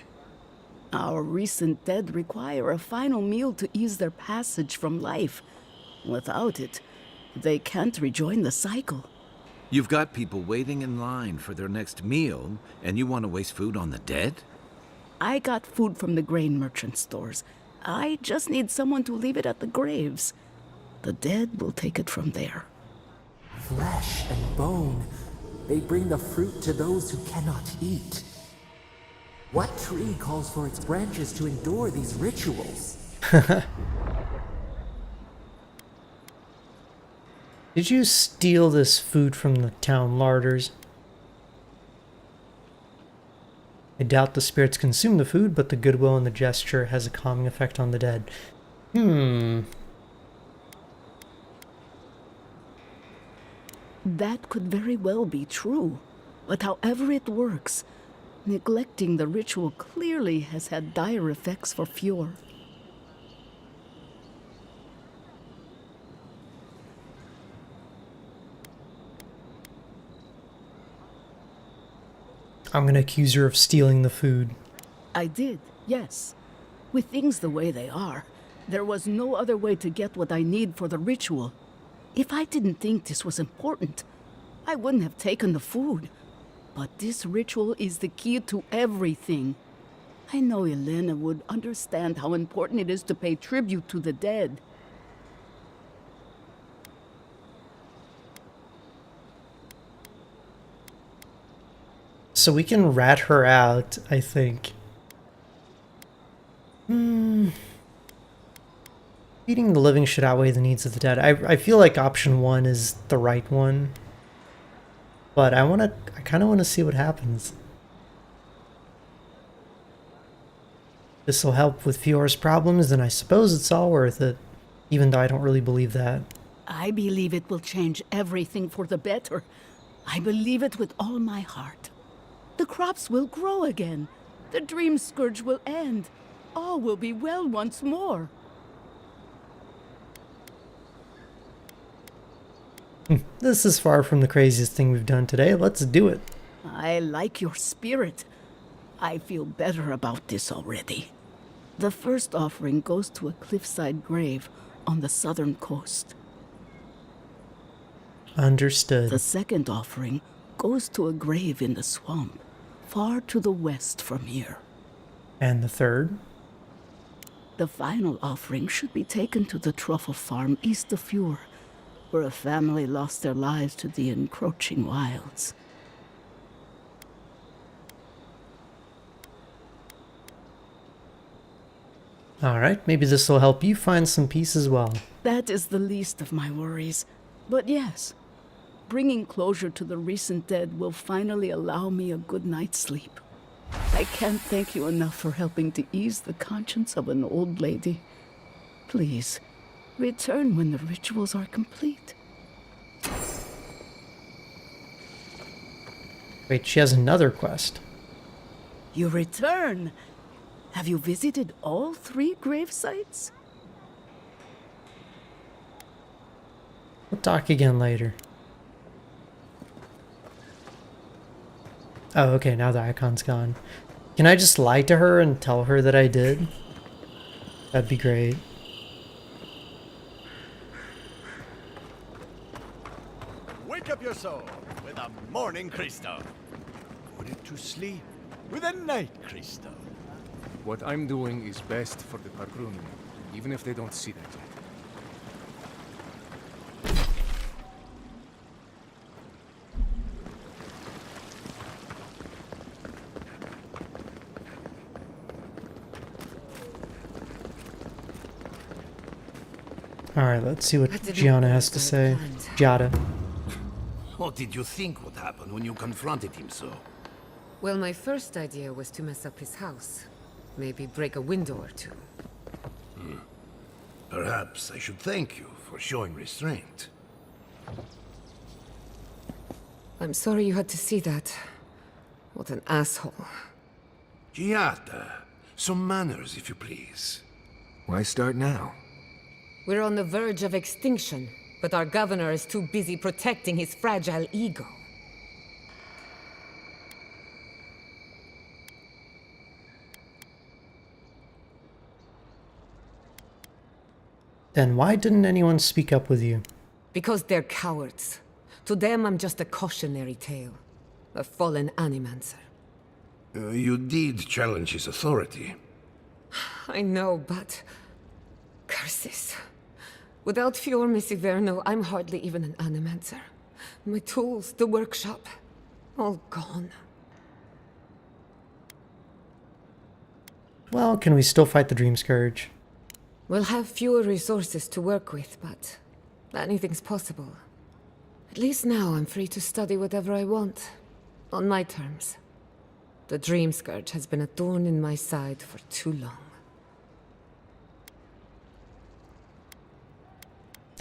Our recent dead require a final meal to ease their passage from life. Without it, they can't rejoin the cycle. You've got people waiting in line for their next meal, and you want to waste food on the dead? I got food from the grain merchant stores. I just need someone to leave it at the graves. The dead will take it from there. Flesh and bone. They bring the fruit to those who cannot eat. What tree calls for its branches to endure these rituals? Did you steal this food from the town larders? I doubt the spirits consume the food, but the goodwill and the gesture has a calming effect on the dead. That could very well be true. But however it works, neglecting the ritual clearly has had dire effects for Fjord. I'm gonna accuse her of stealing the food. I did, yes. With things the way they are, there was no other way to get what I need for the ritual. If I didn't think this was important, I wouldn't have taken the food. But this ritual is the key to everything. I know Elena would understand how important it is to pay tribute to the dead. So we can rat her out, I think. Feeding the living should outweigh the needs of the dead. I feel like option 1 is the right one. But I kind of want to see what happens. This will help with Fjord's problems, then I suppose it's all worth it. Even though I don't really believe that. I believe it will change everything for the better. I believe it with all my heart. The crops will grow again. The dream scourge will end. All will be well once more. This is far from the craziest thing we've done today. Let's do it. I like your spirit. I feel better about this already. The first offering goes to a cliffside grave on the southern coast. Understood. The second offering goes to a grave in the swamp, far to the west from here. And the third? The final offering should be taken to the truffle farm east of Fjord, where a family lost their lives to the encroaching wilds. Alright, maybe this will help you find some peace as well. That is the least of my worries. But yes, bringing closure to the recent dead will finally allow me a good night's sleep. I can't thank you enough for helping to ease the conscience of an old lady. Please, return when the rituals are complete. Wait, she has another quest. You return? Have you visited all 3 grave sites? We'll talk again later. Oh, okay, now the icon's gone. Can I just lie to her and tell her that I did? That'd be great. Wake up your soul with a morning crystal. Put it to sleep with a night crystal. What I'm doing is best for the Parkrun, even if they don't see that yet. Alright, let's see what Gianna has to say. Giada. What did you think would happen when you confronted him so? Well, my first idea was to mess up his house. Maybe break a window or two. Perhaps I should thank you for showing restraint. I'm sorry you had to see that. What an asshole. Giada, some manners if you please. Why start now? We're on the verge of extinction, but our governor is too busy protecting his fragile ego. Then why didn't anyone speak up with you? Because they're cowards. To them, I'm just a cautionary tale. A fallen animancer. You did challenge his authority. I know, but... curses. Without Fior Messiverno, I'm hardly even an animancer. My tools, the workshop, all gone. Well, can we still fight the Dream Scourge? We'll have fewer resources to work with, but anything's possible. At least now I'm free to study whatever I want, on my terms. The Dream Scourge has been a thorn in my side for too long.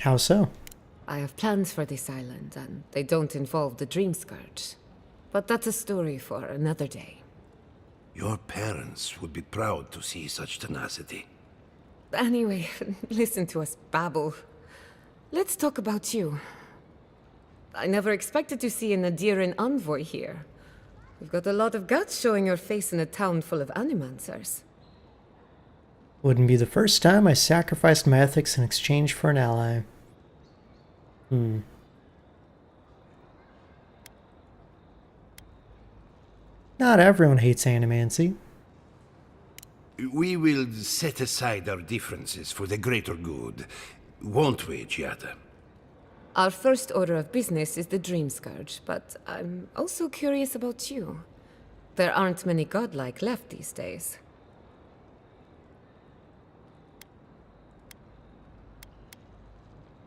How so? I have plans for this island, and they don't involve the Dream Scourge. But that's a story for another day. Your parents would be proud to see such tenacity. Anyway, listen to us babble. Let's talk about you. I never expected to see a Nadiran envoy here. You've got a lot of guts showing your face in a town full of animancers. Wouldn't be the first time I sacrificed my ethics in exchange for an ally. Not everyone hates animancy. We will set aside our differences for the greater good, won't we, Giada? Our first order of business is the Dream Scourge, but I'm also curious about you. There aren't many godlike left these days.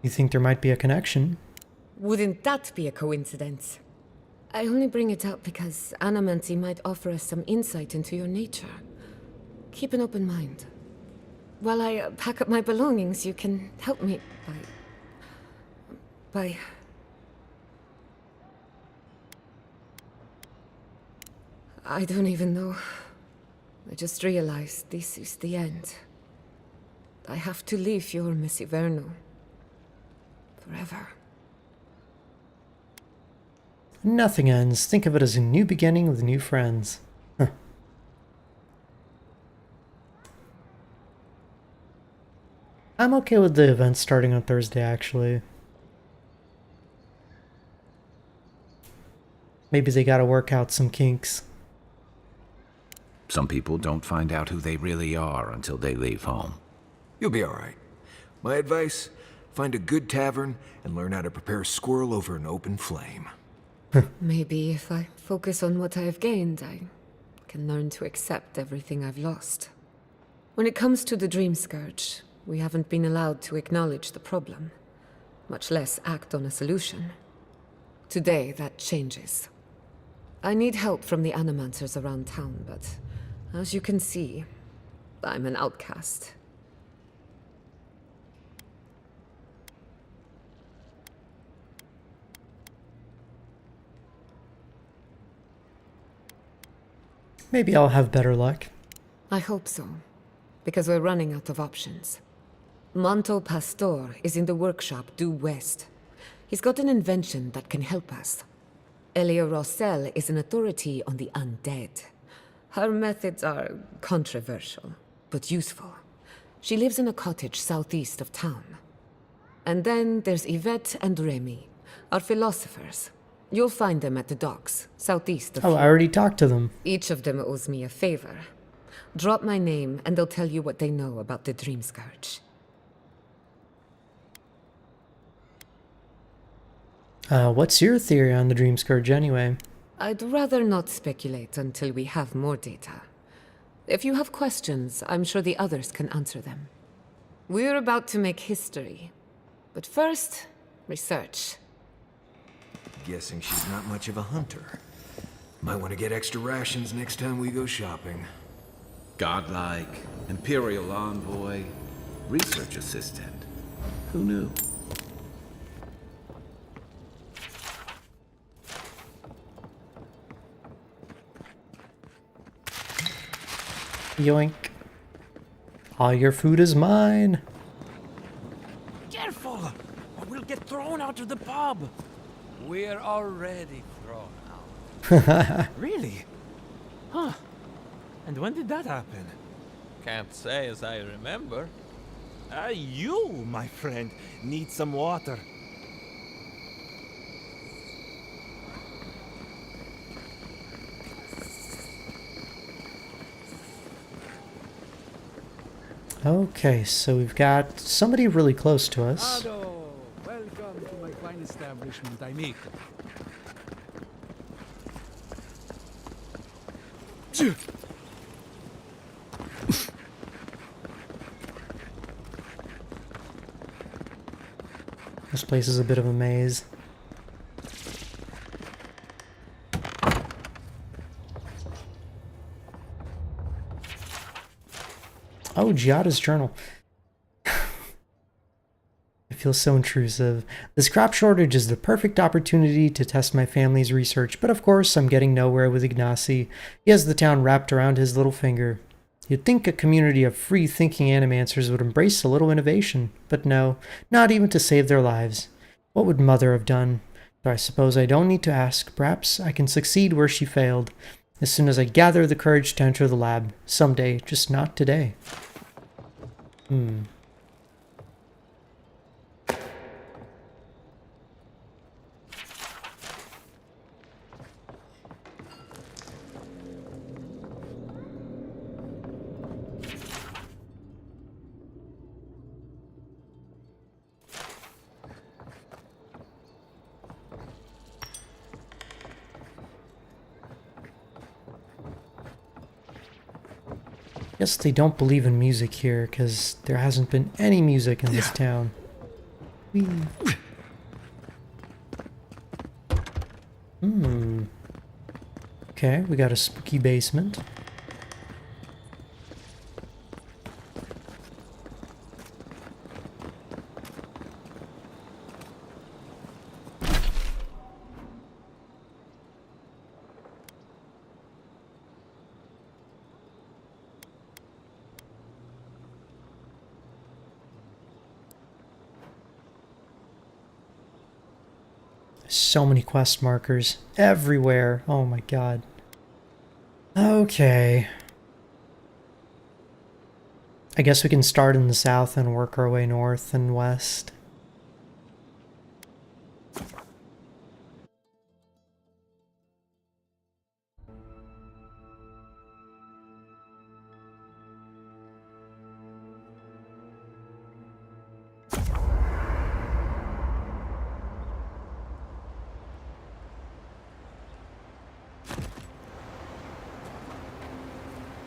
You think there might be a connection? Wouldn't that be a coincidence? I only bring it up because animancy might offer us some insight into your nature. Keep an open mind. While I pack up my belongings, you can help me by... I don't even know. I just realized this is the end. I have to leave Fior Messiverno. Forever. Nothing ends. Think of it as a new beginning with new friends. Huh. I'm okay with the event starting on Thursday, actually. Maybe they gotta work out some kinks. Some people don't find out who they really are until they leave home. You'll be all right. My advice, find a good tavern and learn how to prepare squirrel over an open flame. Maybe if I focus on what I have gained, I can learn to accept everything I've lost. When it comes to the Dream Scourge, we haven't been allowed to acknowledge the problem, much less act on a solution. Today, that changes. I need help from the animancers around town, but as you can see, I'm an outcast. Maybe I'll have better luck. I hope so, because we're running out of options. Manto Pastor is in the workshop due west. He's got an invention that can help us. Elia Rossell is an authority on the undead. Her methods are controversial, but useful. She lives in a cottage southeast of town. And then there's Yvette and Remy, our philosophers. You'll find them at the docks, southeast of Oh, here. I already talked to them. Each of them owes me a favor. Drop my name, and they'll tell you what they know about the Dream Scourge. What's your theory on the Dream Scourge anyway? I'd rather not speculate until we have more data. If you have questions, I'm sure the others can answer them. We're about to make history. But first, research. Guessing she's not much of a hunter. Might want to get extra rations next time we go shopping. Godlike, Imperial Envoy, Research Assistant. Who knew? Yoink. All your food is mine. Careful, or we'll get thrown out of the pub. We're already thrown out. Really? Huh. And when did that happen? Can't say as I remember. You, my friend, need some water. Okay, so we've got somebody really close to us. Ado, welcome to my fine establishment, amico. This place is a bit of a maze. Oh, Giada's journal. I feel so intrusive. This crop shortage is the perfect opportunity to test my family's research, but of course I'm getting nowhere with Ignacy. He has the town wrapped around his little finger. You'd think a community of free-thinking animancers would embrace a little innovation, but no, not even to save their lives. What would Mother have done? Though I suppose I don't need to ask. Perhaps I can succeed where she failed, as soon as I gather the courage to enter the lab. Someday, just not today. Guess they don't believe in music here, because there hasn't been any music in this town. Whee. Okay, we got a spooky basement. So many quest markers everywhere. Oh my god. Okay. I guess we can start in the south and work our way north and west.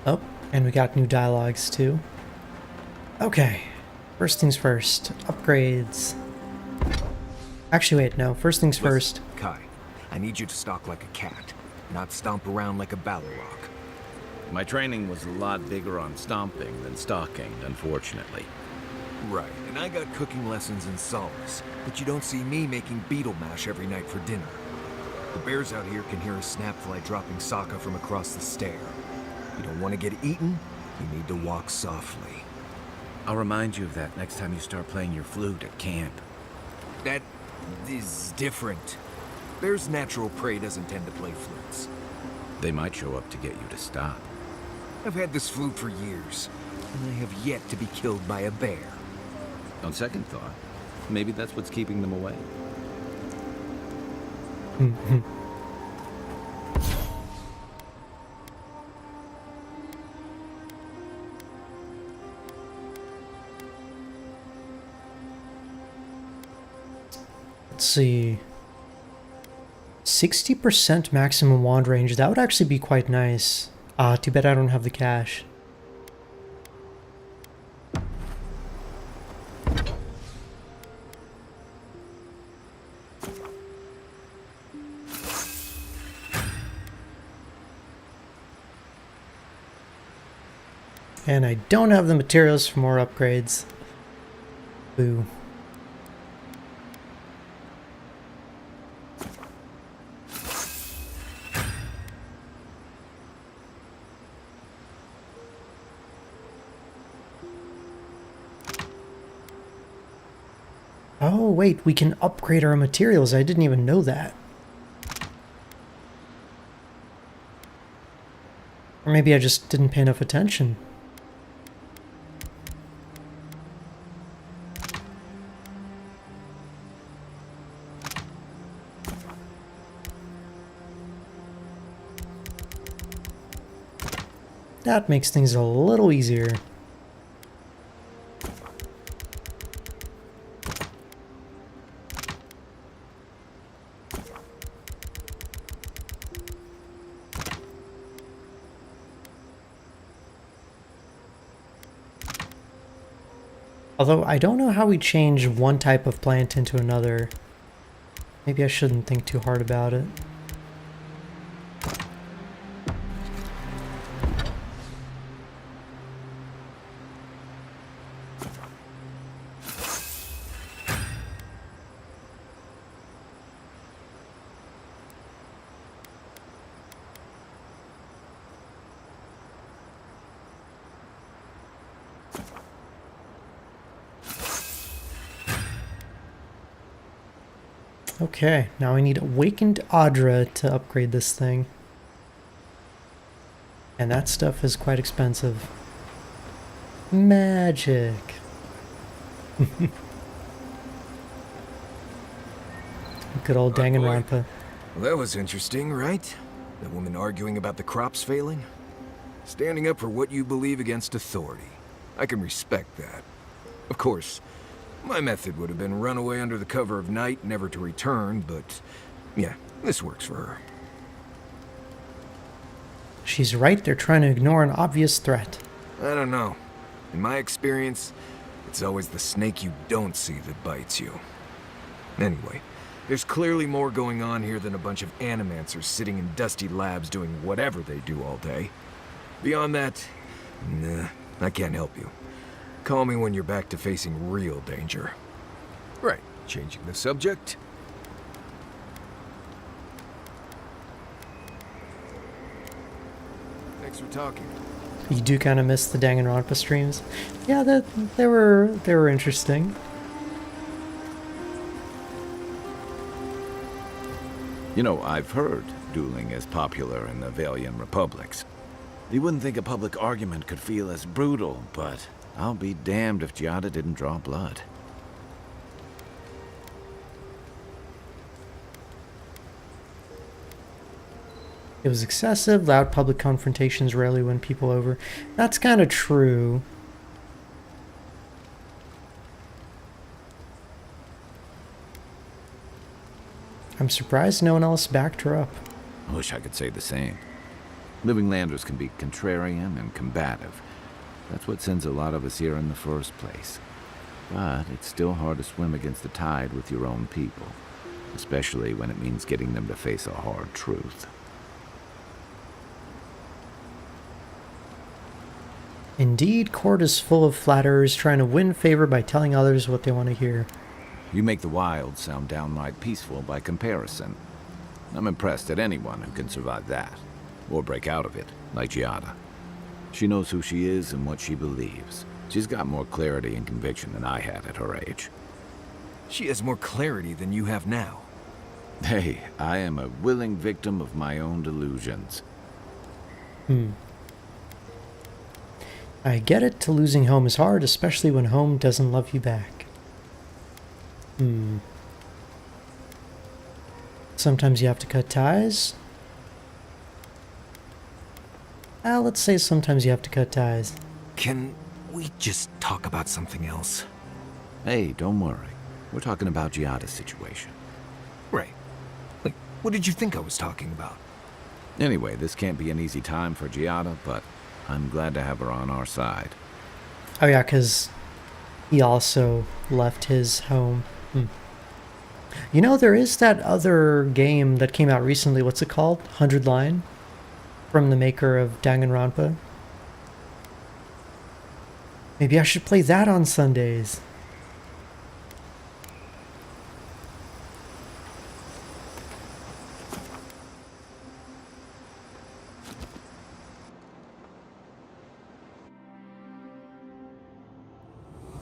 Oh, and we got new dialogues too. Okay, first things first, upgrades. Actually, wait, no, first things first. Kai, I need you to stalk like a cat, not stomp around like a Balrog. My training was a lot bigger on stomping than stalking, unfortunately. Right, and I got cooking lessons in solace, but you don't see me making beetle mash every night for dinner. The bears out here can hear a snapfly dropping Sokka from across the stair. You don't want to get eaten, you need to walk softly. I'll remind you of that next time you start playing your flute at camp. That is different. Bear's natural prey doesn't tend to play flutes. They might show up to get you to stop. I've had this flute for years, and I have yet to be killed by a bear. On second thought, maybe that's what's keeping them away. Let's see. 60% maximum wand range. That would actually be quite nice. Ah, too bad I don't have the cash. And I don't have the materials for more upgrades. Boo. Oh, wait, we can upgrade our materials. I didn't even know that. Or maybe I just didn't pay enough attention. That makes things a little easier. Although I don't know how we change one type of plant into another. Maybe I shouldn't think too hard about it. Okay, now I need Awakened Audra to upgrade this thing. And that stuff is quite expensive. Magic. Good old Danganronpa. Well, that was interesting, right? That woman arguing about the crops failing? Standing up for what you believe against authority. I can respect that. Of course, my method would have been run away under the cover of night, never to return, but yeah, this works for her. She's right, they're trying to ignore an obvious threat. I don't know. In my experience, it's always the snake you don't see that bites you. Anyway, there's clearly more going on here than a bunch of animancers sitting in dusty labs doing whatever they do all day. Beyond that, nah, I can't help you. Call me when you're back to facing real danger. Right, changing the subject. Thanks for talking. You do kind of miss the Danganronpa streams. Yeah, they were interesting. You know, I've heard dueling is popular in the Valian republics. You wouldn't think a public argument could feel as brutal, but I'll be damned if Giada didn't draw blood. It was excessive, loud public confrontations rarely win people over. That's kind of true. I'm surprised no one else backed her up. I wish I could say the same. Living Landers can be contrarian and combative. That's what sends a lot of us here in the first place. But it's still hard to swim against the tide with your own people, especially when it means getting them to face a hard truth. Indeed, court is full of flatterers trying to win favor by telling others what they want to hear. You make the wild sound downright peaceful by comparison. I'm impressed at anyone who can survive that, or break out of it, like Giada. She knows who she is and what she believes. She's got more clarity and conviction than I had at her age. She has more clarity than you have now. Hey, I am a willing victim of my own delusions. I get it, to losing home is hard, especially when home doesn't love you back. Sometimes you have to cut ties. Let's say sometimes you have to cut ties. Can we just talk about something else? Hey, don't worry. We're talking about Giada's situation. Right. Like, what did you think I was talking about? Anyway, this can't be an easy time for Giada, but I'm glad to have her on our side. Oh yeah, because he also left his home. You know, there is that other game that came out recently. What's it called? 100 Line? From the maker of Danganronpa. Maybe I should play that on Sundays.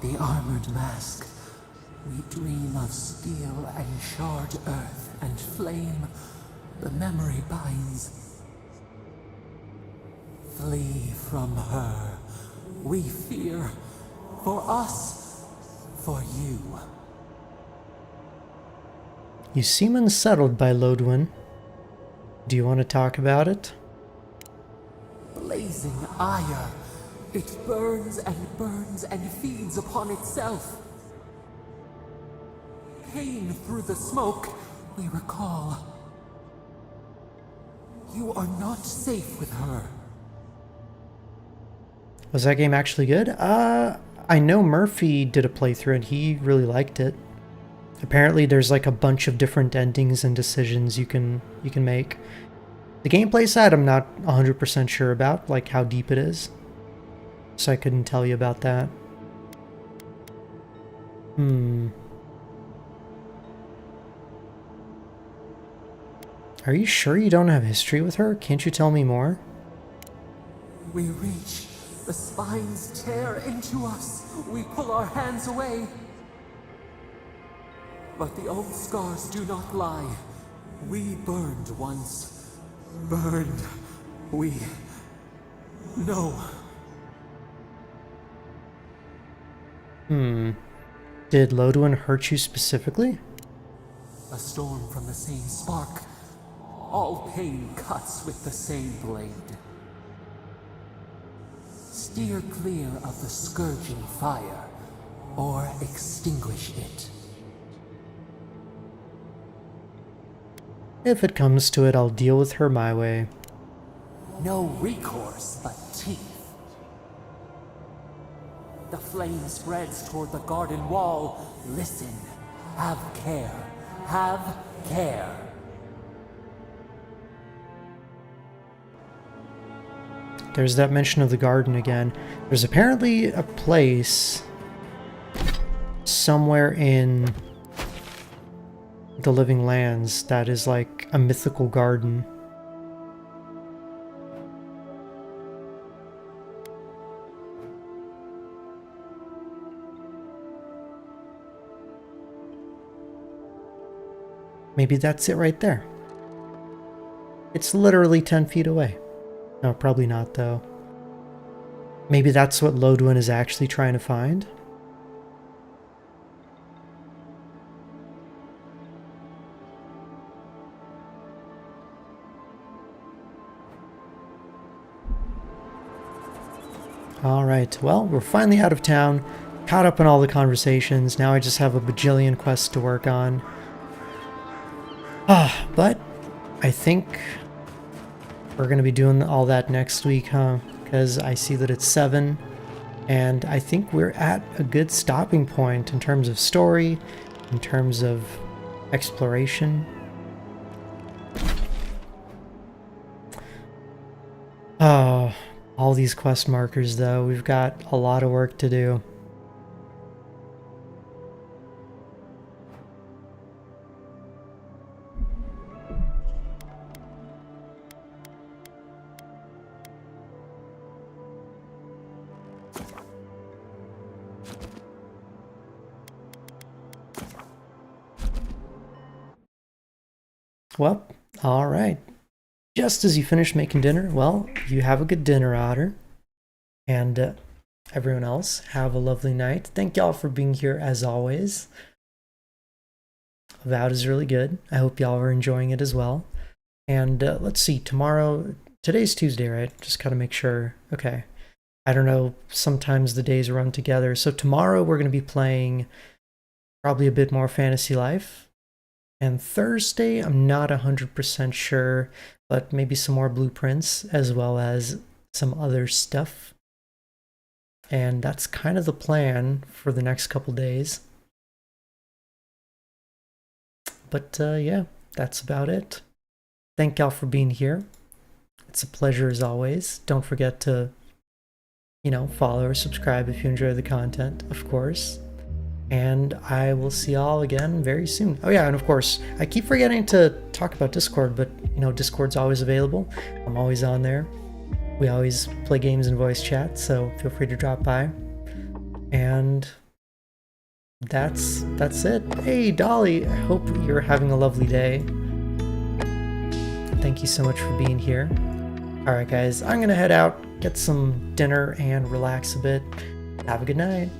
The armored mask. We dream of steel and charred earth and flame. The memory binds. Flee from her. We fear. For us. For you. You seem unsettled by Lodwin. Do you want to talk about it? Blazing ire. It burns and feeds upon itself. Pain through the smoke, we recall. You are not safe with her. Was that game actually good? I know Murphy did a playthrough and he really liked it. Apparently there's like a bunch of different endings and decisions you can make. The gameplay side I'm not 100% sure about, like how deep it is. So I couldn't tell you about that. Are you sure you don't have history with her? Can't you tell me more? We reach. The spines tear into us. We pull our hands away. But the old scars do not lie. We burned once. Burned. We know. Did Lodwin hurt you specifically? A storm from the same spark. All pain cuts with the same blade. Steer clear of the scourging fire, or extinguish it. If it comes to it, I'll deal with her my way. No recourse but teeth. The flame spreads toward the garden wall. Listen. Have care. Have care. There's that mention of the garden again. There's apparently a place somewhere in the Living Lands that is like a mythical garden. Maybe that's it right there. It's literally 10 feet away. No, probably not, though. Maybe that's what Lodwin is actually trying to find? Alright, well, we're finally out of town. Caught up on all the conversations. Now I just have a bajillion quests to work on. But I think we're going to be doing all that next week, huh? Because I see that it's 7, and I think we're at a good stopping point in terms of story, in terms of exploration. Oh, all these quest markers, though. We've got a lot of work to do. Well, alright. Just as you finish making dinner, well, you have a good dinner, Otter. And everyone else, have a lovely night. Thank y'all for being here as always. Avowed is really good. I hope y'all are enjoying it as well. And let's see, today's Tuesday, right? Just gotta make sure. Okay. I don't know, sometimes the days run together. So tomorrow we're going to be playing probably a bit more Fantasy Life. And Thursday, I'm not 100% sure, but maybe some more blueprints as well as some other stuff. And that's kind of the plan for the next couple days. But yeah, that's about it. Thank y'all for being here. It's a pleasure as always. Don't forget to, follow or subscribe if you enjoy the content, of course. And I will see y'all again very soon. Oh yeah, and of course, I keep forgetting to talk about Discord, but Discord's always available. I'm always on there. We always play games and voice chat, so feel free to drop by. And that's it. Hey Dolly, I hope you're having a lovely day. Thank you so much for being here. Alright guys, I'm gonna head out, get some dinner and relax a bit. Have a good night.